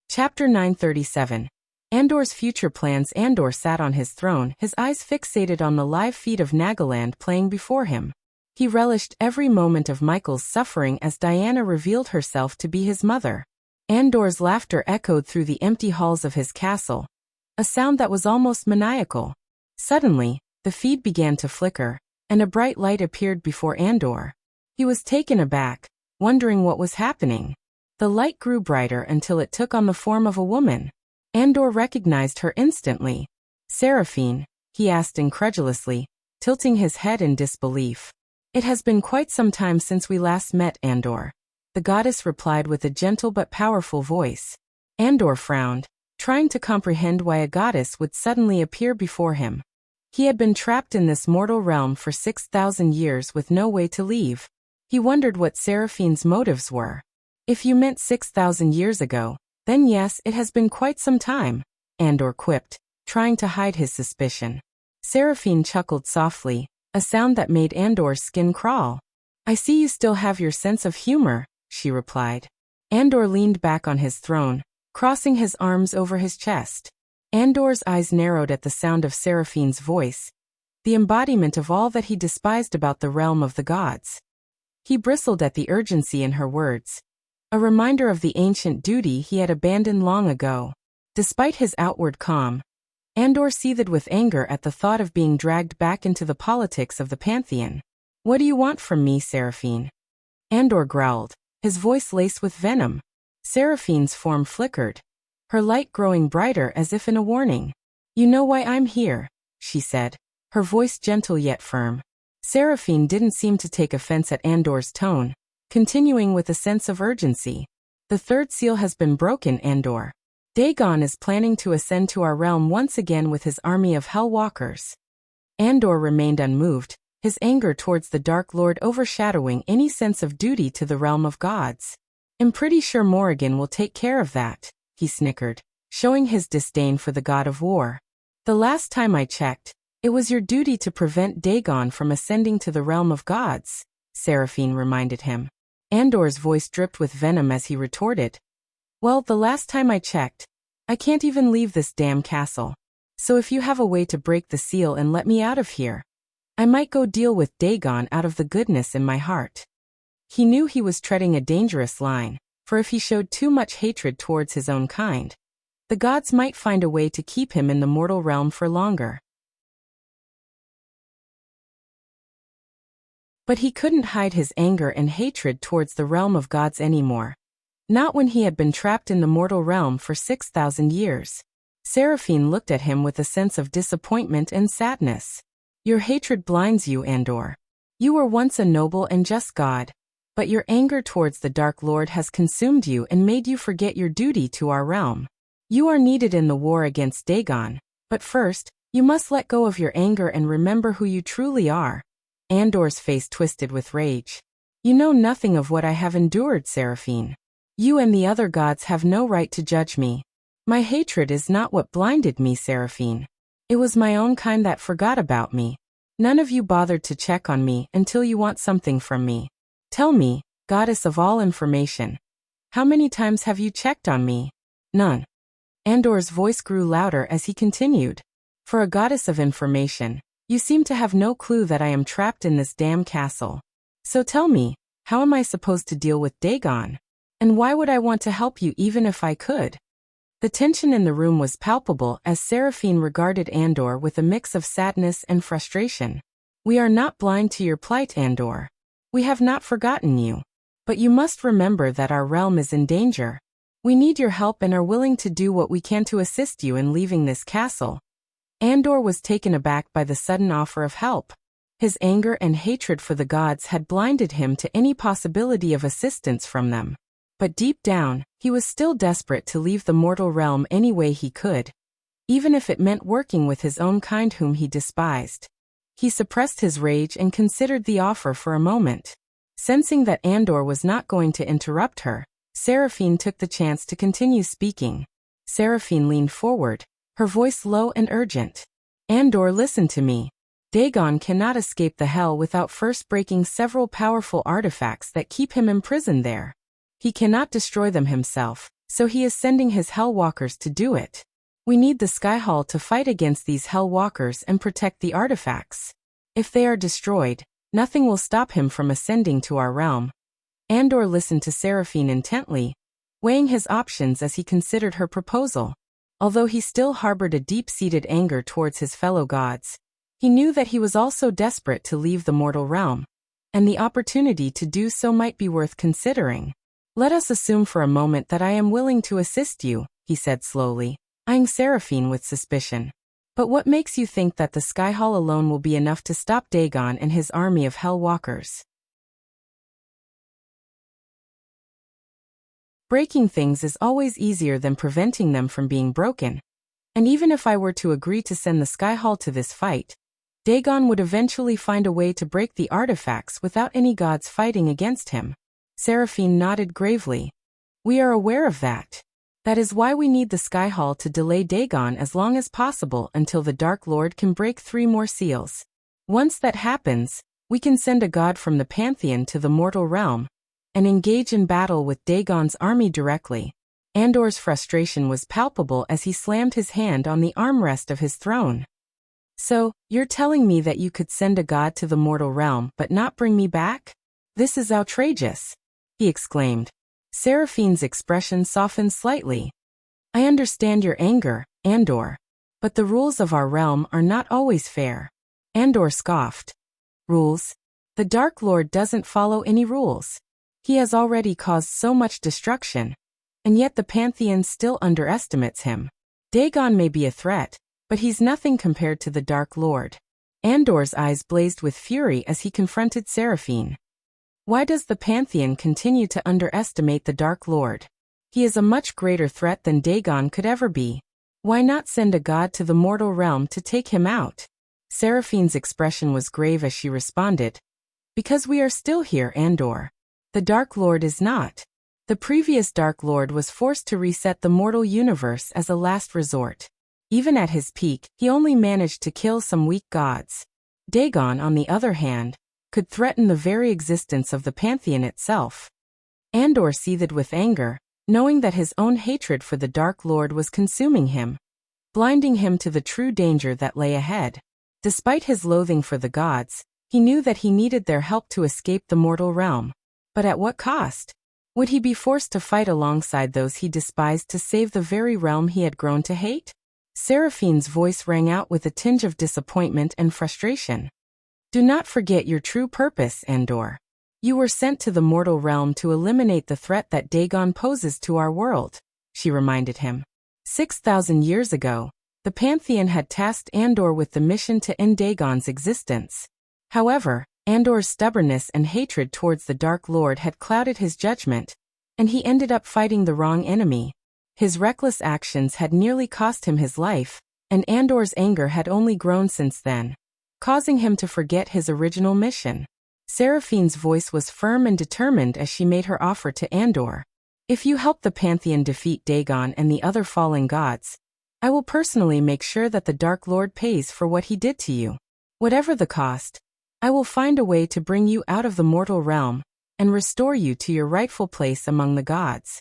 Speaker 1: Chapter 937. Andor's future plans. Andor sat on his throne, his eyes fixated on the live feed of Nagaland playing before him. He relished every moment of Michael's suffering as Diana revealed herself to be his mother. Andor's laughter echoed through the empty halls of his castle, a sound that was almost maniacal. Suddenly, the feed began to flicker, and a bright light appeared before Andor. He was taken aback, wondering what was happening. The light grew brighter until it took on the form of a woman. Andor recognized her instantly. "Seraphine?" he asked incredulously, tilting his head in disbelief. "It has been quite some time since we last met, Andor," the goddess replied with a gentle but powerful voice. Andor frowned, trying to comprehend why a goddess would suddenly appear before him. He had been trapped in this mortal realm for 6,000 years with no way to leave. He wondered what Seraphine's motives were. "If you meant 6,000 years ago, then yes, it has been quite some time," Andor quipped, trying to hide his suspicion. Seraphine chuckled softly, a sound that made Andor's skin crawl. "I see you still have your sense of humor," she replied. Andor leaned back on his throne, crossing his arms over his chest. Andor's eyes narrowed at the sound of Seraphine's voice, the embodiment of all that he despised about the realm of the gods. He bristled at the urgency in her words, a reminder of the ancient duty he had abandoned long ago. Despite his outward calm, Andor seethed with anger at the thought of being dragged back into the politics of the Pantheon. "What do you want from me, Seraphine?" Andor growled, his voice laced with venom. Seraphine's form flickered, her light growing brighter as if in a warning. "You know why I'm here," she said, her voice gentle yet firm. Seraphine didn't seem to take offense at Andor's tone, continuing with a sense of urgency. "The third seal has been broken, Andor. Dagon is planning to ascend to our realm once again with his army of Hellwalkers." Andor remained unmoved, his anger towards the Dark Lord overshadowing any sense of duty to the realm of gods. "I'm pretty sure Morrigan will take care of that," he snickered, showing his disdain for the god of war. "The last time I checked, it was your duty to prevent Dagon from ascending to the realm of gods," Seraphine reminded him. Andor's voice dripped with venom as he retorted, "Well, the last time I checked, I can't even leave this damn castle. So if you have a way to break the seal and let me out of here, I might go deal with Dagon out of the goodness in my heart." He knew he was treading a dangerous line, for if he showed too much hatred towards his own kind, the gods might find a way to keep him in the mortal realm for longer. But he couldn't hide his anger and hatred towards the realm of gods anymore. Not when he had been trapped in the mortal realm for 6,000 years. Seraphine looked at him with a sense of disappointment and sadness. "Your hatred blinds you, Andor. You were once a noble and just god, but your anger towards the Dark Lord has consumed you and made you forget your duty to our realm. You are needed in the war against Dagon, but first, you must let go of your anger and remember who you truly are." Andor's face twisted with rage. "You know nothing of what I have endured, Seraphine. You and the other gods have no right to judge me. My hatred is not what blinded me, Seraphine. It was my own kind that forgot about me. None of you bothered to check on me until you want something from me. Tell me, goddess of all information, how many times have you checked on me?" "None." Andor's voice grew louder as he continued. "For a goddess of information, you seem to have no clue that I am trapped in this damn castle. So tell me, how am I supposed to deal with Dagon? And why would I want to help you even if I could?" The tension in the room was palpable as Seraphine regarded Andor with a mix of sadness and frustration. "We are not blind to your plight, Andor. We have not forgotten you. But you must remember that our realm is in danger. We need your help and are willing to do what we can to assist you in leaving this castle." Andor was taken aback by the sudden offer of help. His anger and hatred for the gods had blinded him to any possibility of assistance from them. But deep down, he was still desperate to leave the mortal realm any way he could, even if it meant working with his own kind whom he despised. He suppressed his rage and considered the offer for a moment. Sensing that Andor was not going to interrupt her, Seraphine took the chance to continue speaking. Seraphine leaned forward, her voice low and urgent. Andor, listen to me. Dagon cannot escape the hell without first breaking several powerful artifacts that keep him imprisoned there. He cannot destroy them himself, so he is sending his Hellwalkers to do it. We need the Sky Hall to fight against these Hellwalkers and protect the artifacts. If they are destroyed, nothing will stop him from ascending to our realm. Andor listened to Seraphine intently, weighing his options as he considered her proposal. Although he still harbored a deep-seated anger towards his fellow gods, he knew that he was also desperate to leave the mortal realm, and the opportunity to do so might be worth considering. Let us assume for a moment that I am willing to assist you, he said slowly, eyeing Seraphine with suspicion. But what makes you think that the Sky Hall alone will be enough to stop Dagon and his army of Hellwalkers? Breaking things is always easier than preventing them from being broken. And even if I were to agree to send the Sky Hall to this fight, Dagon would eventually find a way to break the artifacts without any gods fighting against him. Seraphine nodded gravely. We are aware of that. That is why we need the Sky Hall to delay Dagon as long as possible until the Dark Lord can break 3 more seals. Once that happens, we can send a god from the Pantheon to the mortal realm and engage in battle with Dagon's army directly. Andor's frustration was palpable as he slammed his hand on the armrest of his throne. So, you're telling me that you could send a god to the mortal realm but not bring me back? This is outrageous, he exclaimed. Seraphine's expression softened slightly. I understand your anger, Andor. But the rules of our realm are not always fair. Andor scoffed. Rules? The Dark Lord doesn't follow any rules. He has already caused so much destruction, and yet the Pantheon still underestimates him. Dagon may be a threat, but he's nothing compared to the Dark Lord. Andor's eyes blazed with fury as he confronted Seraphine. Why does the Pantheon continue to underestimate the Dark Lord? He is a much greater threat than Dagon could ever be. Why not send a god to the mortal realm to take him out? Seraphine's expression was grave as she responded. Because we are still here, Andor. The Dark Lord is not. The previous Dark Lord was forced to reset the mortal universe as a last resort. Even at his peak, he only managed to kill some weak gods. Dagon, on the other hand, could threaten the very existence of the Pantheon itself. Andor seethed with anger, knowing that his own hatred for the Dark Lord was consuming him, blinding him to the true danger that lay ahead. Despite his loathing for the gods, he knew that he needed their help to escape the mortal realm. But at what cost? Would he be forced to fight alongside those he despised to save the very realm he had grown to hate? Seraphine's voice rang out with a tinge of disappointment and frustration. Do not forget your true purpose, Andor. You were sent to the mortal realm to eliminate the threat that Dagon poses to our world, she reminded him. 6,000 years ago, the Pantheon had tasked Andor with the mission to end Dagon's existence. However, Andor's stubbornness and hatred towards the Dark Lord had clouded his judgment, and he ended up fighting the wrong enemy. His reckless actions had nearly cost him his life, and Andor's anger had only grown since then, causing him to forget his original mission. Seraphine's voice was firm and determined as she made her offer to Andor. If you help the Pantheon defeat Dagon and the other fallen gods, I will personally make sure that the Dark Lord pays for what he did to you. Whatever the cost, I will find a way to bring you out of the mortal realm and restore you to your rightful place among the gods.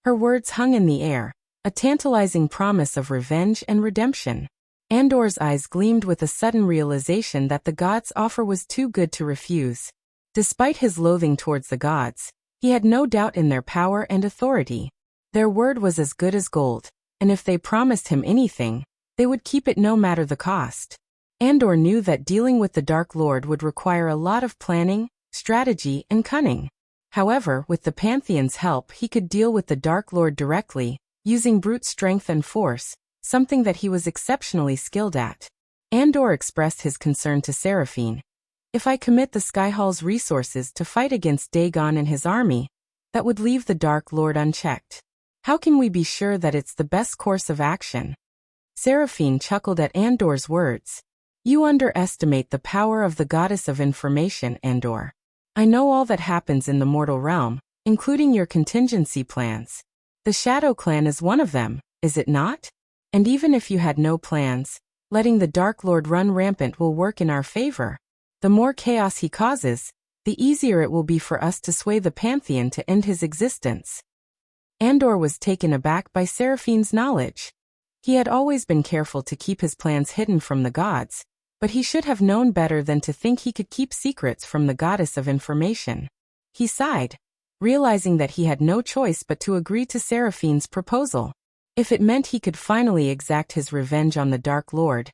Speaker 1: Her words hung in the air, a tantalizing promise of revenge and redemption. Andor's eyes gleamed with a sudden realization that the gods' offer was too good to refuse. Despite his loathing towards the gods, he had no doubt in their power and authority. Their word was as good as gold, and if they promised him anything, they would keep it no matter the cost. Andor knew that dealing with the Dark Lord would require a lot of planning, strategy, and cunning. However, with the Pantheon's help, he could deal with the Dark Lord directly, using brute strength and force, something that he was exceptionally skilled at. Andor expressed his concern to Seraphine. If I commit the Sky Hall's resources to fight against Dagon and his army, that would leave the Dark Lord unchecked. How can we be sure that it's the best course of action? Seraphine chuckled at Andor's words. You underestimate the power of the goddess of information, Andor. I know all that happens in the mortal realm, including your contingency plans. The Shadow Clan is one of them, is it not? And even if you had no plans, letting the Dark Lord run rampant will work in our favor. The more chaos he causes, the easier it will be for us to sway the Pantheon to end his existence. Andor was taken aback by Seraphine's knowledge. He had always been careful to keep his plans hidden from the gods, but he should have known better than to think he could keep secrets from the goddess of information. He sighed, realizing that he had no choice but to agree to Seraphine's proposal. If it meant he could finally exact his revenge on the Dark Lord,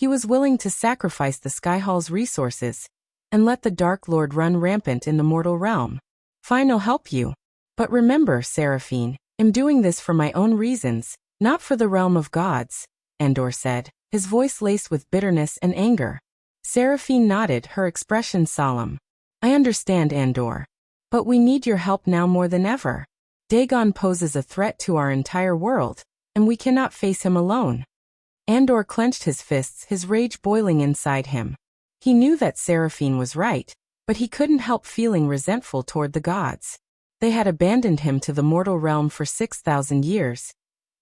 Speaker 1: he was willing to sacrifice the Sky Hall's resources and let the Dark Lord run rampant in the mortal realm. Fine, I'll help you. But remember, Seraphine, I'm doing this for my own reasons, not for the realm of gods, Andor said, his voice laced with bitterness and anger. Seraphine nodded, her expression solemn. I understand, Andor. But we need your help now more than ever. Dagon poses a threat to our entire world, and we cannot face him alone. Andor clenched his fists, his rage boiling inside him. He knew that Seraphine was right, but he couldn't help feeling resentful toward the gods. They had abandoned him to the mortal realm for 6,000 years,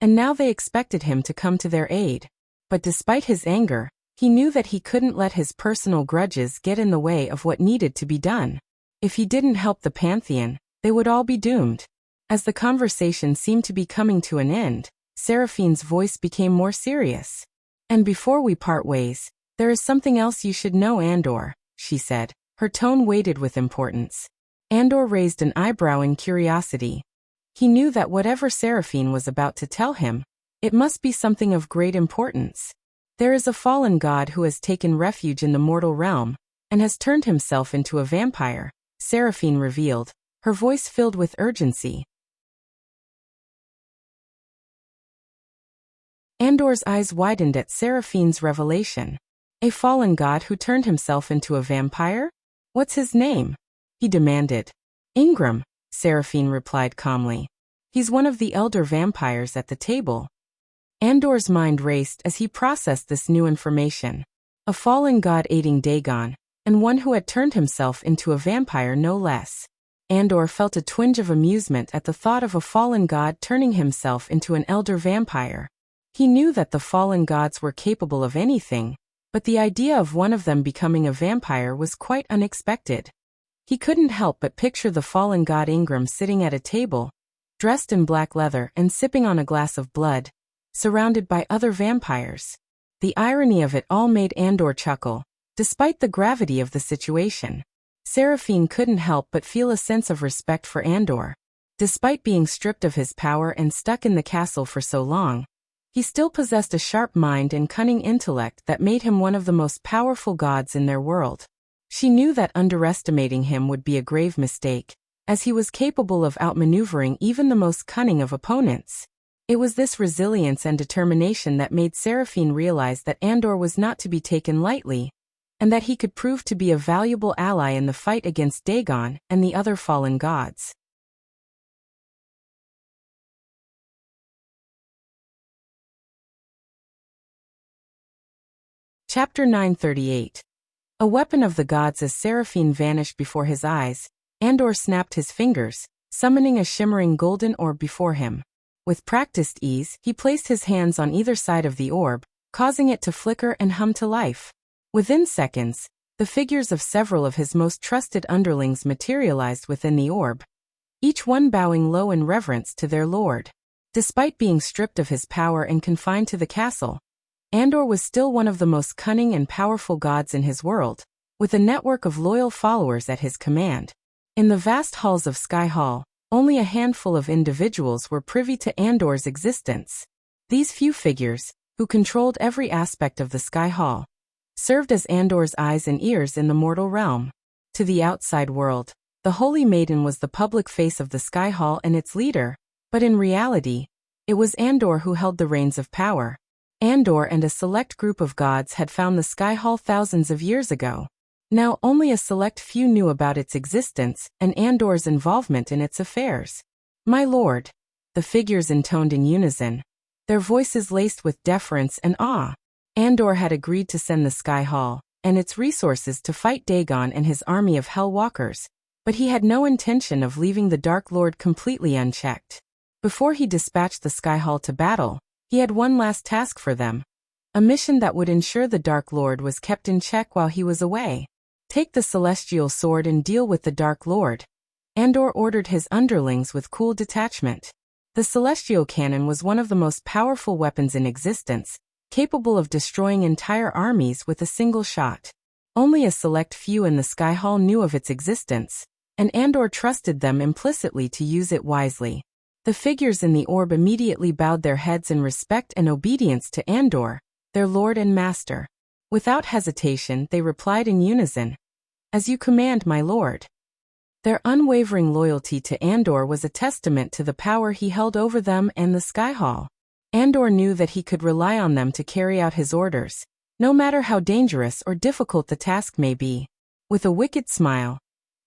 Speaker 1: and now they expected him to come to their aid. But despite his anger, he knew that he couldn't let his personal grudges get in the way of what needed to be done. If he didn't help the Pantheon, they would all be doomed. As the conversation seemed to be coming to an end, Seraphine's voice became more serious. And before we part ways, there is something else you should know, Andor, she said, her tone weighted with importance. Andor raised an eyebrow in curiosity. He knew that whatever Seraphine was about to tell him, it must be something of great importance. There is a fallen god who has taken refuge in the mortal realm, and has turned himself into a vampire, Seraphine revealed, her voice filled with urgency. Andor's eyes widened at Seraphine's revelation. A fallen god who turned himself into a vampire? What's his name? He demanded. Ingram, Seraphine replied calmly. He's one of the elder vampires at the table. Andor's mind raced as he processed this new information. A fallen god aiding Dagon, and one who had turned himself into a vampire no less. Andor felt a twinge of amusement at the thought of a fallen god turning himself into an elder vampire. He knew that the fallen gods were capable of anything, but the idea of one of them becoming a vampire was quite unexpected. He couldn't help but picture the fallen god Ingram sitting at a table, dressed in black leather and sipping on a glass of blood, surrounded by other vampires. The irony of it all made Andor chuckle, despite the gravity of the situation. Seraphine couldn't help but feel a sense of respect for Andor. Despite being stripped of his power and stuck in the castle for so long, he still possessed a sharp mind and cunning intellect that made him one of the most powerful gods in their world. She knew that underestimating him would be a grave mistake, as he was capable of outmaneuvering even the most cunning of opponents. It was this resilience and determination that made Seraphine realize that Andor was not to be taken lightly, and that he could prove to be a valuable ally in the fight against Dagon and the other fallen gods. Chapter 938. A weapon of the gods. As Seraphine vanished before his eyes, Andor snapped his fingers, summoning a shimmering golden orb before him. With practiced ease, he placed his hands on either side of the orb, causing it to flicker and hum to life. Within seconds, the figures of several of his most trusted underlings materialized within the orb, each one bowing low in reverence to their lord. Despite being stripped of his power and confined to the castle, Andor was still one of the most cunning and powerful gods in his world, with a network of loyal followers at his command. In the vast halls of Sky Hall, only a handful of individuals were privy to Andor's existence. These few figures, who controlled every aspect of the Sky Hall, served as Andor's eyes and ears in the mortal realm. To the outside world, the Holy Maiden was the public face of the Sky Hall and its leader, but in reality, it was Andor who held the reins of power. Andor and a select group of gods had found the Sky Hall thousands of years ago. Now only a select few knew about its existence and Andor's involvement in its affairs. "My lord," the figures intoned in unison, their voices laced with deference and awe. Andor had agreed to send the Sky Hall and its resources to fight Dagon and his army of Hellwalkers, but he had no intention of leaving the Dark Lord completely unchecked. Before he dispatched the Sky Hall to battle, he had one last task for them, a mission that would ensure the Dark Lord was kept in check while he was away. "Take the Celestial Sword and deal with the Dark Lord," Andor ordered his underlings with cool detachment. The Celestial Cannon was one of the most powerful weapons in existence, capable of destroying entire armies with a single shot. Only a select few in the Sky Hall knew of its existence, and Andor trusted them implicitly to use it wisely. The figures in the orb immediately bowed their heads in respect and obedience to Andor, their lord and master. Without hesitation, they replied in unison, "As you command, my lord." Their unwavering loyalty to Andor was a testament to the power he held over them and the Sky Hall. Andor knew that he could rely on them to carry out his orders, no matter how dangerous or difficult the task may be. With a wicked smile,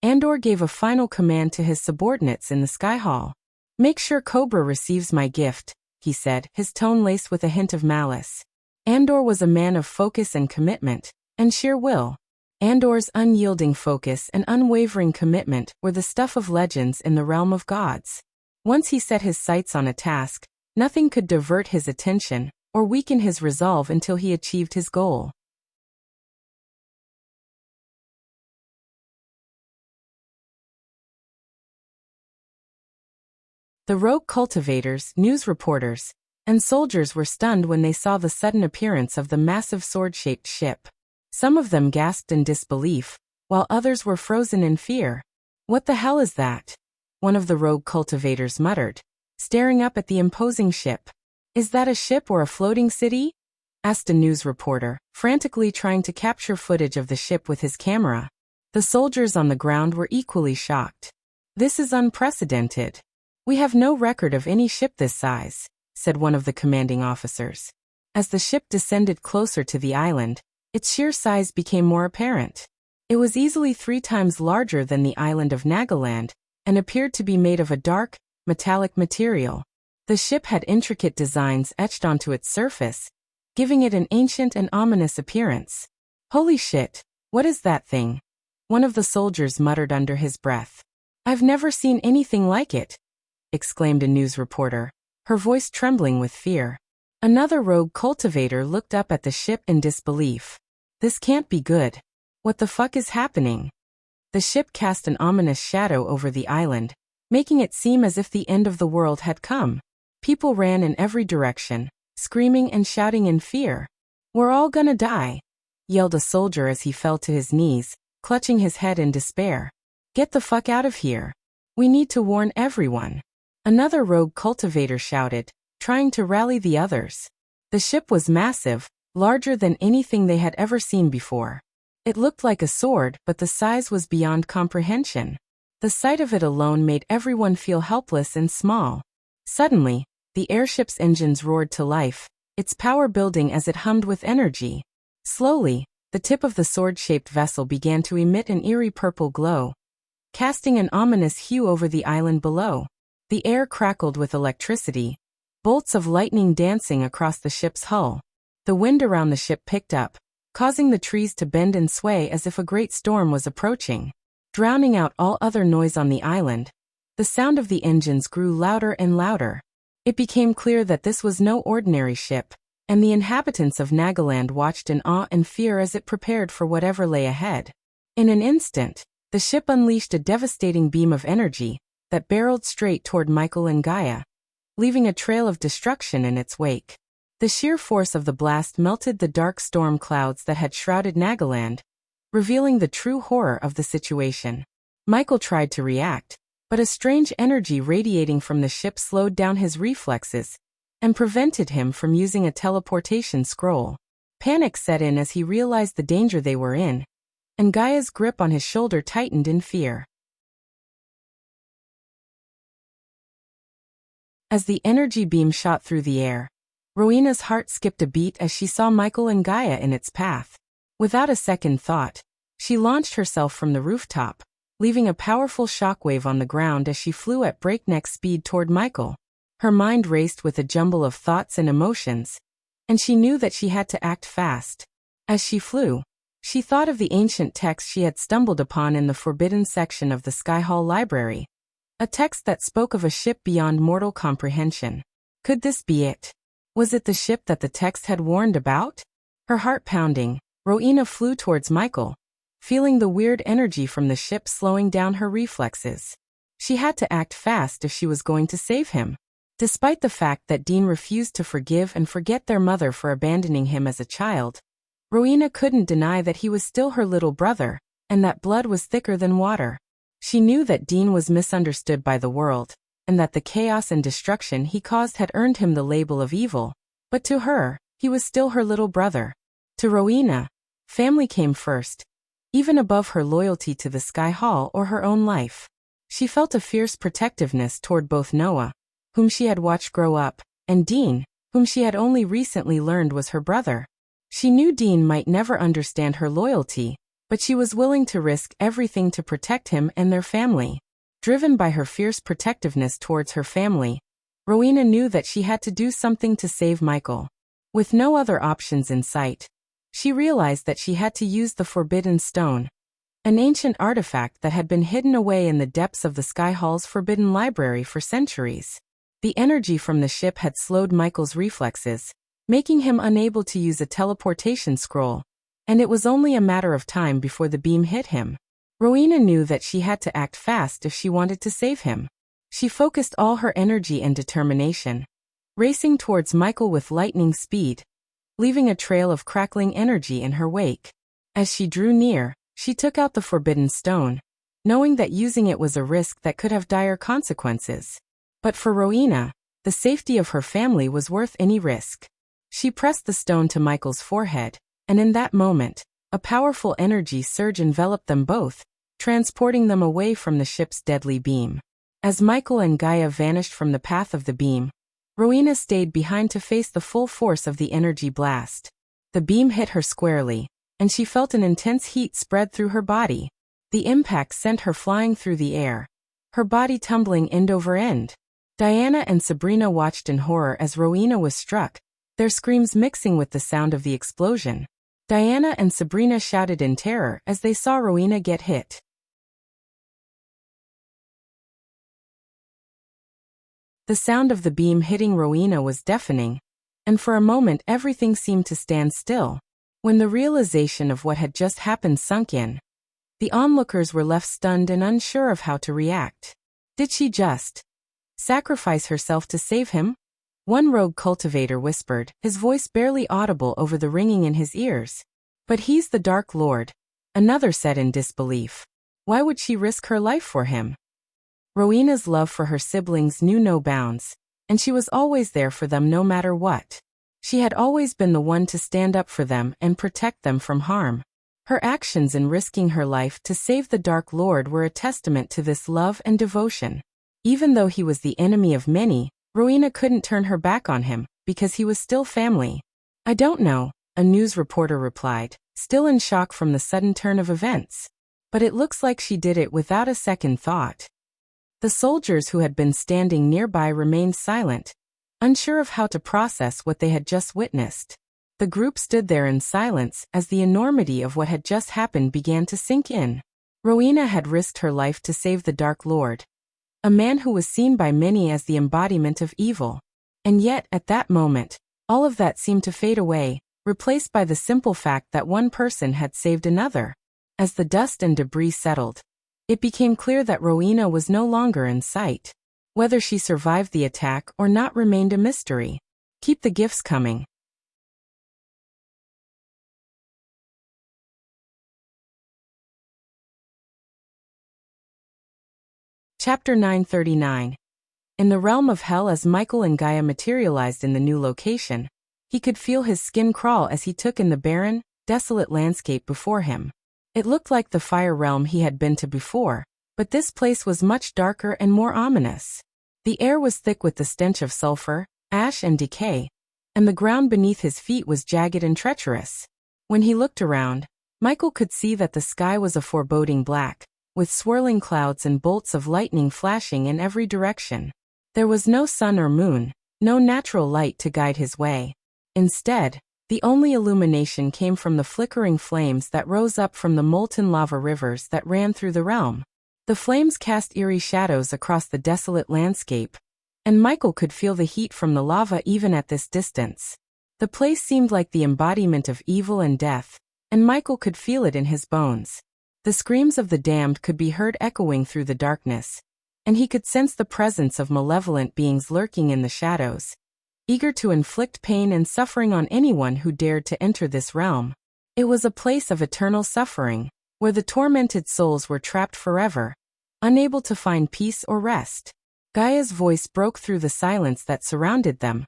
Speaker 1: Andor gave a final command to his subordinates in the Sky Hall. "Make sure Cobra receives my gift," he said, his tone laced with a hint of malice. Andor was a man of focus and commitment, and sheer will. Andor's unyielding focus and unwavering commitment were the stuff of legends in the realm of gods. Once he set his sights on a task, nothing could divert his attention or weaken his resolve until he achieved his goal. The rogue cultivators, news reporters, and soldiers were stunned when they saw the sudden appearance of the massive sword-shaped ship. Some of them gasped in disbelief, while others were frozen in fear. "What the hell is that?" one of the rogue cultivators muttered, staring up at the imposing ship. "Is that a ship or a floating city?" asked a news reporter, frantically trying to capture footage of the ship with his camera. The soldiers on the ground were equally shocked. "This is unprecedented. We have no record of any ship this size," said one of the commanding officers. As the ship descended closer to the island, its sheer size became more apparent. It was easily 3 times larger than the island of Nagaland, and appeared to be made of a dark, metallic material. The ship had intricate designs etched onto its surface, giving it an ancient and ominous appearance. "Holy shit, what is that thing?" one of the soldiers muttered under his breath. "I've never seen anything like it," exclaimed a news reporter, her voice trembling with fear. Another rogue cultivator looked up at the ship in disbelief. "This can't be good. What the fuck is happening?" The ship cast an ominous shadow over the island, making it seem as if the end of the world had come. People ran in every direction, screaming and shouting in fear. "We're all gonna die," yelled a soldier as he fell to his knees, clutching his head in despair. "Get the fuck out of here. We need to warn everyone." Another rogue cultivator shouted, trying to rally the others. The ship was massive, larger than anything they had ever seen before. It looked like a sword, but the size was beyond comprehension. The sight of it alone made everyone feel helpless and small. Suddenly, the airship's engines roared to life, its power building as it hummed with energy. Slowly, the tip of the sword-shaped vessel began to emit an eerie purple glow, casting an ominous hue over the island below. The air crackled with electricity, bolts of lightning dancing across the ship's hull. The wind around the ship picked up, causing the trees to bend and sway as if a great storm was approaching. Drowning out all other noise on the island, the sound of the engines grew louder and louder. It became clear that this was no ordinary ship, and the inhabitants of Nagaland watched in awe and fear as it prepared for whatever lay ahead. In an instant, the ship unleashed a devastating beam of energy that barreled straight toward Michael and Gaia, leaving a trail of destruction in its wake. The sheer force of the blast melted the dark storm clouds that had shrouded Nagaland, revealing the true horror of the situation. Michael tried to react, but a strange energy radiating from the ship slowed down his reflexes and prevented him from using a teleportation scroll. Panic set in as he realized the danger they were in, and Gaia's grip on his shoulder tightened in fear. As the energy beam shot through the air, Rowena's heart skipped a beat as she saw Michael and Gaia in its path. Without a second thought, She launched herself from the rooftop, leaving a powerful shockwave on the ground as she flew at breakneck speed toward Michael. Her mind raced with a jumble of thoughts and emotions, and she knew that she had to act fast. As she flew, she thought of the ancient text she had stumbled upon in the forbidden section of the Sky Hall library. A text that spoke of a ship beyond mortal comprehension. Could this be it? Was it the ship that the text had warned about? Her heart pounding, Rowena flew towards Michael, feeling the weird energy from the ship slowing down her reflexes. She had to act fast if she was going to save him. Despite the fact that Dean refused to forgive and forget their mother for abandoning him as a child, Rowena couldn't deny that he was still her little brother, and that blood was thicker than water. She knew that Dean was misunderstood by the world, and that the chaos and destruction he caused had earned him the label of evil, but to her, he was still her little brother. To Rowena, family came first, even above her loyalty to the Sky Hall or her own life. She felt a fierce protectiveness toward both Noah, whom she had watched grow up, and Dean, whom she had only recently learned was her brother. She knew Dean might never understand her loyalty, but she was willing to risk everything to protect him and their family. Driven by her fierce protectiveness towards her family, Rowena knew that she had to do something to save Michael. With no other options in sight, she realized that she had to use the Forbidden Stone, an ancient artifact that had been hidden away in the depths of the Sky Hall's forbidden library for centuries. The energy from the ship had slowed Michael's reflexes, making him unable to use a teleportation scroll, and it was only a matter of time before the beam hit him. Rowena knew that she had to act fast if she wanted to save him. She focused all her energy and determination, racing towards Michael with lightning speed, leaving a trail of crackling energy in her wake. As she drew near, she took out the Forbidden Stone, knowing that using it was a risk that could have dire consequences. But for Rowena, the safety of her family was worth any risk. She pressed the stone to Michael's forehead, and in that moment, a powerful energy surge enveloped them both, transporting them away from the ship's deadly beam. As Michael and Gaia vanished from the path of the beam, Rowena stayed behind to face the full force of the energy blast. The beam hit her squarely, and she felt an intense heat spread through her body. The impact sent her flying through the air, her body tumbling end over end. Diana and Sabrina watched in horror as Rowena was struck, their screams mixing with the sound of the explosion. Diana and Sabrina shouted in terror as they saw Rowena get hit. The sound of the beam hitting Rowena was deafening, and for a moment everything seemed to stand still. When the realization of what had just happened sunk in, the onlookers were left stunned and unsure of how to react. Did she just sacrifice herself to save him? One rogue cultivator whispered, his voice barely audible over the ringing in his ears. But he's the Dark Lord, another said in disbelief. Why would she risk her life for him? Rowena's love for her siblings knew no bounds, and she was always there for them no matter what. She had always been the one to stand up for them and protect them from harm. Her actions in risking her life to save the Dark Lord were a testament to this love and devotion. Even though he was the enemy of many, Rowena couldn't turn her back on him, because he was still family. I don't know, a news reporter replied, still in shock from the sudden turn of events. But it looks like she did it without a second thought. The soldiers who had been standing nearby remained silent, unsure of how to process what they had just witnessed. The group stood there in silence as the enormity of what had just happened began to sink in. Rowena had risked her life to save the Dark Lord, a man who was seen by many as the embodiment of evil. And yet, at that moment, all of that seemed to fade away, replaced by the simple fact that one person had saved another. As the dust and debris settled, it became clear that Rowena was no longer in sight. Whether she survived the attack or not remained a mystery. Keep the gifts coming. Chapter 939. In the realm of hell, as Michael and Gaia materialized in the new location, he could feel his skin crawl as he took in the barren, desolate landscape before him. It looked like the fire realm he had been to before, but this place was much darker and more ominous. The air was thick with the stench of sulfur, ash and decay, and the ground beneath his feet was jagged and treacherous. When he looked around, Michael could see that the sky was a foreboding black, with swirling clouds and bolts of lightning flashing in every direction. There was no sun or moon, no natural light to guide his way. Instead, the only illumination came from the flickering flames that rose up from the molten lava rivers that ran through the realm. The flames cast eerie shadows across the desolate landscape, and Michael could feel the heat from the lava even at this distance. The place seemed like the embodiment of evil and death, and Michael could feel it in his bones. The screams of the damned could be heard echoing through the darkness, and he could sense the presence of malevolent beings lurking in the shadows, eager to inflict pain and suffering on anyone who dared to enter this realm. It was a place of eternal suffering, where the tormented souls were trapped forever, unable to find peace or rest. Gaia's voice broke through the silence that surrounded them,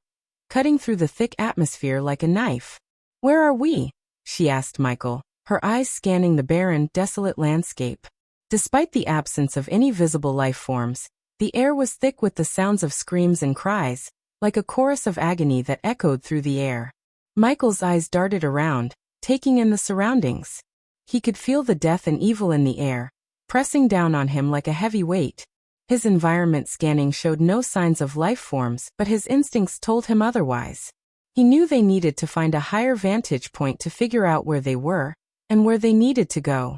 Speaker 1: cutting through the thick atmosphere like a knife. "Where are we?" she asked Michael, her eyes scanning the barren, desolate landscape. Despite the absence of any visible life forms, the air was thick with the sounds of screams and cries, like a chorus of agony that echoed through the air. Michael's eyes darted around, taking in the surroundings. He could feel the death and evil in the air, pressing down on him like a heavy weight. His environment scanning showed no signs of life forms, but his instincts told him otherwise. He knew they needed to find a higher vantage point to figure out where they were, and where they needed to go.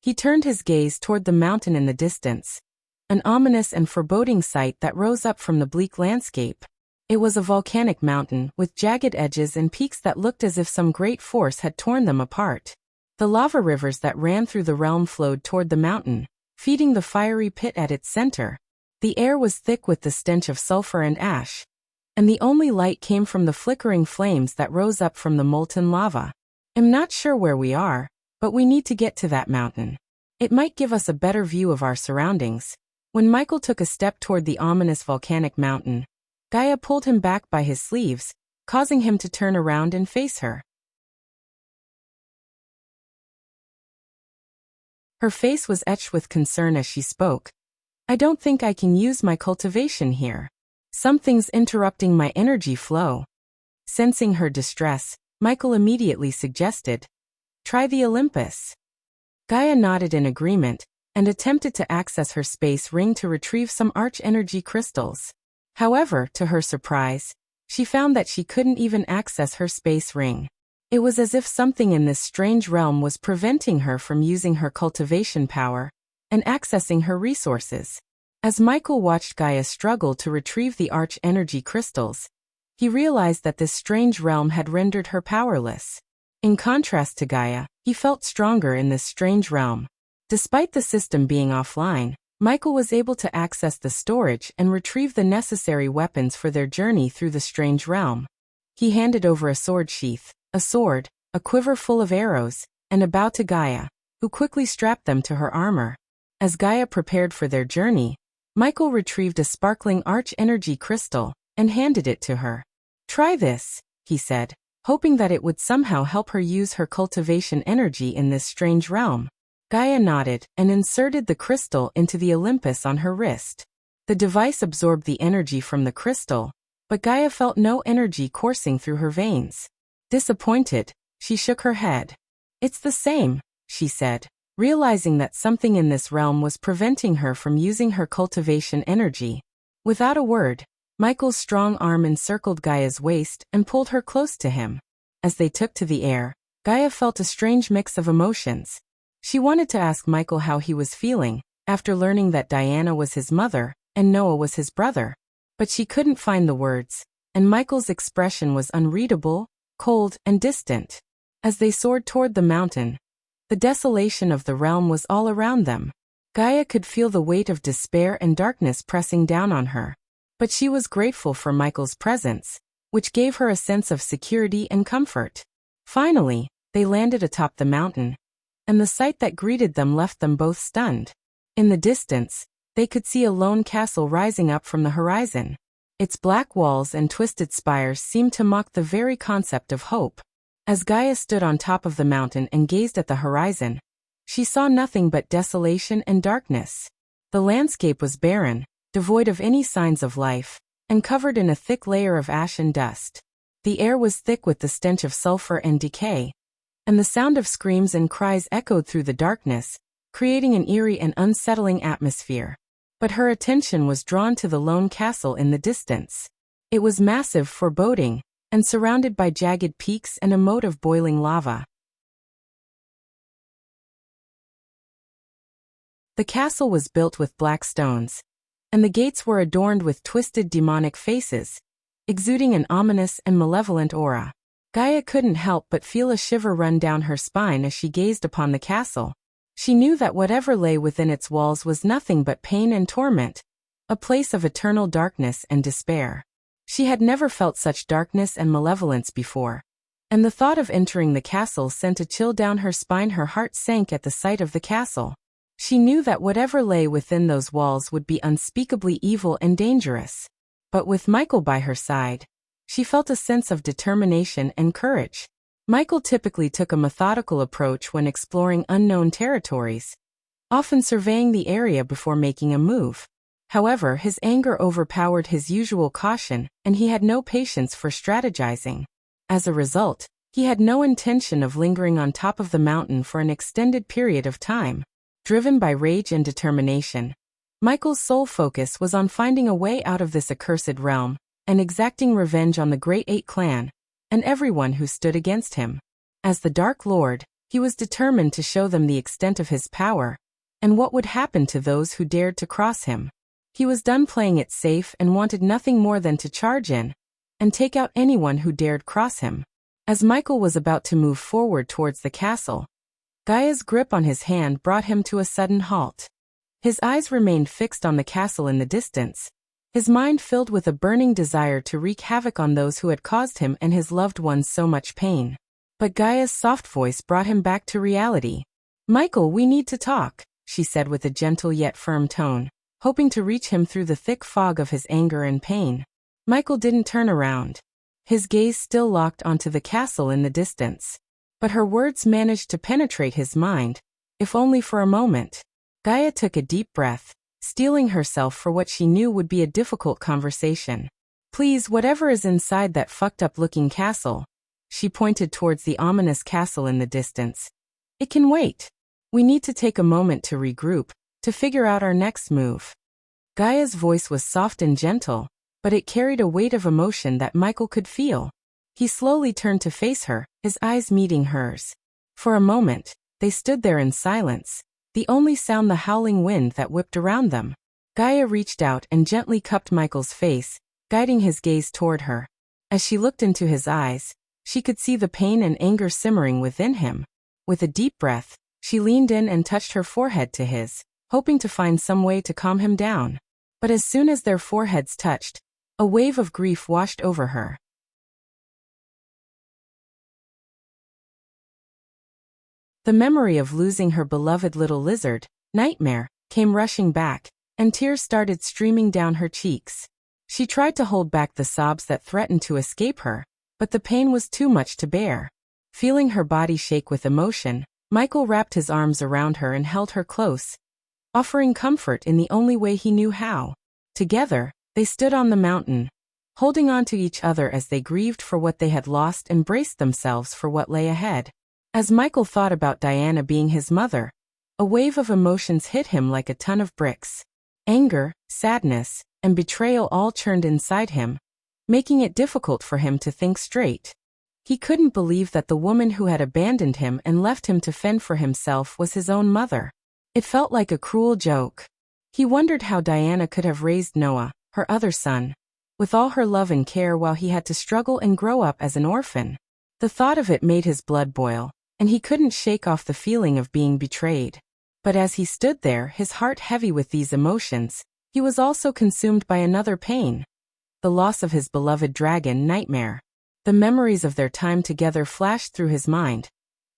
Speaker 1: He turned his gaze toward the mountain in the distance, an ominous and foreboding sight that rose up from the bleak landscape. It was a volcanic mountain, with jagged edges and peaks that looked as if some great force had torn them apart. The lava rivers that ran through the realm flowed toward the mountain, feeding the fiery pit at its center. The air was thick with the stench of sulfur and ash, and the only light came from the flickering flames that rose up from the molten lava. "I'm not sure where we are, but we need to get to that mountain. It might give us a better view of our surroundings." When Michael took a step toward the ominous volcanic mountain, Gaia pulled him back by his sleeves, causing him to turn around and face her. Her face was etched with concern as she spoke. "I don't think I can use my cultivation here. Something's interrupting my energy flow." Sensing her distress, Michael immediately suggested, "Try the Olympus." Gaia nodded in agreement, and attempted to access her space ring to retrieve some arch-energy crystals. However, to her surprise, she found that she couldn't even access her space ring. It was as if something in this strange realm was preventing her from using her cultivation power and accessing her resources. As Michael watched Gaia struggle to retrieve the arch-energy crystals, he realized that this strange realm had rendered her powerless. In contrast to Gaia, he felt stronger in this strange realm. Despite the system being offline, Michael was able to access the storage and retrieve the necessary weapons for their journey through the strange realm. He handed over a sword sheath, a sword, a quiver full of arrows, and a bow to Gaia, who quickly strapped them to her armor. As Gaia prepared for their journey, Michael retrieved a sparkling arch-energy crystal and handed it to her. "Try this," he said, hoping that it would somehow help her use her cultivation energy in this strange realm. Gaia nodded and inserted the crystal into the Olympus on her wrist. The device absorbed the energy from the crystal, but Gaia felt no energy coursing through her veins. Disappointed, she shook her head. "It's the same," she said, realizing that something in this realm was preventing her from using her cultivation energy. Without a word, Michael's strong arm encircled Gaia's waist and pulled her close to him. As they took to the air, Gaia felt a strange mix of emotions. She wanted to ask Michael how he was feeling, after learning that Diana was his mother and Noah was his brother. But she couldn't find the words, and Michael's expression was unreadable, cold, and distant. As they soared toward the mountain, the desolation of the realm was all around them. Gaia could feel the weight of despair and darkness pressing down on her. But she was grateful for Michael's presence, which gave her a sense of security and comfort. Finally, they landed atop the mountain, and the sight that greeted them left them both stunned. In the distance, they could see a lone castle rising up from the horizon. Its black walls and twisted spires seemed to mock the very concept of hope. As Gaia stood on top of the mountain and gazed at the horizon, she saw nothing but desolation and darkness. The landscape was barren, devoid of any signs of life, and covered in a thick layer of ash and dust. The air was thick with the stench of sulfur and decay, and the sound of screams and cries echoed through the darkness, creating an eerie and unsettling atmosphere. But her attention was drawn to the lone castle in the distance. It was massive, foreboding, and surrounded by jagged peaks and a moat of boiling lava. The castle was built with black stones, and the gates were adorned with twisted demonic faces, exuding an ominous and malevolent aura. Gaia couldn't help but feel a shiver run down her spine as she gazed upon the castle. She knew that whatever lay within its walls was nothing but pain and torment, a place of eternal darkness and despair. She had never felt such darkness and malevolence before, and the thought of entering the castle sent a chill down her spine. Her heart sank at the sight of the castle. She knew that whatever lay within those walls would be unspeakably evil and dangerous. But with Michael by her side, she felt a sense of determination and courage. Michael typically took a methodical approach when exploring unknown territories, often surveying the area before making a move. However, his anger overpowered his usual caution, and he had no patience for strategizing. As a result, he had no intention of lingering on top of the mountain for an extended period of time. Driven by rage and determination, Michael's sole focus was on finding a way out of this accursed realm, and exacting revenge on the Great Eight clan, and everyone who stood against him. As the Dark Lord, he was determined to show them the extent of his power, and what would happen to those who dared to cross him. He was done playing it safe and wanted nothing more than to charge in, and take out anyone who dared cross him. As Michael was about to move forward towards the castle, Gaia's grip on his hand brought him to a sudden halt. His eyes remained fixed on the castle in the distance, his mind filled with a burning desire to wreak havoc on those who had caused him and his loved ones so much pain. But Gaia's soft voice brought him back to reality. "Michael, we need to talk," she said with a gentle yet firm tone, hoping to reach him through the thick fog of his anger and pain. Michael didn't turn around, his gaze still locked onto the castle in the distance. But her words managed to penetrate his mind, if only for a moment. Gaia took a deep breath, steeling herself for what she knew would be a difficult conversation. "Please, whatever is inside that fucked-up-looking castle," she pointed towards the ominous castle in the distance. "It can wait. We need to take a moment to regroup, to figure out our next move." Gaia's voice was soft and gentle, but it carried a weight of emotion that Michael could feel. He slowly turned to face her, his eyes meeting hers. For a moment, they stood there in silence, the only sound the howling wind that whipped around them. Gaia reached out and gently cupped Michael's face, guiding his gaze toward her. As she looked into his eyes, she could see the pain and anger simmering within him. With a deep breath, she leaned in and touched her forehead to his, hoping to find some way to calm him down. But as soon as their foreheads touched, a wave of grief washed over her. The memory of losing her beloved little lizard, Nightmare, came rushing back, and tears started streaming down her cheeks. She tried to hold back the sobs that threatened to escape her, but the pain was too much to bear. Feeling her body shake with emotion, Michael wrapped his arms around her and held her close, offering comfort in the only way he knew how. Together, they stood on the mountain, holding on to each other as they grieved for what they had lost and braced themselves for what lay ahead. As Michael thought about Diana being his mother, a wave of emotions hit him like a ton of bricks. Anger, sadness, and betrayal all churned inside him, making it difficult for him to think straight. He couldn't believe that the woman who had abandoned him and left him to fend for himself was his own mother. It felt like a cruel joke. He wondered how Diana could have raised Noah, her other son, with all her love and care while he had to struggle and grow up as an orphan. The thought of it made his blood boil, and he couldn't shake off the feeling of being betrayed. But as he stood there, his heart heavy with these emotions, he was also consumed by another pain: the loss of his beloved dragon, Nightmare. The memories of their time together flashed through his mind,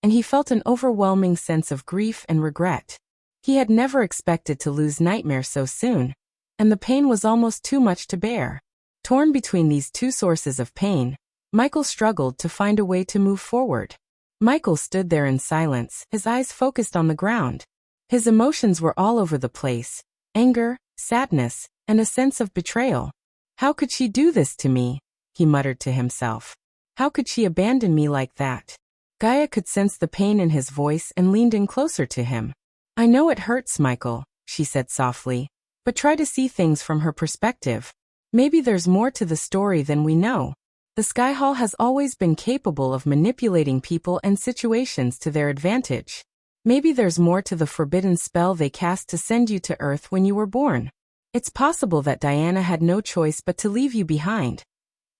Speaker 1: and he felt an overwhelming sense of grief and regret. He had never expected to lose Nightmare so soon, and the pain was almost too much to bear. Torn between these two sources of pain, Michael struggled to find a way to move forward. Michael stood there in silence, his eyes focused on the ground. His emotions were all over the place: anger, sadness, and a sense of betrayal. "How could she do this to me?" he muttered to himself. "How could she abandon me like that?" Gaia could sense the pain in his voice and leaned in closer to him. I know it hurts, Michael, she said softly, but try to see things from her perspective. Maybe there's more to the story than we know. The Sky Hall has always been capable of manipulating people and situations to their advantage. Maybe there's more to the forbidden spell they cast to send you to Earth when you were born. It's possible that Diana had no choice but to leave you behind.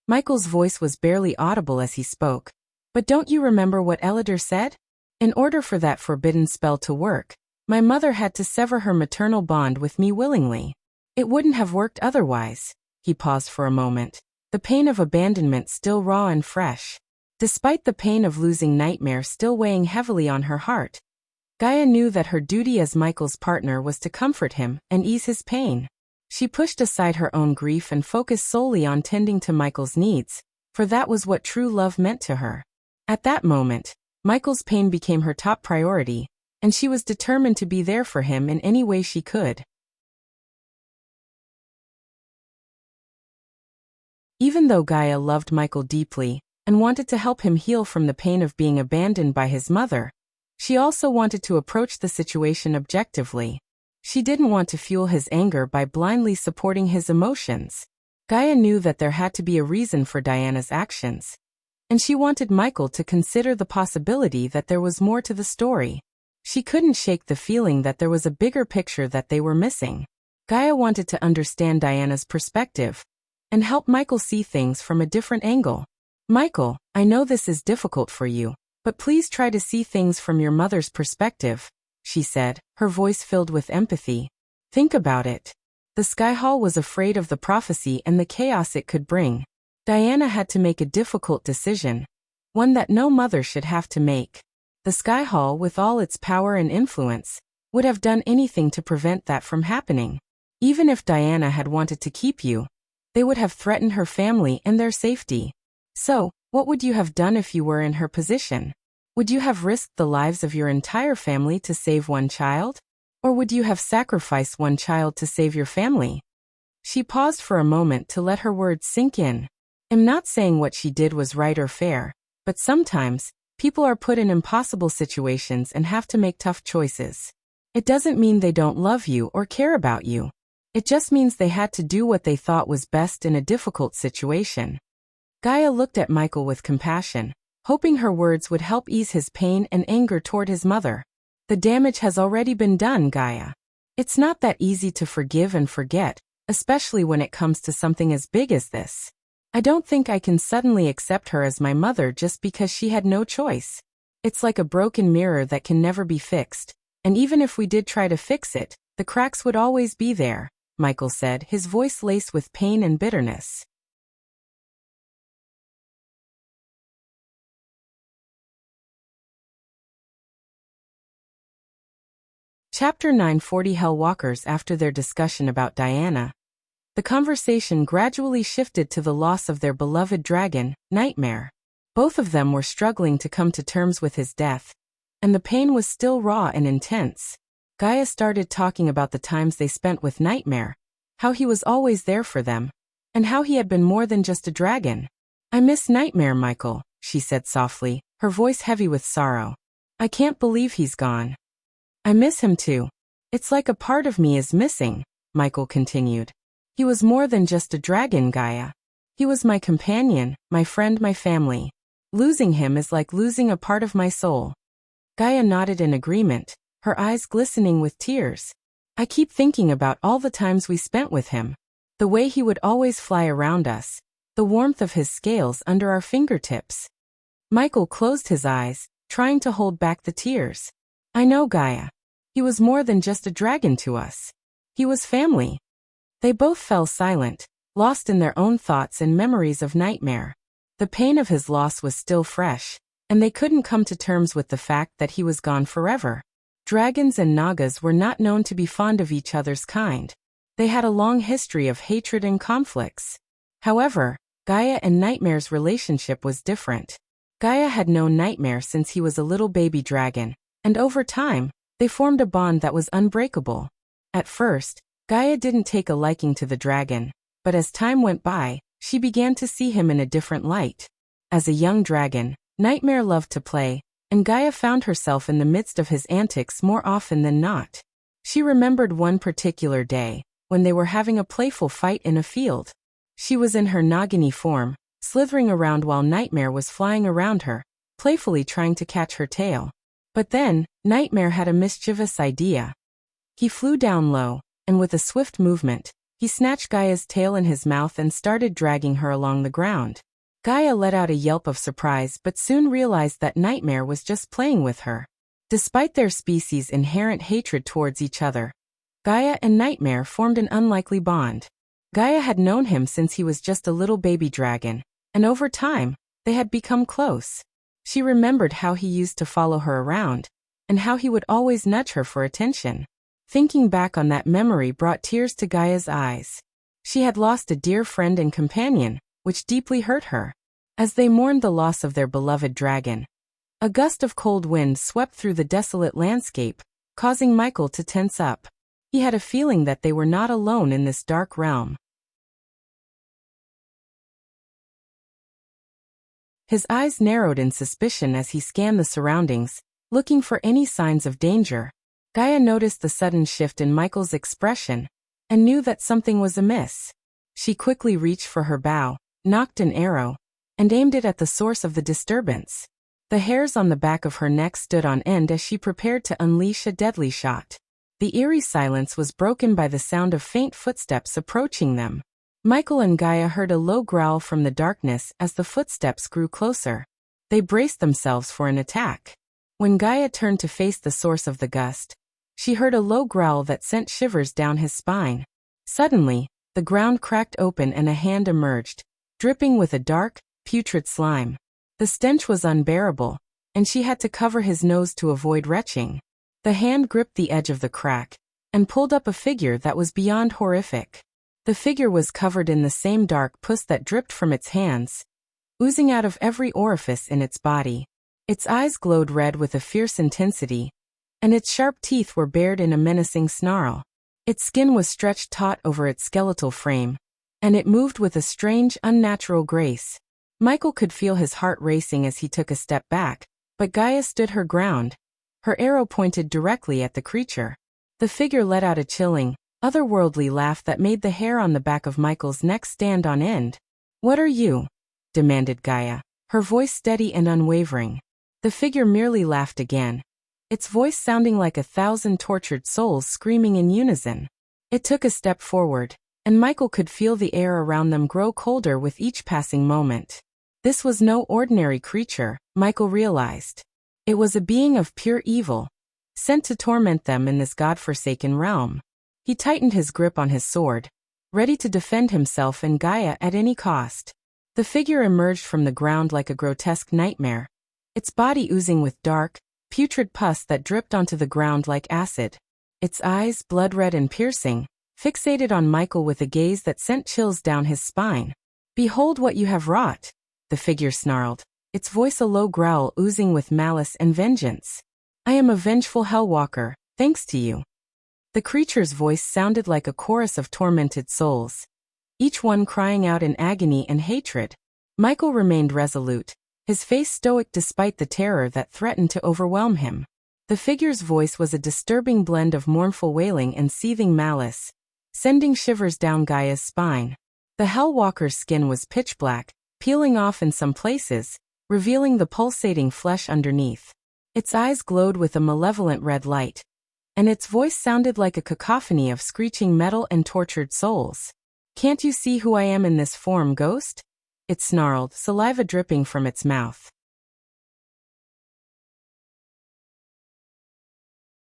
Speaker 1: Michael's voice was barely audible as he spoke. But don't you remember what Elidor said? In order for that forbidden spell to work, my mother had to sever her maternal bond with me willingly. It wouldn't have worked otherwise. He paused for a moment, the pain of abandonment still raw and fresh. Despite the pain of losing Nightmare still weighing heavily on her heart, Gaia knew that her duty as Michael's partner was to comfort him and ease his pain. She pushed aside her own grief and focused solely on tending to Michael's needs, for that was what true love meant to her. At that moment, Michael's pain became her top priority, and she was determined to be there for him in any way she could. Even though Gaia loved Michael deeply and wanted to help him heal from the pain of being abandoned by his mother, she also wanted to approach the situation objectively. She didn't want to fuel his anger by blindly supporting his emotions. Gaia knew that there had to be a reason for Diana's actions, and she wanted Michael to consider the possibility that there was more to the story. She couldn't shake the feeling that there was a bigger picture that they were missing. Gaia wanted to understand Diana's perspective and help Michael see things from a different angle. Michael, I know this is difficult for you, but please try to see things from your mother's perspective, she said, her voice filled with empathy. Think about it. The Sky Hall was afraid of the prophecy and the chaos it could bring. Diana had to make a difficult decision, one that no mother should have to make. The Sky Hall, with all its power and influence, would have done anything to prevent that from happening. Even if Diana had wanted to keep you, they would have threatened her family and their safety. So, what would you have done if you were in her position? Would you have risked the lives of your entire family to save one child? Or would you have sacrificed one child to save your family? She paused for a moment to let her words sink in. I'm not saying what she did was right or fair, but sometimes, people are put in impossible situations and have to make tough choices. It doesn't mean they don't love you or care about you. It just means they had to do what they thought was best in a difficult situation. Gaia looked at Michael with compassion, hoping her words would help ease his pain and anger toward his mother. The damage has already been done, Gaia. It's not that easy to forgive and forget, especially when it comes to something as big as this. I don't think I can suddenly accept her as my mother just because she had no choice. It's like a broken mirror that can never be fixed, and even if we did try to fix it, the cracks would always be there, Michael said, his voice laced with pain and bitterness. Chapter 940 Hellwalkers. After their discussion about Diana, the conversation gradually shifted to the loss of their beloved dragon, Nightmare. Both of them were struggling to come to terms with his death, and the pain was still raw and intense. Gaia started talking about the times they spent with Nightmare, how he was always there for them, and how he had been more than just a dragon. I miss Nightmare, Michael, she said softly, her voice heavy with sorrow. I can't believe he's gone. I miss him too. It's like a part of me is missing, Michael continued. He was more than just a dragon, Gaia. He was my companion, my friend, my family. Losing him is like losing a part of my soul. Gaia nodded in agreement, her eyes glistening with tears. I keep thinking about all the times we spent with him. The way he would always fly around us. The warmth of his scales under our fingertips. Michael closed his eyes, trying to hold back the tears. I know, Gaia. He was more than just a dragon to us. He was family. They both fell silent, lost in their own thoughts and memories of Nightmare. The pain of his loss was still fresh, and they couldn't come to terms with the fact that he was gone forever. Dragons and Nagas were not known to be fond of each other's kind. They had a long history of hatred and conflicts. However, Gaia and Nightmare's relationship was different. Gaia had known Nightmare since he was a little baby dragon, and over time, they formed a bond that was unbreakable. At first, Gaia didn't take a liking to the dragon, but as time went by, she began to see him in a different light. As a young dragon, Nightmare loved to play, and Gaia found herself in the midst of his antics more often than not. She remembered one particular day, when they were having a playful fight in a field. She was in her Nagini form, slithering around while Nightmare was flying around her, playfully trying to catch her tail. But then, Nightmare had a mischievous idea. He flew down low, and with a swift movement, he snatched Gaia's tail in his mouth and started dragging her along the ground. Gaia let out a yelp of surprise but soon realized that Nightmare was just playing with her. Despite their species' inherent hatred towards each other, Gaia and Nightmare formed an unlikely bond. Gaia had known him since he was just a little baby dragon, and over time, they had become close. She remembered how he used to follow her around, and how he would always nudge her for attention. Thinking back on that memory brought tears to Gaia's eyes. She had lost a dear friend and companion, which deeply hurt her. As they mourned the loss of their beloved dragon, a gust of cold wind swept through the desolate landscape, causing Michael to tense up. He had a feeling that they were not alone in this dark realm. His eyes narrowed in suspicion as he scanned the surroundings, looking for any signs of danger. Gaia noticed the sudden shift in Michael's expression, and knew that something was amiss. She quickly reached for her bow, nocked an arrow, and aimed it at the source of the disturbance. The hairs on the back of her neck stood on end as she prepared to unleash a deadly shot. The eerie silence was broken by the sound of faint footsteps approaching them. Michael and Gaia heard a low growl from the darkness as the footsteps grew closer. They braced themselves for an attack. When Gaia turned to face the source of the gust, she heard a low growl that sent shivers down his spine. Suddenly, the ground cracked open and a hand emerged, dripping with a dark, putrid slime. The stench was unbearable, and she had to cover his nose to avoid retching. The hand gripped the edge of the crack and pulled up a figure that was beyond horrific. The figure was covered in the same dark pus that dripped from its hands, oozing out of every orifice in its body. Its eyes glowed red with a fierce intensity, and its sharp teeth were bared in a menacing snarl. Its skin was stretched taut over its skeletal frame, and it moved with a strange, unnatural grace. Michael could feel his heart racing as he took a step back, but Gaia stood her ground, her arrow pointed directly at the creature. The figure let out a chilling, otherworldly laugh that made the hair on the back of Michael's neck stand on end. "What are you?" demanded Gaia, her voice steady and unwavering. The figure merely laughed again, its voice sounding like 1,000 tortured souls screaming in unison. It took a step forward, and Michael could feel the air around them grow colder with each passing moment. This was no ordinary creature, Michael realized. It was a being of pure evil, sent to torment them in this godforsaken realm. He tightened his grip on his sword, ready to defend himself and Gaia at any cost. The figure emerged from the ground like a grotesque nightmare, its body oozing with dark, putrid pus that dripped onto the ground like acid. Its eyes, blood-red and piercing, fixated on Michael with a gaze that sent chills down his spine. "Behold what you have wrought," the figure snarled, its voice a low growl oozing with malice and vengeance. "I am a vengeful hellwalker, thanks to you." The creature's voice sounded like a chorus of tormented souls, each one crying out in agony and hatred. Michael remained resolute, his face stoic despite the terror that threatened to overwhelm him. The figure's voice was a disturbing blend of mournful wailing and seething malice, sending shivers down Gaia's spine. The hellwalker's skin was pitch black, peeling off in some places, revealing the pulsating flesh underneath. Its eyes glowed with a malevolent red light, and its voice sounded like a cacophony of screeching metal and tortured souls. "Can't you see who I am in this form, ghost?" it snarled, saliva dripping from its mouth.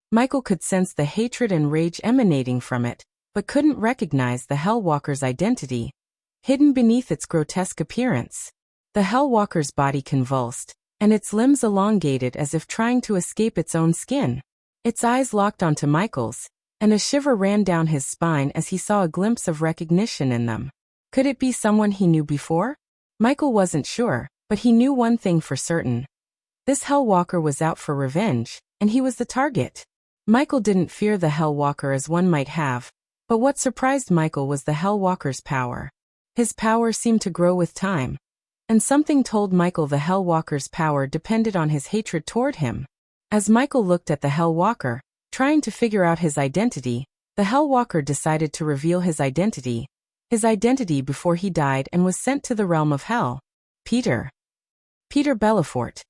Speaker 1: Michael could sense the hatred and rage emanating from it, but couldn't recognize the hellwalker's identity, hidden beneath its grotesque appearance. The hellwalker's body convulsed, and its limbs elongated as if trying to escape its own skin. Its eyes locked onto Michael's, and a shiver ran down his spine as he saw a glimpse of recognition in them. Could it be someone he knew before? Michael wasn't sure, but he knew one thing for certain. This hellwalker was out for revenge, and he was the target. Michael didn't fear the hellwalker as one might have, but what surprised Michael was the hellwalker's power. His power seemed to grow with time, and something told Michael the Hellwalker's power depended on his hatred toward him. As Michael looked at the Hellwalker, trying to figure out his identity, the Hellwalker decided to reveal his identity before he died and was sent to the realm of hell. Peter Belafort,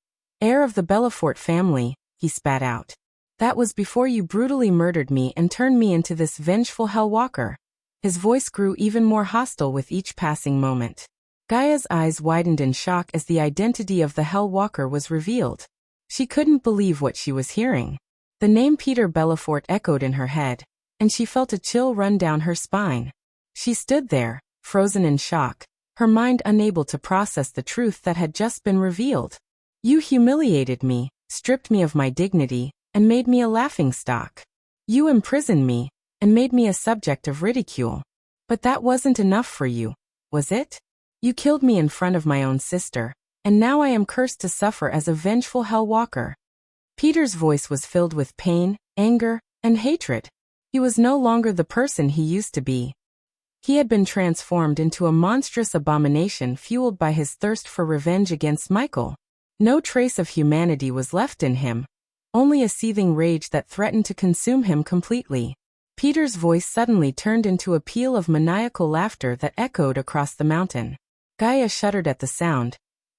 Speaker 1: heir of the Belafort family, he spat out. That was before you brutally murdered me and turned me into this vengeful Hellwalker. His voice grew even more hostile with each passing moment. Gaia's eyes widened in shock as the identity of the Hellwalker was revealed. She couldn't believe what she was hearing. The name Peter Belafort echoed in her head, and she felt a chill run down her spine. She stood there, frozen in shock, her mind unable to process the truth that had just been revealed. You humiliated me, stripped me of my dignity, and made me a laughingstock. You imprisoned me, and made me a subject of ridicule. But that wasn't enough for you, was it? You killed me in front of my own sister, and now I am cursed to suffer as a vengeful Hellwalker. Peter's voice was filled with pain, anger, and hatred. He was no longer the person he used to be. He had been transformed into a monstrous abomination fueled by his thirst for revenge against Michael. No trace of humanity was left in him, only a seething rage that threatened to consume him completely. Peter's voice suddenly turned into a peal of maniacal laughter that echoed across the mountain. Gaia shuddered at the sound,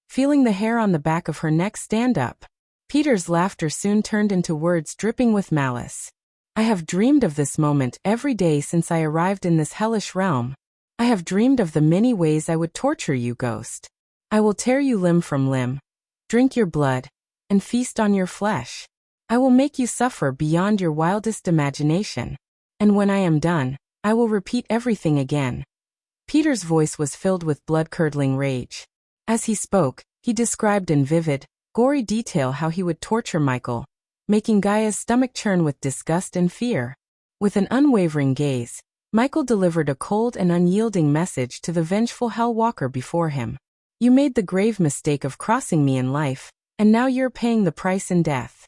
Speaker 1: feeling the hair on the back of her neck stand up. Peter's laughter soon turned into words dripping with malice. I have dreamed of this moment every day since I arrived in this hellish realm. I have dreamed of the many ways I would torture you, ghost. I will tear you limb from limb, drink your blood, and feast on your flesh. I will make you suffer beyond your wildest imagination. And when I am done, I will repeat everything again. Peter's voice was filled with blood-curdling rage. As he spoke, he described in vivid, gory detail how he would torture Michael, making Gaia's stomach churn with disgust and fear. With an unwavering gaze, Michael delivered a cold and unyielding message to the vengeful Hellwalker before him. You made the grave mistake of crossing me in life, and now you're paying the price in death.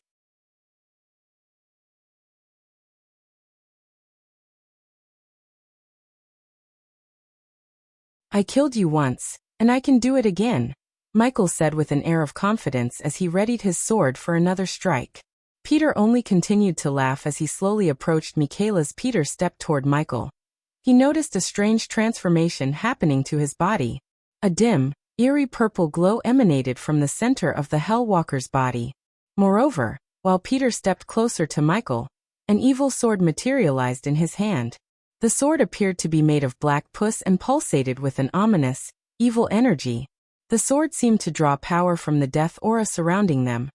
Speaker 1: I killed you once, and I can do it again, Michael said with an air of confidence as he readied his sword for another strike. Peter only continued to laugh as he slowly approached Michaela's. Peter stepped toward Michael. He noticed a strange transformation happening to his body. A dim, eerie purple glow emanated from the center of the Hellwalker's body. Moreover, while Peter stepped closer to Michael, an evil sword materialized in his hand. The sword appeared to be made of black pus and pulsated with an ominous, evil energy. The sword seemed to draw power from the death aura surrounding them,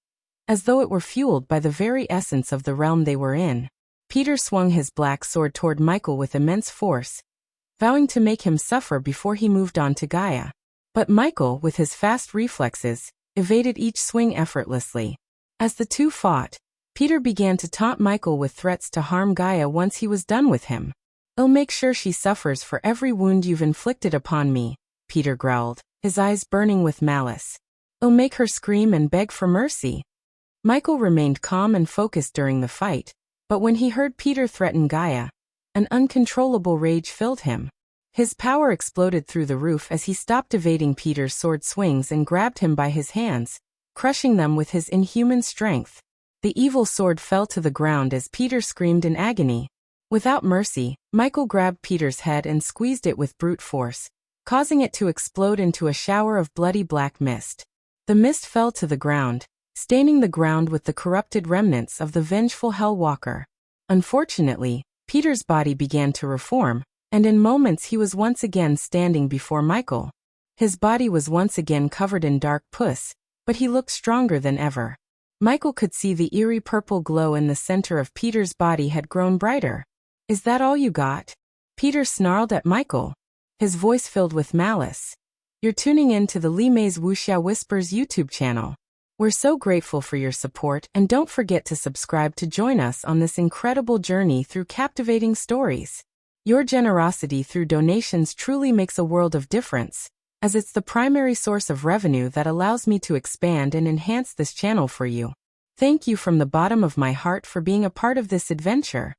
Speaker 1: as though it were fueled by the very essence of the realm they were in. Peter swung his black sword toward Michael with immense force, vowing to make him suffer before he moved on to Gaia. But Michael, with his fast reflexes, evaded each swing effortlessly. As the two fought, Peter began to taunt Michael with threats to harm Gaia once he was done with him. I'll make sure she suffers for every wound you've inflicted upon me, Peter growled, his eyes burning with malice. I'll make her scream and beg for mercy. Michael remained calm and focused during the fight, but when he heard Peter threaten Gaia, an uncontrollable rage filled him. His power exploded through the roof as he stopped evading Peter's sword swings and grabbed him by his hands, crushing them with his inhuman strength. The evil sword fell to the ground as Peter screamed in agony. Without mercy, Michael grabbed Peter's head and squeezed it with brute force, causing it to explode into a shower of bloody black mist. The mist fell to the ground, staining the ground with the corrupted remnants of the vengeful Hellwalker. Unfortunately, Peter's body began to reform, and in moments he was once again standing before Michael. His body was once again covered in dark pus, but he looked stronger than ever. Michael could see the eerie purple glow in the center of Peter's body had grown brighter. Is that all you got? Peter snarled at Michael, his voice filled with malice. You're tuning in to the Li Mei's Wuxia Whispers YouTube channel. We're so grateful for your support, and don't forget to subscribe to join us on this incredible journey through captivating stories. Your generosity through donations truly makes a world of difference, as it's the primary source of revenue that allows me to expand and enhance this channel for you. Thank you from the bottom of my heart for being a part of this adventure.